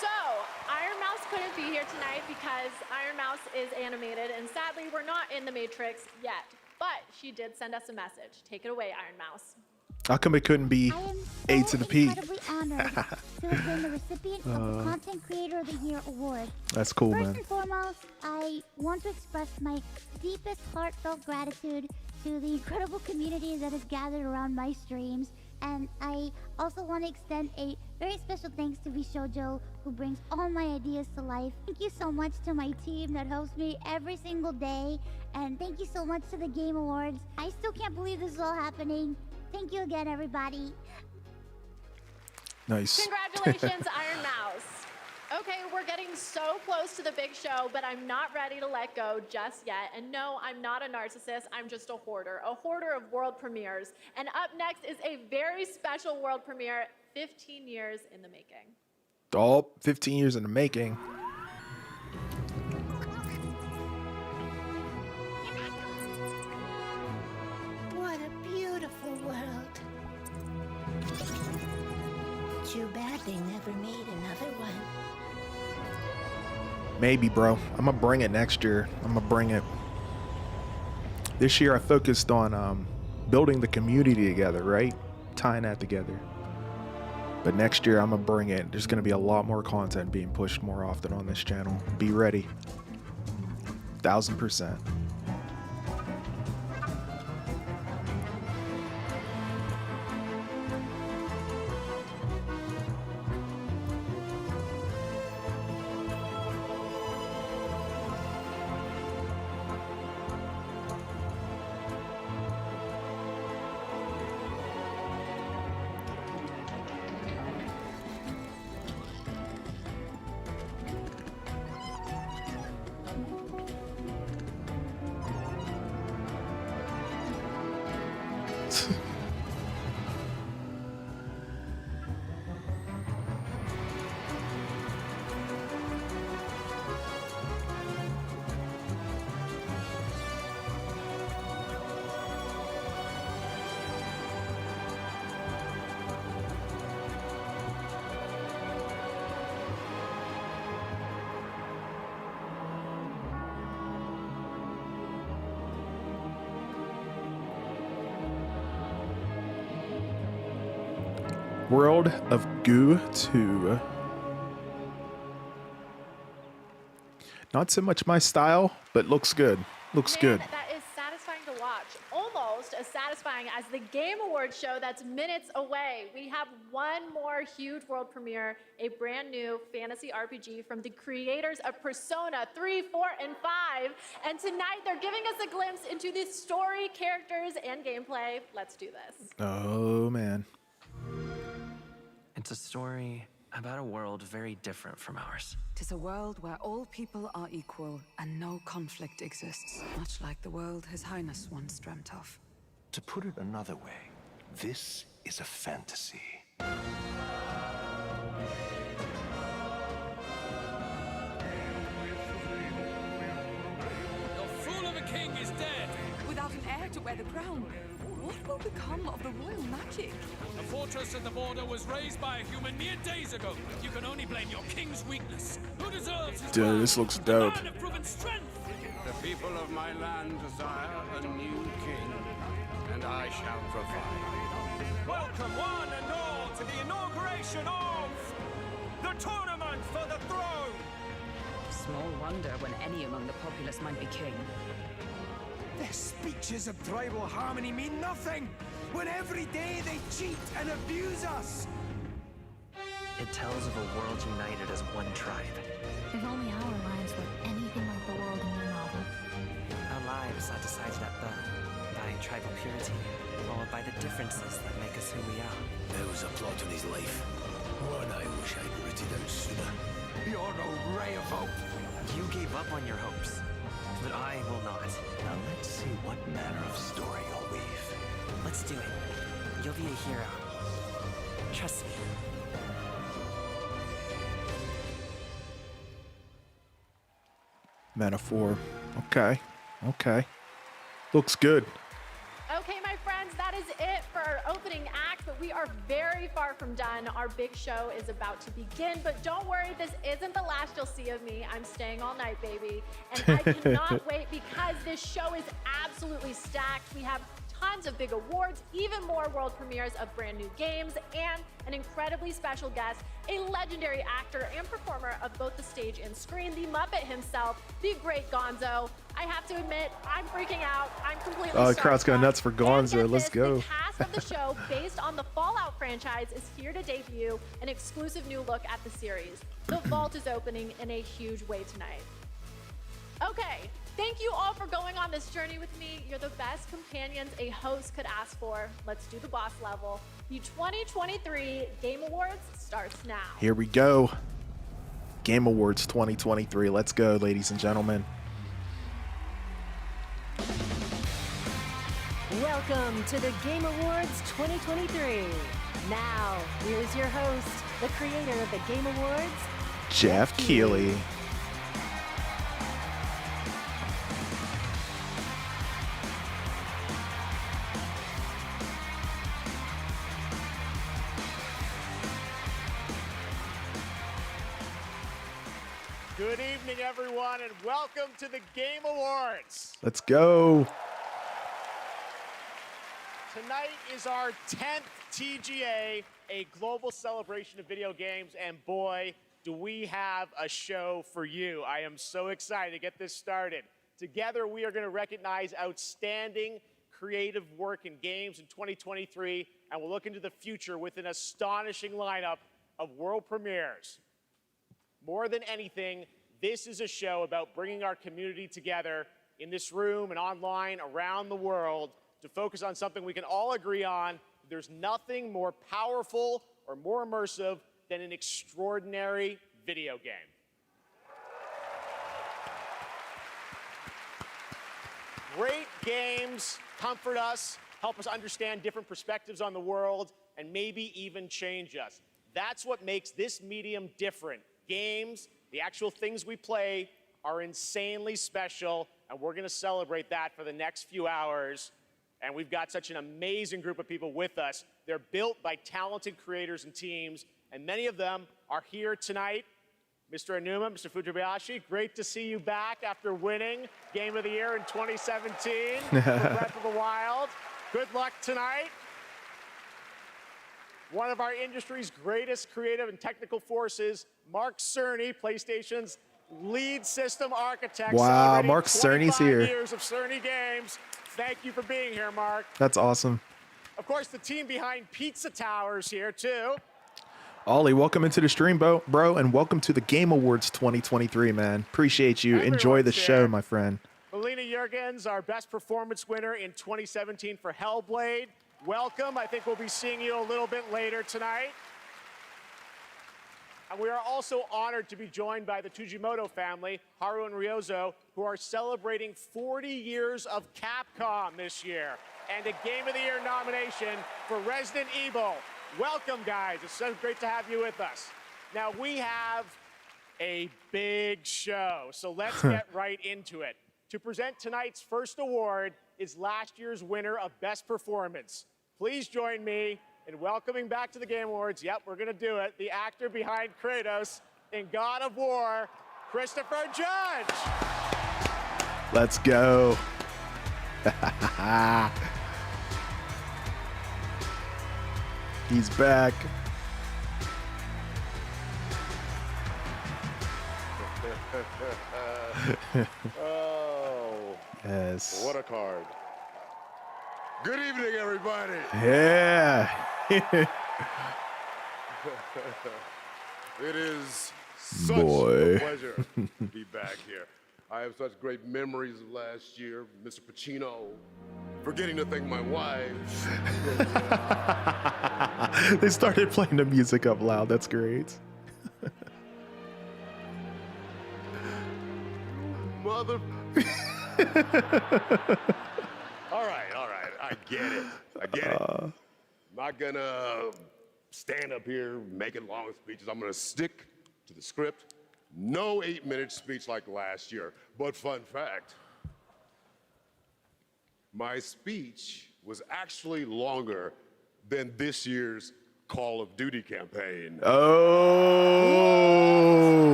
So, Iron Mouse couldn't be here tonight because Iron Mouse is animated, and sadly, we're not in the Matrix yet. But she did send us a message. Take it away, Iron Mouse. How come it couldn't be A to the P? Incredibly honored to have been the recipient of the Content Creator of the Year award. That's cool, First man. and foremost, I want to express my deepest heartfelt gratitude to the incredible community that has gathered around my streams. And I also want to extend a very special thanks to Vishojo, who brings all my ideas to life. Thank you so much to my team that hosts me every single day. And thank you so much to the Game Awards. I still can't believe this is all happening. Thank you again, everybody. Nice. Congratulations, Iron Mouse. Okay, we're getting so close to the big show, but I'm not ready to let go just yet. And no, I'm not a narcissist. I'm just a hoarder of world premieres. And up next is a very special world premiere, 15 years in the making. Oh, 15 years in the making. What a beautiful world. Too bad they never made another one. Maybe, bro. I'm gonna bring it next year. I'm gonna bring it. This year I focused on building the community together, right? Tying that together. But next year I'm gonna bring it. There's gonna be a lot more content being pushed more often on this channel. Be ready. 1000%. World of Goo 2. Not so much my style, but looks good. Looks Man, good. that is satisfying to watch. Almost as satisfying as the Game Awards show that's minutes away. We have one more huge world premiere, a brand new fantasy RPG from the creators of Persona 3, 4, and 5. And tonight they're giving us a glimpse into the story, characters, and gameplay. Let's do this. Oh, man. It's a story about a world very different from ours. Tis a world where all people are equal and no conflict exists, much like the world His Highness once dreamt of. To put it another way, this is a fantasy. The fool of a king is dead. Without an heir to wear the crown, what will become of the royal magic? The fortress at the border was raised by a human mere days ago. You can only blame your king's weakness. Who deserves his Dude, this looks dope. man of proven strength? The people of my land desire a new king, and I shall provide. Welcome one and all to the inauguration of the tournament for the throne. Small wonder when any among the populace might be king. Their speeches of tribal harmony mean nothing, when every day they cheat and abuse us. It tells of a world united as one tribe. If only our lives were anything like the world in your novel. Our lives are decided at birth by tribal purity, or by the differences that make us who we are. There was a plot in his life. One I wish I'd written out sooner. You're no ray of hope. You gave up on your hopes, but I will not. Now let's see what manner of story you'll weave. Let's do it. You'll be a hero. Trust me. Metaphor. Okay. Okay. Looks good. Okay, my friends, that is it for our opening act, but we are very far from done. Our big show is about to begin, but don't worry, this isn't the last you'll see of me. I'm staying all night, baby. And I cannot wait because this show is absolutely stacked. We have tons of big awards, even more world premieres of brand new games, and an incredibly special guest, a legendary actor and performer of both the stage and screen, the Muppet himself, the great Gonzo. I have to admit, I'm freaking out. I'm completely Oh, the crowd's going nuts for Gonzo. Let's go. The cast of the show, based on the Fallout franchise, is here to debut an exclusive new look at the series. The vault is opening in a huge way tonight. Okay, thank you all for going on this journey with me. You're the best companions a host could ask for. Let's do the boss level. The 2023 Game Awards starts now. Here we go. Game Awards 2023. Let's go, ladies and gentlemen. Welcome to the Game Awards 2023. Now, here's your host, the creator of the Game Awards, Geoff Keighley. Good evening, everyone, and welcome to the Game Awards. Let's go. Tonight is our 10th TGA, a global celebration of video games, and boy, do we have a show for you. I am so excited to get this started. Together, we are going to recognize outstanding creative work in games in 2023, and we'll look into the future with an astonishing lineup of world premieres. More than anything, this is a show about bringing our community together in this room and online around the world to focus on something we can all agree on. There's nothing more powerful or more immersive than an extraordinary video game. Great games comfort us, help us understand different perspectives on the world, and maybe even change us. That's what makes this medium different. Games, the actual things we play, are insanely special, and we're going to celebrate that for the next few hours. And we've got such an amazing group of people with us. They're built by talented creators and teams, and many of them are here tonight. Mr. Aonuma, Mr. Fujibayashi, great to see you back after winning Game of the Year in 2017 for Breath of the Wild. Good luck tonight. one of our industry's greatest creative and technical forces, Mark Cerny, PlayStation's lead system architect. Wow, Mark celebrating Cerny's here. 25 years of Cerny Games. Thank you for being here, Mark. That's awesome. Of course, the team behind Pizza Towers here, too. Ollie, welcome into the stream, bro, and welcome to the Game Awards 2023, man. Appreciate you. Enjoy the show, my friend. Melina Jurgens, our Best Performance winner in 2017 for Hellblade. Welcome. I think we'll be seeing you a little bit later tonight. And we are also honored to be joined by the Tujimoto family, Haru and Ryozo, who are celebrating 40 years of Capcom this year, and a Game of the Year nomination for Resident Evil. Welcome, guys. It's so great to have you with us. Now, we have a big show, so let's get right into it. To present tonight's first award is last year's winner of Best Performance. Please join me in welcoming back to the Game Awards, yep, we're gonna do it, the actor behind Kratos in God of War, Christopher Judge. Let's go. He's back. Oh, yes. What a card. Good evening, everybody. Yeah. It is such Boy. a pleasure to be back here. I have such great memories of last year, Mr. Pacino, forgetting to thank my wife. They started playing the music up loud. That's great. Mother. All right. I get it. I'm not gonna stand up here making long speeches. I'm gonna stick to the script. No 8-minute speech like last year. But fun fact, my speech was actually longer than this year's Call of Duty campaign. Oh,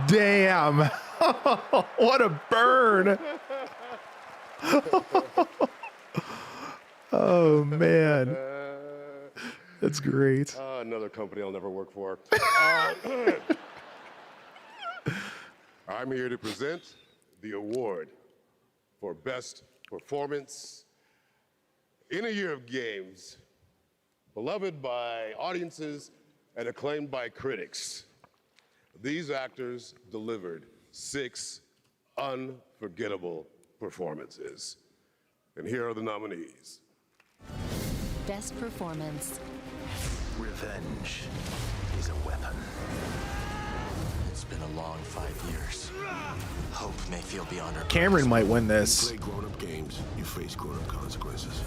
damn. What a burn. Oh, man. That's great. Another company I'll never work for. I'm here to present the award for Best Performance in a year of games, beloved by audiences and acclaimed by critics. These actors delivered 6 unforgettable performances. And here are the nominees. Best Performance. Revenge is a weapon. It's been a long 5 years. Hope may feel beyond our Cameron might win this. You play grown-up games, you face grown-up consequences.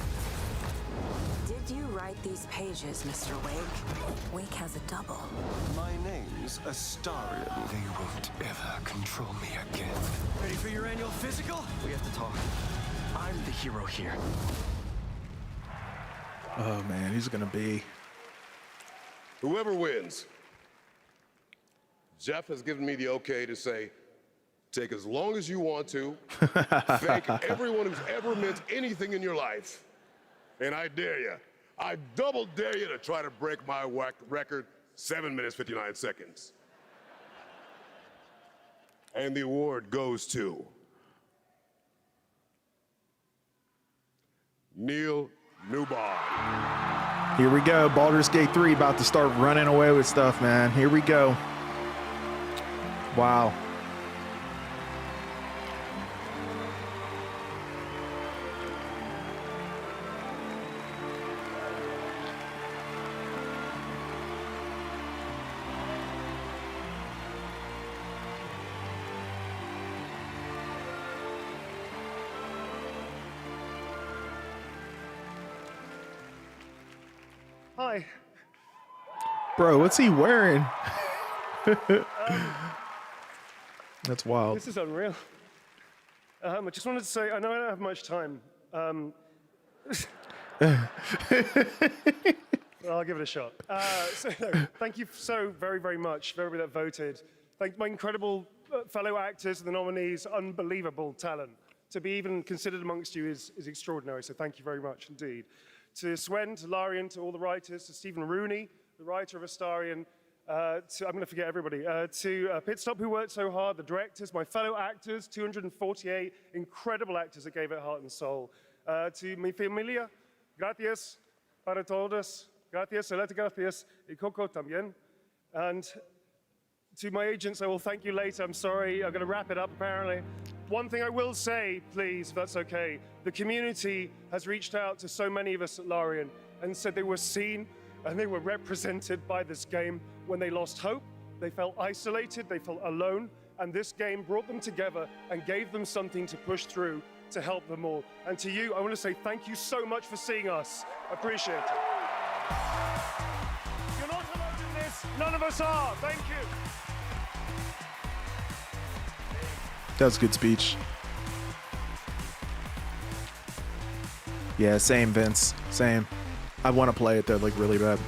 Did you write these pages, Mr. Wake? Wake has a double. My name's Astarion. They won't ever control me again. Ready for your annual physical? We have to talk. I'm the hero here. Oh, man, he's going to be. Whoever wins, Geoff has given me the okay to say, take as long as you want to, thank everyone who's ever meant anything in your life, and I dare you, I double dare you to try to break my record, 7 minutes, 59 seconds. And the award goes to Neil Newbon. Here we go. Baldur's Gate 3 about to start running away with stuff, man. Here we go. Wow. Hi. Bro, what's he wearing? That's wild. This is unreal. I just wanted to say, I know I don't have much time. But I'll give it a shot. Thank you so very, very much for everybody that voted. Thank my incredible fellow actors and the nominees. Unbelievable talent. To be even considered amongst you is extraordinary, so thank you very much indeed. to Swen, to Larian, to all the writers, to Stephen Rooney, the writer of Astarion, I'm going to forget everybody, to Pit Stop, who worked so hard, the directors, my fellow actors, 248 incredible actors that gave it heart and soul, to mi familia, gracias para todos, gracias, gracias, y Coco también, and to my agents, I will thank you later. I'm sorry, I'm going to wrap it up apparently. One thing I will say, please, if that's okay, the community has reached out to so many of us at Larian and said they were seen and they were represented by this game when they lost hope, they felt isolated, they felt alone, and this game brought them together and gave them something to push through to help them all. And to you, I want to say thank you so much for seeing us. I appreciate it. You're not alone in this. None of us are. Thank you. That was a good speech. Yeah, same, Vince. Same. I want to play it though, like really bad.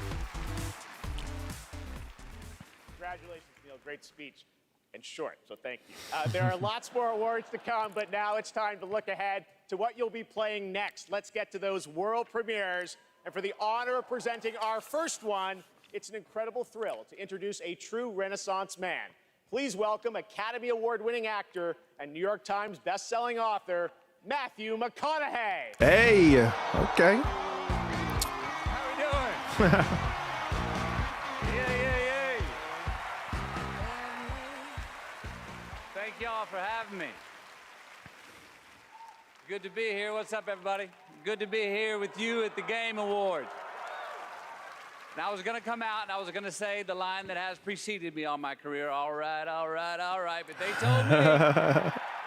Congratulations, Neil. Great speech and short, so thank you. There are lots more awards to come, but now it's time to look ahead to what you'll be playing next. Let's get to those world premieres. And for the honor of presenting our first one, it's an incredible thrill to introduce a true Renaissance man. Please welcome Academy Award-winning actor and New York Times best-selling author, Matthew McConaughey. Hey, okay. How we doing? Yay. Thank y'all for having me. Good to be here. What's up, everybody? Good to be here with you at the Game Awards. Now, I was going to come out and I was going to say the line that has preceded me all my career, all right. But they told me,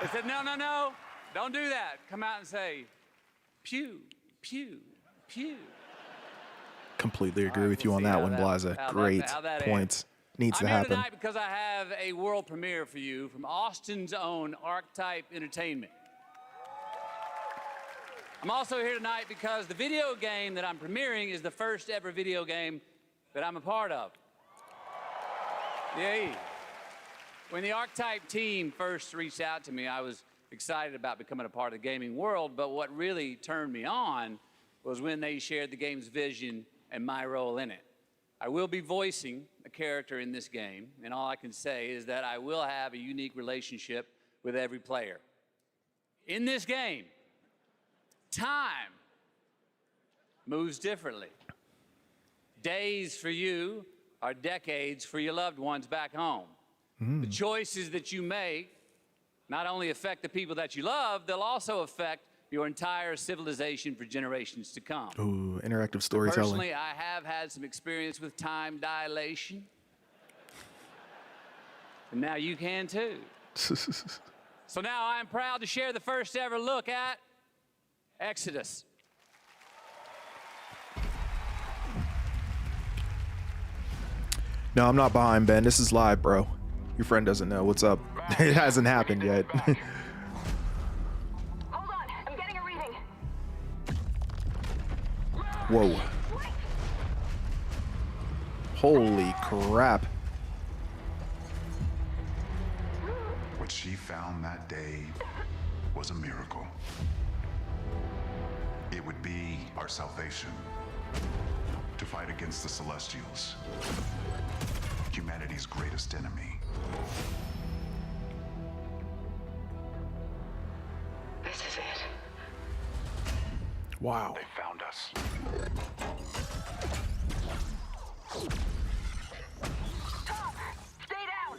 they said, no, don't do that. Come out and say, pew, pew, pew. Completely agree with you on that one, Blaza. Great points. Needs to happen. I'm here tonight because I have a world premiere for you from Austin's own Archetype Entertainment. I'm also here tonight because the video game that I'm premiering is the first ever video game that I'm a part of. Yay. When the Archetype team first reached out to me, I was excited about becoming a part of the gaming world, but what really turned me on was when they shared the game's vision and my role in it. I will be voicing a character in this game, and all I can say is that I will have a unique relationship with every player. In this game, time moves differently. Days for you are decades for your loved ones back home. The choices that you make not only affect the people that you love, they'll also affect your entire civilization for generations to come. Ooh, interactive storytelling. Personally, I have had some experience with time dilation. And now you can too. So now I'm proud to share the first ever look at Exodus. No, I'm not behind, Ben. This is live, bro. Your friend doesn't know. What's up? It hasn't happened yet. Hold on, I'm getting a reading. Whoa. Holy crap. What she found that day was a miracle. It would be our salvation to fight against the Celestials, humanity's greatest enemy. This is it. Wow. They found us. Stop! Stay down!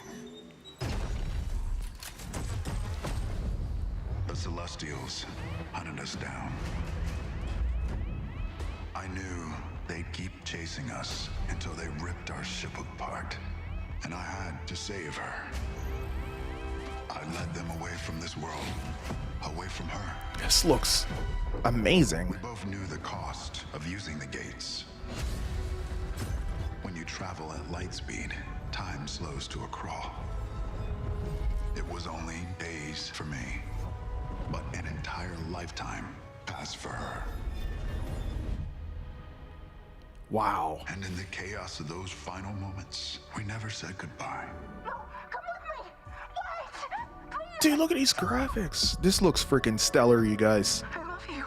The Celestials hunted us down. I knew they'd keep chasing us until they ripped our ship apart. And I had to save her. I led them away from this world, away from her. This looks amazing. We both knew the cost of using the gates. When you travel at light speed, time slows to a crawl. It was only days for me, but an entire lifetime passed for her. Wow. And in the chaos of those final moments, we never said goodbye. Dude, look at these graphics. This looks freaking stellar, you guys. I love you.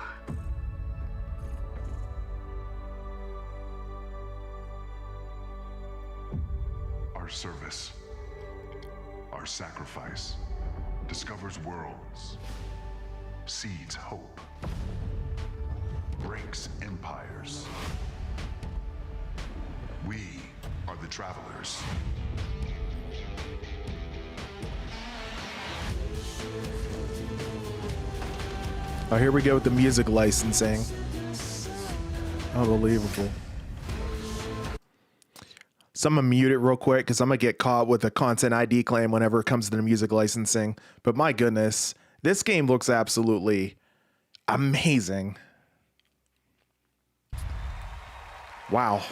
Our sacrifice discovers worlds, seeds hope, breaks empires. We are the travelers. Oh, here we go with the music licensing. Unbelievable. So I'm gonna mute it real quick because I'm gonna get caught with a content ID claim whenever it comes to the music licensing. But my goodness, this game looks absolutely amazing. Wow.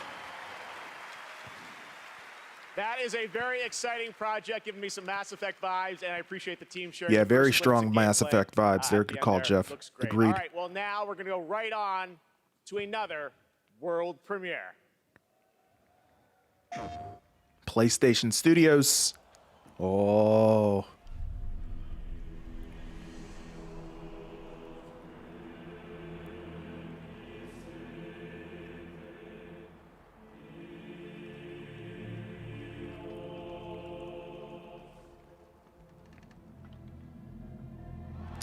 That is a very exciting project, giving me some Mass Effect vibes, and I appreciate the team sharing. Yeah, the very first strong glimpse of Mass gameplay, Effect vibes there. at the Good end call, there. Jeff. Looks great. Agreed. All right, well, now we're going to go right on to another world premiere. PlayStation Studios. Oh.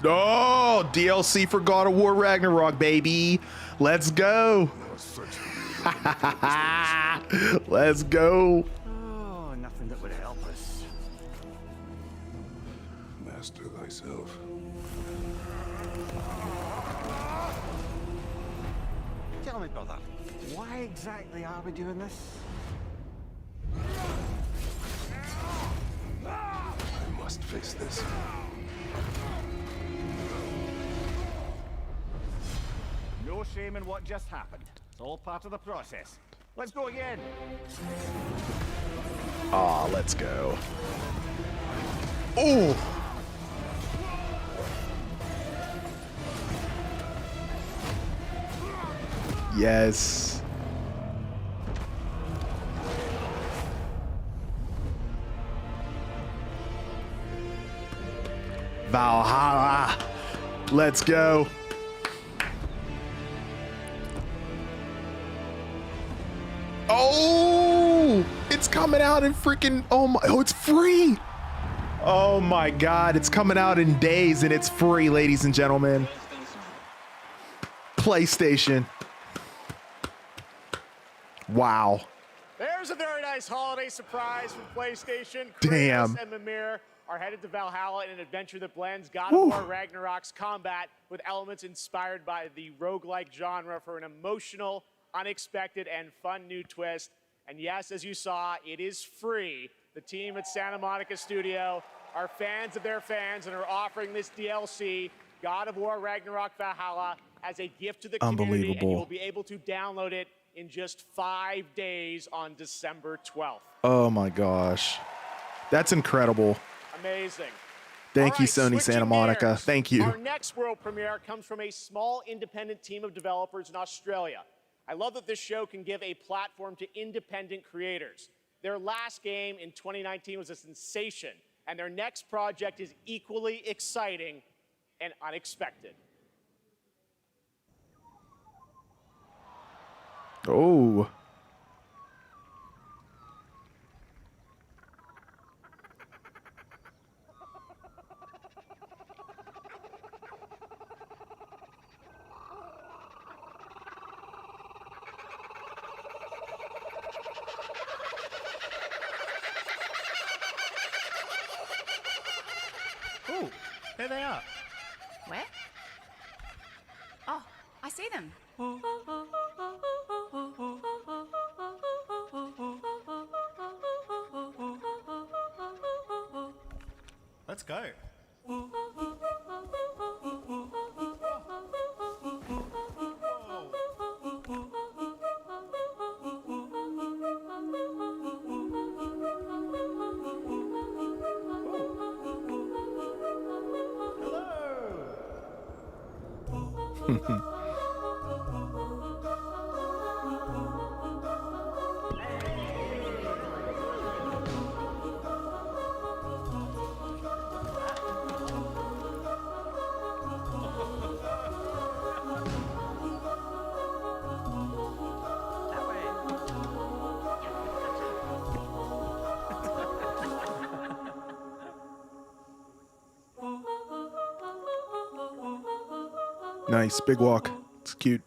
Oh, DLC for God of War Ragnarok, baby. Let's go. Let's go. Oh, nothing that would help us. Master thyself. Tell me, brother, why exactly are we doing this? I must face this. No shame in what just happened. It's all part of the process. Let's go again. Ah, let's go. Oh. Yes. Valhalla. Let's go. Oh, it's coming out in freaking, oh, it's free. Oh my God, it's coming out in days and it's free, ladies and gentlemen. PlayStation. Wow. There's a very nice holiday surprise from PlayStation. Damn. Kratos and Mimir are headed to Valhalla in an adventure that blends God of War Ragnarok's combat with elements inspired by the roguelike genre for an emotional, unexpected, and fun new twist. And yes, as you saw, it is free. The team at Santa Monica Studio are fans of their fans and are offering this DLC, God of War Ragnarok Valhalla, as a gift to the community, and you will be able to download it in just 5 days on December 12th. Oh my gosh. That's incredible. Amazing. Thank you, All right, Sony Santa switching Monica. gears. Thank you. Our next world premiere comes from a small independent team of developers in Australia. I love that this show can give a platform to independent creators. Their last game in 2019 was a sensation, and their next project is equally exciting and unexpected. Oh. Ooh, there they are. Where? Oh, I see them. Let's go. Nice. Big walk. It's cute.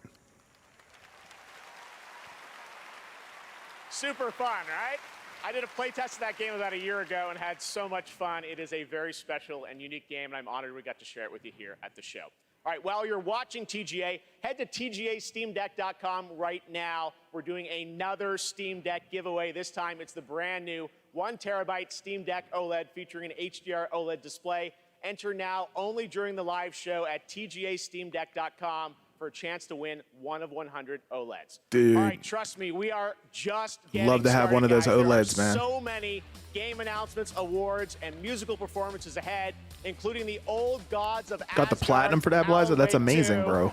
Super fun, right? I did a playtest of that game about a year ago and had so much fun. It is a very special and unique game, and I'm honored we got to share it with you here at the show. All right, while you're watching TGA, head to TGASteamDeck.com right now. We're doing another Steam Deck giveaway. This time it's the brand new 1 terabyte Steam Deck OLED featuring an HDR OLED display. Enter now only during the live show at TGASteamDeck.com for a chance to win 1 of 100 OLEDs. Dude. All right, trust me, we are just getting Love to have started, one of those guys. There are OLEDs, man. So many game announcements, awards, and musical performances ahead, including the old gods of Got the platinum for that, Bliza? That's amazing, bro.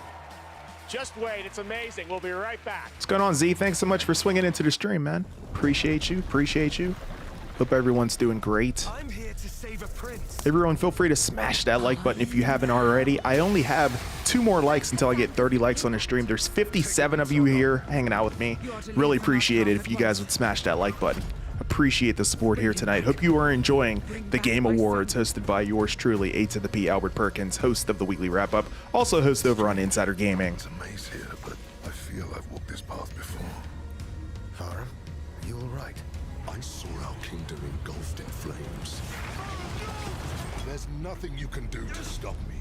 Just wait, it's amazing. We'll be right back. What's going on, Z? Thanks so much for swinging into the stream, man. Appreciate you. Appreciate you. Hope everyone's doing great. I'm here to save a prince. Everyone, feel free to smash that like button if you haven't already. I only have 2 more likes until I get 30 likes on the stream. There's 57 of you here hanging out with me. Really appreciate it if you guys would smash that like button. Appreciate the support here tonight. Hope you are enjoying the Game Awards hosted by yours truly, A to the P, Albert Perkins, host of the weekly wrap-up, also host over on Insider Gaming. It's a maze here, but I feel I've walked this path before. Farah, you all right? I saw our kingdom engulfed in flames. There's nothing you can do to stop me.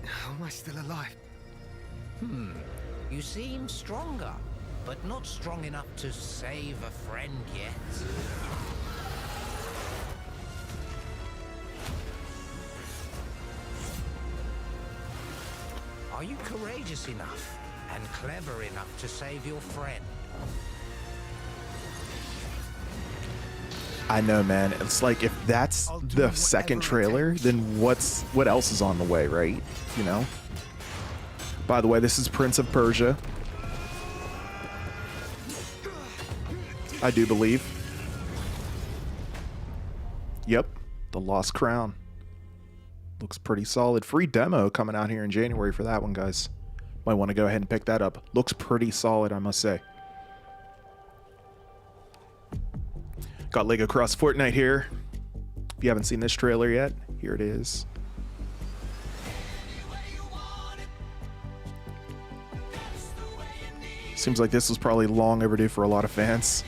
How am I still alive? You seem stronger, but not strong enough to save a friend yet. Are you courageous enough and clever enough to save your friend? I know, man. It's like, if that's the second trailer, then what else is on the way, right? You know? By the way, this is Prince of Persia. I do believe. Yep. The Lost Crown. Looks pretty solid. Free demo coming out here in January for that one, guys. Might want to go ahead and pick that up. Looks pretty solid, I must say. Got Lego Cross Fortnite here. If you haven't seen this trailer yet, here it is. Seems like this was probably long overdue for a lot of fans.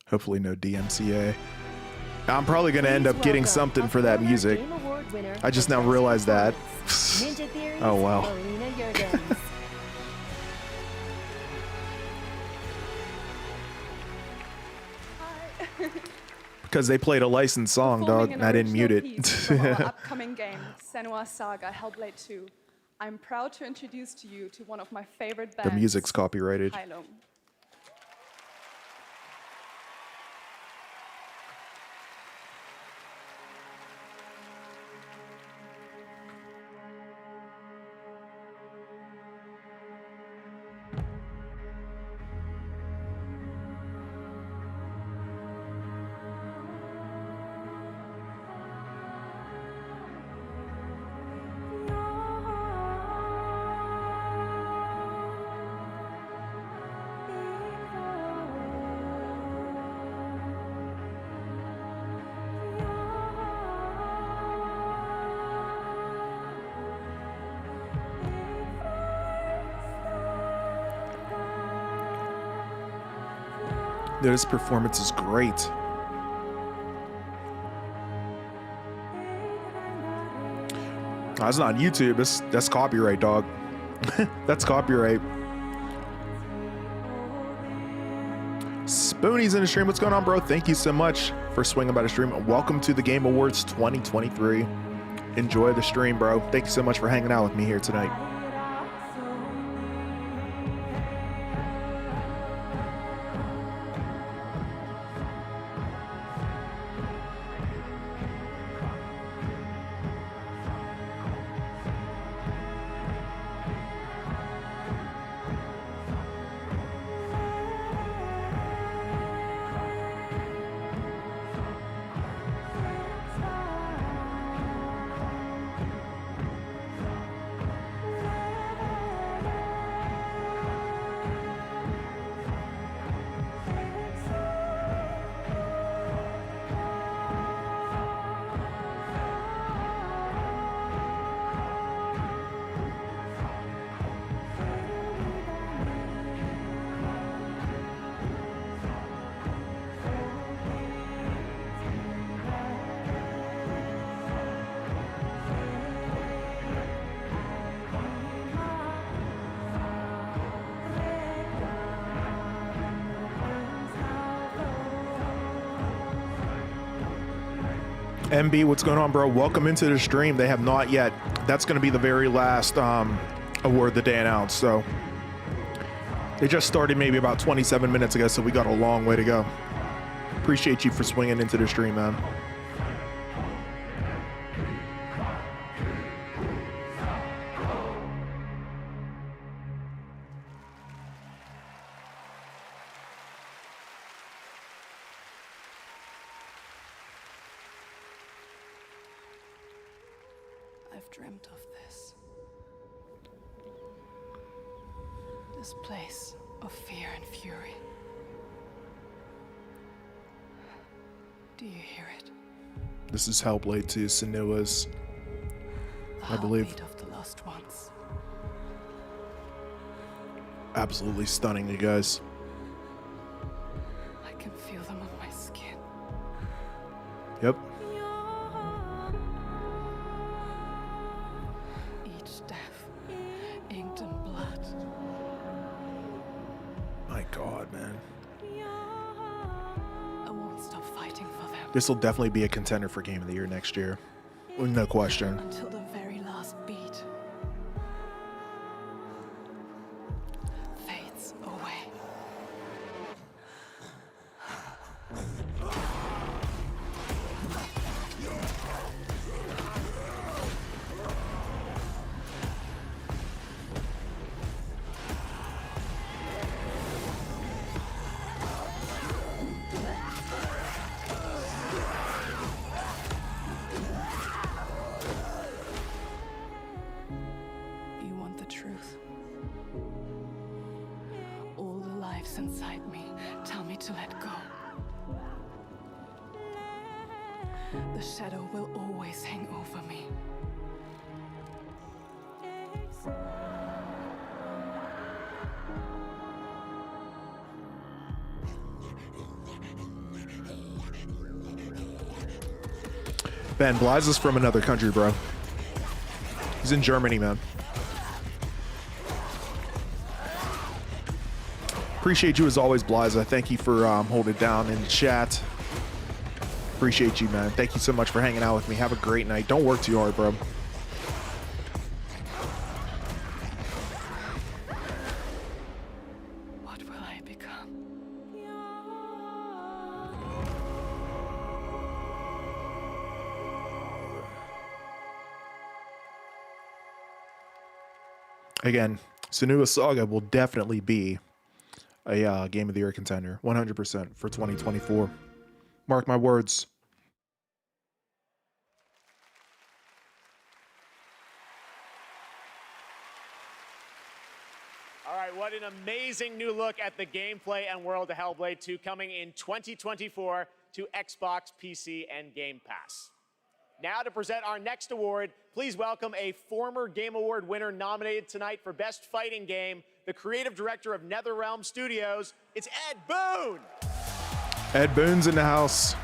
Hopefully no DMCA. I'm probably going to end up getting something for that music. I just now realized that. Oh, wow. Because they played a licensed song, dog, and I didn't mute it. From our upcoming game, Senua's Saga Hellblade 2, I'm proud to introduce to you to one of my favorite bands. The music's copyrighted. Hylum. This performance is great. That's not on YouTube. That's copyright, dog. That's copyright. Spoonie's in the stream. What's going on, bro? Thank you so much for swinging by the stream. Welcome to the Game Awards 2023. Enjoy the stream, bro. Thank you so much for hanging out with me here tonight. MB, what's going on, bro? Welcome into the stream. They have not yet. That's going to be the very last award that they announced. So they just started maybe about 27 minutes ago, so we got a long way to go. Appreciate you for swinging into the stream, man. Dreamt of this. This place of fear and fury. Do you hear it? This is Hellblade 2, Senua's, I believe. The heartbeat of the lost ones. Absolutely stunning, you guys. I can feel them on my skin. Yep. God, man. I won't stop fighting for them. This will definitely be a contender for Game of the Year next year. No question. Until the very last beat fades away. Inside me tell me to let go. The shadow will always hang over me. Ben Bly's is from another country, bro. He's in Germany, man. Appreciate you as always, Bliza. Thank you for holding it down in the chat. Appreciate you, man. Thank you so much for hanging out with me. Have a great night. Don't work too hard, bro. What will I become? Again, Senua Saga will definitely be a Game of the Year contender, 100% for 2024. Mark my words. All right, what an amazing new look at the gameplay and world of Hellblade 2 coming in 2024 to Xbox, PC, and Game Pass. Now to present our next award, please welcome a former Game Award winner nominated tonight for Best Fighting Game, the creative director of NetherRealm Studios. It's Ed Boon. Ed Boon's in the house.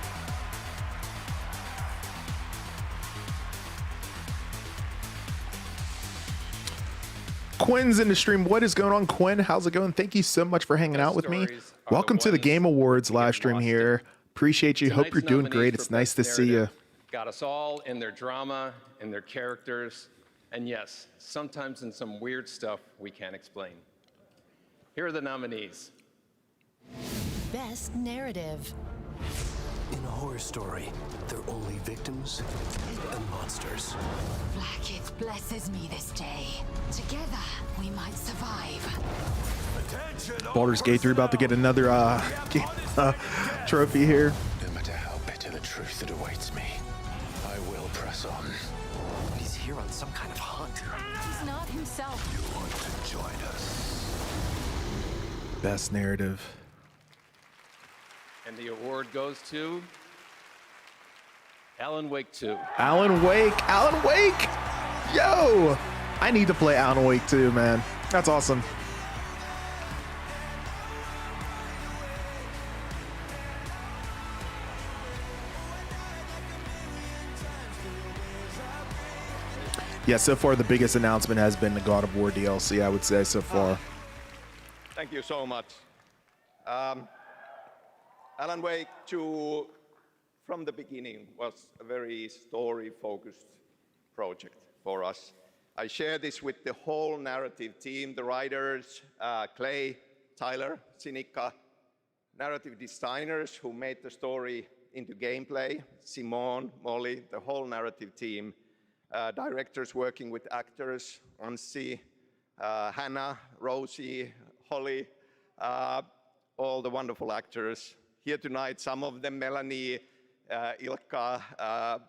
Quinn's in the stream. What is going on, Quinn? How's it going? Thank you so much for hanging out with me. Welcome to the Game Awards live stream here. Appreciate you. Hope you're doing great. It's nice to see you. Got us all in their drama, in their characters, and yes, sometimes in some weird stuff we can't explain. Here are the nominees. Best Narrative. In a horror story, they're only victims and monsters. Blackith blesses me this day. Together, we might survive. Baldur's Gate 3 about to get another trophy here. No matter how bitter the truth that awaits me, I will press on. He's here on some kind of hunt. He's not himself. You want to join us? Best Narrative. And the award goes to Alan Wake 2. Alan Wake. Alan Wake. Yo, I need to play Alan Wake 2, man. That's awesome. Yeah, so far the biggest announcement has been the God of War DLC, I would say, so far. Thank you so much. Alan Wake 2, from the beginning, was a very story-focused project for us. I share this with the whole narrative team, the writers, Clay, Tyler, Sinica, narrative designers who made the story into gameplay, Simone, Molly, the whole narrative team, directors working with actors, Ansi, Hannah, Rosie, Holly, all the wonderful actors. Here tonight, some of them, Melanie, Ilka,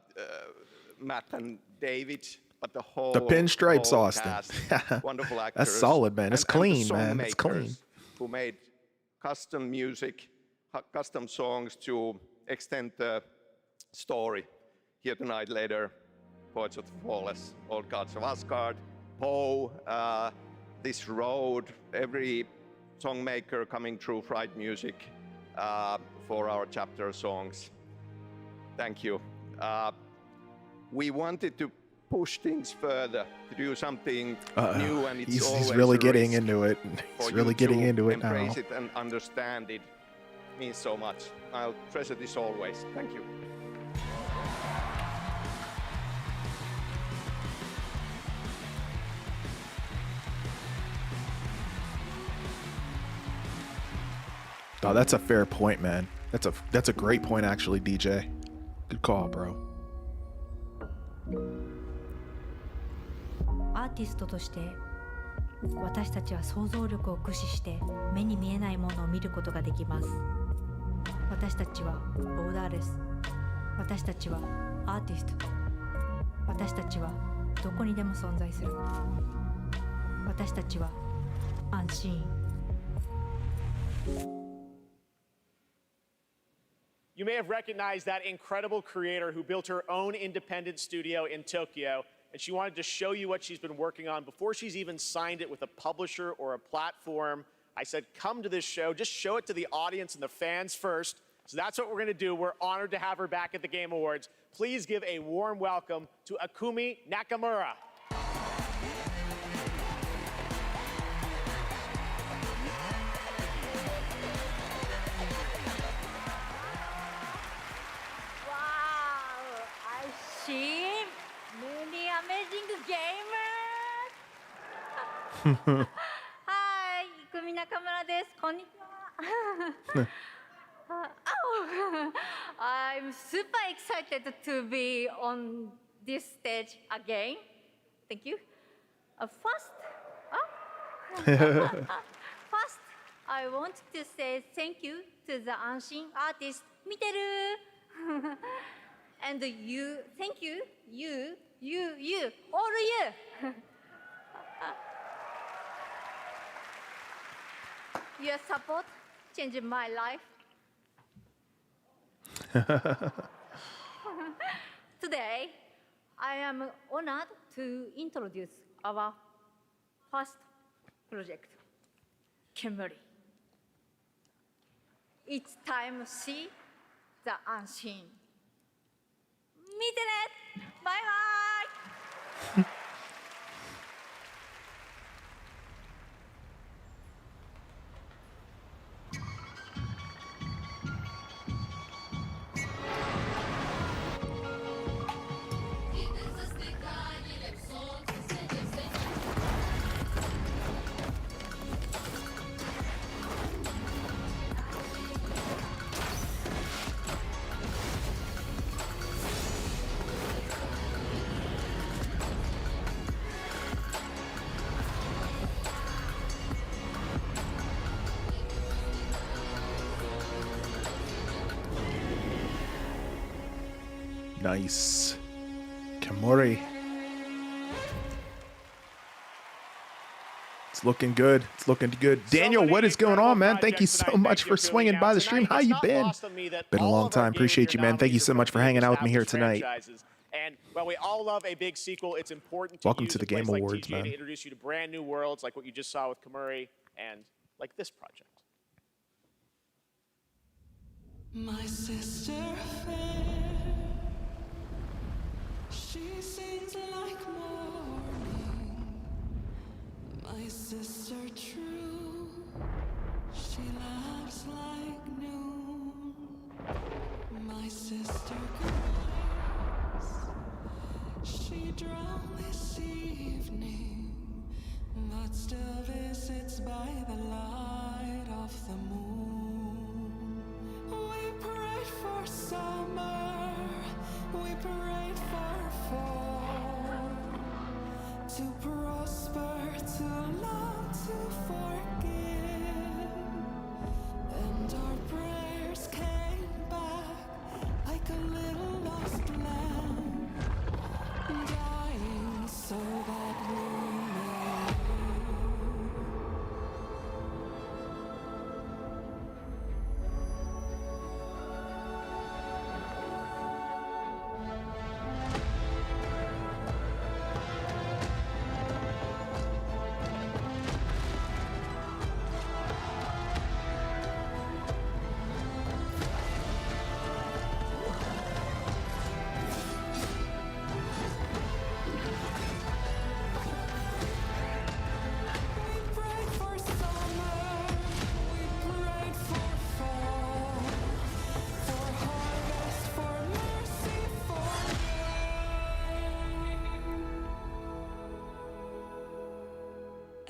Matt and David, but the whole The pinstripes, whole Austin. cast, wonderful actors. That's solid, man. It's and clean, the man. It's clean. songmakers Who made custom music, custom songs to extend the story. Here tonight, later, Poets of the Flawless, Old Gods of Asgard, Poe, This Road, every songmaker coming through Fright Music for our chapter songs. Thank you. We wanted to push things further, to do something new, and it's He's really a getting risk into it. He's for really you getting to into it now. embrace it and understand it. Means so much. I'll treasure this always. Thank you. Oh, that's a fair point, man. That's a great point, actually, DJ. Good call, bro. アーティストとして私たちは想像力を駆使して目に見えないものを見ることができます。私たちはボーダーレス。私たちはアーティスト。私たちはどこにでも存在する。私たちは安心。You may have recognized that incredible creator who built her own independent studio in Tokyo, and she wanted to show you what she's been working on before she's even signed it with a publisher or a platform. I said, come to this show, just show it to the audience and the fans first. So that's what we're gonna do. We're honored to have her back at the Game Awards. Please give a warm welcome to Akumi Nakamura. Many amazing gamers! Hi, Ikumi Nakamura desu. Konnichiwa. I'm super excited to be on this stage again. Thank you. First, I want to say thank you to the Anshin artist, Miteru. And you, thank you, all you. Your support changed my life. Today, I am honored to introduce our first project, Kemuri. It's time to see the unseen. 見てねバイバイ Nice. Kamori. It's looking good. It's looking good. Daniel, what is going on, man? Thank you so much for swinging by the stream. How you been? Been a long time. Appreciate you, man. Thank you so much for hanging out with me here tonight. And while we all love a big sequel, it's important to Welcome use to the a place Game like Awards, TGA man. to introduce you to brand new worlds like what you just saw with Kamuri and like this project. My sister fair, she sings like morning. My sister true, she laughs like noon. My sister cries, she drowned this evening, but still visits by the light of the moon. We prayed for summer, we prayed for fall, to prosper, to love, to forgive. And our prayers came back like a little lost lamb, dying so that we may live.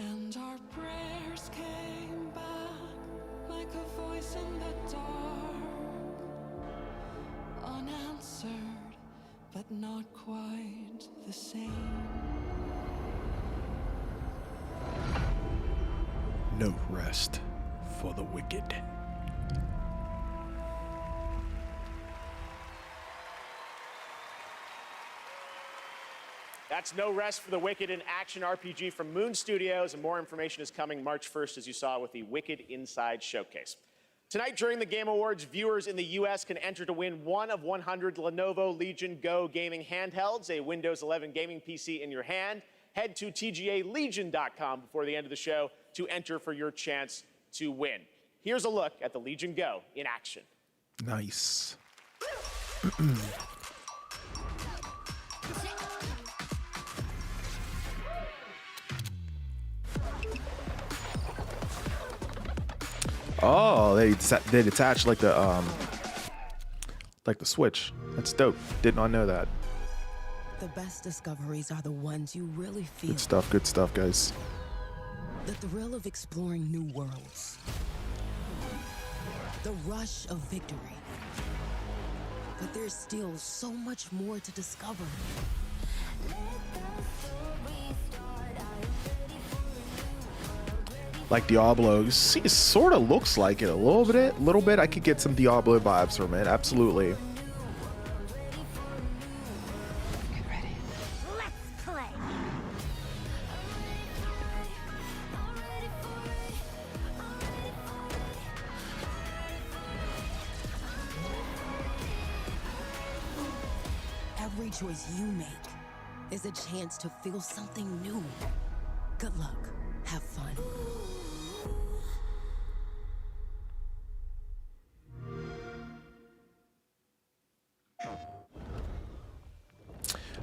And our prayers came back like a voice in the dark, unanswered, but not quite the same. No rest for the wicked. That's No Rest for the Wicked, an action RPG from Moon Studios, and more information is coming March 1st, as you saw with the Wicked Inside Showcase. Tonight during the Game Awards, viewers in the US can enter to win one of 100 Lenovo Legion Go gaming handhelds, a Windows 11 gaming PC in your hand. Head to TGALegion.com before the end of the show to enter for your chance to win. Here's a look at the Legion Go in action. Nice. Oh, they detach like the Switch. That's dope. Did not know that. The best discoveries are the ones you really feel. Good stuff, guys. The thrill of exploring new worlds. The rush of victory. But there's still so much more to discover. Like Diablo, see, it sort of looks like it a little bit. I could get some Diablo vibes from it, absolutely. Let's play. Every choice you make is a chance to feel something new. Good luck. Have fun.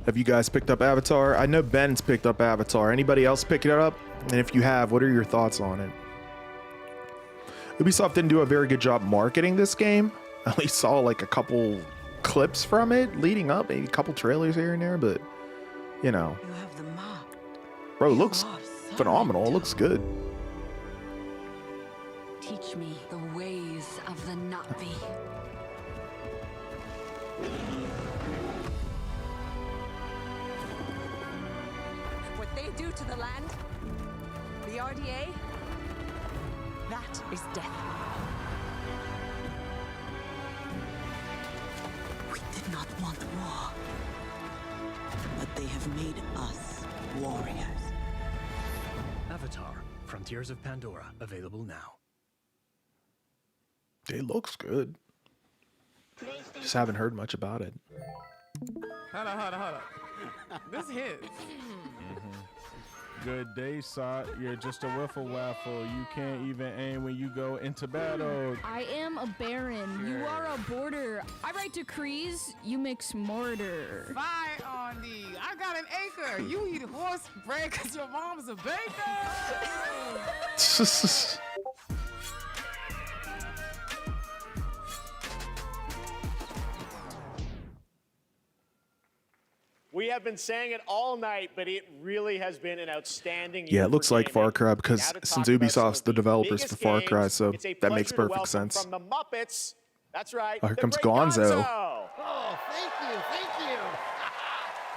Have you guys picked up Avatar? I know Ben's picked up Avatar. Anybody else pick it up? And if you have, what are your thoughts on it? Ubisoft didn't do a very good job marketing this game. I only saw like a couple clips from it leading up, maybe a couple trailers here and there, but you know. You have the map. Bro, it looks phenomenal. It looks good. Teach me the ways of the Navi. What they do to the land, the RDA, that is death. We did not want war, but they have made us warriors. Avatar: Frontiers of Pandora, available now. It looks good. Just haven't heard much about it. Hold on. This hits. Good day, Sot. You're just a wiffle waffle. You can't even aim when you go into battle. I am a baron. You are a border. I write decrees. You mix mortar. Fire on thee. I got an acre. You eat horse bread because your mom's a baker. We have been saying it all night, but it really has been an outstanding Yeah, year it looks for like gaming. Far Cry because since Ubisoft's the developers for Far Cry, so It's a that makes pleasure to perfect welcome sense. From the Muppets, that's right. Oh, here the comes great Gonzo. Oh, thank you.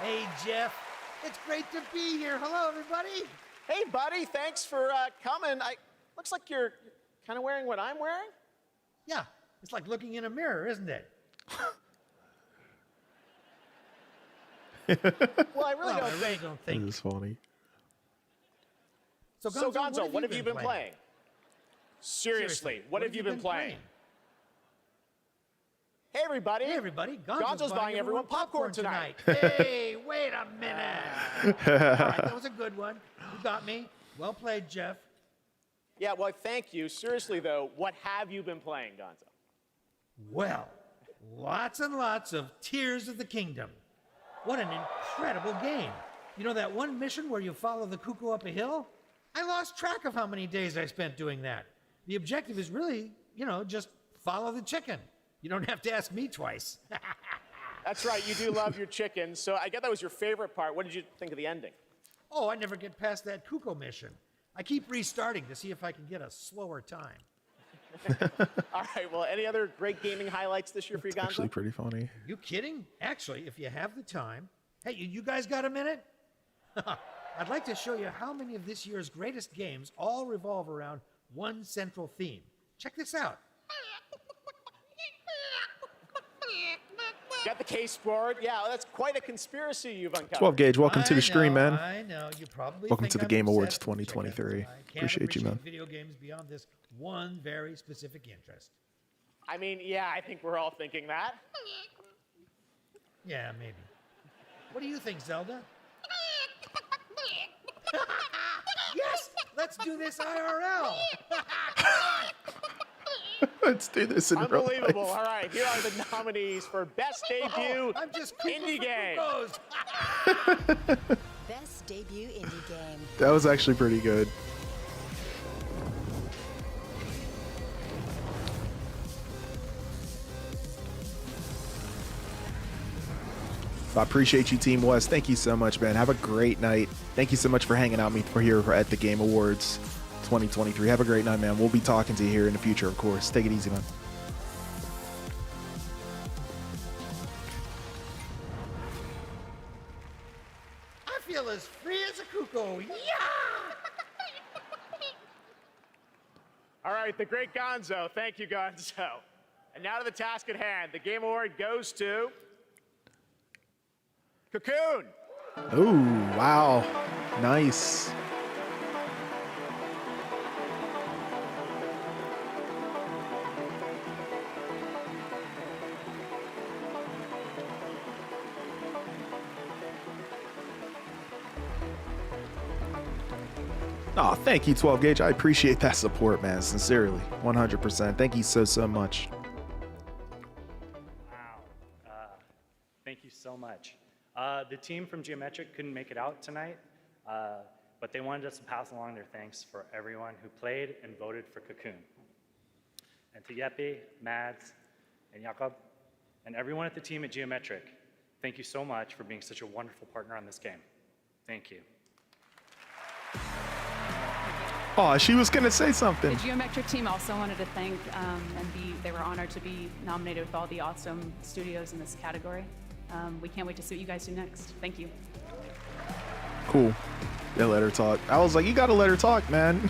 Hey, Jeff. It's great to be here. Hello, everybody. Hey, buddy, thanks for coming. Looks like you're kind of wearing what I'm wearing. Yeah, it's like looking in a mirror, isn't it? Well, I really don't think. This is funny. So, So, Gonzo, Gonzo, what have you been playing? Seriously, what have you been playing? Hey, everybody. Hey, everybody. Gonzo's buying everyone popcorn tonight. Hey, wait a minute. All right, that was a good one. You got me. Well played, Jeff. Yeah, well, thank you. Seriously, though, what have you been playing, Gonzo? Well, lots and lots of Tears of the Kingdom. What an incredible game. You know that one mission where you follow the cuckoo up a hill? I lost track of how many days I spent doing that. The objective is really, just follow the chicken. You don't have to ask me twice. That's right, you do love your chicken, so I get that was your favorite part. What did you think of the ending? Oh, I never get past that cuckoo mission. I keep restarting to see if I can get a slower time. All right, well, any other great gaming highlights this year for you, Gonzo? Actually pretty funny. You kidding? Actually, if you have the time. Hey, you guys got a minute? I'd like to show you how many of this year's greatest games all revolve around one central theme. Check this out. Got the case board. Yeah, that's quite a conspiracy you've uncovered. 12 Gauge, welcome to the stream, man. I know. You probably Welcome think to the I'm Game Awards obsessed. 2023. I can't Appreciate you, man. video games beyond this one very specific interest. I mean, yeah, I think we're all thinking that. Yeah, maybe. What do you think, Zelda? Yes! Let's do this IRL! Let's do this in real Unbelievable. life. All right, here are the nominees for Best Debut I'm just Indie Game. Best debut indie game. That was actually pretty good. I appreciate you, Team West. Thank you so much, man. Have a great night. Thank you so much for hanging out with me here at the Game Awards 2023. Have a great night, man. We'll be talking to you here in the future, of course. Take it easy, man. I feel as free as a cuckoo. Yeah! All right, the great Gonzo. Thank you, Gonzo. And now to the task at hand. The Game Award goes to Cocoon. Ooh, wow. Nice. Oh, thank you, 12 Gauge. I appreciate that support, man. Sincerely, 100%. Thank you so much. Wow. Thank you so much. The team from Geometric couldn't make it out tonight, but they wanted us to pass along their thanks for everyone who played and voted for Cocoon. And to Yeppe, Mads, and Jakob, and everyone at the team at Geometric, thank you so much for being such a wonderful partner on this game. Thank you. Oh, she was going to say something. The Geometric team also wanted to thank they were honored to be nominated with all the awesome studios in this category. We can't wait to see what you guys do next. Thank you. Cool. They let her talk. I was like, you got to let her talk, man.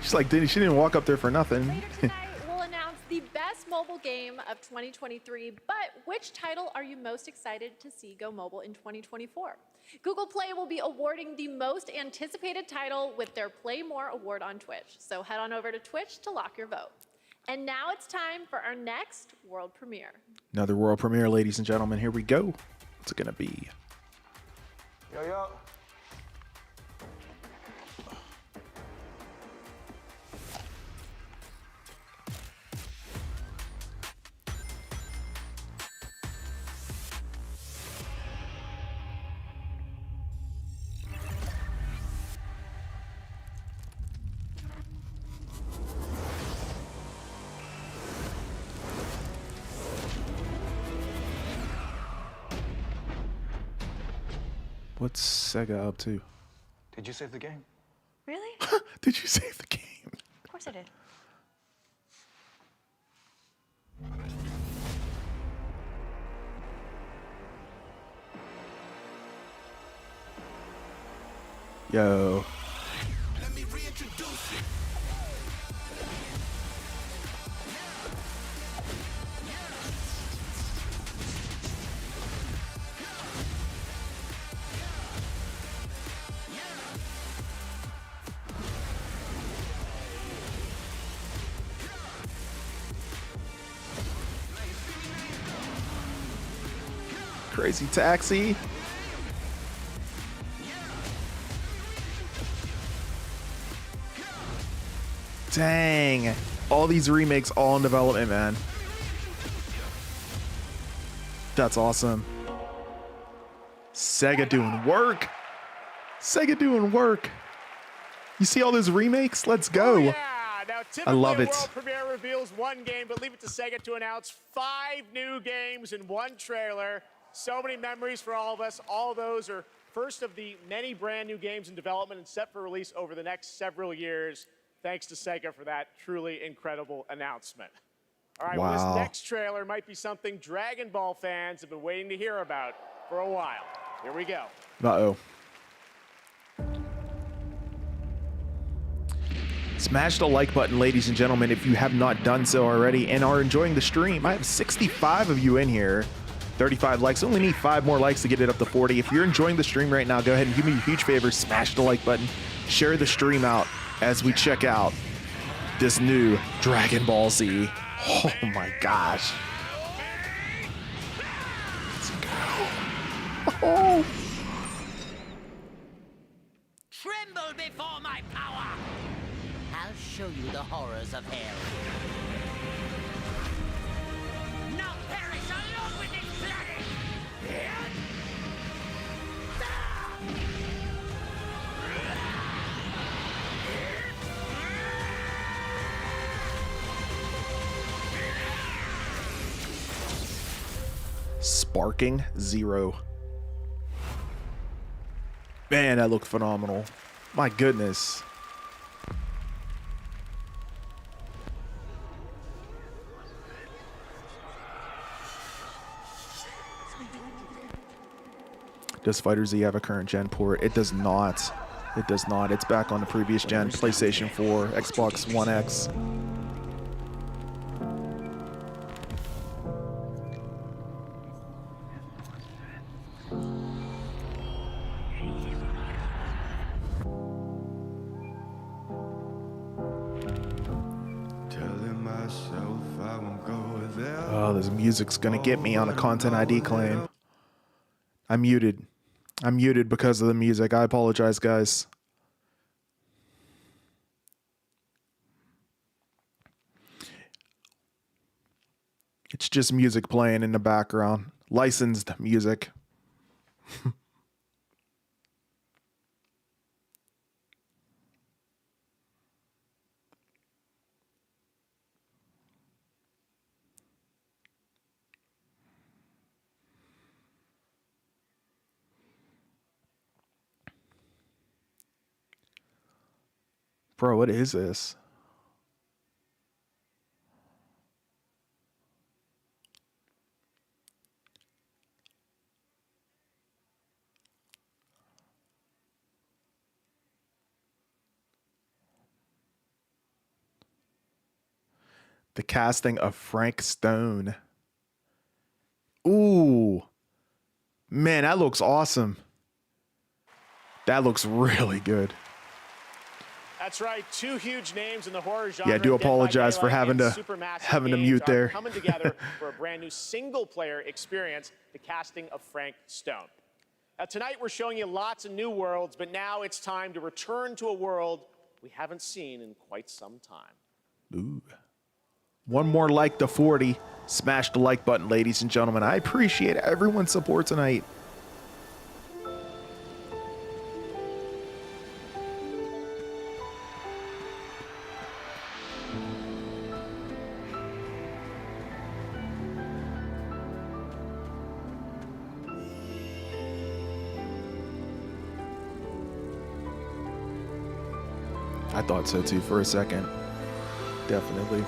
She's like, she didn't walk up there for nothing. Later tonight, we'll announce the best mobile game of 2023, but which title are you most excited to see go mobile in 2024? Google Play will be awarding the most anticipated title with their Play More award on Twitch. So head on over to Twitch to lock your vote. And now it's time for our next world premiere. Another world premiere, ladies and gentlemen. Here we go. What's it going to be? Yo, yo. What's Sega up to? Did you save the game? Really? Did you save the game? Of course I did. Yo. Crazy Taxi. Dang. All these remakes all in development, man. That's awesome. Sega doing work. Sega doing work. You see all those remakes? Let's go. Oh, yeah. Now, I love a it. world premiere reveals one game, but leave it to Sega to announce 5 new games in one trailer. So many memories for all of us. All those are first of the many brand new games in development and set for release over the next several years. Thanks to Sega for that truly incredible announcement. All right, well, Wow. this next trailer might be something Dragon Ball fans have been waiting to hear about for a while. Here we go. Uh-oh. Smash the like button, ladies and gentlemen, if you have not done so already and are enjoying the stream. I have 65 of you in here. 35 likes. Only need 5 more likes to get it up to 40. If you're enjoying the stream right now, go ahead and do me a huge favor. Smash the like button. Share the stream out as we check out this new Dragon Ball Z. Oh my gosh. Let's go. Oh. Tremble before my power! I'll show you the horrors of hell. Now perish along with this planet! Sparking Zero. Man, that looked phenomenal. My goodness. Does Fighter Z have a current gen port? It does not. It does not. It's back on the previous gen, PlayStation 4, Xbox One X. Oh, this music's gonna get me on a Content ID claim. I'm muted. I'm muted because of the music. I apologize, guys. It's just music playing in the background. licensed music. Bro, what is this? The casting of Frank Stone. Ooh. Man, that looks awesome. That looks really good. That's right, two huge names in the horror genre. Yeah, I do apologize for having to mute there. Coming together for a brand new single-player experience, the casting of Frank Stone. Now, tonight we're showing you lots of new worlds, but now it's time to return to a world we haven't seen in quite some time. Ooh. One more like to 40. Smash the like button, ladies and gentlemen. I appreciate everyone's support tonight. I thought so too for a second. Definitely.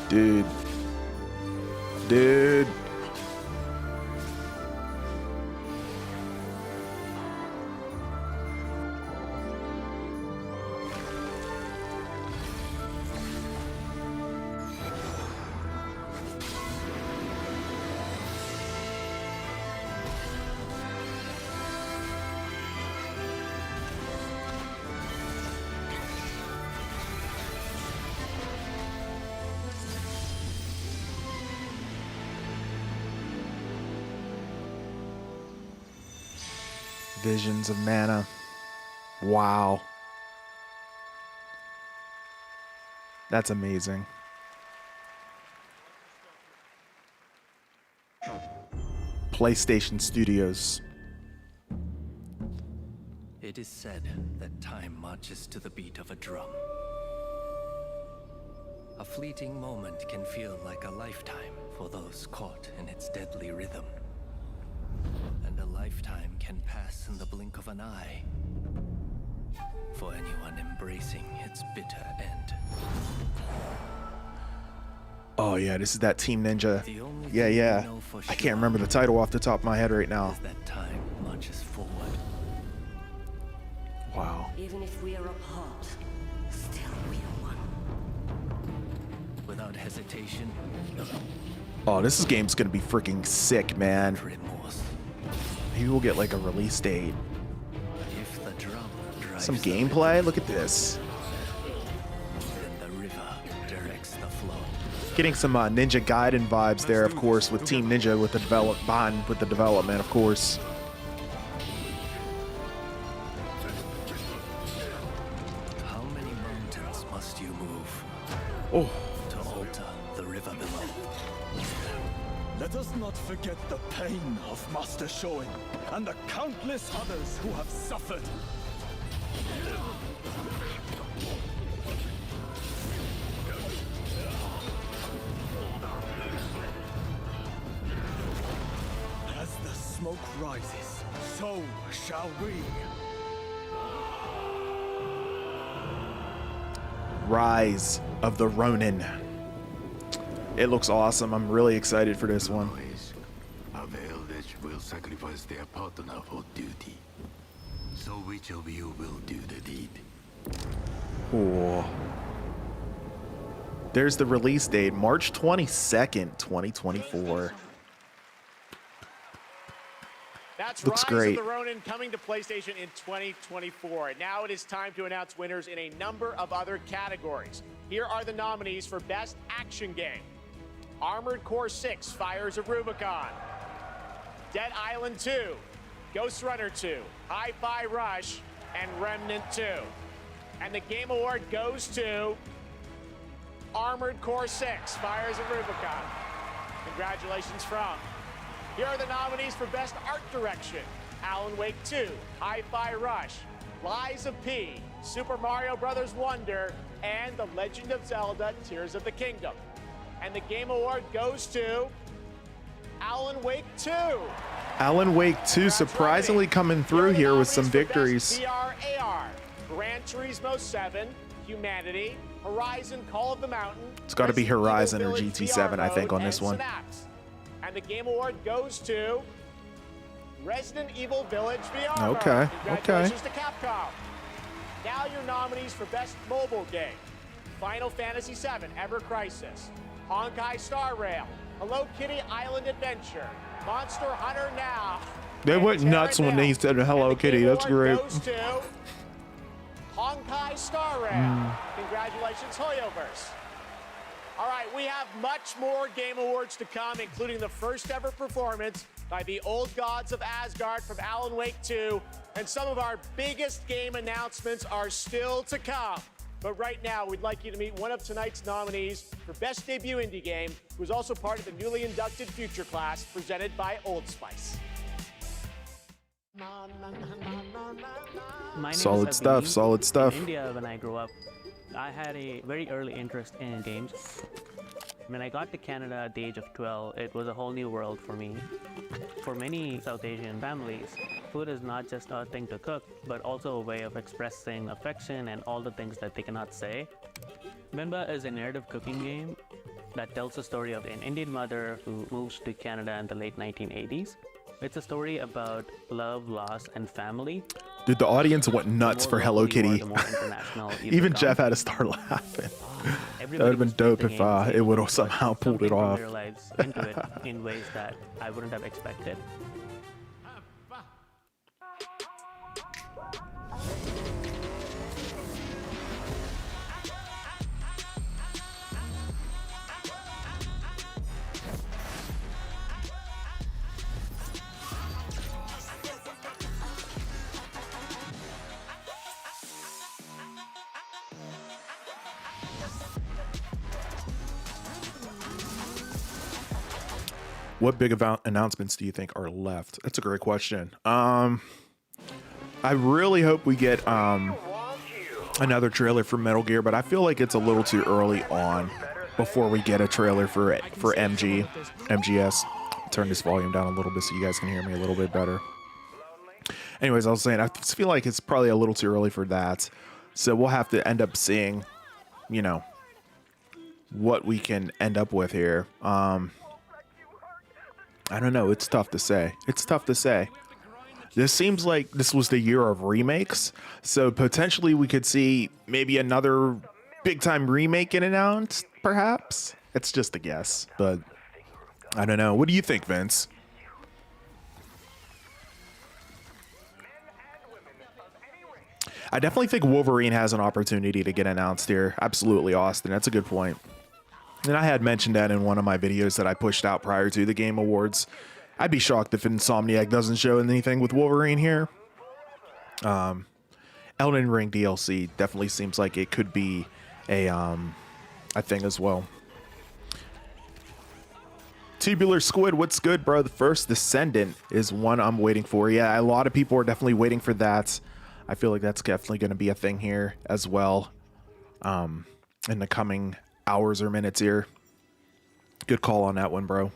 Dude. Dude. Visions of Mana. Wow. That's amazing. PlayStation Studios. It is said that time marches to the beat of a drum. A fleeting moment can feel like a lifetime for those caught in its deadly rhythm. And a lifetime can pass in the blink of an eye for anyone embracing its bitter end. Oh yeah, this is that Team Ninja. Yeah. I can't remember the title off the top of my head right now. That time marches forward. Wow. Even if we are apart, still we are one. Without hesitation. Oh, this game's gonna be freaking sick, man. Maybe we'll get like a release date. If the drum drives some gameplay. Look at this. Then the river directs the flow. Getting some Ninja Gaiden vibes there, of course, with Team Ninja with the development, of course. How many mountains must you move? Oh. To alter the river below. Let us not forget the pain of Master Shoin and the countless others who have suffered. As the smoke rises, so shall we. Rise of the Ronin. It looks awesome. I'm really excited for this one. A village will sacrifice their partner for duty. So which of you will do the deed? Cool. There's the release date, March 22nd, 2024. That's Looks Rise great. of the Ronin coming to PlayStation in 2024. Now it is time to announce winners in a number of other categories. Here are the nominees for Best Action Game. Armored Core 6, Fires of Rubicon. Dead Island 2. Ghost Runner 2, Hi-Fi Rush, and Remnant 2. And the Game Award goes to Armored Core 6, Fires of Rubicon. Congratulations from. Here are the nominees for Best Art Direction. Alan Wake 2, Hi-Fi Rush, Lies of P, Super Mario Bros. Wonder, and The Legend of Zelda, Tears of the Kingdom. And the Game Award goes to Alan Wake 2. Alan Wake 2 surprisingly coming through here with some victories. VR AR, Gran Turismo 7, Humanity, Horizon Call of the Mountain. It's got to be Horizon or GT7, I think, on this one. Synapse. And the Game Award goes to Resident Evil Village VR. Okay, Congratulations to Capcom. Now your nominees for Best Mobile Game. Final Fantasy VII, Ever Crisis, Honkai Star Rail, Hello Kitty Island Adventure, Monster Hunter Now. They went nuts when they said Hello Kitty. That's great. Goes to Honkai Star Rail. Congratulations, Hoyoverse. All right, we have much more Game Awards to come, including the first ever performance by the Old Gods of Asgard from Alan Wake 2, and some of our biggest game announcements are still to come. But right now, we'd like you to meet one of tonight's nominees for Best Debut Indie Game, who's also part of the newly inducted Future Class, presented by Old Spice. My name Solid is stuff, Abhi. solid stuff. In India, when I grew up, I had a very early interest in games. When I got to Canada at the age of 12, it was a whole new world for me. For many South Asian families, food is not just a thing to cook, but also a way of expressing affection and all the things that they cannot say. Bimba is a narrative cooking game that tells the story of an Indian mother who moves to Canada in the late 1980s. It's a story about love, loss, and family. Dude, the audience went nuts for Hello Kitty. Even Jeff had to start laughing. That would have been dope if it would have somehow pulled it off. Their lives into it in ways that I wouldn't have expected. What big announcements do you think are left? That's a great question. I really hope we get another trailer for Metal Gear, but I feel like it's a little too early on before we get a trailer for MGS. Turn this volume down a little bit so you guys can hear me a little bit better. Anyways, I was saying I just feel like it's probably a little too early for that, so we'll have to end up seeing, you know, what we can end up with here. I don't know. It's tough to say. It's tough to say. This seems like this was the year of remakes. So potentially we could see maybe another big time remake get announced, perhaps. It's just a guess, but I don't know. What do you think, Vince? I definitely think Wolverine has an opportunity to get announced here. Absolutely, Austin. That's a good point. And I had mentioned that in one of my videos that I pushed out prior to the Game Awards. I'd be shocked if Insomniac doesn't show anything with Wolverine here. Elden Ring DLC definitely seems like it could be a thing as well. Tubular Squid, what's good, bro? The First Descendant is one I'm waiting for. Yeah, a lot of people are definitely waiting for that. I feel like that's definitely going to be a thing here as well in the coming hours or minutes here. Good call on that one, bro.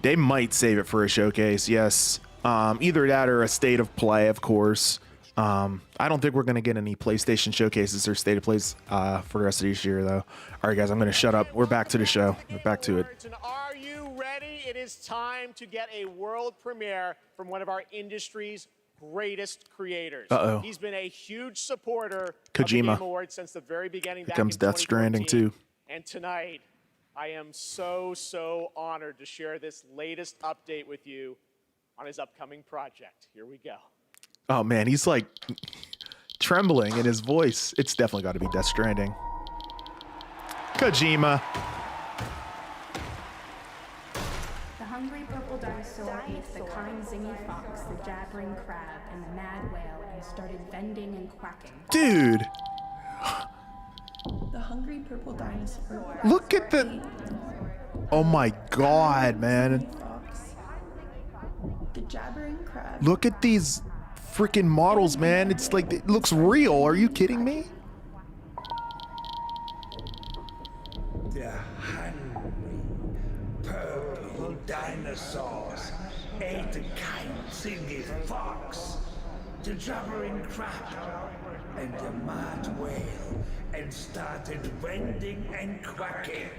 They might save it for a showcase, yes. Either that or a state of play, of course. I don't think we're going to get any PlayStation showcases or state of plays for the rest of this year, though. All right, guys, I'm going to shut up. We're back to the show. We're back to it. Are you ready? It is time to get a world premiere from one of our industry's greatest creators. Uh-oh. He's been a huge supporter Kojima. of the Game Awards since the very beginning. Here comes Death Stranding, too. And tonight, I am so honored to share this latest update with you on his upcoming project. Here we go. Oh, man, he's like trembling in his voice. It's definitely got to be Death Stranding. Kojima. The hungry purple dinosaur ate the kind zingy fox, the jabbering crab, and the mad whale and started bending and quacking. Dude, The hungry purple dinosaur. look at the... Oh my god, man. The jabbering crab. Look at these freaking models, man. It's like, it looks real. Are you kidding me? The hungry purple dinosaurs ate the kind zingy fox, the jabbering crab, and the mad whale, and started bending and quacking.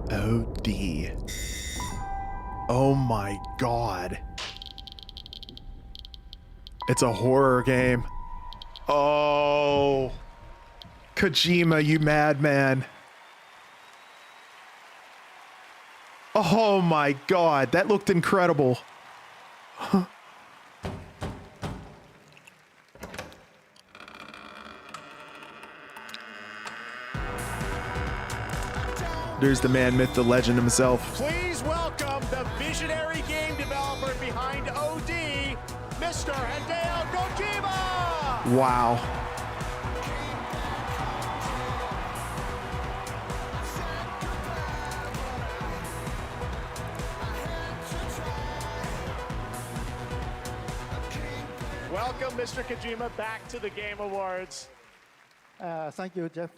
OD. Oh my god. It's a horror game. Oh. Kojima, you madman. Oh my god, that looked incredible. There's the man, myth, the legend himself. Please welcome the visionary game developer behind OD, Mr. Hideo Kojima! Wow. Welcome, Mr. Kojima, back to the Game Awards. Thank you, Jeff.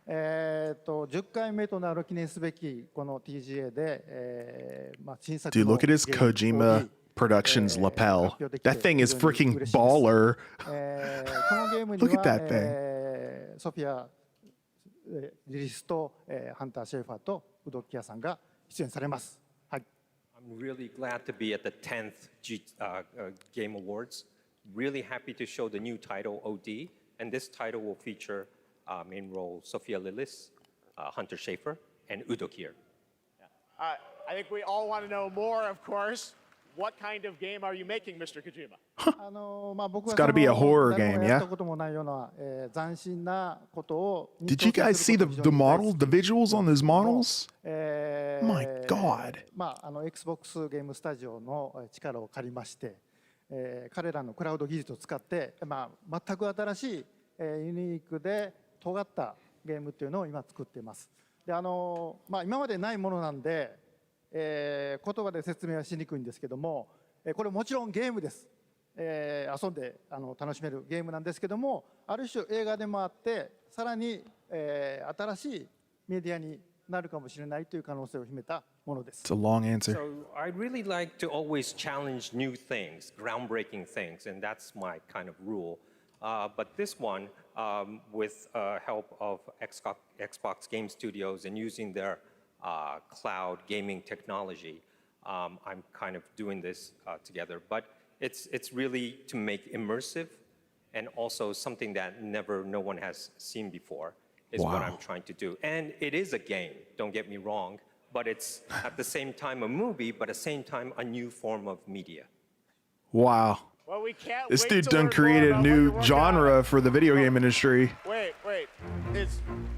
10回目となる記念すべきこの TGA で、新作 Dude, の look at his ゲーム Kojima Productions lapel. That thing is freaking baller. このゲームに Look at は that thing. ソフィア・リリスとハンター・シェーファーとウドキアさんが出演されます。はい。 I'm really glad to be at the 10th Game Awards. Really happy to show the new title, OD, and this title will feature main role Sophia Lillis, Hunter Schafer, and Udo Kier. I think we all want to know more, of course. What kind of game are you making, Mr. Kojima? It's got to be a horror game, yeah? こともないような斬新なことを Did you guys see the models, the visuals on those models? My God. Xbox ゲームスタジオの力を借りまして、彼らのクラウド技術を使って、全く新しい、ユニークで尖ったゲームっていうのを今作っています。で今までないものなんで、言葉で説明はしにくいんですけども、これもちろんゲームです。遊んで楽しめるゲームなんですけども、ある種映画でもあって、さらに、新しいメディアになるかもしれないという可能性を秘めたものです。 It's a long answer. So I really like to always challenge new things, groundbreaking things, and that's my kind of rule. But this one, with help of Xbox Game Studios and using their cloud gaming technology, I'm kind of doing this together. But it's really to make immersive and also something that no one has seen before is what I'm trying to do. And it is a game, don't get me wrong, but it's at the same time a movie, but at the same time a new form of media. Wow. Well, we can't This wait dude to done learn created more a about new what you're genre for the video game industry. Wait.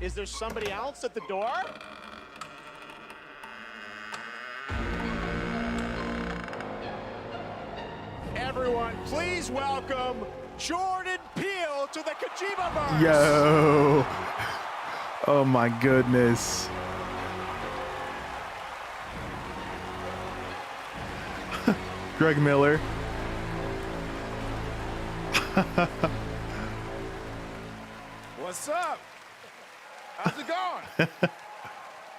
Is there somebody else at the door? Everyone, please welcome Jordan Peele to the Kojima-verse. Yo. Oh my goodness. Greg Miller. What's up? How's it going?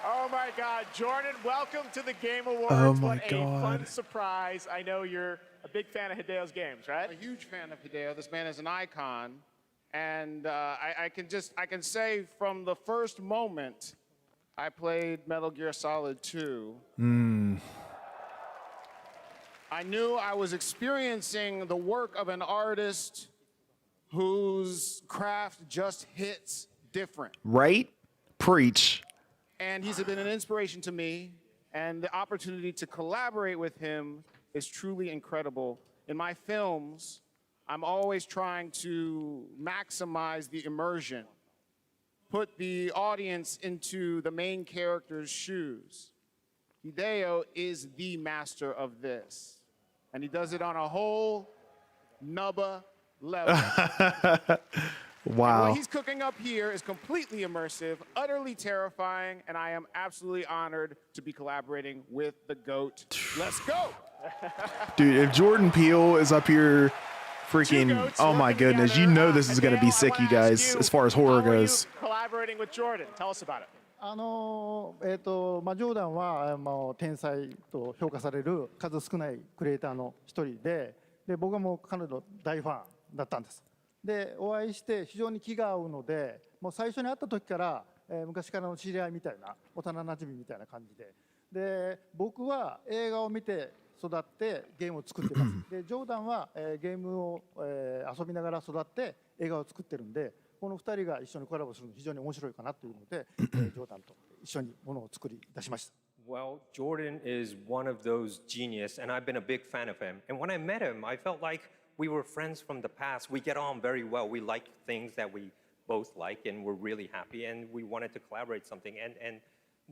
Oh my God, Jordan, welcome to the Game Awards. Oh my what God. a fun surprise. I know you're a big fan of Hideo's games, right? A huge fan of Hideo. This man is an icon. And I can say from the first moment I played Metal Gear Solid 2, I knew I was experiencing the work of an artist whose craft just hits different. Right? Preach. And he's been an inspiration to me, and the opportunity to collaborate with him is truly incredible. In my films, I'm always trying to maximize the immersion, put the audience into the main character's shoes. Hideo is the master of this, and he does it on a whole nubba level. Wow. What he's cooking up here is completely immersive, utterly terrifying, and I am absolutely honored to be collaborating with the GOAT. Let's go! Dude, if Jordan Peele is up here freaking, oh my goodness, you know this is going to be sick, you guys, as far as horror goes. Collaborating with Jordan. Tell us about it. ジョーダンは天才と評価される数少ないクリエイターの一人で、僕はもう彼の大ファンだったんです。で、お会いして非常に気が合うので、もう最初に会った時から、昔からの知り合いみたいな、幼なじみみたいな感じで、僕は映画を見て育ってゲームを作ってます。で、ジョーダンは、ゲームを、遊びながら育って映画を作ってるんで、この2人が一緒にコラボするの非常に面白いかなというので、ジョーダンと一緒にものを作り出しました。Well, Jordan is one of those genius, and I've been a big fan of him. And when I met him, I felt like we were friends from the past. We get on very well. We like things that we both like, and we're really happy, and we wanted to collaborate something. And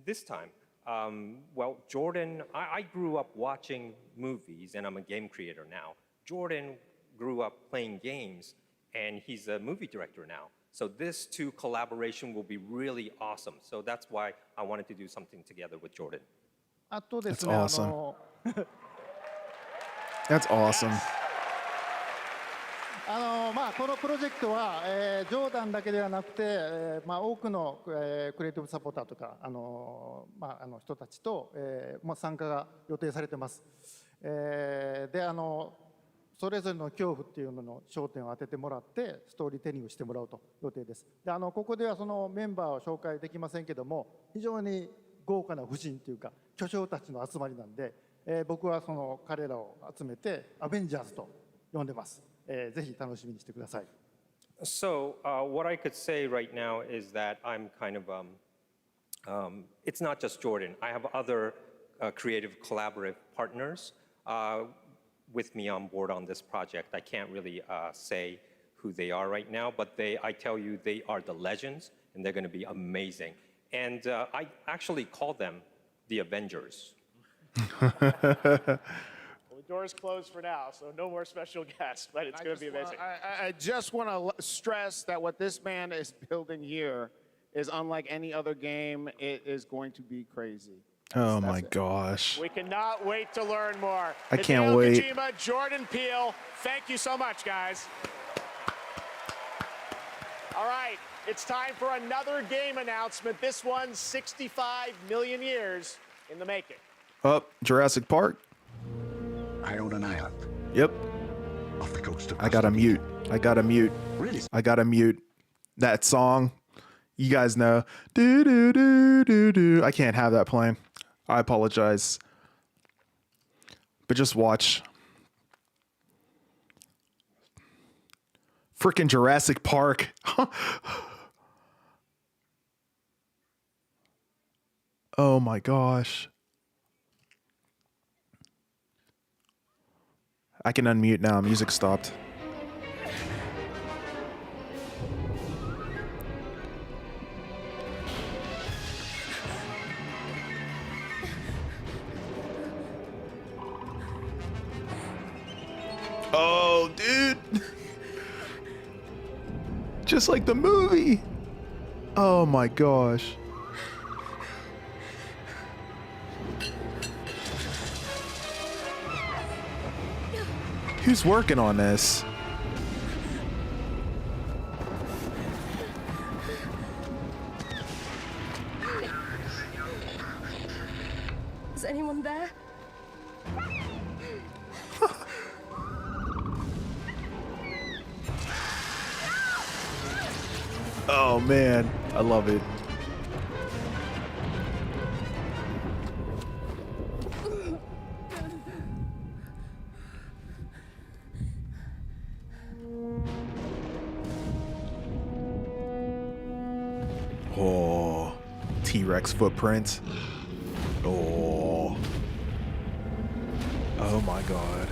this time, well, Jordan, I grew up watching movies, and I'm a game creator now. Jordan grew up playing games, and he's a movie director now. So this two collaboration will be really awesome. So that's why I wanted to do something together with Jordan. That's awesome. That's awesome. このプロジェクトは、ジョーダンだけではなくて、多くの、クリエイティブサポーターとか、人たちと、参加が予定されてます。で、それぞれの恐怖っていうのの焦点を当ててもらってストーリーテリングしてもらうと予定です。で、ここではそのメンバーを紹介できませんけども、非常に豪華な夫人というか巨匠たちの集まりなんで、僕はその彼らを集めてアベンジャーズと呼んでます。ぜひ楽しみにしてください。So what I could say right now is that I'm kind of it's not just Jordan. I have other creative collaborative partners. With me on board on this project. I can't really say who they are right now, but I tell you, they are the legends, and they're going to be amazing. And I actually call them the Avengers. Well, the door's closed for now, so no more special guests, but it's going to be amazing. I just want to stress that what this man is building here is unlike any other game. It is going to be crazy. Oh my gosh. We cannot wait to learn more. I can't wait. Kojima, Jordan Peele, thank you so much, guys. All right, it's time for another game announcement. This one's 65 million years in the making. Up, Jurassic Park. I own an island. Yep. Off the coast of I gotta mute. Really? I gotta mute that song. You guys know. Do do do do do. I can't have that playing. I apologize. But just watch. Freaking Jurassic Park. Oh my gosh. I can unmute now. Music stopped. Oh, dude. Just like the movie. Oh my gosh. Who's working on this? Is anyone there? Oh man, I love it. T-Rex footprints. Oh. Oh my god.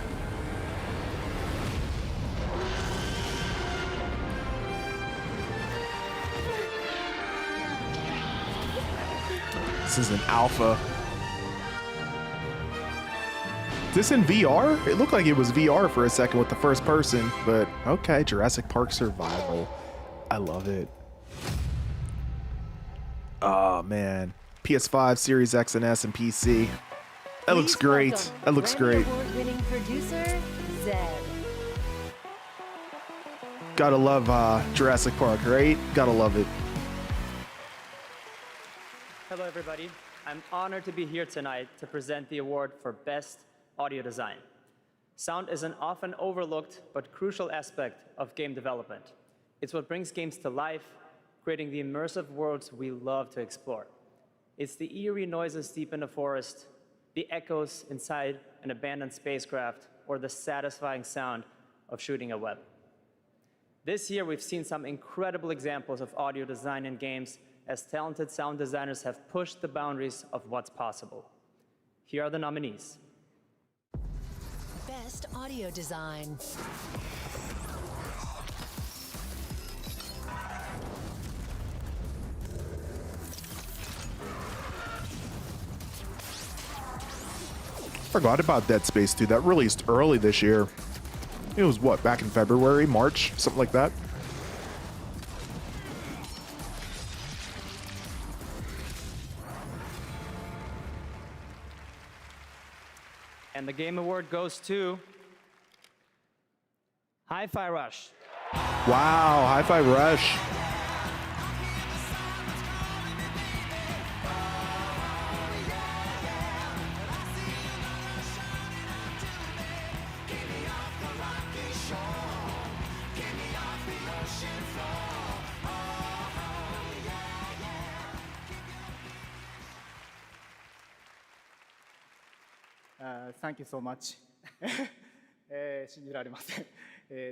This is an alpha. Is this in VR? It looked like it was VR for a second with the first person, but okay, Jurassic Park Survival. I love it. Oh man. PS5, Series X and S, and PC. That looks great. That looks great. Award-winning producer, Zed. Gotta love Jurassic Park, right? Gotta love it. Hello, everybody. I'm honored to be here tonight to present the award for Best Audio Design. Sound is an often overlooked but crucial aspect of game development. It's what brings games to life, creating the immersive worlds we love to explore. It's the eerie noises deep in the forest, the echoes inside an abandoned spacecraft, or the satisfying sound of shooting a web. This year, we've seen some incredible examples of audio design in games as talented sound designers have pushed the boundaries of what's possible. Here are the nominees. Best audio design. Forgot about Dead Space 2. That released early this year. It was what, back in February, March, something like that. And the Game Award goes to Hi-Fi Rush. Wow, Hi-Fi Rush. Thank you so much. 信じられません。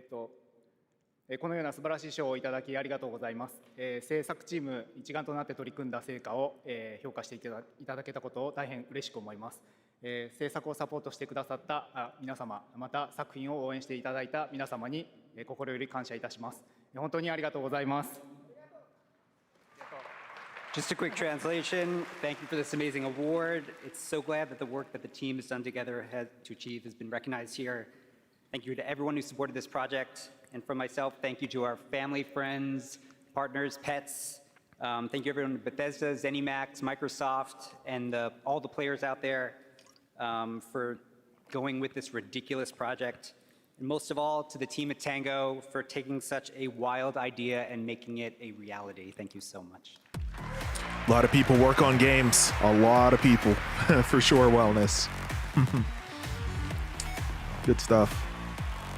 このような素晴らしい賞をいただきありがとうございます。制作チーム一丸となって取り組んだ成果を評価していただけたことを大変嬉しく思います。制作をサポートしてくださった皆様、また作品を応援していただいた皆様に心より感謝いたします。本当にありがとうございます。Just a quick translation. Thank you for this amazing award. It's so glad that the work that the team has done together to achieve has been recognized here. Thank you to everyone who supported this project. And from myself, thank you to our family, friends, partners, pets. Thank you everyone at Bethesda, ZeniMax, Microsoft, and all the players out there for going with this ridiculous project. And most of all, to the team at Tango for taking such a wild idea and making it a reality. Thank you so much. A lot of people work on games. A lot of people. For sure, wellness. Good stuff.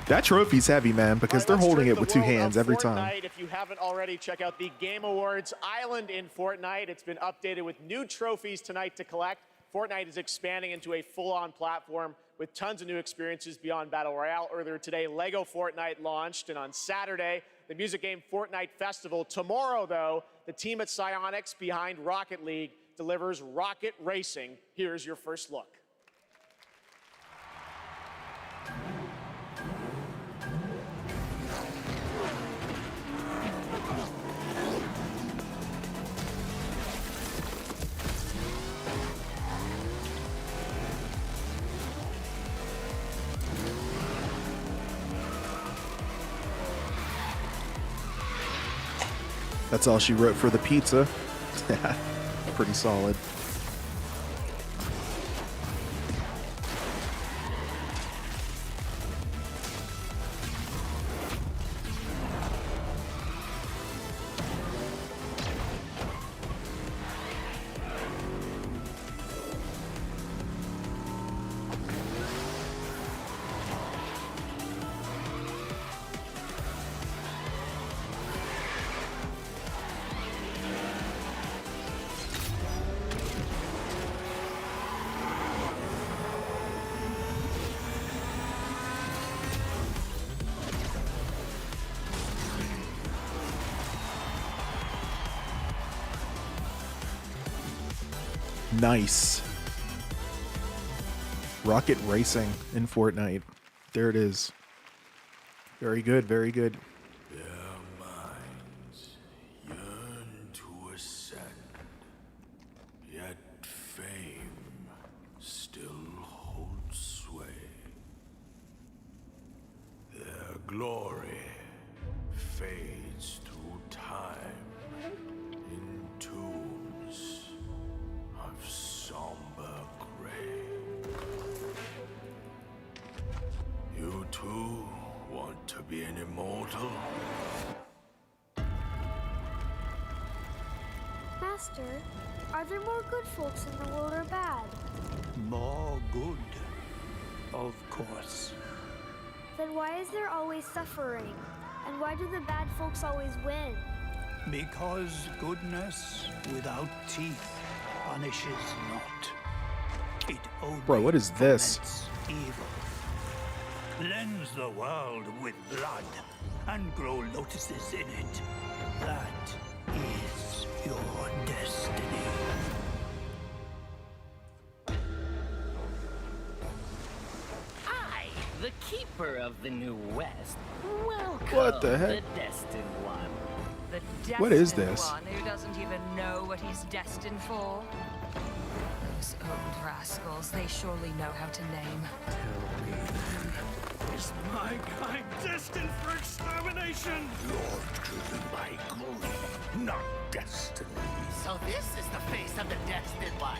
That trophy's heavy, man, because they're holding it with two hands every time. If you haven't already, check out the Game Awards Island in Fortnite. It's been updated with new trophies tonight to collect. Fortnite is expanding into a full-on platform with tons of new experiences beyond Battle Royale. Earlier today, Lego Fortnite launched, and on Saturday, the music game Fortnite Festival. Tomorrow, though, the team at Psyonix behind Rocket League delivers Rocket Racing. Here's your first look. That's all she wrote for the pizza. Pretty solid. Nice. Rocket racing in Fortnite. There it is. Very good, very good. Their minds yearn to ascend, yet fame still holds sway. Their glory fades through time in tombs of somber gray. You too want to be an immortal? Master, are there more good folks in the world or bad? More good, of course. Then why is there always suffering? And why do the bad folks always win? Because goodness without teeth punishes not. It only Bro, what is this? foments evil. Cleanse the world with blood and grow lotuses in it. That is your destiny. I, the keeper of the New West, welcome What the heck? the Destined One. The What is destined this? one who doesn't even know what he's destined for? Those old rascals, they surely know how to name. Is my kind destined for extermination? You're driven by greed, not destiny. So this is the face of the Destined One.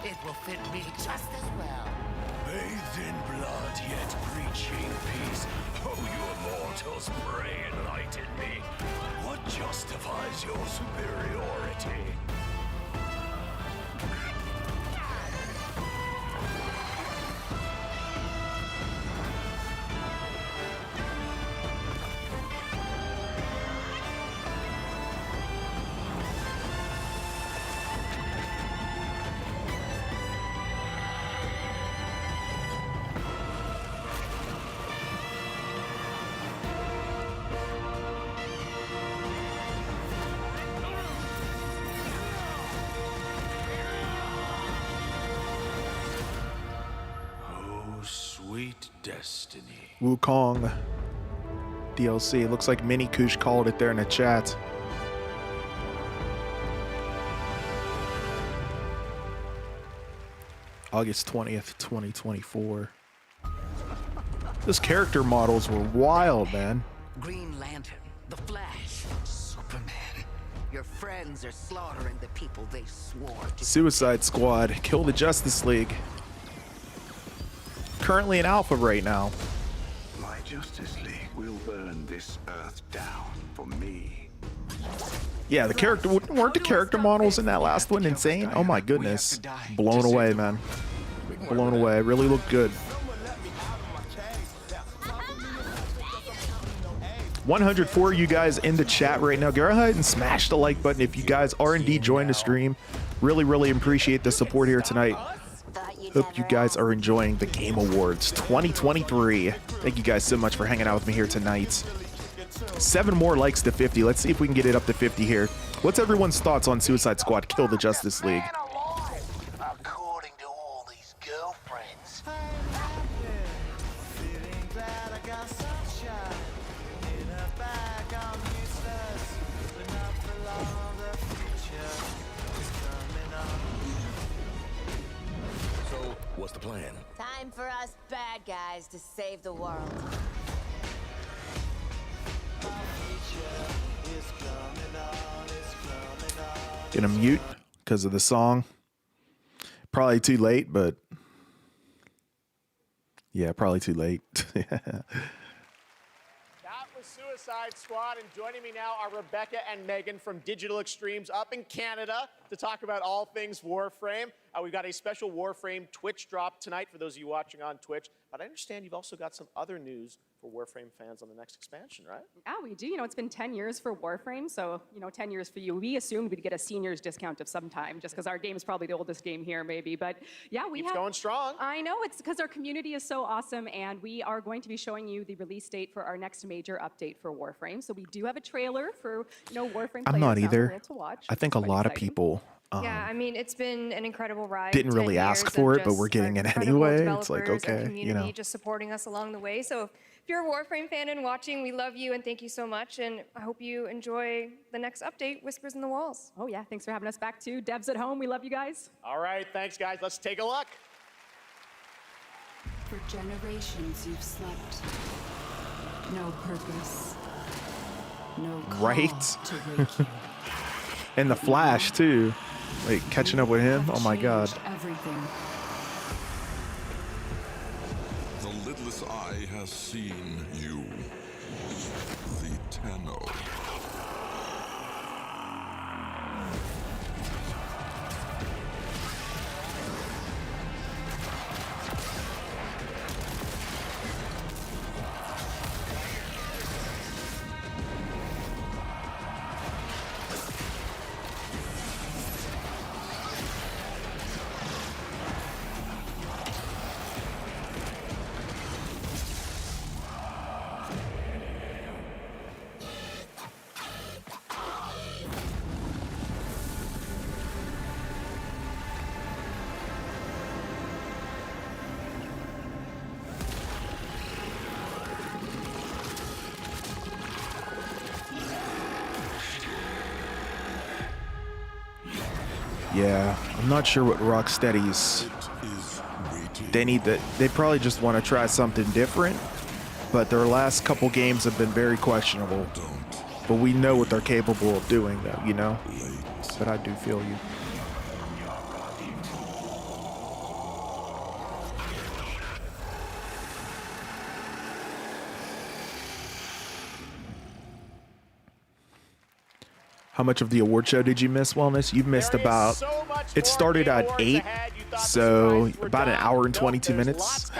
It will fit me just as well. Bathed in blood, yet preaching peace. Oh, you immortals, pray enlighten me. What justifies your superiority? Sweet destiny. Wukong DLC. Looks like Mini Kush called it there in the chat. August 20th, 2024. Those character models were wild, man. Green Lantern, the Flash, Superman. Your friends are slaughtering the people they swore to. Suicide Squad, Kill the Justice League. Currently in alpha right now. My Justice League will burn this earth down for me. Yeah, the character weren't the character models in that last one insane? Oh my goodness. Blown away, man. Blown away. Really looked good. 104 you guys in the chat right now. Go ahead and smash the like button if you guys are indeed joining the stream. Really appreciate the support here tonight. Hope you guys are enjoying the Game Awards 2023. Thank you guys so much for hanging out with me here tonight. 7 more likes to 50. Let's see if we can get it up to 50 here. What's everyone's thoughts on Suicide Squad Kill the Justice League? According to all these girlfriends. So, what's the plan? Time for us bad guys to save the world. Gonna mute because of the song. Probably too late, but yeah, probably too late. That was Suicide Squad, and joining me now are Rebecca and Megan from Digital Extremes up in Canada to talk about all things Warframe. We've got a special Warframe Twitch drop tonight for those of you watching on Twitch, but I understand you've also got some other news for Warframe fans on the next expansion, right? Yeah, we do. You know, it's been 10 years for Warframe, so, 10 years for you. We assumed we'd get a seniors discount of some time, just because our game is probably the oldest game here, maybe. But yeah, Keeps going strong. I know, it's because our community is so awesome, and we are going to be showing you the release date for our next major update for Warframe. So we do have a trailer for, Warframe I'm players not now either. able to watch, I think which a is lot quite of exciting. people Yeah, I mean, it's been an incredible ride. Didn't 10 really ask years for of it, but we're just getting it incredible anyway. It's like, developers and okay, community just supporting us along the way. So if you're a Warframe fan and watching, we love you and thank you so much. And I hope you enjoy the next update, Whispers in the Walls. Oh yeah, thanks for having us back too. Devs at home, we love you guys. All right, thanks guys. Let's take a look. For generations you've slept. No purpose. No call Right? to wake you. And the Flash too, like catching up with him. Oh my God. Everything. The lidless eye has seen you, the Tenno. Yeah, I'm not sure what Rocksteady's. They probably just want to try something different, but their last couple games have been very questionable. But we know what they're capable of doing, though, you know? But I do feel you. How much of the award show did you miss, Wellness? You've missed about, it started at 8, so about an hour and 22 minutes.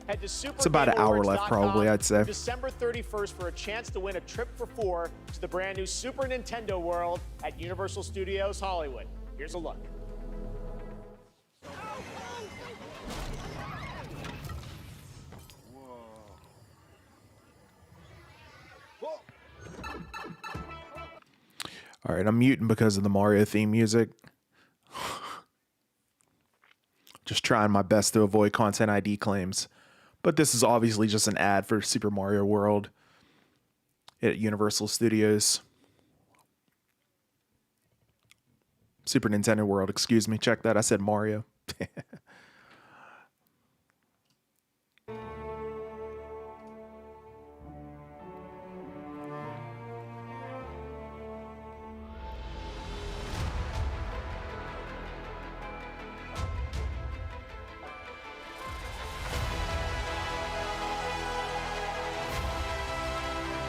It's about an hour left, probably, I'd say. December 31st for a chance to win a trip for 4 to the brand new Super Nintendo World at Universal Studios Hollywood. Here's a look. All right, I'm muting because of the Mario theme music. Just trying my best to avoid content ID claims. But this is obviously just an ad for Super Mario World at Universal Studios. Super Nintendo World, excuse me. Check that. I said Mario.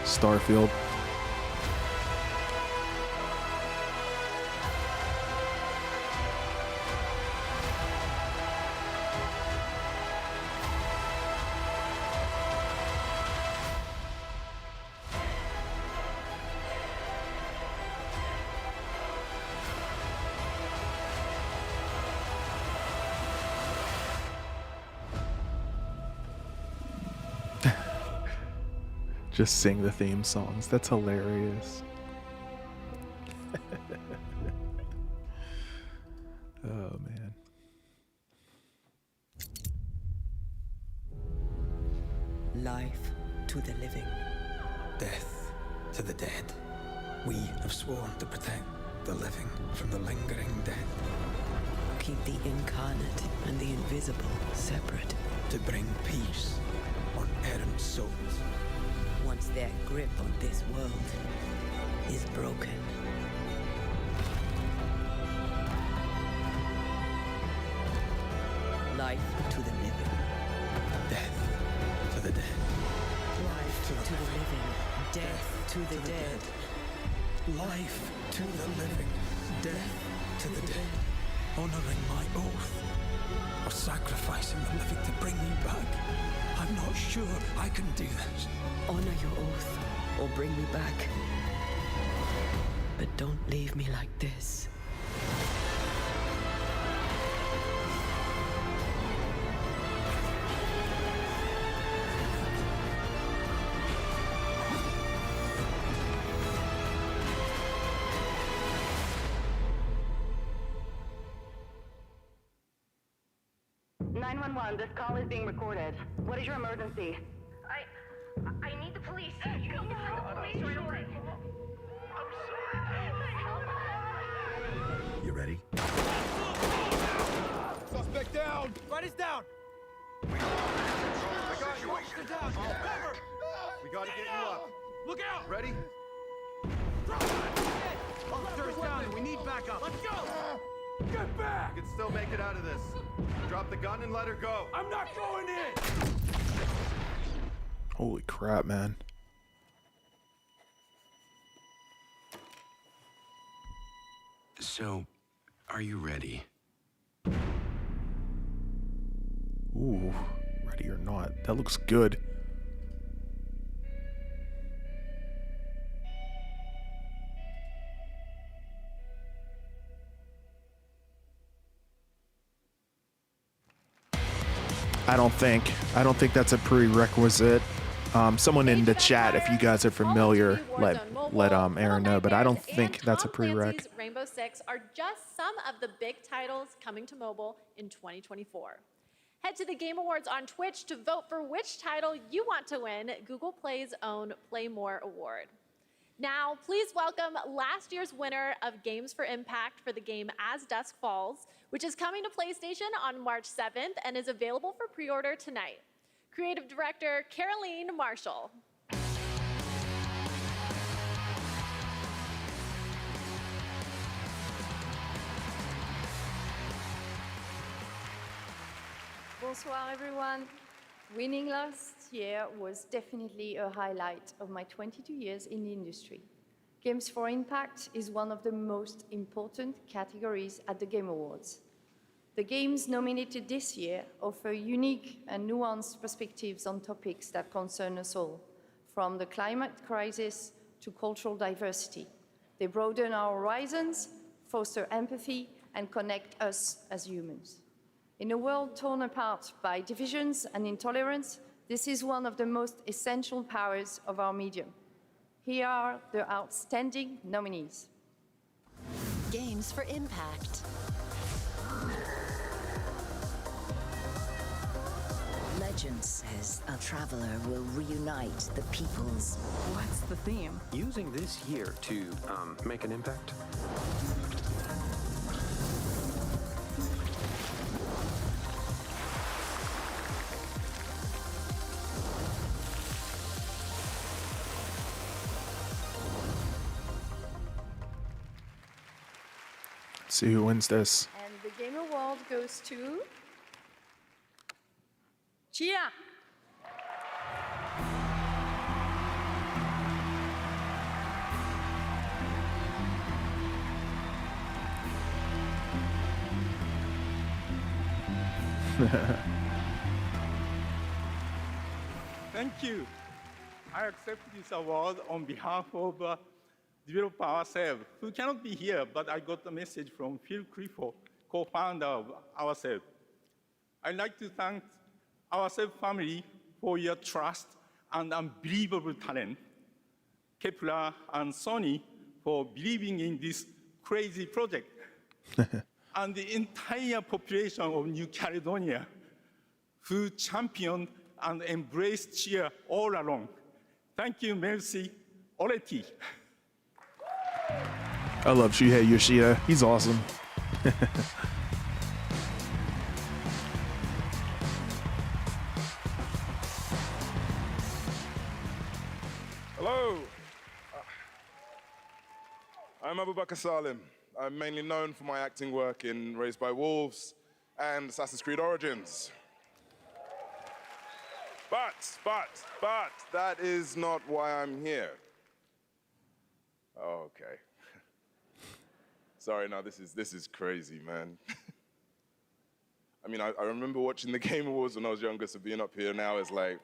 Starfield. Just sing the theme songs. That's hilarious. Oh, man. Life to the living. Death to the dead. We have sworn to protect the living from the lingering dead. Keep the incarnate and the invisible separate. To bring peace on errant souls. Once their grip on this world is broken. Life to the living. Death to the dead. Life to the living. Death to the dead. Life to the living. Death to the dead. Honoring my oath. Or sacrificing the living to bring me back. I'm not sure I can do this. Honor your oath, or bring me back. But don't leave me like this. 911, this call is being recorded. What is your emergency? I need the police. You need to send the police right away. You ready? Suspect down! Riders down! I got you. They're down. Cover! We gotta get you up. Look out! Ready? Officer is down and we need backup. Let's go! Get back! You can still make it out of this. Drop the gun and let her go. I'm not going in! Holy crap, man. So, are you ready? Ooh, ready or not. That looks good. I don't think that's a prerequisite. Someone in the chat, if you guys are familiar, let Aaron know, but I don't think that's a prereq. Rainbow Six are just some of the big titles coming to mobile in 2024. Head to the Game Awards on Twitch to vote for which title you want to win Google Play's own Play More award. Now, please welcome last year's winner of Games for Impact for the game As Dusk Falls, which is coming to PlayStation on March 7th and is available for pre-order tonight. Creative Director Caroline Marshall. Bonsoir everyone. Winning last year was definitely a highlight of my 22 years in the industry. Games for Impact is one of the most important categories at the Game Awards. The games nominated this year offer unique and nuanced perspectives on topics that concern us all, from the climate crisis to cultural diversity. They broaden our horizons, foster empathy, and connect us as humans. In a world torn apart by divisions and intolerance, this is one of the most essential powers of our medium. Here are the outstanding nominees. Games for Impact. Legend says a traveler will reunite the peoples. What's the theme? Using this year to make an impact? See who wins this. And the Game Award goes to Chia. Thank you. I accept this award on behalf of developer ourselves, who cannot be here, but I got a message from Phil Clifford, co-founder of ourselves. I'd like to thank ourselves family for your trust and unbelievable talent, Kepler and Sony for believing in this crazy project, and the entire population of New Caledonia, who championed and embraced cheer all along. Thank you, merci, Oreti. I love Shuhei Yoshida. He's awesome. Hello. I'm Abubakar Salim. I'm mainly known for my acting work in Raised by Wolves and Assassin's Creed Origins. But, that is not why I'm here. Oh, okay. Sorry, no, this is crazy, man. I mean, I remember watching the Game Awards when I was younger, so being up here now is like,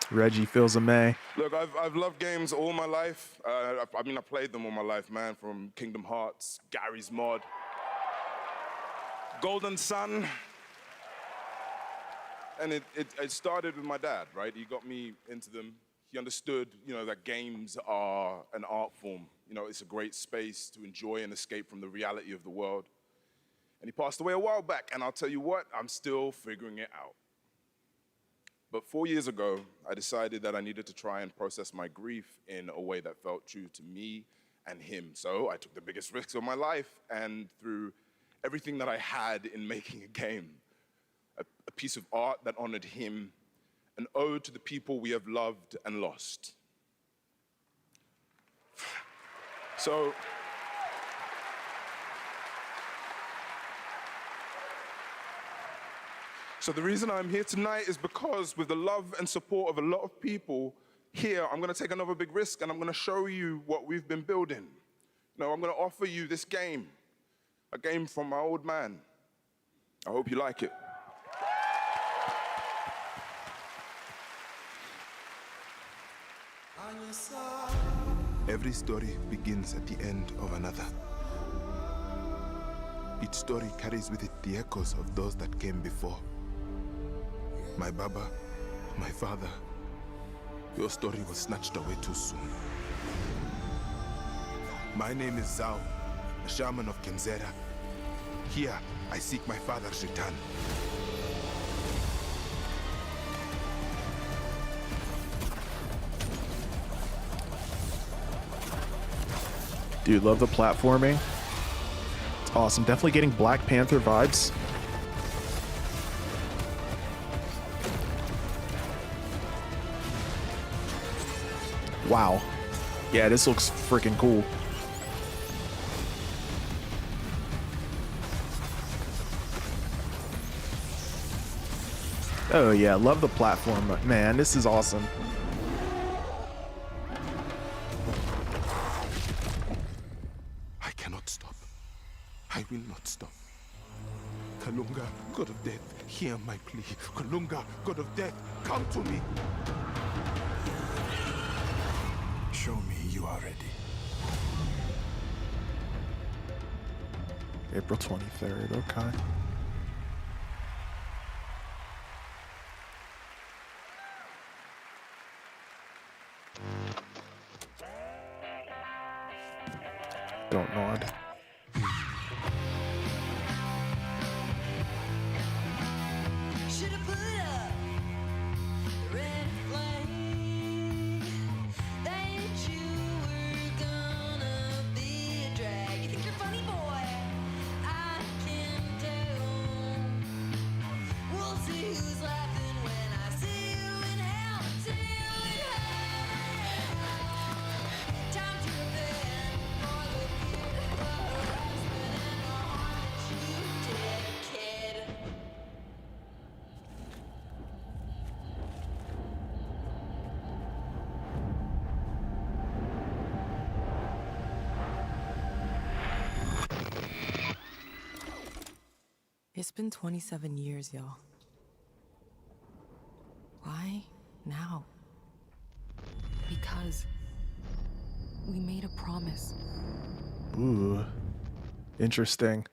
Reggie feels a May. Look, I've loved games all my life. I mean, I played them all my life, man, from Kingdom Hearts, Gary's Mod, Golden Sun. And it started with my dad, right? He got me into them. He understood, that games are an art form. It's a great space to enjoy and escape from the reality of the world. And he passed away a while back, and I'll tell you what, I'm still figuring it out. But 4 years ago, I decided that I needed to try and process my grief in a way that felt true to me and him. So I took the biggest risks of my life, and through everything that I had in making a game, a piece of art that honored him, an ode to the people we have loved and lost. So the reason I'm here tonight is because with the love and support of a lot of people here, I'm gonna take another big risk and I'm gonna show you what we've been building. I'm gonna offer you this game, a game from my old man. I hope you like it. Every story begins at the end of another. Each story carries with it the echoes of those that came before. My Baba, my father, your story was snatched away too soon. My name is Zhao, a shaman of Kenzera. Here, I seek my father's return. Dude, love the platforming. It's awesome. Definitely getting Black Panther vibes. Wow. Yeah, this looks freaking cool. Oh yeah, love the platform. Man, this is awesome. I cannot stop. I will not stop. Kalunga, God of Death, hear my plea. Kalunga, God of Death, come to me. Show me you are ready. April 23rd, okay. Don't nod. It's been 27 years, y'all. Why now? Because we made a promise. Ooh, interesting.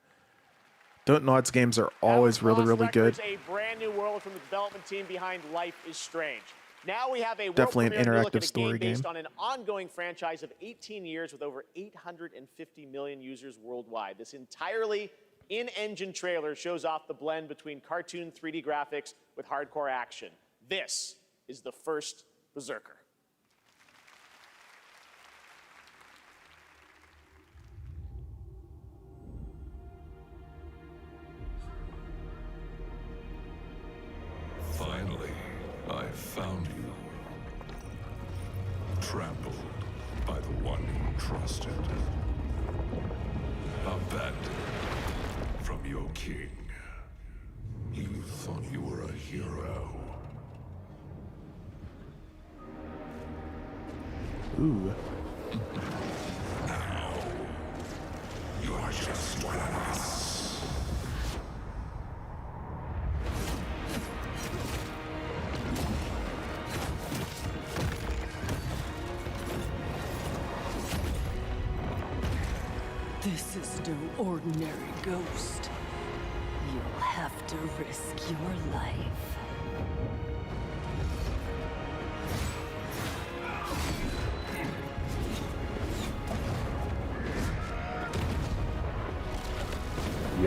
Don't Nod's games are always really good. A brand new world from the development team behind Life is Strange. Now we have a Definitely an interactive story game based game. on an ongoing franchise of 18 years with over 850 million users worldwide. This entirely in-engine trailer shows off the blend between cartoon 3D graphics with hardcore action. This is the first Berserker. Finally, I found you. Trampled by the one you trusted. Abandoned from your king. You thought you were a hero. Ooh. Now, you are just one of us. This is no ordinary ghost. You'll have to risk your life.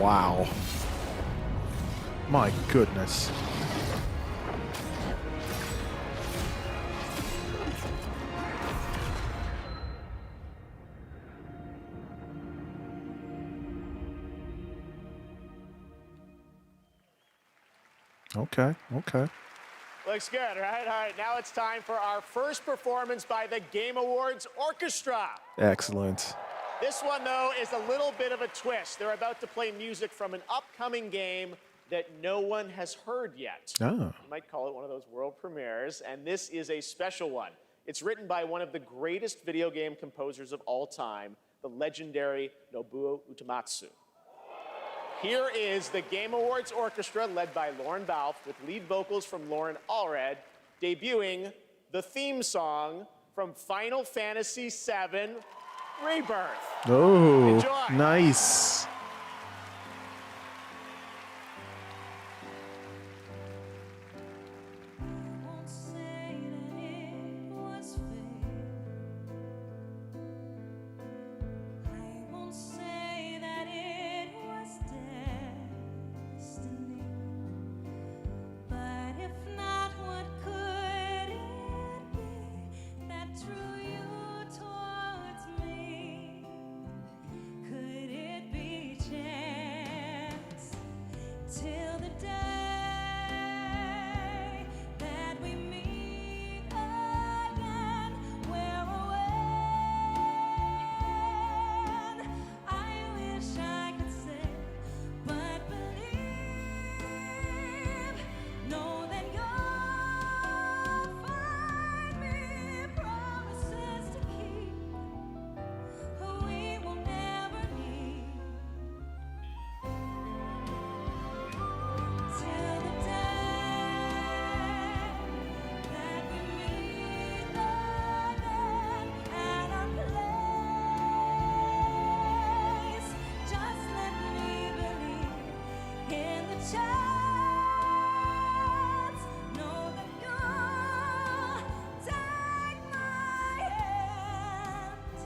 Wow. My goodness. Okay, okay. Looks good, right? All right, now it's time for our first performance by the Game Awards Orchestra. Excellent. This one, though, is a little bit of a twist. They're about to play music from an upcoming game that no one has heard yet. Oh. You might call it one of those world premieres, and this is a special one. It's written by one of the greatest video game composers of all time, the legendary Nobuo Uematsu. Here is the Game Awards Orchestra, led by Lauren Balfe, with lead vocals from Lauren Allred, debuting the theme song from Final Fantasy VII Rebirth. Oh, Enjoy. nice. Till the day that we meet again, where or when, I wish I could say, but believe, know that you'll find me promises to keep, we will never need. Till the day that we meet again at our place, just let me believe in the chance. Know that you'll take my hand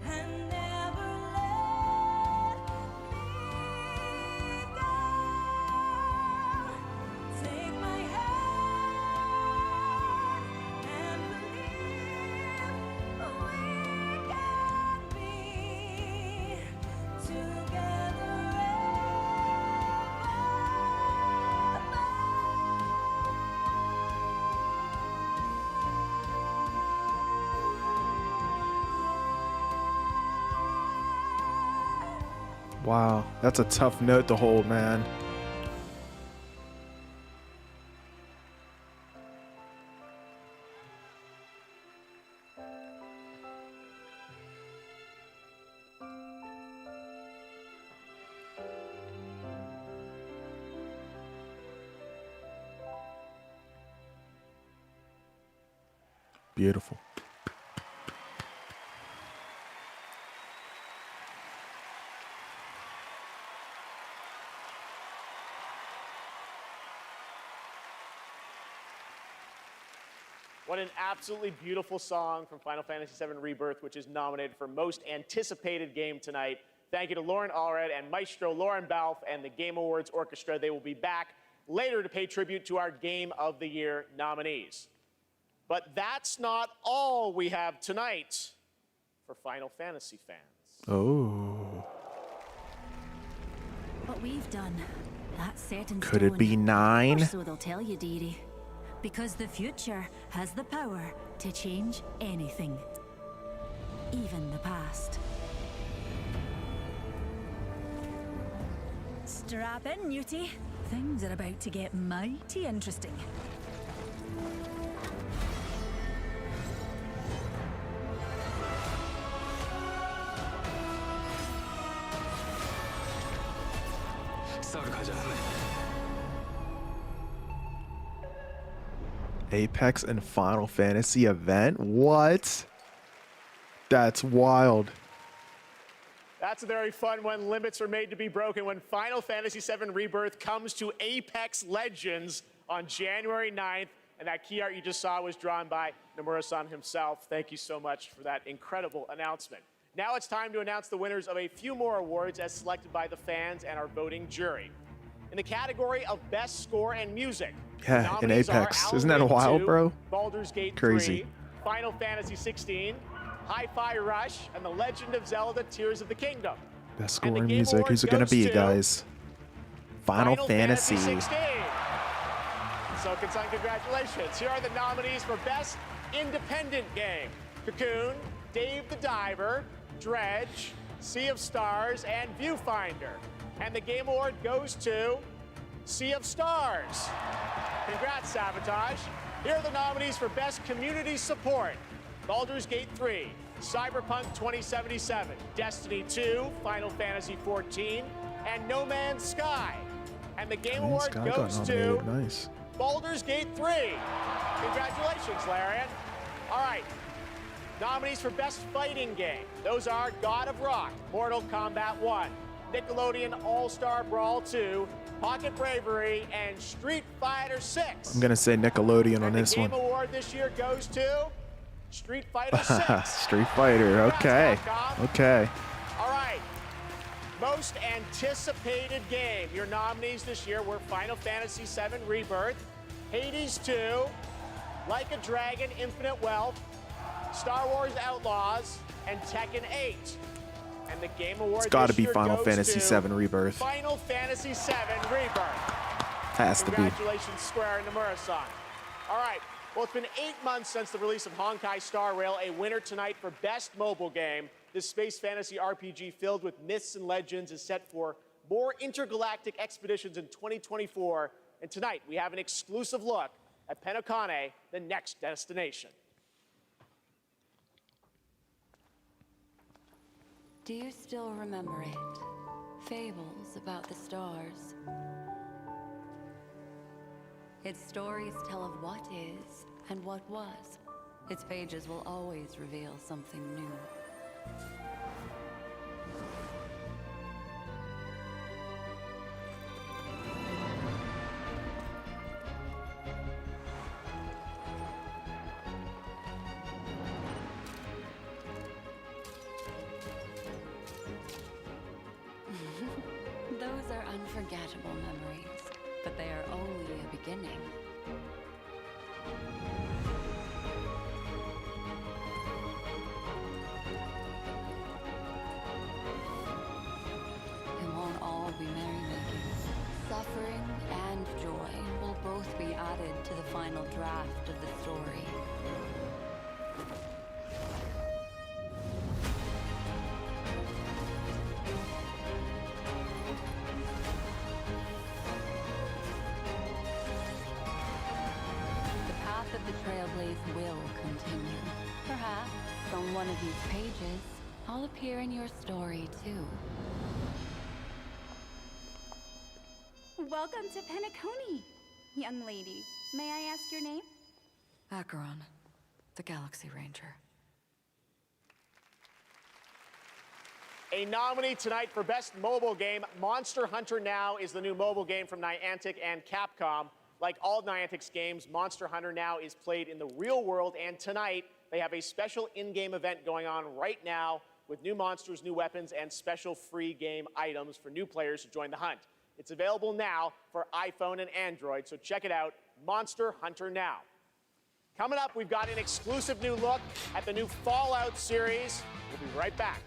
and never let me go. Take my hand and believe we can be together Wow, that's a tough note to hold, man. Beautiful. What an absolutely beautiful song from Final Fantasy VII Rebirth, which is nominated for Most Anticipated Game tonight. Thank you to Lauren Allred and Maestro Lauren Balfe and the Game Awards Orchestra. They will be back later to pay tribute to our Game of the Year nominees. But that's not all we have tonight for Final Fantasy fans. Oh. What we've done, that's set in Could it be stone. 9? Or so they'll tell you, dearie. Because the future has the power to change anything. Even the past. Strap in, Newtie. Things are about to get mighty interesting. Apex and Final Fantasy event? What? That's wild. That's a very fun one. Limits are made to be broken when Final Fantasy VII Rebirth comes to Apex Legends on January 9th. And that key art you just saw was drawn by Nomura-san himself. Thank you so much for that incredible announcement. Now it's time to announce the winners of a few more awards as selected by the fans and our voting jury. In the category of Best Score and Music, Yeah, in nominees are Apex. Alan Isn't that Wake wild, 2, bro? Baldur's Gate Crazy. 3, Final Fantasy 16, Hi-Fi Rush, and The Legend of Zelda: Tears of the Kingdom. Best And score the and Game music. Award Who's it gonna goes be, to guys? Final Fantasy. 16. So, congratulations. Here are the nominees for Best Independent Game: Cocoon, Dave the Diver, Dredge, Sea of Stars, and Viewfinder. And the Game Award goes to Sea of Stars. Congrats, Sabotage. Here are the nominees for Best Community Support: Baldur's Gate 3, Cyberpunk 2077, Destiny 2, Final Fantasy 14, and No Man's Sky. And the Game Man, Award Sky got goes to nominated. Nice. Baldur's Gate 3. Congratulations, Larian. All right. Nominees for Best Fighting Game. Those are God of Rock, Mortal Kombat 1, Nickelodeon All-Star Brawl 2, Pocket Bravery, and Street Fighter 6. I'm gonna say Nickelodeon on And this the Game one. Award this year goes to Street Fighter 6. Street Fighter. Okay. Okay. All right. Most anticipated game. Your nominees this year were Final Fantasy VII Rebirth, Hades 2, Like a Dragon Infinite Wealth, Star Wars Outlaws, and Tekken 8. And the Game Award It's got to this be year Final goes Fantasy to VII Rebirth. Final Fantasy VII Rebirth. Has to be. Congratulations, Square and Nomura-san. All right. Well, it's been 8 months since the release of Honkai Star Rail, a winner tonight for Best Mobile Game. This space fantasy RPG filled with myths and legends is set for more intergalactic expeditions in 2024. And tonight, we have an exclusive look at Penokane, the next destination. Do you still remember it? Fables about the stars. Its stories tell of what is and what was. Its pages will always reveal something new. Those are unforgettable memories, but they are only a beginning. It won't all be merrymaking. Suffering and joy will both be added to the final draft of the story. The path of the Trailblaze will continue. Perhaps on one of these pages, I'll appear in your story too. Welcome to Penacony, young lady. May I ask your name? Acheron, the Galaxy Ranger. A nominee tonight for Best Mobile Game, Monster Hunter Now is the new mobile game from Niantic and Capcom. Like all Niantic's games, Monster Hunter Now is played in the real world, and tonight they have a special in-game event going on right now with new monsters, new weapons, and special free game items for new players to join the hunt. It's available now for iPhone and Android, so check it out, Monster Hunter Now. Coming up, we've got an exclusive new look at the new Fallout series. We'll be right back.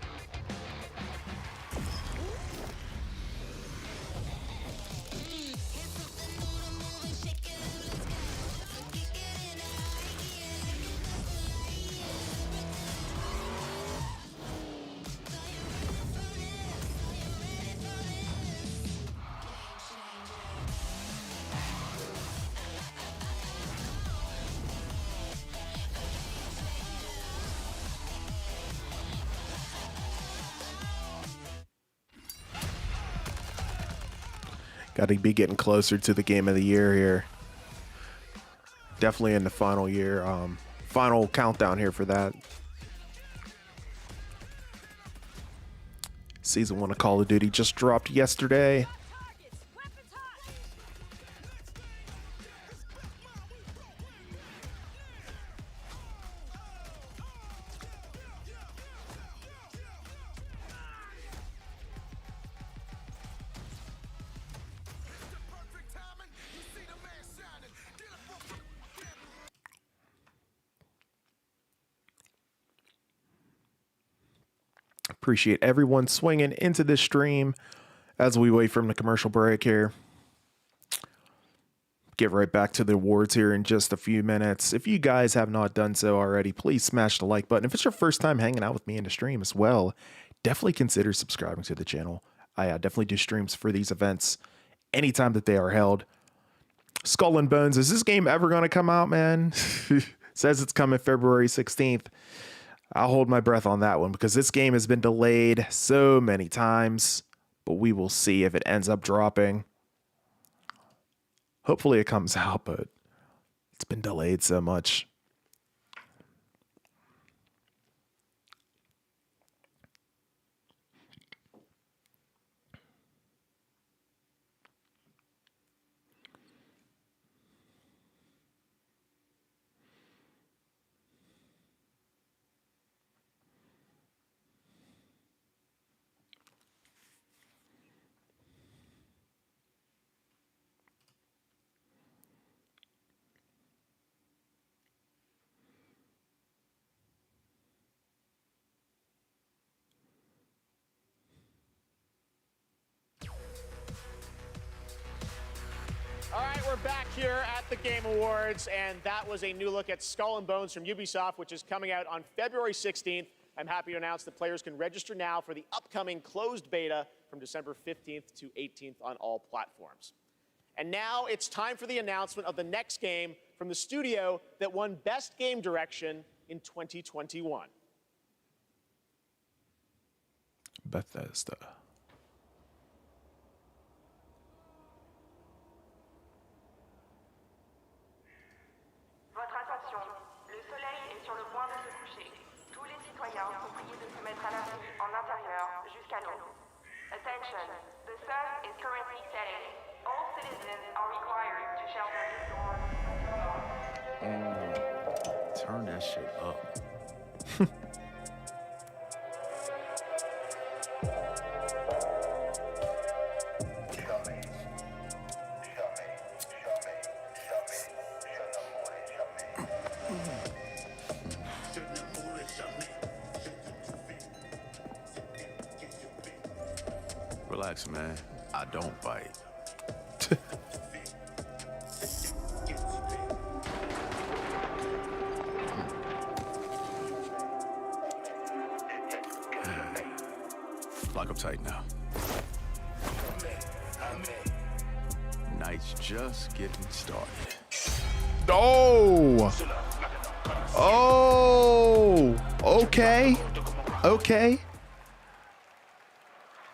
Got to be getting closer to the game of the year here. Definitely in the final year, final countdown here for that. Season 1 of Call of Duty just dropped yesterday. Appreciate everyone swinging into this stream as we wait from the commercial break here. Get right back to the awards here in just a few minutes. If you guys have not done so already, please smash the like button. If it's your first time hanging out with me in the stream as well, definitely consider subscribing to the channel. I definitely do streams for these events anytime that they are held. Skull and Bones, is this game ever going to come out, man? Says it's coming February 16th. I'll hold my breath on that one because this game has been delayed so many times, but we will see if it ends up dropping. Hopefully it comes out, but it's been delayed so much. All right, we're back here at the Game Awards, and that was a new look at Skull and Bones from Ubisoft, which is coming out on February 16th. I'm happy to announce that players can register now for the upcoming closed beta from December 15th to 18th on all platforms. And now it's time for the announcement of the next game from the studio that won Best Game Direction in 2021. Bethesda. Votre attention, le soleil est sur le point de se coucher. Tous les citoyens sont priés de se mettre à l'abri en intérieur jusqu'à l'aube. Attention, the sun is currently setting. All citizens are required to shelter indoors. Turn that shit up. Relax, man. I don't bite. Lock up tight now. Night's just getting started. Oh! Oh! Okay. Okay.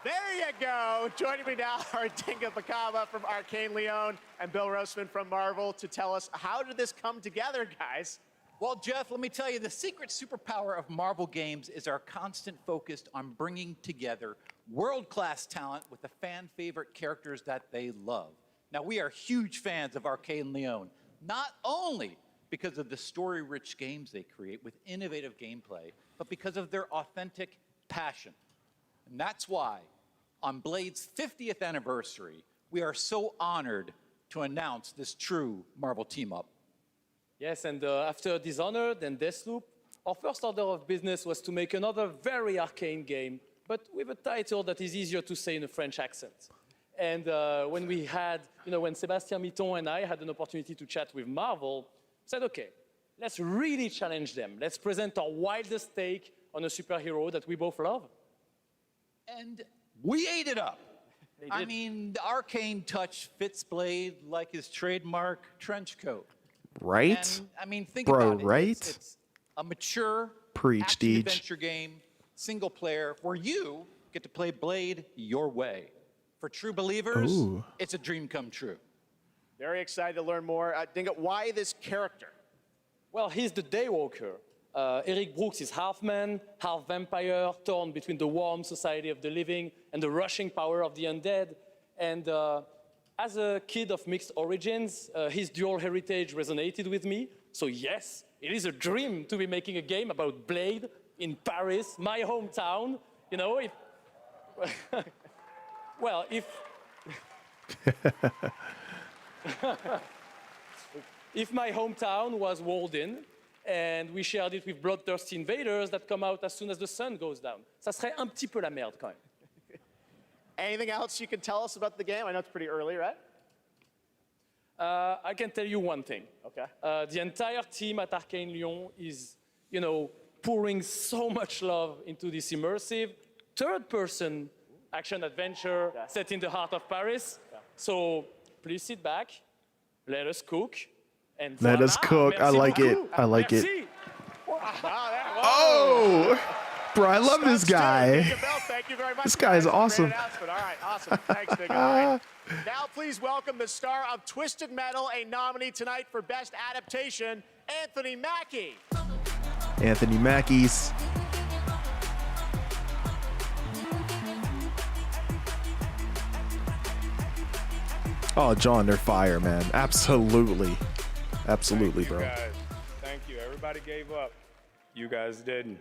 There you go. Joining me now are Dinga Bakava from Arcane Leon and Bill Roseman from Marvel to tell us, how did this come together, guys? Well, Jeff, let me tell you, the secret superpower of Marvel games is our constant focus on bringing together world-class talent with the fan-favorite characters that they love. Now, we are huge fans of Arcane Leon, not only because of the story-rich games they create with innovative gameplay, but because of their authentic passion. And that's why, on Blade's 50th anniversary, we are so honored to announce this true Marvel team-up. Yes, and after Dishonored and Deathloop, our first order of business was to make another very arcane game, but with a title that is easier to say in a French accent. And when we had, when Sébastien Mitton and I had an opportunity to chat with Marvel, said, okay, let's really challenge them. Let's present our wildest take on a superhero that we both love. And we ate it up. I mean, the arcane touch fits Blade like his trademark trench coat. Right? And, I mean, think Bro, about it. right? It's a mature Preach, Deej. adventure game, single player, where you get to play Blade your way. For true believers, Ooh. it's a dream come true. Very excited to learn more. Dinga, why this character? Well, he's the Daywalker. Eric Brooks is half man, half vampire, torn between the warm society of the living and the rushing power of the undead. And as a kid of mixed origins, his dual heritage resonated with me. So yes, it is a dream to be making a game about Blade in Paris, my hometown. If my hometown was walled in and we shared it with bloodthirsty invaders that come out as soon as the sun goes down. Ça serait un petit peu la merde quand même. Anything else you can tell us about the game? I know it's pretty early, right? I can tell you one thing. Okay. The entire team at Arcane Lyon is, pouring so much love into this immersive third-person action-adventure set in the heart of Paris. Yeah. So please sit back, let us cook, and let us cook. I like it. I like it. Oh, bro, I love this guy. Thank you very much. This guy is awesome. All right, awesome. Thanks, Nick. All right. Now please welcome the star of Twisted Metal, a nominee tonight for Best Adaptation, Anthony Mackie. Anthony Mackie's. Oh, John, they're fire, man. Absolutely. Absolutely, bro. Guys. Thank you. Everybody gave up. You guys didn't.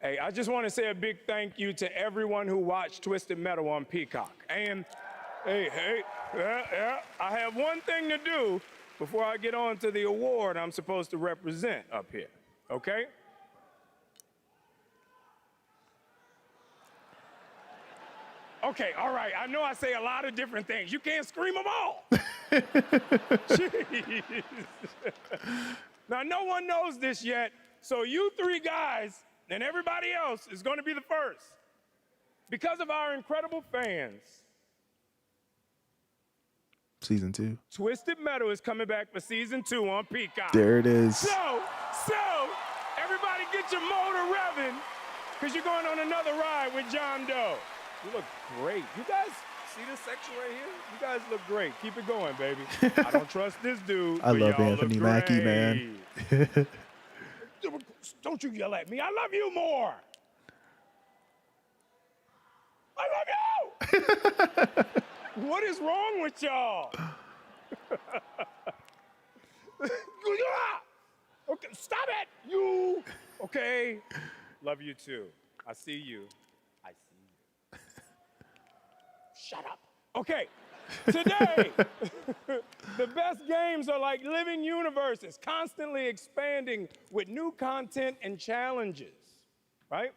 Hey, I just want to say a big thank you to everyone who watched Twisted Metal on Peacock. And, hey, I have one thing to do before I get on to the award I'm supposed to represent up here, okay? Okay, all right, I know I say a lot of different things. You can't scream them all. Jeez. Now, no one knows this yet, so you three guys and everybody else is going to be the first. Because of our incredible fans. Season 2. Twisted Metal is coming back for season 2 on Peacock. There it is. So, everybody get your motor revving, because you're going on another ride with John Doe. You look great. You guys see this section right here? You guys look great. Keep it going, baby. I don't trust this dude. I love Anthony Mackie, man. Don't you yell at me. I love you more. I love you. What is wrong with y'all? Okay, stop it. You. Okay. Love you too. I see you. Shut up. Okay, today, the best games are like living universes, constantly expanding with new content and challenges, right?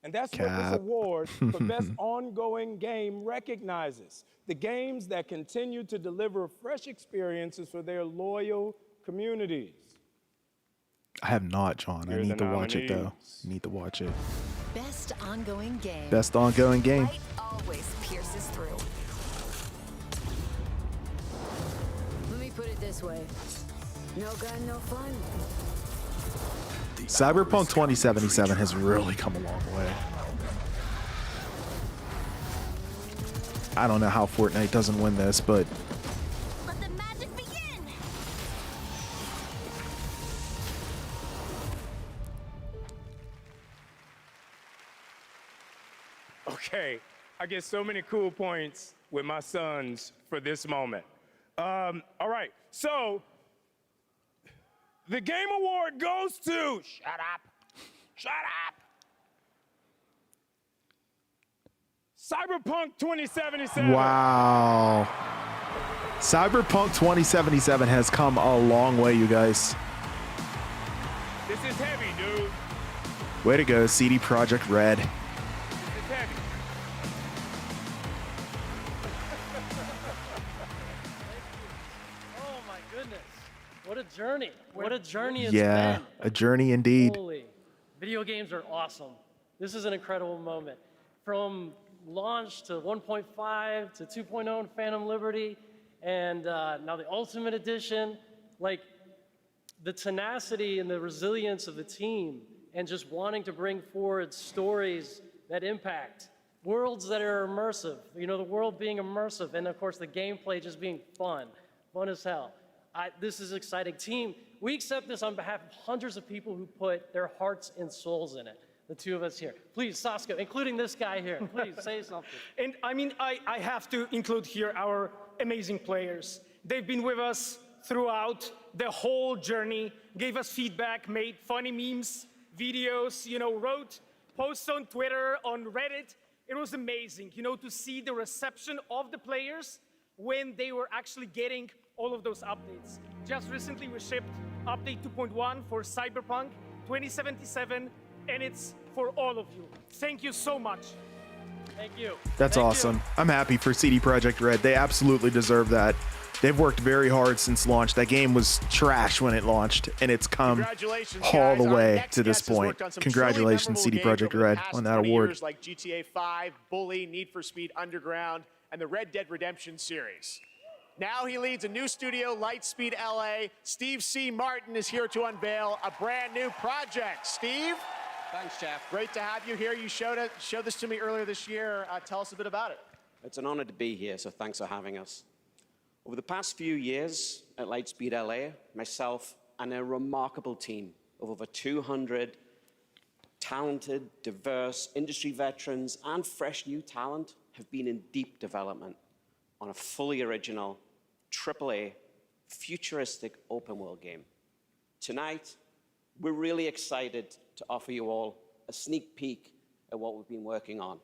And that's what this award for Best Ongoing Game recognizes. The games that continue to deliver fresh experiences for their loyal communities. I have not, John. I need to watch it, though. Need to watch it. Best ongoing game. Best ongoing game. Light always pierces through. Let me put it this way. No gun, no fun. Cyberpunk 2077 has really come a long way. I don't know how Fortnite doesn't win this, but Let the magic begin. Okay, I get so many cool points with my sons for this moment. All right, so the Game Award goes to, shut up, Cyberpunk 2077. wow. Cyberpunk 2077 has come a long way, you guys. This is heavy, dude. Way to go, CD Projekt Red. This is heavy. Oh my goodness. What a journey. What a journey it's Yeah, been. a journey indeed. Holy. Video games are awesome. This is an incredible moment. From launch to 1.5 to 2.0 in Phantom Liberty, and now the Ultimate Edition. Like, the tenacity and the resilience of the team, and just wanting to bring forward stories that impact, worlds that are immersive, the world being immersive, and of course the gameplay just being fun as hell. This is exciting. Team, we accept this on behalf of hundreds of people who put their hearts and souls in it. The two of us here. Please, Saskia, including this guy here, please say something. And I mean, I have to include here our amazing players. They've been with us throughout the whole journey, gave us feedback, made funny memes, videos, wrote posts on Twitter, on Reddit. It was amazing, to see the reception of the players when they were actually getting all of those updates. Just recently we shipped update 2.1 for Cyberpunk 2077, and it's for all of you. Thank you so much. Thank you. That's awesome. I'm happy for CD Projekt Red. They absolutely deserve that. They've worked very hard since launch. That game was trash when it launched, and it's come all the way to this point. Congratulations, CD Projekt Red, on that award. Like GTA 5, Bully, Need for Speed Underground, and the Red Dead Redemption series. Now he leads a new studio, Lightspeed LA. Steve C. Martin is here to unveil a brand new project. Steve? Thanks, Geoff. Great to have you here. You showed this to me earlier this year. Tell us a bit about it. It's an honor to be here, so thanks for having us. Over the past few years at Lightspeed LA, myself and a remarkable team of over 200 talented, diverse industry veterans and fresh new talent have been in deep development on a fully original, AAA, futuristic open-world game. Tonight, we're really excited to offer you all a sneak peek at what we've been working on.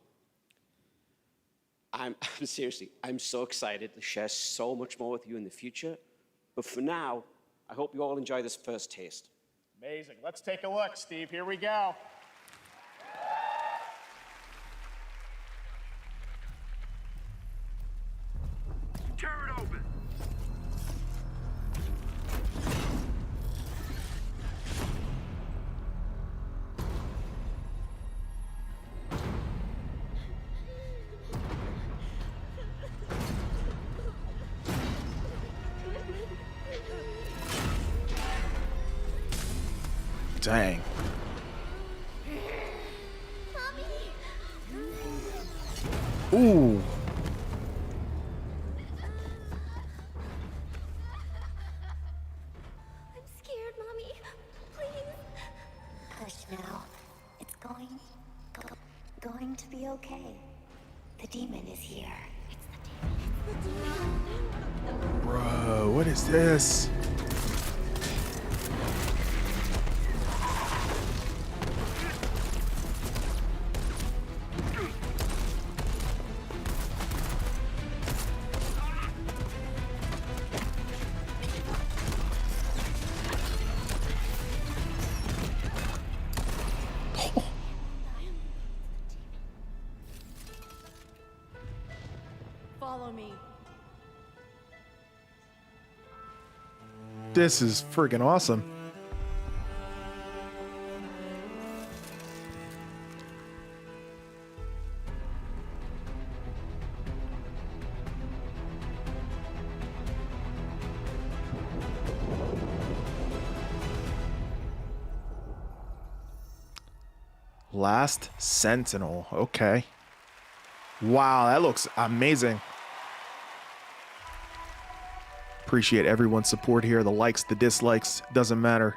Seriously, I'm so excited to share so much more with you in the future. But for now, I hope you all enjoy this first taste. Amazing. Let's take a look, Steve. Here we go. Tear it open! Dang. Ooh. I'm scared, Mommy. Please. Hush now. It's going to be okay. The demon is here. It's the demon. Bro, what is this? Follow me. This is friggin' awesome. Last Sentinel. Okay. Wow, that looks amazing. Appreciate everyone's support here. The likes, the dislikes, doesn't matter.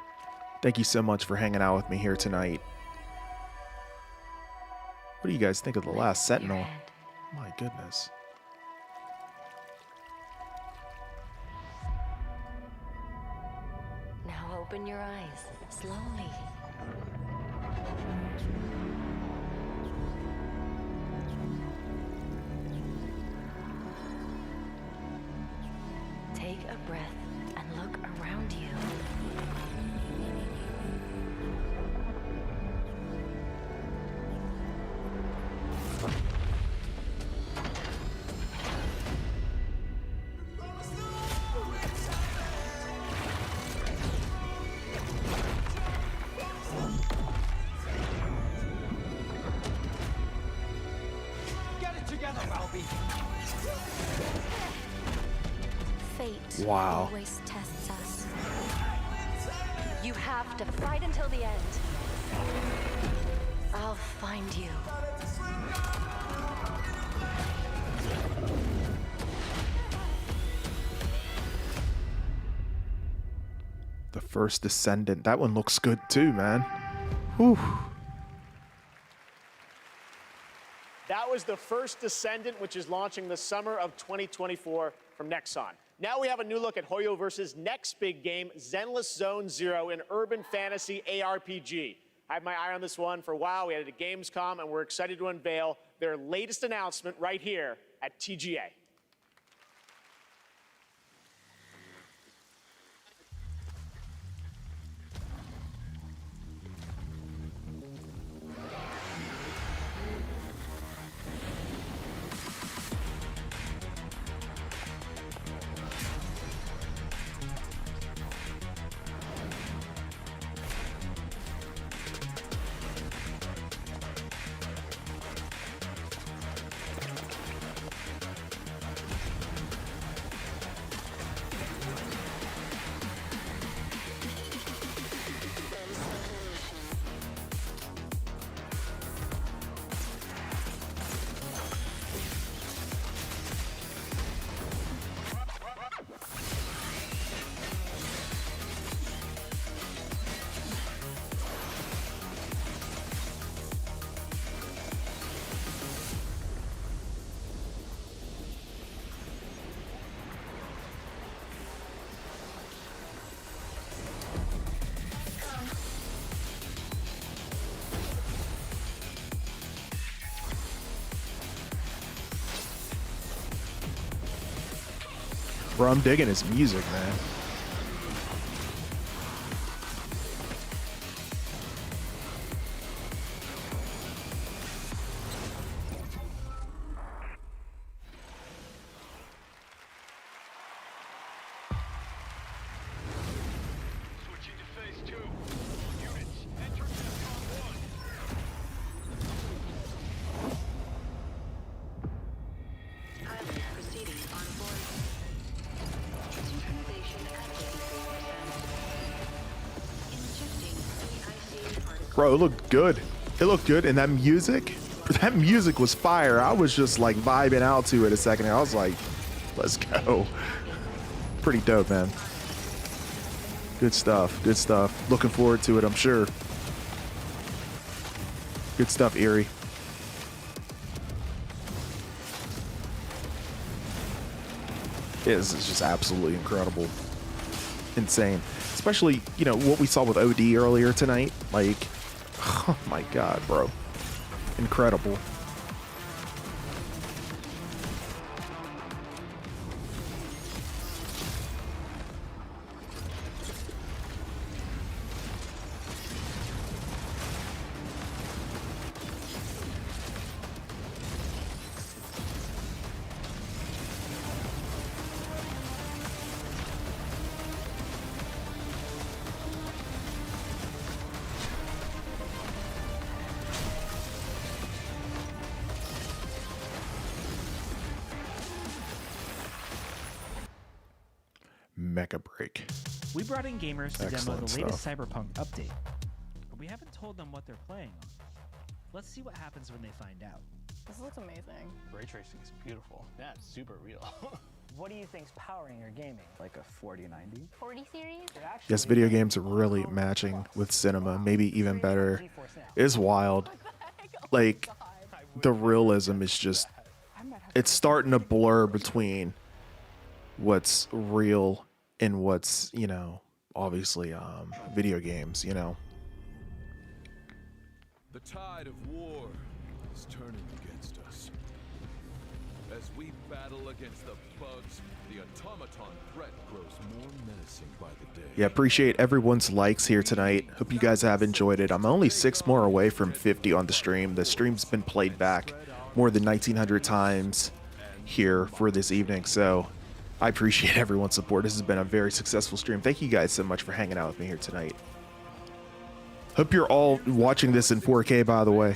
Thank you so much for hanging out with me here tonight. What do you guys think of The Last Sentinel? My goodness. Now open your eyes, slowly. Take a breath and look around you. Get it together, Albie. Fate Wow. always tests us. You have to fight until the end. I'll find you. The First Descendant. That one looks good too, man. Whew. That was The First Descendant, which is launching the summer of 2024 from Nexon. Now we have a new look at Hoyo Versus' next big game, Zenless Zone Zero, an urban fantasy ARPG. I had my eye on this one for a while. We had it at Gamescom, and we're excited to unveil their latest announcement right here at TGA. Bro, I'm digging his music, man. Bro, it looked good. It looked good, and that music was fire. I was just like vibing out to it a second. I was like, let's go. Pretty dope, man. Good stuff. Good stuff. Looking forward to it, I'm sure. Good stuff, Eerie. This is just absolutely incredible. Insane. Especially, you know, what we saw with OD earlier tonight. Like, oh my god, bro. Incredible. Mega Break. We brought in gamers to demo the Excellent latest stuff. Cyberpunk update, but we haven't told them what they're playing on. Let's see what happens when they find out. This looks amazing. Ray tracing is beautiful. Yeah, it's super real. What do you think's powering your gaming? Like a 4090? 40 series? Yes, video games are really matching with cinema, maybe even better. It's wild. Like, the realism is just, it's starting to blur between what's real and what's, you know, obviously video games, you know. The tide of war is turning against us. As we battle against the bugs, the automaton threat grows more menacing by the day. Yeah, appreciate everyone's likes here tonight. Hope you guys have enjoyed it. I'm only 6 more away from 50 on the stream. The stream's been played back more than 1,900 times here for this evening, so I appreciate everyone's support. This has been a very successful stream. Thank you guys so much for hanging out with me here tonight. Hope you're all watching this in 4K, by the way.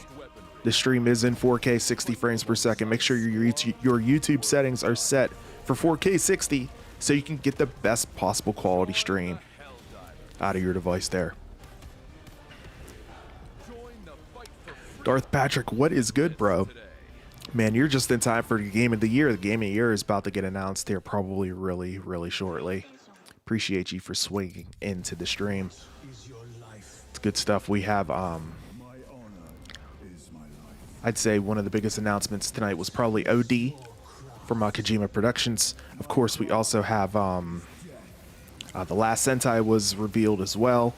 The stream is in 4K, 60 frames per second. Make sure your YouTube settings are set for 4K 60 so you can get the best possible quality stream out of your device there. Darth Patrick, what is good, bro? Man, you're just in time for the game of the year. The game of the year is about to get announced here probably really, really shortly. Appreciate you for swinging into the stream. It's good stuff. We have, I'd say one of the biggest announcements tonight was probably OD from Kojima Productions. Of course, we also have The Last Sentai was revealed as well.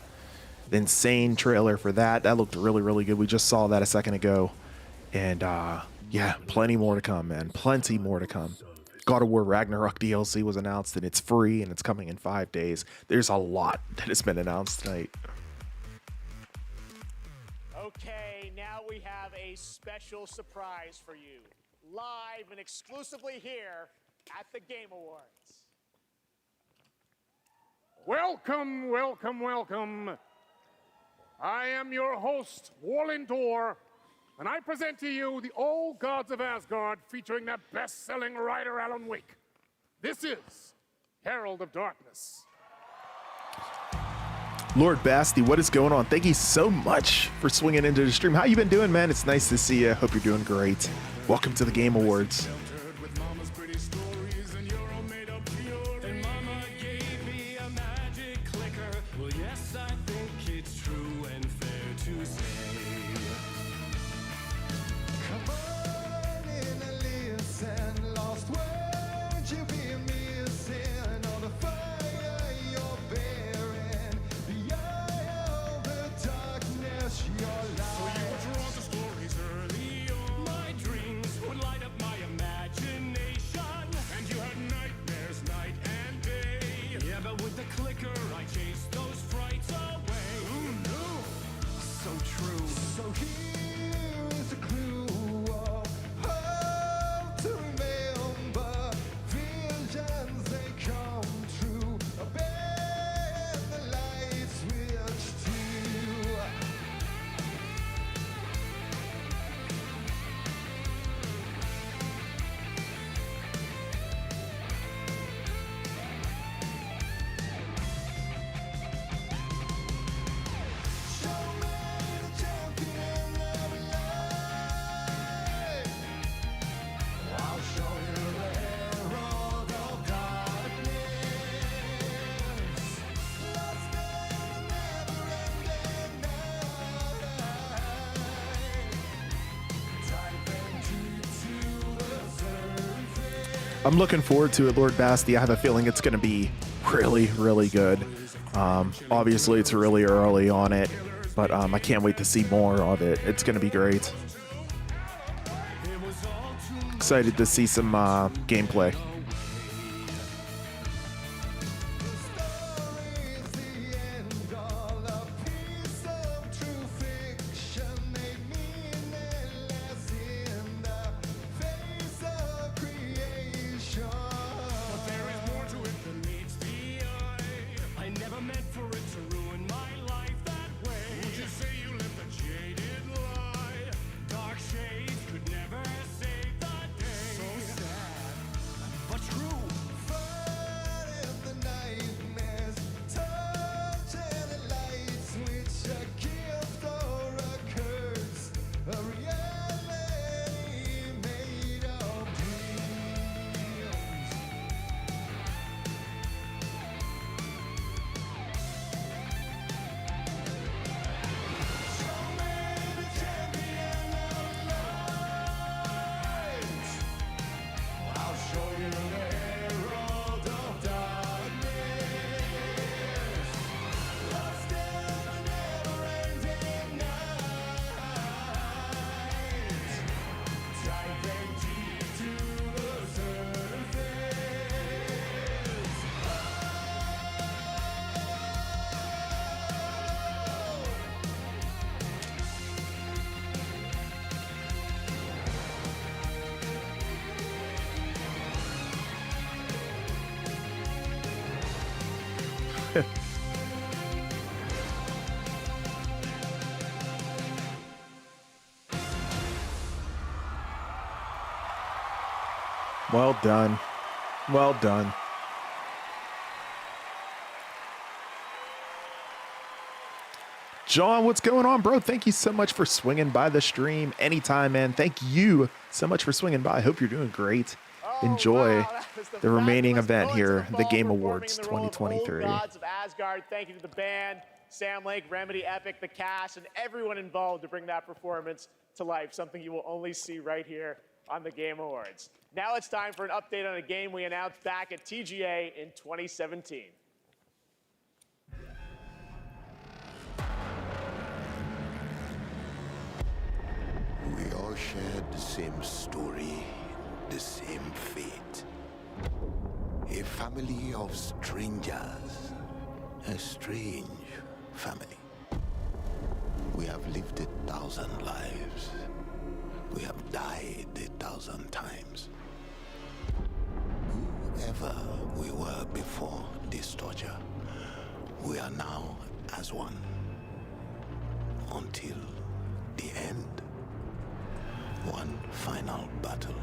The Insane trailer for that. That looked really, really good. We just saw that a second ago. And, yeah, plenty more to come, man. Plenty more to come. God of War Ragnarok DLC was announced, and it's free, and it's coming in 5 days. There's a lot that has been announced tonight. Okay, now we have a special surprise for you. Live and exclusively here at the Game Awards. Welcome, welcome, welcome. I am your host, Warlindor, and I present to you the Old Gods of Asgard featuring that best-selling writer Alan Wake. This is Herald of Darkness. Lord Basti, what is going on? Thank you so much for swinging into the stream. How you been doing, man? It's nice to see you. Hope you're doing great. Welcome to the Game Awards. I'm looking forward to it, Lord Basti. I have a feeling it's going to be really, really good. Obviously, it's really early on it, but I can't wait to see more of it. It's going to be great. Excited to see some gameplay. Well done. Well done. John, what's going on, bro? Thank you so much for swinging by the stream anytime, man. Thank you so much for swinging by. I hope you're doing great. Enjoy the remaining event here, the Game Awards 2023. Gods of Asgard. Thank you to the band, Sam Lake, Remedy, Epic, the cast, and everyone involved to bring that performance to life, something you will only see right here on the Game Awards. Now it's time for an update on a game we announced back at TGA in 2017. We all shared the same story, the same fate. A family of strangers, a strange family. We have lived 1,000 lives. We have died 1,000 times. Whoever we were before this torture, we are now as one. Until the end. One final battle.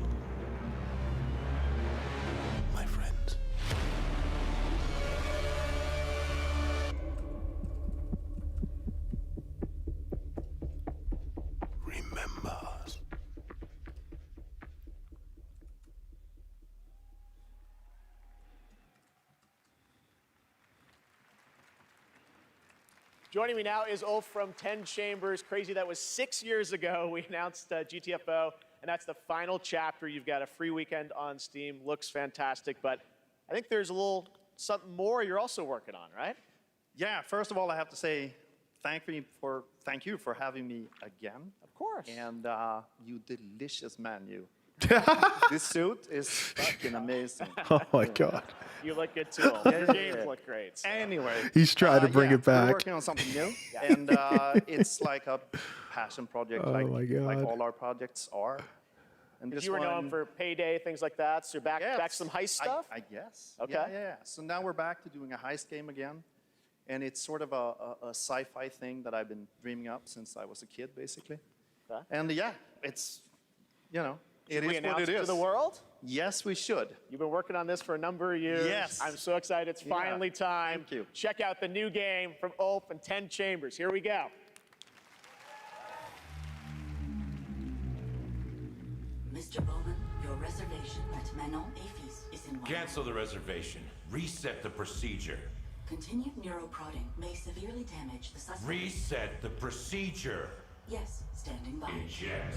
My friends. Remember us. Joining me now is Ulf from 10 Chambers. Crazy, that was 6 years ago. We announced GTFO, and that's the final chapter. You've got a free weekend on Steam. Looks fantastic, but I think there's a little something more you're also working on, right? Yeah, first of all, I have to say thank you for having me again. Of course. And you delicious menu. This suit is fucking amazing. Oh my God. You look good too. Your games look great. So. Anyway. He's trying to bring it back. We're working on something new. And it's like a passion project, like all our projects are. And you were known for Payday, things like that. So you're back to some heist stuff? I guess. Okay. Yeah. So now we're back to doing a heist game again. And it's sort of a sci-fi thing that I've been dreaming up since I was a kid, basically. Okay. And yeah, it's, it is what it is. We announce it to the world? Yes, we should. You've been working on this for a number of years. Yes. I'm so excited. It's finally time. Thank you. Check out the new game from Ulf and 10 Chambers. Here we go. Mr. Bowman, your reservation at Manon Afis is in one. Cancel the reservation. Reset the procedure. Continued neuroprodding may severely damage the suspect. Reset the procedure. Yes, standing by. Eject.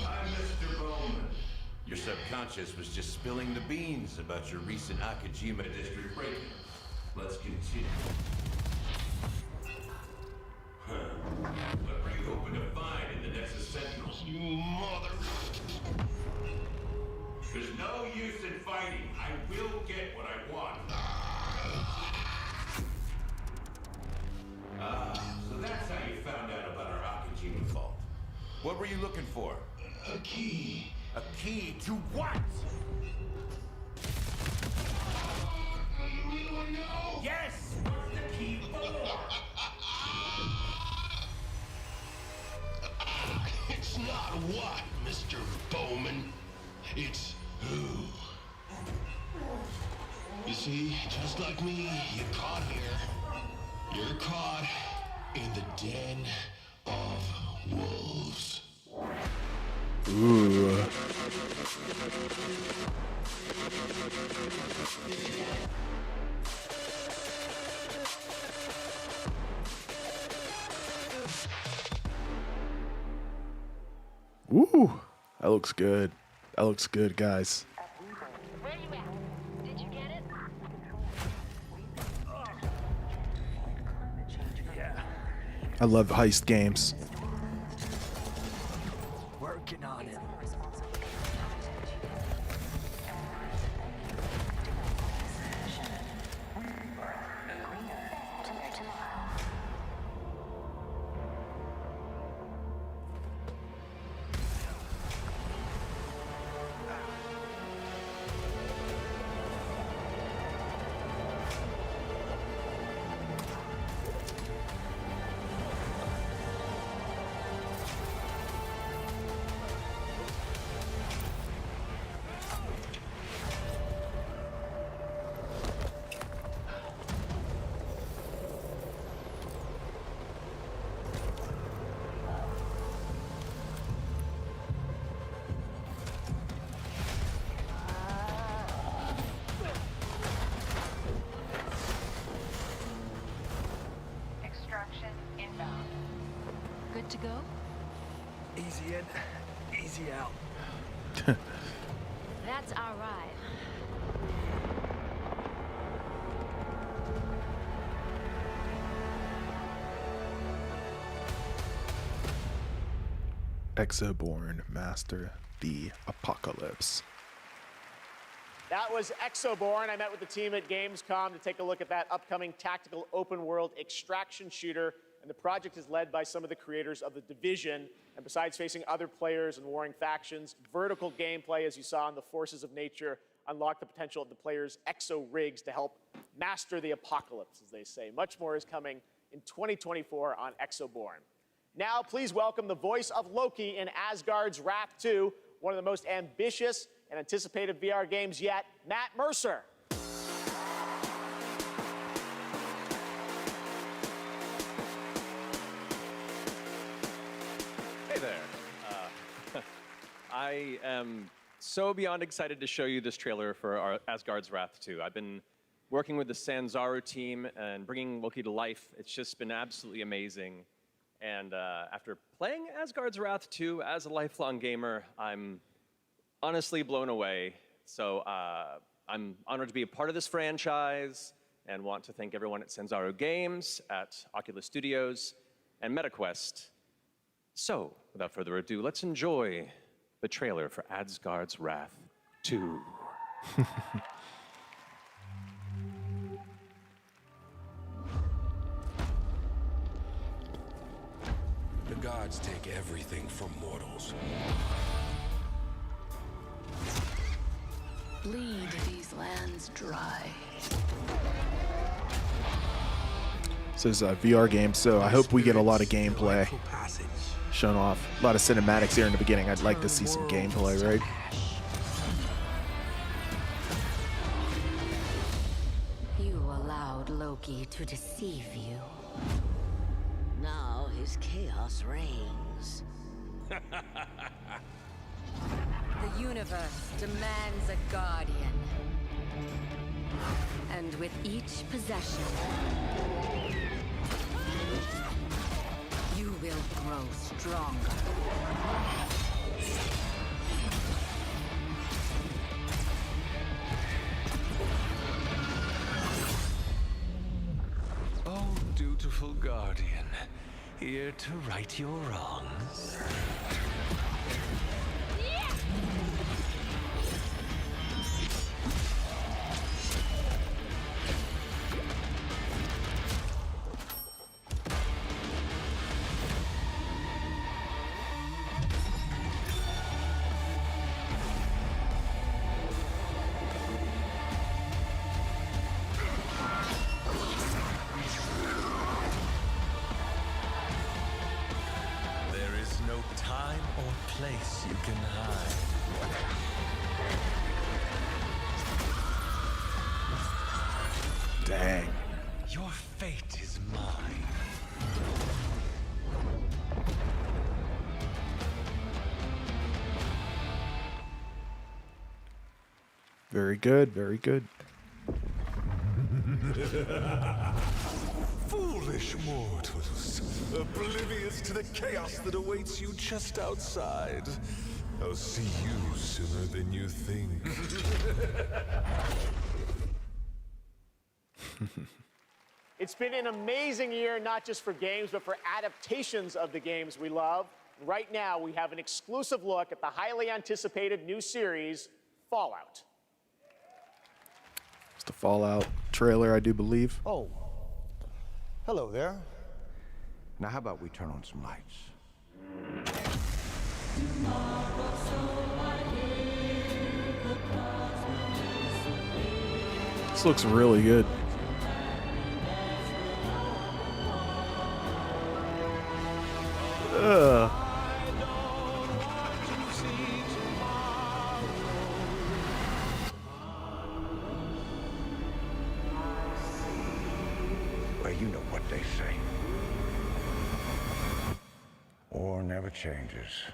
I'm Mr. Bowman, your subconscious was just spilling the beans about your recent Akajima district break-in. Let's continue. Huh. What were you hoping to find in the Nexus Sentinels? You mother... There's no use in fighting. I will get what I want. So that's how you found out about our Akajima vault. What were you looking for? A key. A key to what? You really want to know? Yes! What's the key for? It's not what, Mr. Bowman. It's who. You see, just like me, you're caught here. You're caught in the den of wolves. Ooh. Ooh. That looks good. That looks good, guys. Where you at? Did you get it? I love heist games. Working on it. Good to go? Easy in, easy out. That's our ride. Exoborn, master the apocalypse. That was Exoborn. I met with the team at Gamescom to take a look at that upcoming tactical open-world extraction shooter. And the project is led by some of the creators of The Division. And besides facing other players and warring factions, vertical gameplay, as you saw in the Forces of Nature, unlock the potential of the players' exo rigs to help master the apocalypse, as they say. Much more is coming in 2024 on Exoborn. Now, please welcome the voice of Loki in Asgard's Wrath 2, one of the most ambitious and anticipated VR games yet, Matt Mercer. Hey there. I am so beyond excited to show you this trailer for our Asgard's Wrath 2. I've been working with the Sanzaru team and bringing Loki to life. It's just been absolutely amazing. And after playing Asgard's Wrath 2 as a lifelong gamer, I'm honestly blown away. So I'm honored to be a part of this franchise and want to thank everyone at Sanzaru Games, at Oculus Studios, and MetaQuest. So, without further ado, let's enjoy the trailer for Asgard's Wrath 2. The gods take everything from mortals. Bleed these lands dry. So it's a VR game, so I hope we get a lot of gameplay shown off. A lot of cinematics here in the beginning. I'd like to see some gameplay, right? You allowed Loki to deceive you. Now his chaos reigns. The universe demands a guardian. And with each possession, you will grow stronger. dutiful guardian, here to right your wrongs. There is no time or place you can hide. Dang. Your fate is mine. Very good, very good. Foolish mortals, oblivious to the chaos that awaits you just outside. I'll see you sooner than you think. It's been an amazing year, not just for games, but for adaptations of the games we love. Right now, we have an exclusive look at the highly anticipated new series, Fallout. It's the Fallout trailer, I do believe. Oh, hello there. Now, how about we turn on some lights? This looks really good. Ugh. Well, you know what they say. War never changes.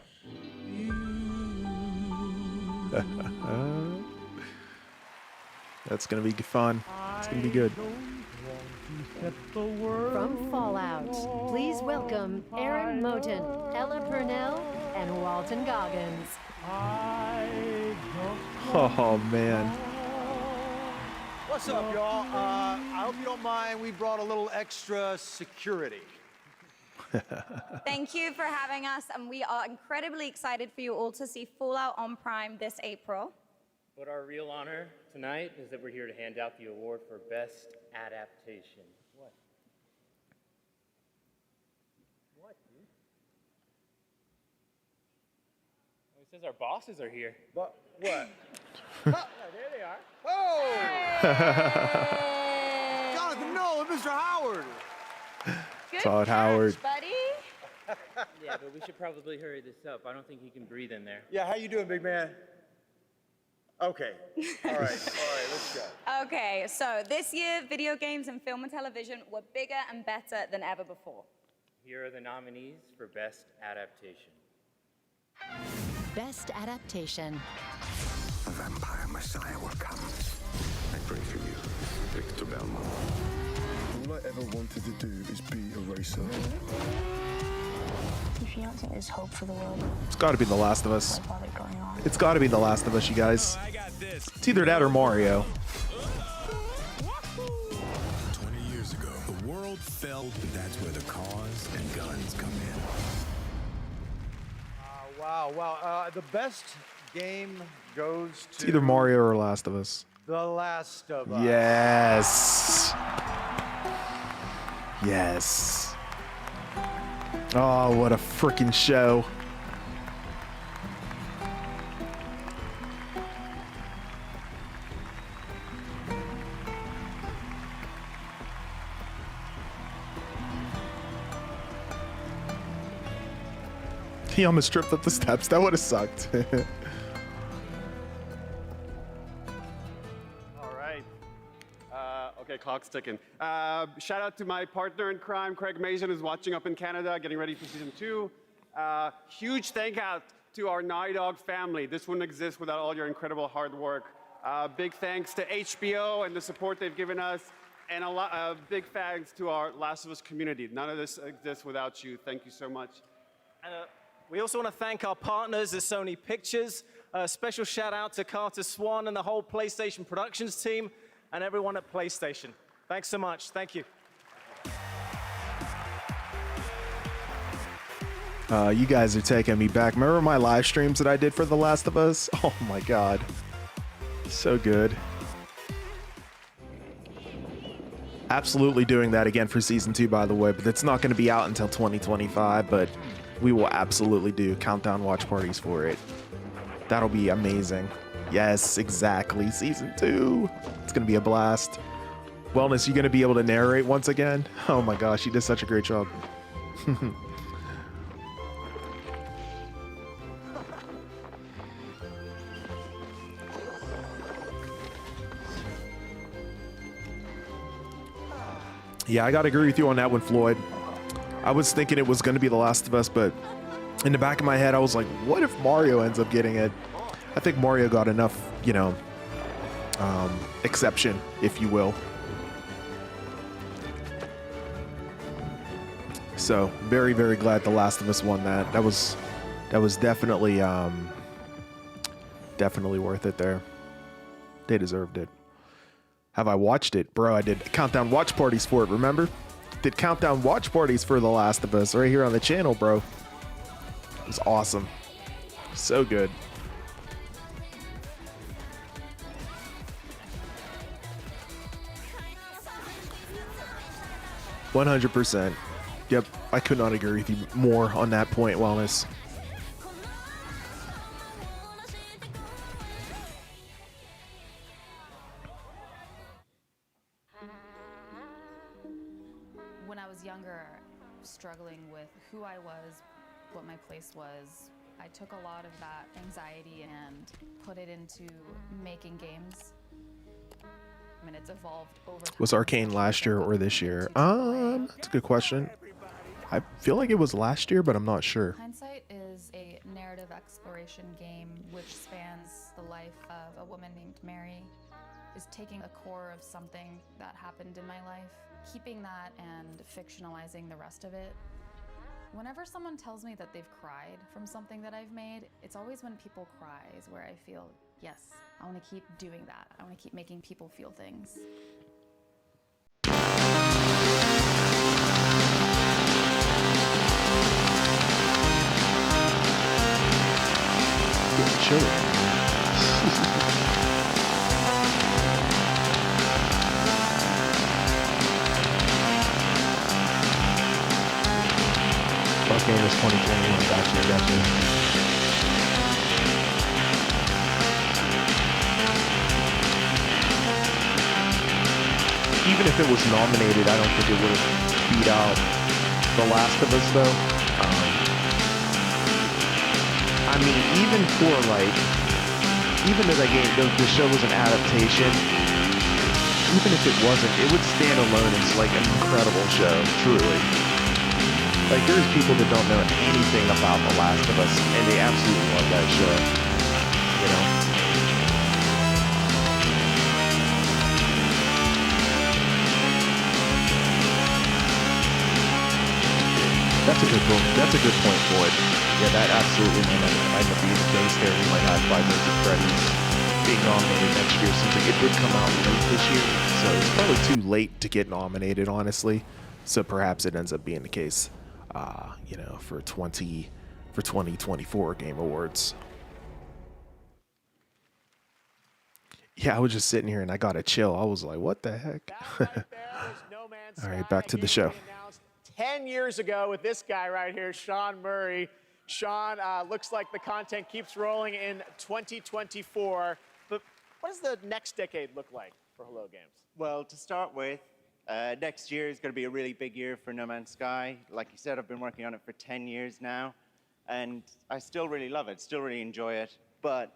That's gonna be fun. It's gonna be good. From Fallout, please welcome Aaron Moten, Ella Purnell, and Walton Goggins. Oh man. What's up, y'all? I hope you don't mind. We brought a little extra security. Thank you for having us, and we are incredibly excited for you all to see Fallout on Prime this April. But our real honor tonight is that we're here to hand out the award for Best Adaptation. What? What, dude? Oh, it says our bosses are here. What? Yeah, there they are. Oh! Jonathan Nolan, Mr. Howard. Good Todd catch, Howard. buddy. Yeah, but we should probably hurry this up. I don't think he can breathe in there. Yeah, how you doing, big man? Okay. All right, let's go. Okay, so this year, video games and film and television were bigger and better than ever before. Here are the nominees for Best Adaptation. Best Adaptation. A vampire messiah will come. I pray for you, Victor Belmont. All I ever wanted to do is be a racer. If you don't think there's hope for the world, It's gotta be The Last of Us. why bother going on? It's gotta be The Last of Us, you guys. It's either that or Mario. 20 years ago, the world felt that that's where the cars and guns come in. Wow. The best game goes It's to either Mario or Last of Us. The Last of Us. Yes. Yes. Oh, what a freaking show. He almost tripped up the steps. That would have sucked. All right. Okay, clock's ticking. Shout out to my partner in crime, Craig Mason, who's watching up in Canada, getting ready for season 2. Huge thank out to our Naughty Dog family. This wouldn't exist without all your incredible hard work. Big thanks to HBO and the support they've given us, and big thanks to our Last of Us community. None of this exists without you. Thank you so much. And we also want to thank our partners at Sony Pictures. A special shout out to Carter Swan and the whole PlayStation Productions team and everyone at PlayStation. Thanks so much. Thank you. You guys are taking me back. Remember my live streams that I did for The Last of Us? Oh my god. So good. Absolutely doing that again for season 2, by the way, but it's not going to be out until 2025, but we will absolutely do countdown watch parties for it. That'll be amazing. Yes, exactly. Season 2. It's going to be a blast. Wellness, you going to be able to narrate once again? Oh my gosh, you did such a great job. Yeah, I gotta agree with you on that one, Floyd. I was thinking it was gonna be The Last of Us, but in the back of my head, I was like, what if Mario ends up getting it? I think Mario got enough, you know, exception, if you will. So very, very glad The Last of Us won that. That was definitely definitely worth it there. They deserved it. Have I watched it? Bro, I did countdown watch parties for it, remember? Did countdown watch parties for The Last of Us right here on the channel, bro. It was awesome. So good. %. Yep, I could not agree with you more on that point, Wellness. When I was younger, struggling with who I was, what my place was, I took a lot of that anxiety and put it into making games. I mean, it's evolved over time. Was Arcane last year or this year? That's a good question. I feel like it was last year, but I'm not sure. Hindsight is a narrative exploration game which spans the life of a woman named Mary, is taking a core of something that happened in my life, keeping that and fictionalizing the rest of it. Whenever someone tells me that they've cried from something that I've made, it's always when people cry is where I feel, yes, I want to keep doing that. I want to keep making people feel things. Getting chilly. Game is 2021. Gotcha. Even if it was nominated, I don't think it would have beat out The Last of Us, though. I mean, even for like, even though that game, the show was an adaptation, even if it wasn't, it would stand alone as like an incredible show, truly. Like, there's people that don't know anything about The Last of Us, and they absolutely love that show, you know? That's a good point. That's a good point, Floyd. Yeah, that absolutely might be the case there. We might have Five Nights at Freddy's being nominated next year, since it did come out late this year, so it's probably too late to get nominated, honestly. So perhaps it ends up being the case. You know, for 2024 Game Awards. Yeah, I was just sitting here and I got a chill. I was like, what the heck? All right, back to the show. 10 years ago with this guy right here, Sean Murray. Sean, looks like the content keeps rolling in 2024. But what does the next decade look like for Hello Games? Well, to start with, next year is going to be a really big year for No Man's Sky. Like you said, I've been working on it for 10 years now, and I still really love it, still really enjoy it. But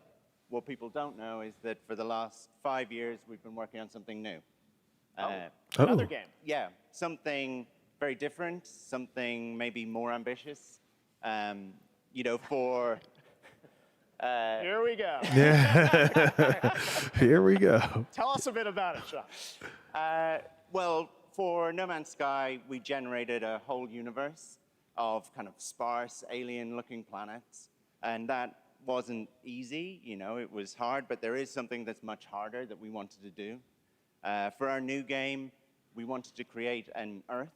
what people don't know is that for the last 5 years, we've been working on something new. Another game. Yeah, something very different, something maybe more ambitious. You know, for... Here we go. Yeah. Here we go. Tell us a bit about it, Sean. Well, for No Man's Sky, we generated a whole universe of kind of sparse, alien-looking planets, and that wasn't easy, you know, it was hard, but there is something that's much harder that we wanted to do. For our new game, we wanted to create an Earth,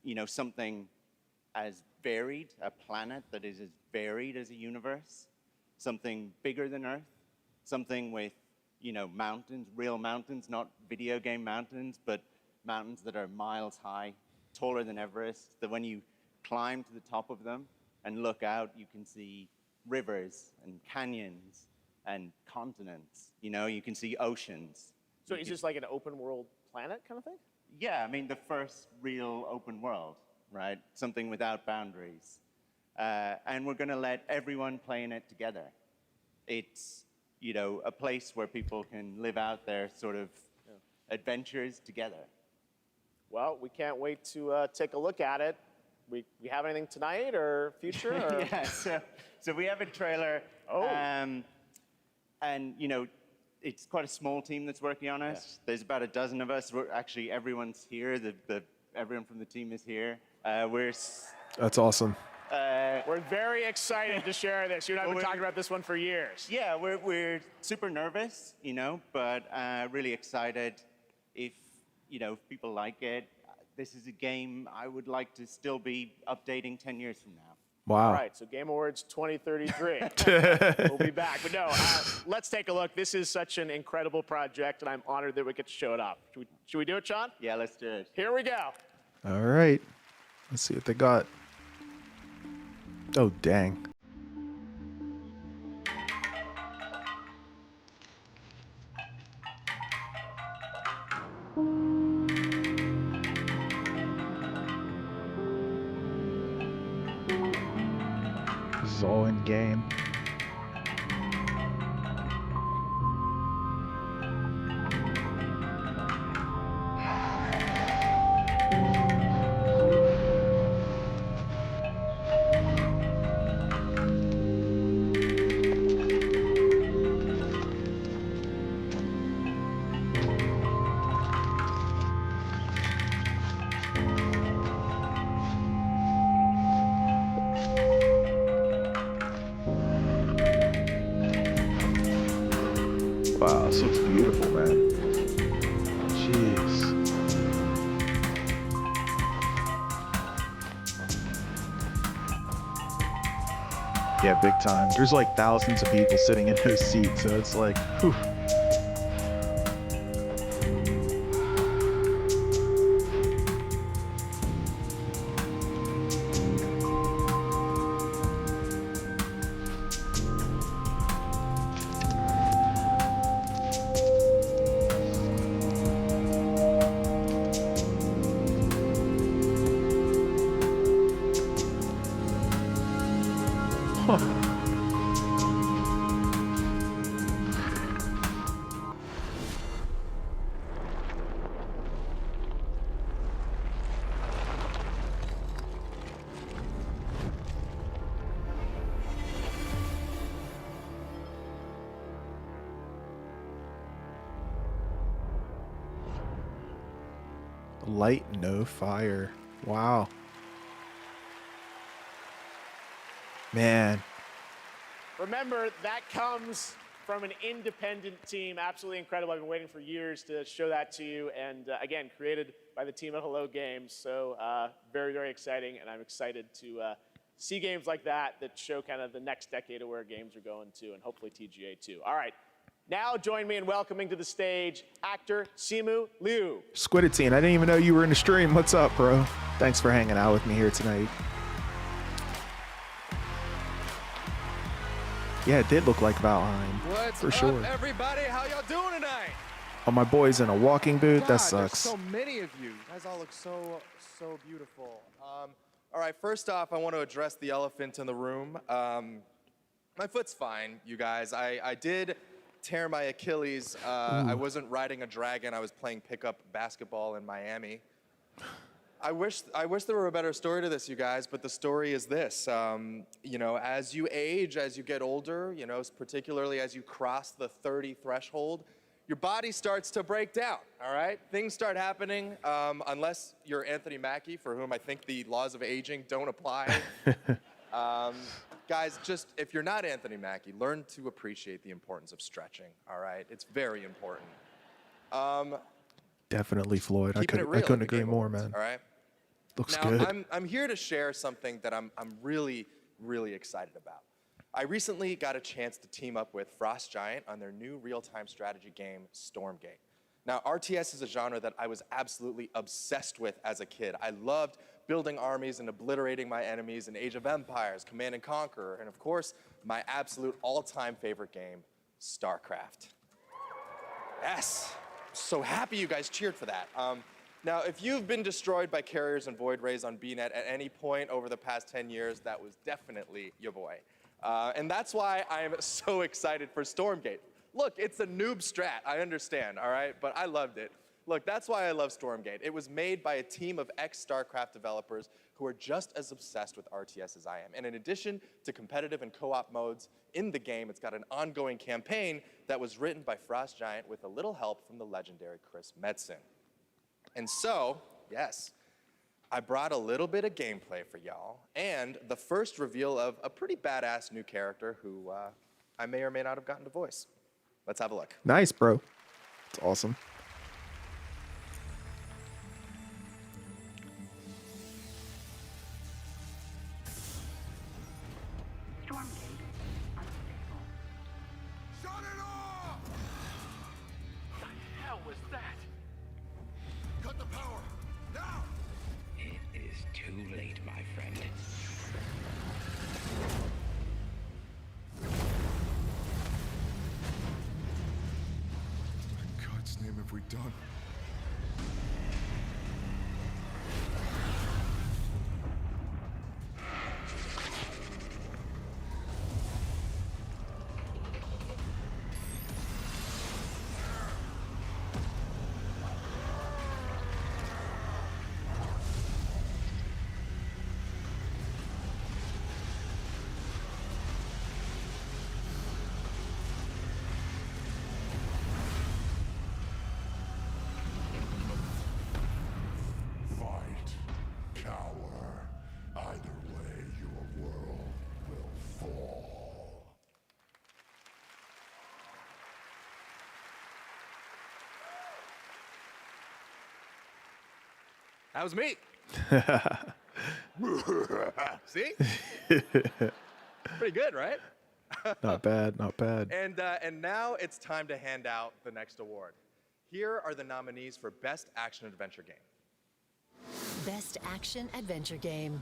you know, something as varied, a planet that is as varied as a universe, something bigger than Earth, something with, you know, mountains, real mountains, not video game mountains, but mountains that are miles high, taller than Everest, that when you climb to the top of them and look out, you can see rivers and canyons and continents. You know, you can see oceans. So is this like an open world planet kind of thing? Yeah, I mean, the first real open world, right? Something without boundaries. And we're going to let everyone play in it together. It's, you know, a place where people can live out their sort of adventures together. Well, we can't wait to take a look at it. We have anything tonight or future? Or? Yeah, so we have a trailer. Oh. And, you know, it's quite a small team that's working on it. Yeah. There's about a dozen of us. Actually, everyone's here. Everyone from the team is here. That's awesome. We're very excited to share this. You and I have been talking about this one for years. Yeah, we're super nervous, you know, but really excited. If, you know, if people like it, this is a game I would like to still be updating 10 years from now. Wow. All right, so Game Awards 2033. We'll be back. But no, let's take a look. This is such an incredible project, and I'm honored that we get to show it off. Should we do it, Sean? Yeah, let's do it. Here we go. All right. Let's see what they got. Oh, dang. This is all in game. Wow, this looks beautiful, man. Jeez. Yeah, big time. There's like thousands of people sitting in those seats, so it's like, whew. Light, no fire. Wow. Man. Remember, that comes from an independent team. Absolutely incredible. I've been waiting for years to show that to you. And again, created by the team at Hello Games. So very, very exciting. And I'm excited to see games like that that show kind of the next decade of where games are going to, and hopefully TGA too. All right. Now join me in welcoming to the stage actor Simu Liu. Squiddity, I didn't even know you were in the stream. What's up, bro? Thanks for hanging out with me here tonight. Yeah, it did look like Valheim. What's for up, sure. everybody? How y'all doing tonight? Oh, my boy's in a walking boot. God, That sucks. There's so many of you. You guys all look so beautiful. All right, first off, I want to address the elephant in the room. My foot's fine, you guys. I did tear my Achilles. I wasn't riding a dragon. I was playing pickup basketball in Miami. I wish there were a better story to this, you guys, but the story is this. You know, as you age, as you get older, you know, particularly as you cross the 30 threshold, your body starts to break down, all right? Things start happening, unless you're Anthony Mackie, for whom I think the laws of aging don't apply. Guys, just, if you're not Anthony Mackie, learn to appreciate the importance of stretching, all right? It's very important. Definitely, Floyd. I Keeping it couldn't real agree at the Game more, Awards, man. all right? Looks now, good. I'm here to share something that I'm really, really excited about. I recently got a chance to team up with Frost Giant on their new real-time strategy game, Stormgate. Now, RTS is a genre that I was absolutely obsessed with as a kid. I loved building armies and obliterating my enemies in Age of Empires, Command and Conquer, and of course, my absolute all-time favorite game, StarCraft. Yes, so happy you guys cheered for that. Now, if you've been destroyed by carriers and void rays on BNet at any point over the past 10 years, that was definitely your boy. And that's why I am so excited for Stormgate. Look, it's a noob strat, I understand, all right? But I loved it. Look, that's why I love Stormgate. It was made by a team of ex-StarCraft developers who are just as obsessed with RTS as I am. And in addition to competitive and co-op modes in the game, it's got an ongoing campaign that was written by Frost Giant with a little help from the legendary Chris Metzen. And so, yes, I brought a little bit of gameplay for y'all, and the first reveal of a pretty badass new character who I may or may not have gotten to voice. Let's have a look. Nice, bro. It's awesome. Shut it off! What the hell was that? Cut the power! Now! It is too late, my friend. What in God's name have we done? That was me. See? Pretty good, right? Not bad, not bad. And now it's time to hand out the next award. Here are the nominees for Best Action Adventure Game. Best Action Adventure Game.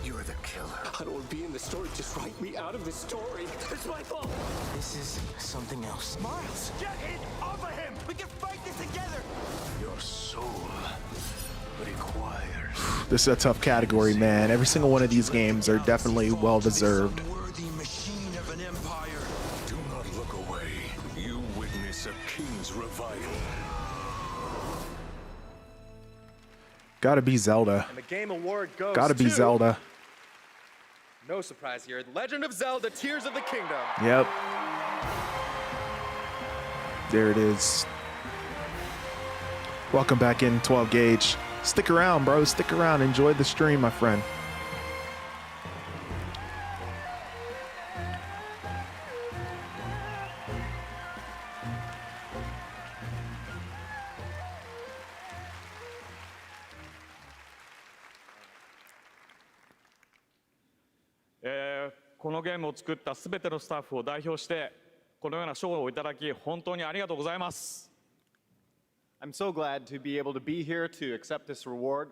You're the killer. I don't want to be in the story. Just write me out of the story. It's my fault. This is something else. Miles, get it off of him. We can fight this together. Your soul requires. This is a tough category, man. Every single one of these games are definitely well deserved. Worthy machine of an empire. Do not look away. You witness a king's revival. Gotta be Zelda. And the game award goes Gotta be to, Zelda. no surprise here, Legend of Zelda Tears of the Kingdom. Yep. There it is. Welcome back in, 12 Gauge. Stick around, bro. Stick around. Enjoy the stream, my friend. I'm so glad to be able to be here to accept this award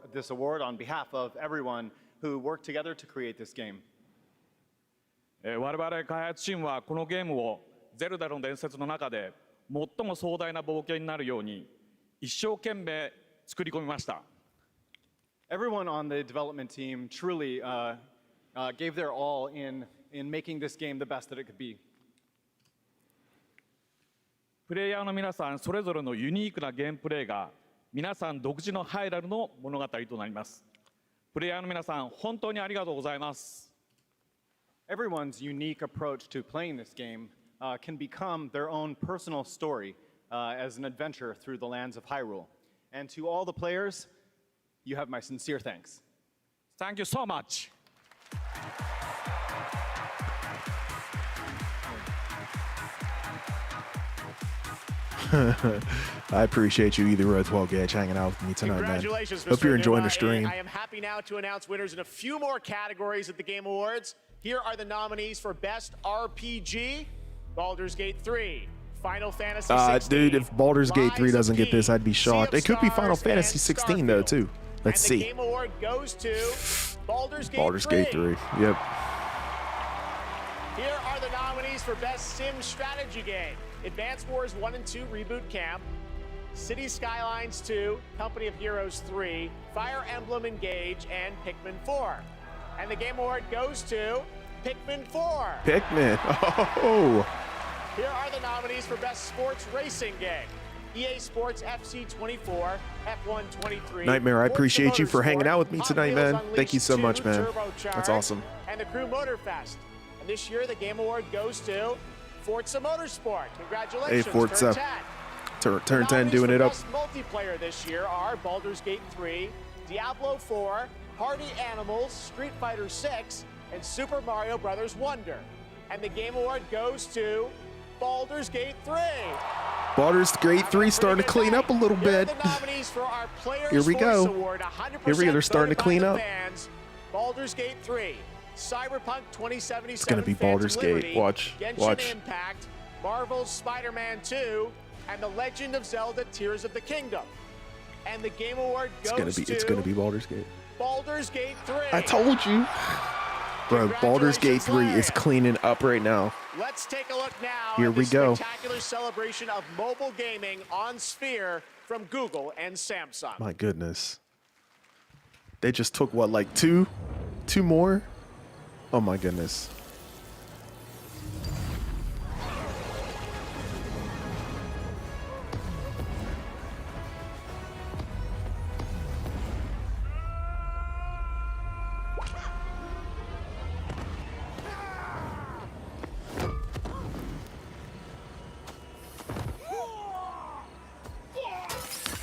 on behalf of everyone who worked together to create this game. 我々開発チームはこのゲームをゼルダの伝説の中で最も壮大な冒険になるように一生懸命作り込みました。Everyone on the development team truly gave their all in making this game the best that it could be. プレイヤーの皆さんそれぞれのユニークなゲームプレイが皆さん独自のハイラルの物語となります。プレイヤーの皆さん本当にありがとうございます。Everyone's unique approach to playing this game can become their own personal story as an adventure through the lands of Hyrule. And to all the players, you have my sincere thanks. Thank you so much. I appreciate you, Either Road 12 Gage, hanging out with me tonight, man. Congratulations, Hope Mr. you're enjoying Numa, the stream. and I am happy now to announce winners in a few more categories at the Game Awards. Here are the nominees for Best RPG: Baldur's Gate 3, Final Fantasy 16, Dude, if Baldur's Gate 3 doesn't get this, I'd be shocked. It could be Final Stars, Fantasy and 16 though, too. Let's and the see. Game Award goes to Baldur's Gate Baldur's 3. Gate 3. Yep. Here are the nominees for Best Sim Strategy Game: Advance Wars 1 and 2 Reboot Camp, City Skylines 2, Company of Heroes 3, Fire Emblem Engage, and Pikmin 4. And the Game Award goes to Pikmin 4. Pikmin. Oh. Here are the nominees for Best Sports Racing Game: EA Sports FC 24, F1 23. Nightmare, I Forza appreciate you for Motorsport, hanging out with me Hot tonight, Wheels man. Thank you so Unleashed much, 2 man. Turbocharged, That's awesome. And the Crew Motorfest. And this year, the Game Award goes to Forza Motorsport. Congratulations, Hey, Forza. Turn 10 doing it up. Best multiplayer this year are Baldur's Gate 3, Diablo 4, Party Animals, Street Fighter 6, and Super Mario Bros. Wonder. And the Game Award goes to Baldur's Gate 3. Baldur's Gate 3 starting to clean up a little bit. The nominees for our Players' Here we Voice go. Award, 100% Here we go. They're starting to voted by clean the up. Fans. Baldur's Gate 3, Cyberpunk 2077. It's gonna be Phantom Baldur's Gate. Liberty, Watch. Genshin Watch. Impact, Marvel's Spider-Man 2, and The Legend of Zelda: Tears of the Kingdom. And the Game Award goes It's gonna be Baldur's Gate. Baldur's Gate 3. I told you. Bro, Baldur's Gate 3 is cleaning up right now. Let's take a look now Here at we the go. spectacular celebration of mobile gaming on Sphere from Google and Samsung. My goodness. They just took what, like two more? Oh my goodness.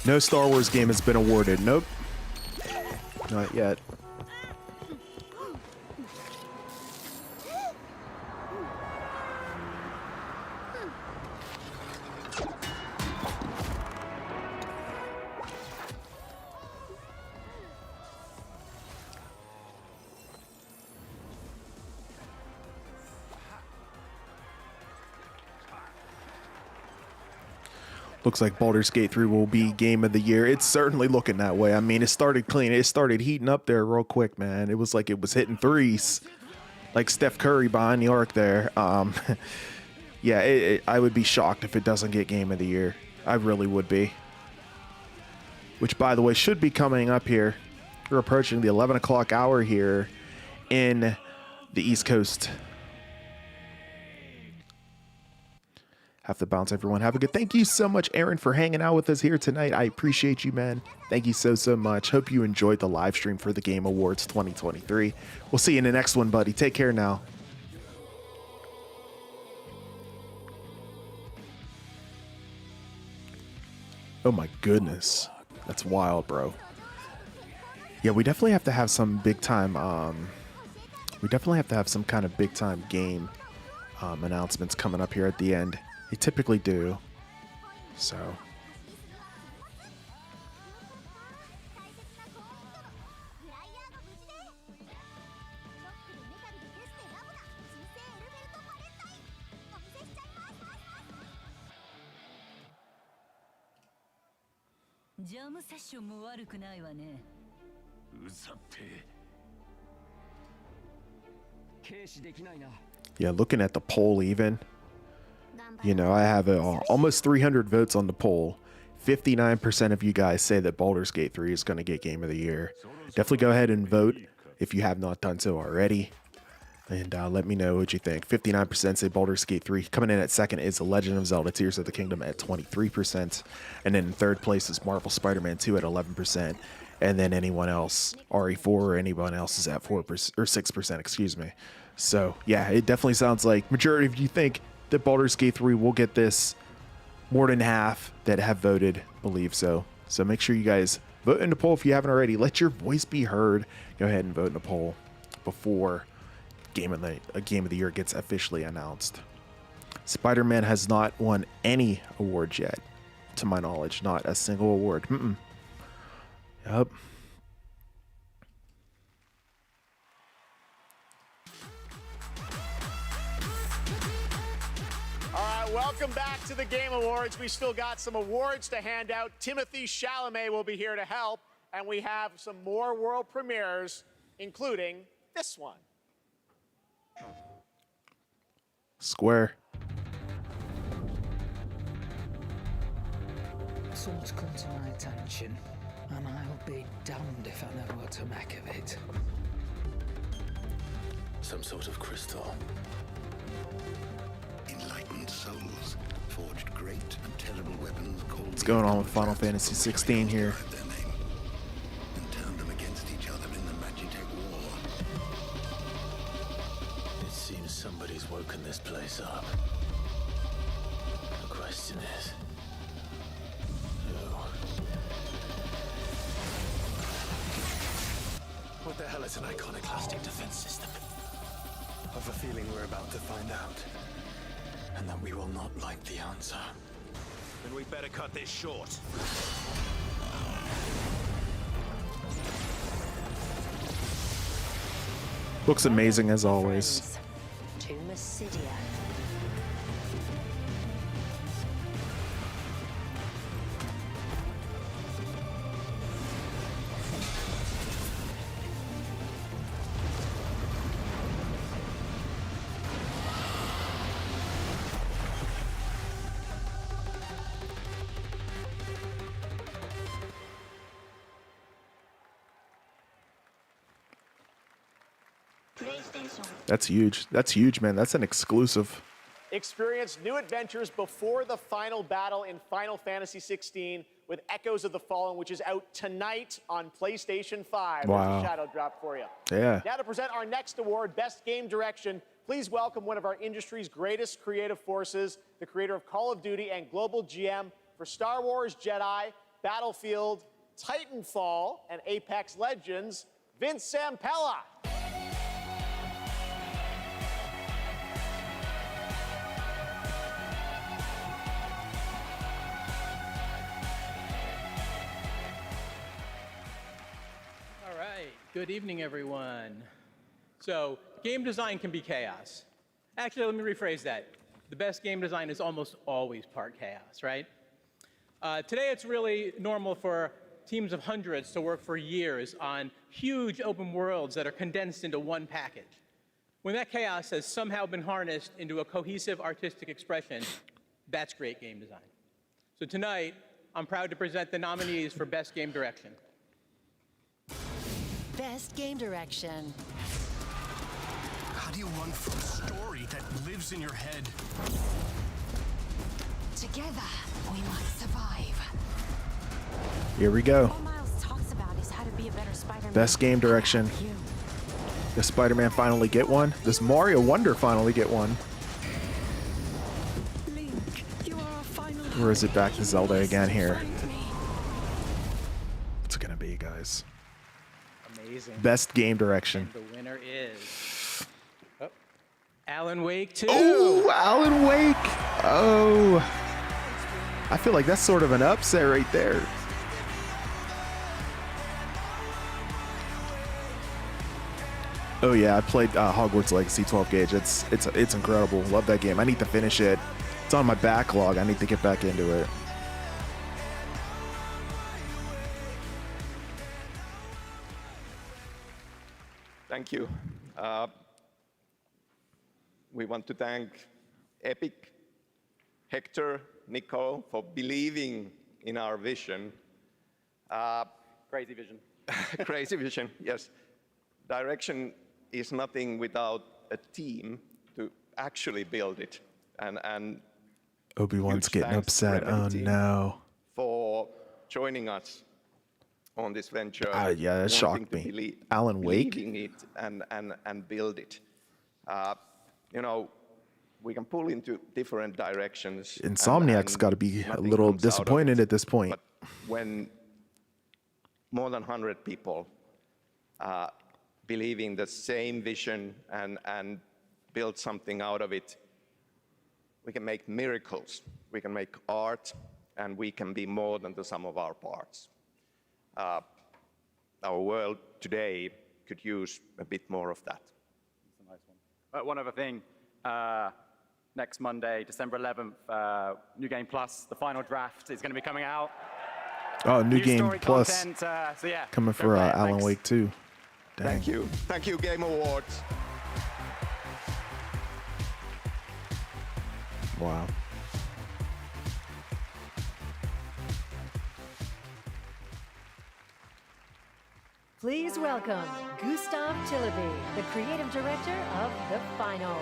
No Star Wars game has been awarded. Nope. Not yet. Looks like Baldur's Gate 3 will be game of the year. It's certainly looking that way. I mean, it started clean. It started heating up there real quick, man. It was like it was hitting threes, like Steph Curry behind the arc there. Yeah, I would be shocked if it doesn't get game of the year. I really would be. Which, by the way, should be coming up here. We're approaching the 11 o'clock hour here in the East Coast. Have to bounce, everyone. Have a good. Thank you so much, Aaron, for hanging out with us here tonight. I appreciate you, man. Thank you so much. Hope you enjoyed the live stream for the Game Awards 2023. We'll see you in the next one, buddy. Take care now. Oh my goodness, that's wild, bro. Yeah, we definitely have to have some big time. We definitely have to have some kind of big time game announcements coming up here at the end. They typically do. So. Yeah, looking at the poll even. You know, I have almost 300 votes on the poll. 59% of you guys say that Baldur's Gate 3 is going to get Game of the Year. Definitely go ahead and vote if you have not done so already. And let me know what you think. 59% say Baldur's Gate 3. Coming in at second is The Legend of Zelda: Tears of the Kingdom at 23%. And then in third place is Marvel Spider-Man 2 at 11%. And then anyone else, RE4 or anyone else, is at 4% or 6%, excuse me. So yeah, it definitely sounds like majority of you think that Baldur's Gate 3 will get this. More than half that have voted believe so. So make sure you guys vote in the poll if you haven't already. Let your voice be heard. Go ahead and vote in the poll before Game of the Year gets officially announced. Spider-Man has not won any awards yet, to my knowledge. Not a single award. Yep. All right, welcome back to the Game Awards. We still got some awards to hand out. Timothy Chalamet will be here to help, and we have some more world premieres, including this one. Square. Something's come to my attention, and I'll be damned if I know what to make of it. Some sort of crystal. Enlightened souls forged great and terrible weapons called. What's going on with Final Fantasy 16 here? And turned them against each other in the Magitech War. It seems somebody's woken this place up. The question is, who? What the hell is an iconoclastic defense system? I have a feeling we're about to find out. And that we will not like the answer. Then we better cut this short. Looks amazing as always. To Mysidia. That's huge. That's huge, man. That's an exclusive. Experience new adventures before the final battle in Final Fantasy 16 with Echoes of the Fallen, which is out tonight on PlayStation 5. Wow. There's a shadow drop for you. Yeah. Now to present our next award, Best Game Direction, please welcome one of our industry's greatest creative forces, the creator of Call of Duty and global GM for Star Wars Jedi, Battlefield, Titanfall, and Apex Legends, Vince Zampella. Good evening, everyone. So, game design can be chaos. Actually, let me rephrase that. The best game design is almost always part chaos, right? Today, it's really normal for teams of hundreds to work for years on huge open worlds that are condensed into one package. When that chaos has somehow been harnessed into a cohesive artistic expression, that's great game design. So tonight, I'm proud to present the nominees for Best Game Direction. Best Game Direction. How do you run from a story that lives in your head? Together, we must survive. Here we go. All Miles talks about is how to be a better Spider-Man. Best game direction. Does Spider-Man finally get one? Does Mario Wonder finally get one? Or is it back to Zelda again here? What's it gonna be, guys? Amazing. Best game direction. And the winner is Alan Wake 2. Oh, Alan Wake. Oh, I feel like that's sort of an upset right there. Oh yeah, I played Hogwarts Legacy 12 gauge. It's incredible. Love that game. I need to finish it. It's on my backlog. I need to get back into it. Thank you. We want to thank Epic, Hector, Nicole for believing in our vision. Crazy vision. Crazy vision, yes. Direction is nothing without a team to actually build it. And Obi-Wan's huge getting thanks to upset. Oh Remedy team no. For joining us on this venture. Yeah, that shocked me. Alan Wake? Believing it and build it. You know, we can pull into different directions. Insomniac's got to be a little disappointed at this point. But when more than 100 people believing the same vision and build something out of it, we can make miracles, we can make art, and we can be more than the sum of our parts. Our world today could use a bit more of that. That's a nice one. One other thing. Next Monday, December 11th, New Game Plus, the final draft is going to be coming out. Oh, New Game story Plus content, so yeah, coming go for play it. Alan Thanks. Wake 2. Dang. Thank you. Thank you, Game Awards. Wow. Please welcome Gustav Tilleby, the creative director of The Finals.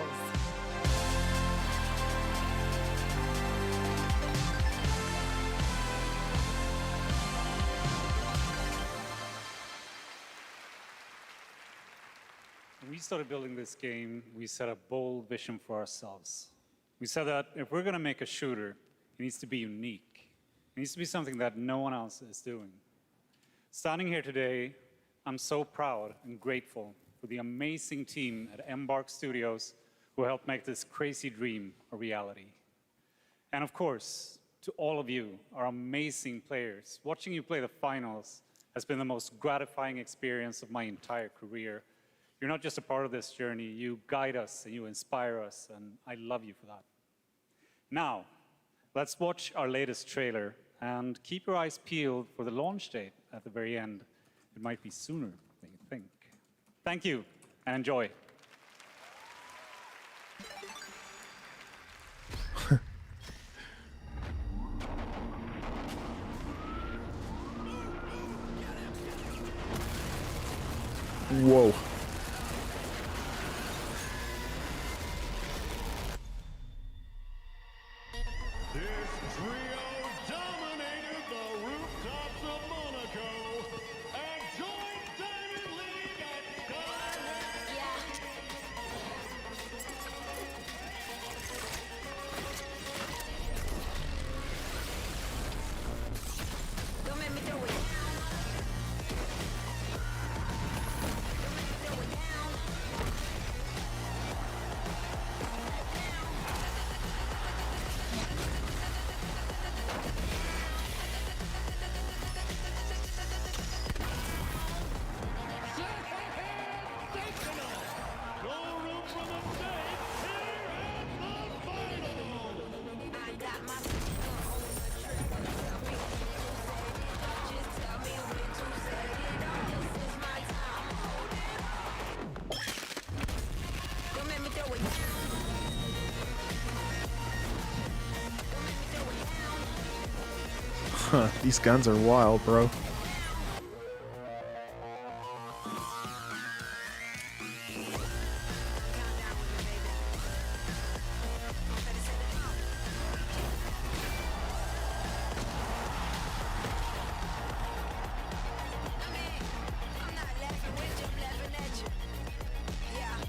When we started building this game, we set a bold vision for ourselves. We said that if we're going to make a shooter, it needs to be unique. It needs to be something that no one else is doing. Standing here today, I'm so proud and grateful for the amazing team at Embark Studios who helped make this crazy dream a reality. And of course, to all of you, our amazing players, watching you play the finals has been the most gratifying experience of my entire career. You're not just a part of this journey, you guide us and you inspire us, and I love you for that. Now, let's watch our latest trailer and keep your eyes peeled for the launch date at the very end. It might be sooner than you think. Thank you, and enjoy. Whoa. Huh, these guns are wild, bro.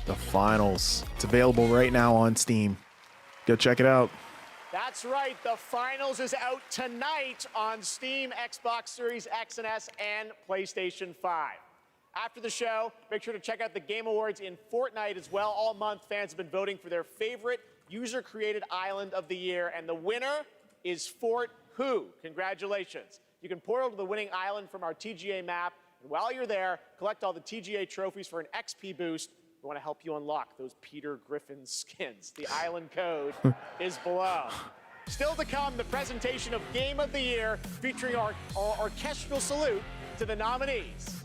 The Finals. It's available right now on Steam. Go check it out. That's right. The Finals is out tonight on Steam, Xbox Series X and S, and PlayStation 5. After the show, make sure to check out the Game Awards in Fortnite as well. All month, fans have been voting for their favorite user-created island of the year, and the winner is Fort Who. Congratulations. You can portal to the winning island from our TGA map, and while you're there, collect all the TGA trophies for an XP boost. We want to help you unlock those Peter Griffin skins. The island code is below. Still to come, the presentation of Game of the Year featuring our orchestral salute to the nominees.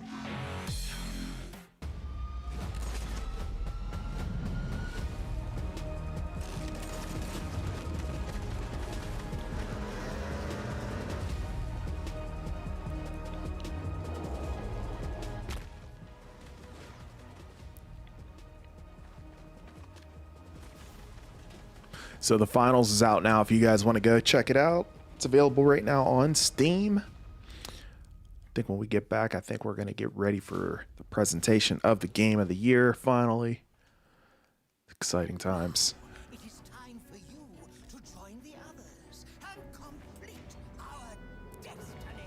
So the Finals is out now. If you guys want to go check it out, it's available right now on Steam. I think when we get back, I think we're going to get ready for the presentation of the Game of the Year finally. Exciting times. It is time for you to join the others and complete our destiny.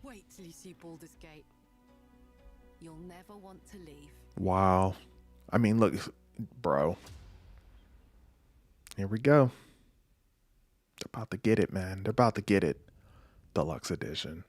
Wait till you see Baldur's Gate. You'll never want to leave. Wow. I mean, look, bro. Here we go. They're about to get it, man. They're about to get it. Deluxe edition.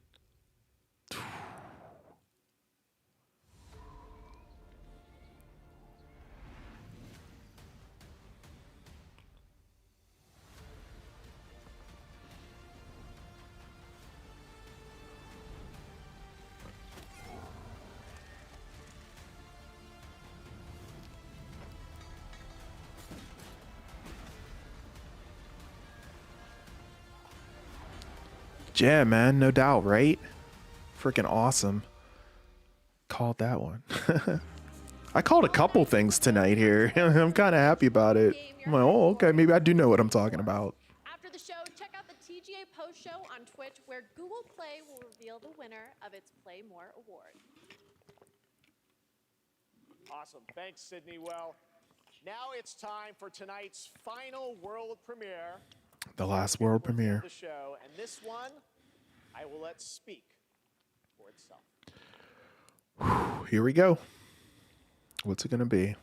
Yeah, man, no doubt, right? Freaking awesome. Called that one. I called a couple things tonight here. I'm kind of happy about it. I'm like, oh, okay, maybe I do know what I'm talking about. After the show, check out the TGA post show on Twitch, where Google Play will reveal the winner of its Play More award. Awesome. Thanks, Sydney. Well, now it's time for tonight's final world premiere. The last world premiere. The show, and this one, I will let speak for itself. Here we go. What's it gonna be?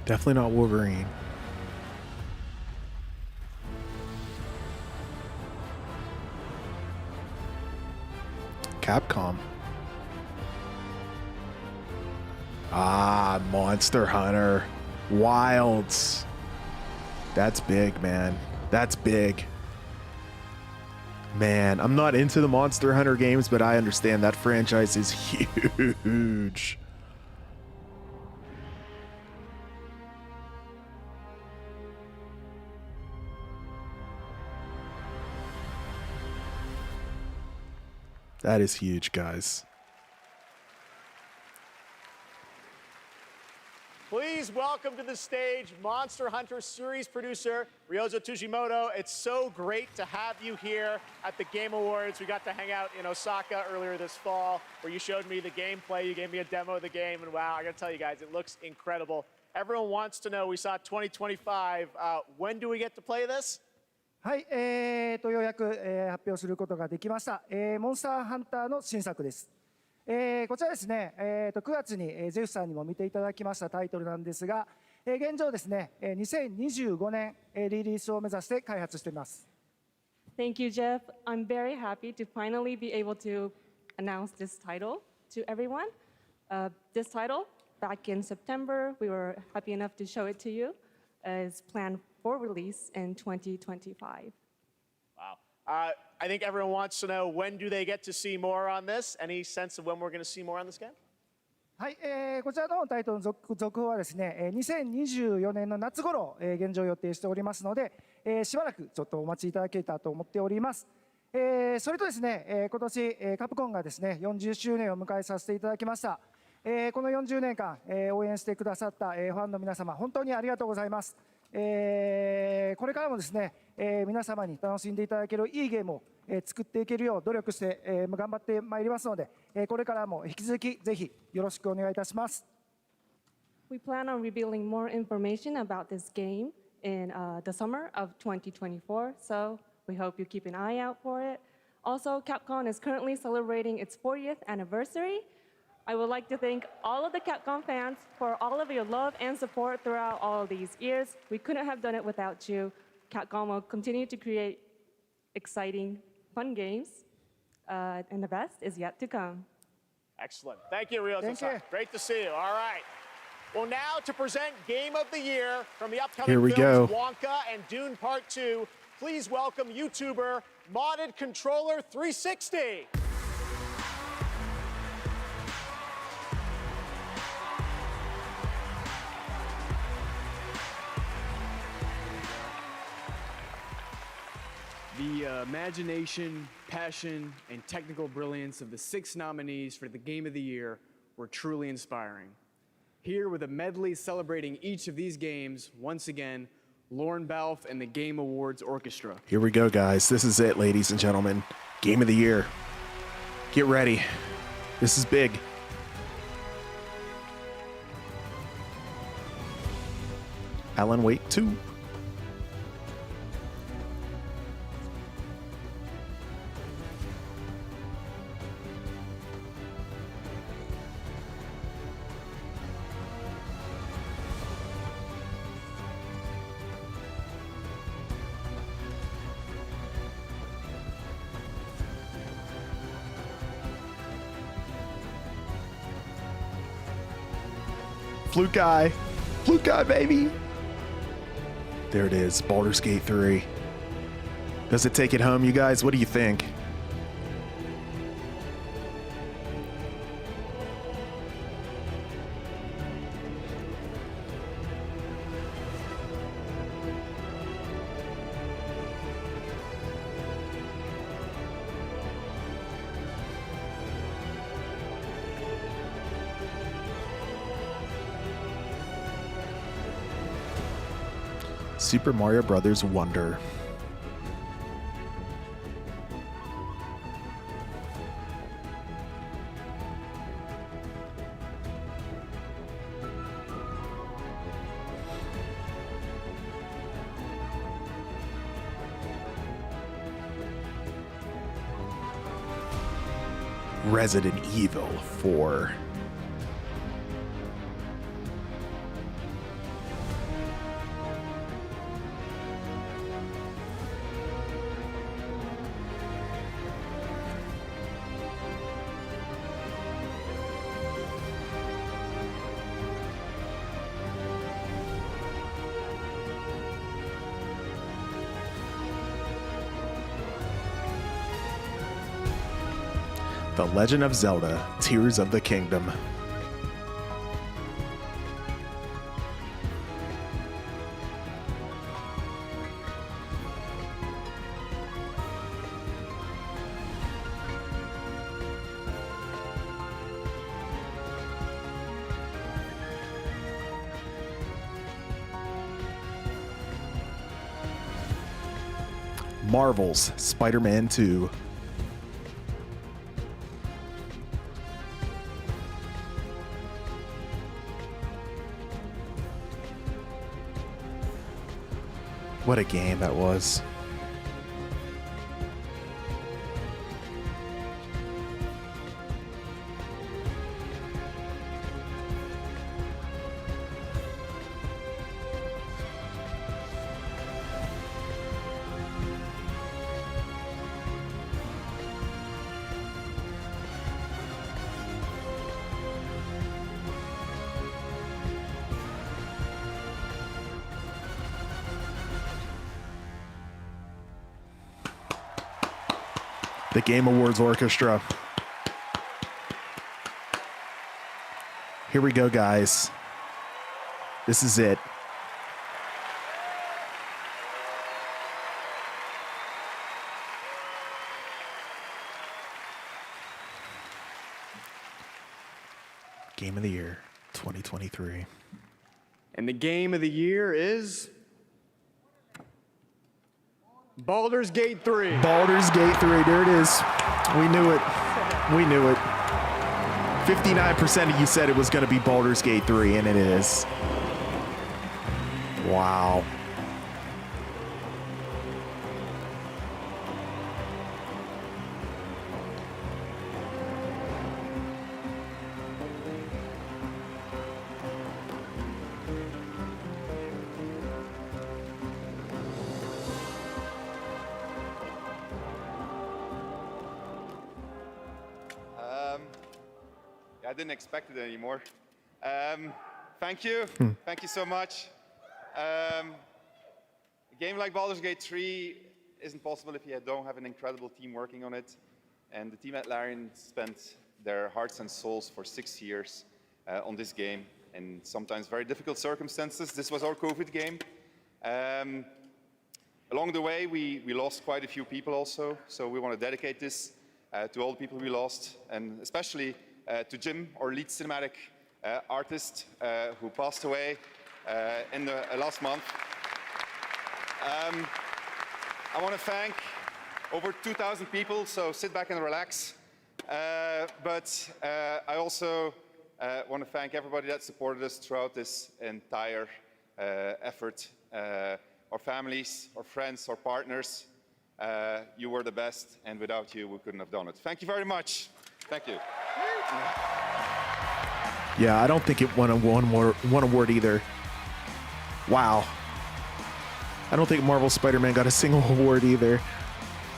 Definitely not Wolverine. Capcom. Ah, Monster Hunter. Wilds. That's big, man. That's big. Man, I'm not into the Monster Hunter games, but I understand that franchise is huge. That is huge, guys. Please welcome to the stage Monster Hunter series producer Ryozo Tujimoto. It's so great to have you here at the Game Awards. We got to hang out in Osaka earlier this fall, where you showed me the gameplay. You gave me a demo of the game, and wow, I gotta tell you guys, it looks incredible. Everyone wants to know, we saw 2025. When do we get to play this? はい、ようやく、発表することができました。モンスターハンターの新作です。こちらですね、9月に、ゼフさんにも見ていただきましたタイトルなんですが、現状ですね、2025年、リリースを目指して開発しています。Thank you, Geoff. I'm very happy to finally be able to announce this title to everyone. This title, back in September, we were happy enough to show it to you, is planned for release in 2025. Wow. I think everyone wants to know, when do they get to see more on this? Any sense of when we're going to see more on this game? はい、こちらのタイトルの続報はですね、2024年の夏頃、現状予定しておりますので、しばらくちょっとお待ちいただけたらと思っております。それとですね、今年、カプコンがですね、40周年を迎えさせていただきました。この40年間、応援してくださった、ファンの皆様、本当にありがとうございます。これからもですね、皆様に楽しんでいただけるいいゲームを、作っていけるよう努力して、頑張ってまいりますので、これからも引き続きぜひよろしくお願いいたします。We plan on revealing more information about this game in the summer of 2024, so we hope you keep an eye out for it. Also, Capcom is currently celebrating its 40th anniversary. I would like to thank all of the Capcom fans for all of your love and support throughout all of these years. We couldn't have done it without you. Capcom will continue to create exciting, fun games, and the best is yet to come. Excellent. Thank you, Ryozo. Thank you. Great to see you. All right. Well, now to present Game of the Year from the Here upcoming we films go. Wonka and Dune Part 2, please welcome YouTuber modded controller 360. The imagination, passion, and technical brilliance of the 6 nominees for the Game of the Year were truly inspiring. Here with a medley celebrating each of these games, once again, Lauren Balfe and the Game Awards Orchestra. Here we go, guys. This is it, ladies and gentlemen. Game of the year. Get ready. This is big. Alan Wake 2. Fluke guy, baby. There it is, Baldur's Gate 3. Does it take it home, you guys? What do you think? Super Mario Brothers Wonder. Resident Evil 4. The Legend of Zelda: Tears of the Kingdom. Marvel's Spider-Man 2. What a game that was. The Game Awards Orchestra. Here we go, guys. This is it. Game of the Year 2023. And the Game of the Year is Baldur's Gate 3. Baldur's Gate 3, there it is. We knew it. We knew it. 59% of you said it was going to be Baldur's Gate 3, and it is. Wow. I didn't expect it anymore. Thank you. Thank you so much. A game like Baldur's Gate 3 isn't possible if you don't have an incredible team working on it. And the team at Larian spent their hearts and souls for 6 years on this game in sometimes very difficult circumstances. This was our COVID game. Along the way, we lost quite a few people also, so we want to dedicate this to all the people we lost, and especially to Jim, our lead cinematic artist, who passed away in the last month. I want to thank over 2,000 people, so sit back and relax. But I also want to thank everybody that supported us throughout this entire effort. Our families, our friends, our partners, you were the best, and without you, we couldn't have done it. Thank you very much. Thank you. Yeah, I don't think it won one award either. Wow. I don't think Marvel Spider-Man got a single award either.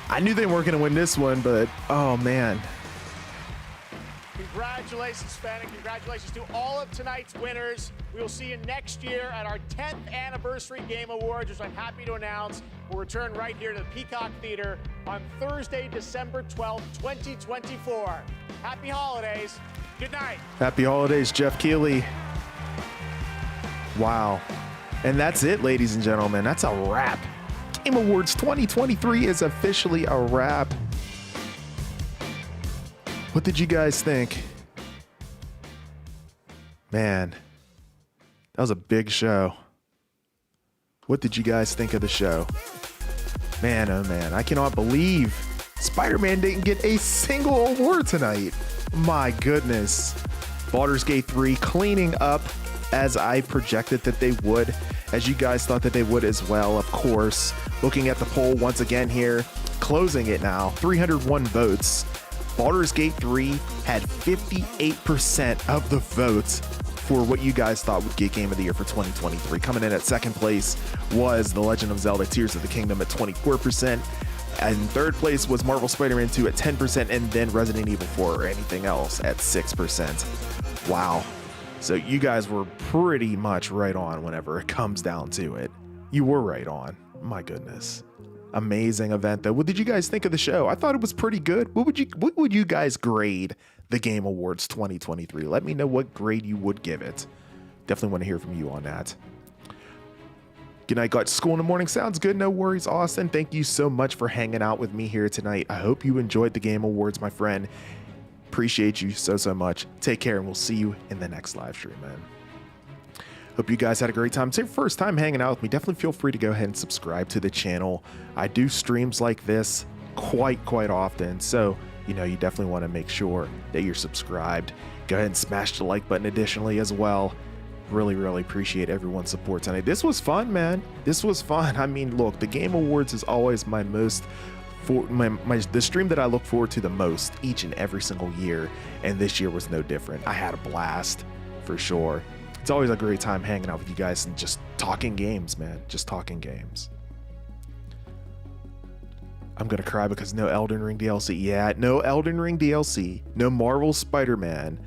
I knew they weren't going to win this one, but oh man. Congratulations, Sven, and congratulations to all of tonight's winners. We will see you next year at our 10th Anniversary Game Awards, which I'm happy to announce will return right here to the Peacock Theater on Thursday, December 12th, 2024. Happy holidays. Good night. Happy holidays, Geoff Keighley. Wow. And that's it, ladies and gentlemen. That's a wrap. Game Awards 2023 is officially a wrap. What did you guys think? Man, that was a big show. What did you guys think of the show? Man, oh man, I cannot believe Spider-Man didn't get a single award tonight. My goodness. Baldur's Gate 3 cleaning up as I projected that they would, as you guys thought that they would as well, of course. Looking at the poll once again here, closing it now, 301 votes. Baldur's Gate 3 had 58% of the votes for what you guys thought would get Game of the Year for 2023. Coming in at second place was The Legend of Zelda Tears of the Kingdom at 24%. And third place was Marvel Spider-Man 2 at 10%, and then Resident Evil 4 or anything else at 6%. Wow. So you guys were pretty much right on whenever it comes down to it. You were right on. My goodness. Amazing event though. What did you guys think of the show? I thought it was pretty good. What would you guys grade the Game Awards 2023? Let me know what grade you would give it. Definitely want to hear from you on that. Good night, got school in the morning. Sounds good. No worries, Austin. Thank you so much for hanging out with me here tonight. I hope you enjoyed the Game Awards, my friend. Appreciate you so much. Take care, and we'll see you in the next live stream, man. Hope you guys had a great time. It's your first time hanging out with me. Definitely feel free to go ahead and subscribe to the channel. I do streams like this quite often, so you definitely want to make sure that you're subscribed. Go ahead and smash the like button additionally as well. Really appreciate everyone's support tonight. This was fun, man. This was fun. I mean, look, the Game Awards is always my most the stream that I look forward to the most each and every single year, and this year was no different. I had a blast for sure. It's always a great time hanging out with you guys and just talking games, man. Just talking games. I'm gonna cry because no Elden Ring DLC. Yeah, no Elden Ring DLC. No Marvel Spider-Man.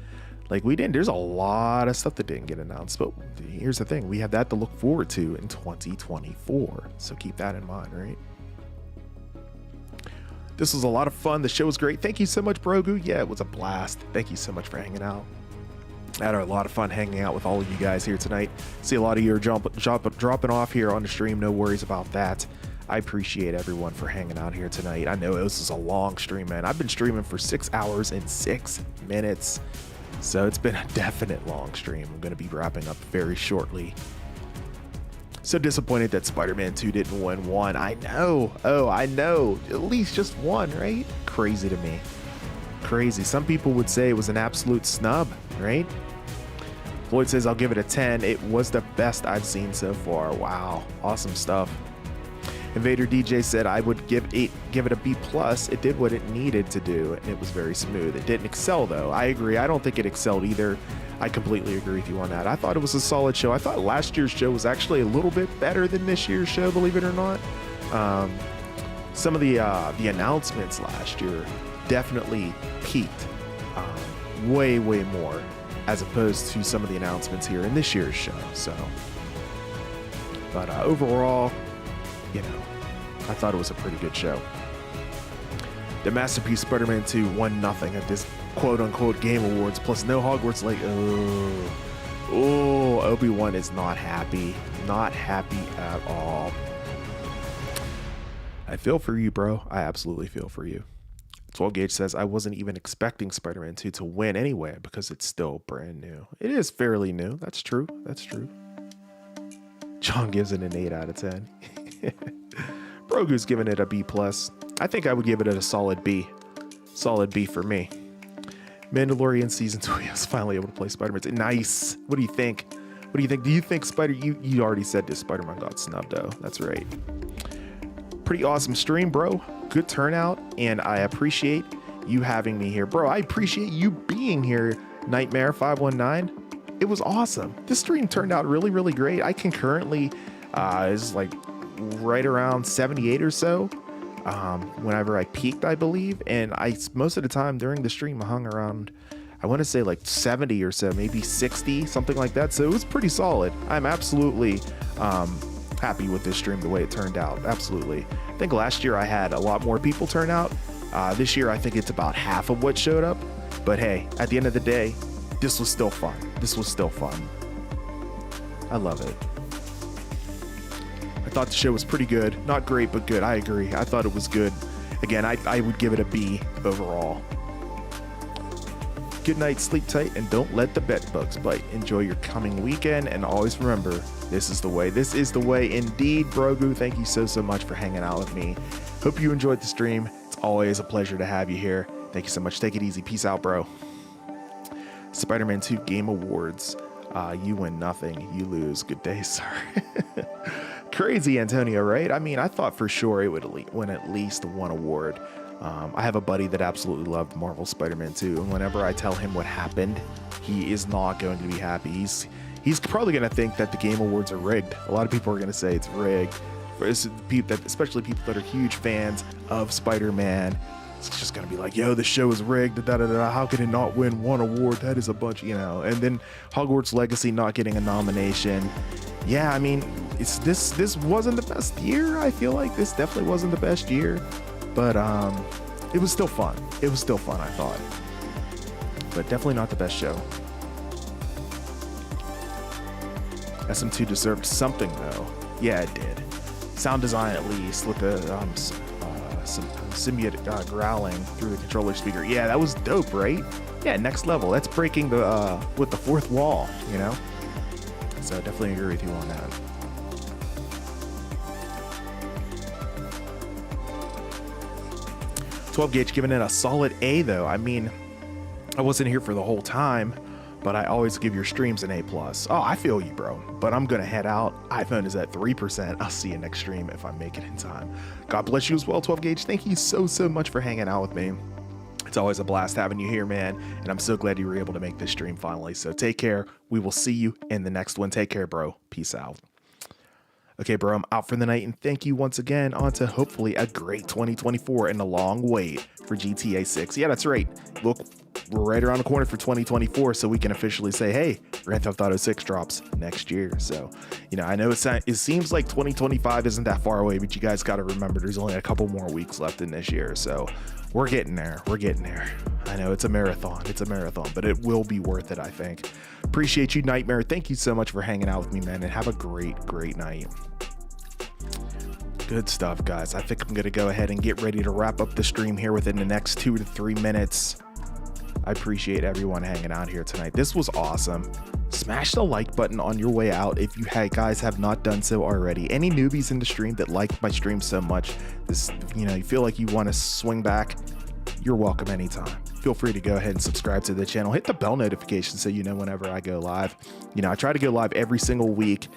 Like, there's a lot of stuff that didn't get announced, but here's the thing. We have that to look forward to in 2024. So keep that in mind, right? This was a lot of fun. The show was great. Thank you so much, Brogu. Yeah, it was a blast. Thank you so much for hanging out. I had a lot of fun hanging out with all of you guys here tonight. See a lot of you are dropping off here on the stream. No worries about that. I appreciate everyone for hanging out here tonight. I know this is a long stream, man. I've been streaming for 6 hours and 6 minutes. So it's been a definite long stream. I'm going to be wrapping up very shortly. So disappointed that Spider-Man 2 didn't win one. I know. Oh, I know. At least just one, right? Crazy to me. Crazy. Some people would say it was an absolute snub, right? Floyd says, I'll give it a 10. It was the best I've seen so far. Wow. Awesome stuff. Invader DJ said, I would give it a B+. It did what it needed to do, and it was very smooth. It didn't excel, though. I agree. I don't think it excelled either. I completely agree with you on that. I thought it was a solid show. I thought last year's show was actually a little bit better than this year's show, believe it or not. Some of the announcements last year definitely peaked way more as opposed to some of the announcements here in this year's show. So, but overall, I thought it was a pretty good show. The masterpiece Spider-Man 2 won nothing at this quote-unquote Game Awards, plus no Hogwarts Legacy. Oh, Obi-Wan is not happy. Not happy at all. I feel for you, bro. I absolutely feel for you. 12 Gauge says, I wasn't even expecting Spider-Man 2 to win anyway because it's still brand new. It is fairly new. That's true. That's true. John gives it an 8 out of 10. Brogu's giving it a B+. I think I would give it a solid B. Solid B for me. Mandalorian Season 2 is finally able to play Spider-Man 2. Nice. What do you think? What do you think? Do you think you already said this Spider-Man got snubbed though. That's right. Pretty awesome stream, bro. Good turnout, and I appreciate you having me here. Bro, I appreciate you being here, Nightmare 519. It was awesome. This stream turned out really, really great. I concurrently is like right around 78 or so. Whenever I peaked, I believe, and most of the time during the stream I hung around, I want to say like 70 or so, maybe 60, something like that. So it was pretty solid. I'm absolutely happy with this stream the way it turned out. Absolutely. I think last year I had a lot more people turn out. This year I think it's about half of what showed up. But hey, at the end of the day, this was still fun. This was still fun. I love it. I thought the show was pretty good. Not great, but good. I agree. I thought it was good. Again, I would give it a B overall. Good night, sleep tight, and don't let the bed bugs bite. Enjoy your coming weekend, and always remember, this is the way. This is the way indeed, Brogu. Thank you so much for hanging out with me. Hope you enjoyed the stream. It's always a pleasure to have you here. Thank you so much. Take it easy. Peace out, bro. Spider-Man 2 Game Awards. You win nothing. You lose. Good day, sir. Crazy, Antonio, right? I mean, I thought for sure it would win at least one award. I have a buddy that absolutely loved Marvel Spider-Man 2, and whenever I tell him what happened, he is not going to be happy. He's probably going to think that the Game Awards are rigged. A lot of people are going to say it's rigged, especially people that are huge fans of Spider-Man. It's just going to be like, yo, the show is rigged, how could it not win one award? That is a bunch, and then Hogwarts Legacy not getting a nomination. Yeah, I mean, this wasn't the best year. I feel like this definitely wasn't the best year, but it was still fun. It was still fun, I thought, but definitely not the best show. SM2 deserved something though. Yeah, it did. Sound design at least, with the some symbiote growling through the controller speaker. Yeah, that was dope, right? Yeah, next level. That's breaking the with the fourth wall, So I definitely agree with you on that. Gauge giving it a solid A though. I mean, I wasn't here for the whole time, but I always give your streams an A+. Oh, I feel you, bro. But I'm gonna head out. iPhone is at 3%. I'll see you next stream if I make it in time. God bless you as well, 12 Gauge. Thank you so much for hanging out with me. It's always a blast having you here, man. And I'm so glad you were able to make this stream finally. So take care. We will see you in the next one. Take care, bro. Peace out. Okay, bro, I'm out for the night, and thank you once again. On to hopefully a great 2024 and a long wait for GTA 6. Yeah, that's right. Look, we're right around the corner for 2024, so we can officially say, hey, Grand Theft Auto 6 drops next year. So, I know it seems like 2025 isn't that far away, but you guys got to remember there's only a couple more weeks left in this year. So we're getting there. We're getting there. I know it's a marathon. It's a marathon, but it will be worth it, I think. Appreciate you, Nightmare. Thank you so much for hanging out with me, man, and have a great night. Good stuff, guys. I think I'm going to go ahead and get ready to wrap up the stream here within the next 2 to 3 minutes. I appreciate everyone hanging out here tonight. This was awesome. Smash the like button on your way out if you guys have not done so already. Any newbies in the stream that like my stream so much, you feel like you want to swing back, you're welcome anytime. Feel free to go ahead and subscribe to the channel. Hit the bell notification so you know whenever I go live. I try to go live every single week,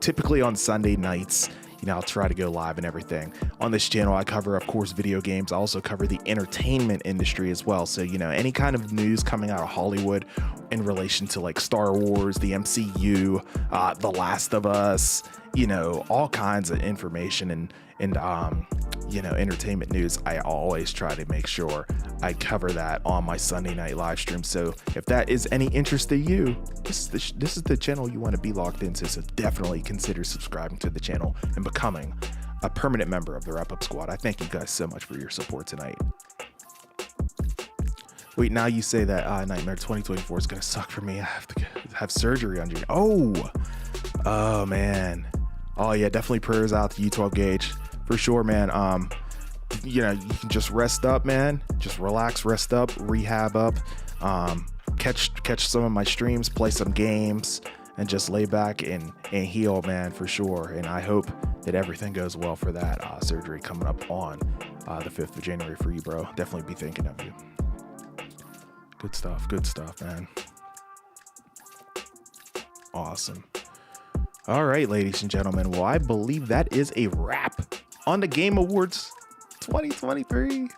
typically on Sunday nights. I'll try to go live and everything. On this channel, I cover, of course, video games. I also cover the entertainment industry as well. So, any kind of news coming out of Hollywood in relation to like Star Wars, the MCU, The Last of Us, all kinds of information and entertainment news. I always try to make sure I cover that on my Sunday night live stream. So if that is any interest to you, this is the channel you want to be locked into. So definitely consider subscribing to the channel and becoming a permanent member of the Wrap Up Squad. I thank you guys so much for your support tonight. Wait, now you say that Nightmare 2024 is gonna suck for me. I have to have surgery on June. Oh man. Oh yeah, definitely prayers out to you, 12 Gauge, for sure, man. You know, you can just rest up, man. Just relax, rest up, rehab up. Catch some of my streams, play some games, and just lay back and heal, man, for sure. And I hope that everything goes well for that surgery coming up on the 5th of January for you, bro. Definitely be thinking of you. Good stuff, man. Awesome. All right, ladies and gentlemen. Well, I believe that is a wrap on the Game Awards 2023.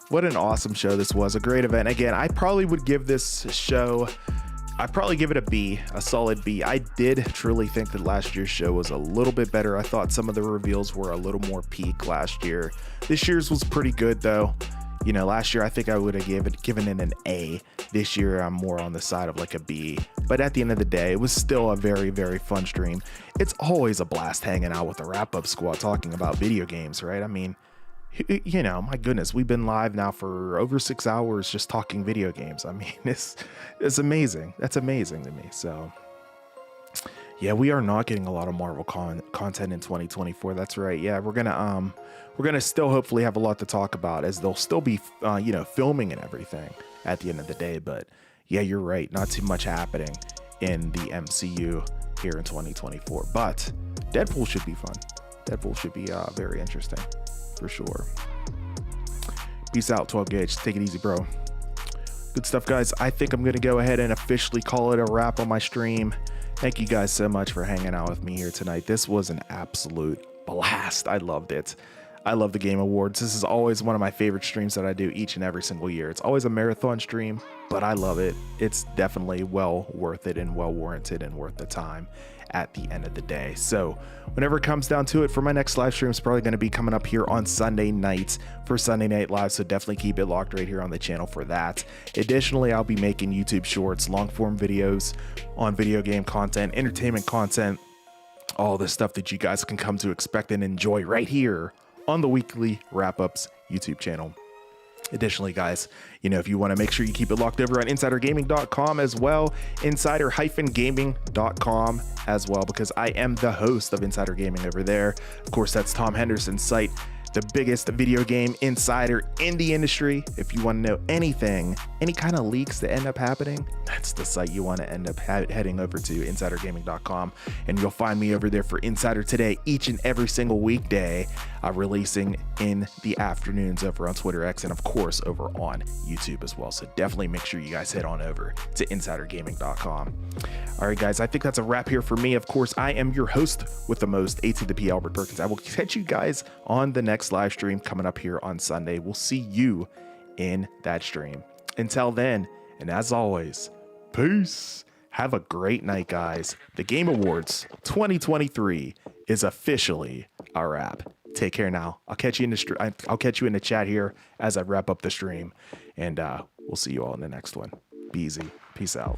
What an awesome show this was. A great event. Again, I probably would give this show, I'd probably give it a B, a solid B. I did truly think that last year's show was a little bit better. I thought some of the reveals were a little more peak last year. This year's was pretty good, though. You know, last year I think I would have given it an A. This year I'm more on the side of like a B. But at the end of the day, it was still a very, very fun stream. It's always a blast hanging out with the Wrap Up Squad talking about video games, right? I mean, you know, my goodness, we've been live now for over 6 hours just talking video games. I mean, it's amazing. That's amazing to me. So yeah, we are not getting a lot of Marvel content in 2024. That's right. Yeah, we're gonna still hopefully have a lot to talk about, as they'll still be you know, filming and everything at the end of the day. But yeah, you're right, not too much happening in the MCU here in 2024. But Deadpool should be fun. Deadpool should be very interesting for sure. Peace out, 12 Gauge. Take it easy, bro. Good stuff, guys. I think I'm gonna go ahead and officially call it a wrap on my stream. Thank you guys so much for hanging out with me here tonight. This was an absolute blast. I loved it. I love the Game Awards. This is always one of my favorite streams that I do each and every single year. It's always a marathon stream, but I love it. It's definitely well worth it and well warranted and worth the time at the end of the day. So whenever it comes down to it, for my next live stream, it's probably going to be coming up here on Sunday nights for Sunday Night Live. So definitely keep it locked right here on the channel for that. Additionally, I'll be making YouTube shorts, long form videos on video game content, entertainment content, all the stuff that you guys can come to expect and enjoy right here on the weekly Wrap-Ups YouTube channel. Additionally, guys, you know, if you want to make sure you keep it locked over on insidergaming.com as well, insider-gaming.com as well, because I am the host of Insider Gaming over there. Of course, that's Tom Henderson's site, the biggest video game insider in the industry. If you want to know anything, any kind of leaks that end up happening, that's the site you want to end up heading over to, insidergaming.com. And you'll find me over there for Insider Today each and every single weekday, releasing in the afternoons over on Twitter X, and of course over on YouTube as well. So definitely make sure you guys head on over to insidergaming.com. All right, guys, I think that's a wrap here for me. Of course, I am your host with the most, A to the P, Albert Perkins. I will catch you guys on the next live stream coming up here on Sunday. We'll see you in that stream. Until then, and as always, peace. Have a great night, guys. The Game Awards 2023 is officially a wrap. Take care now. I'll catch you in the chat here as I wrap up the stream, and we'll see you all in the next one. Be easy. Peace out.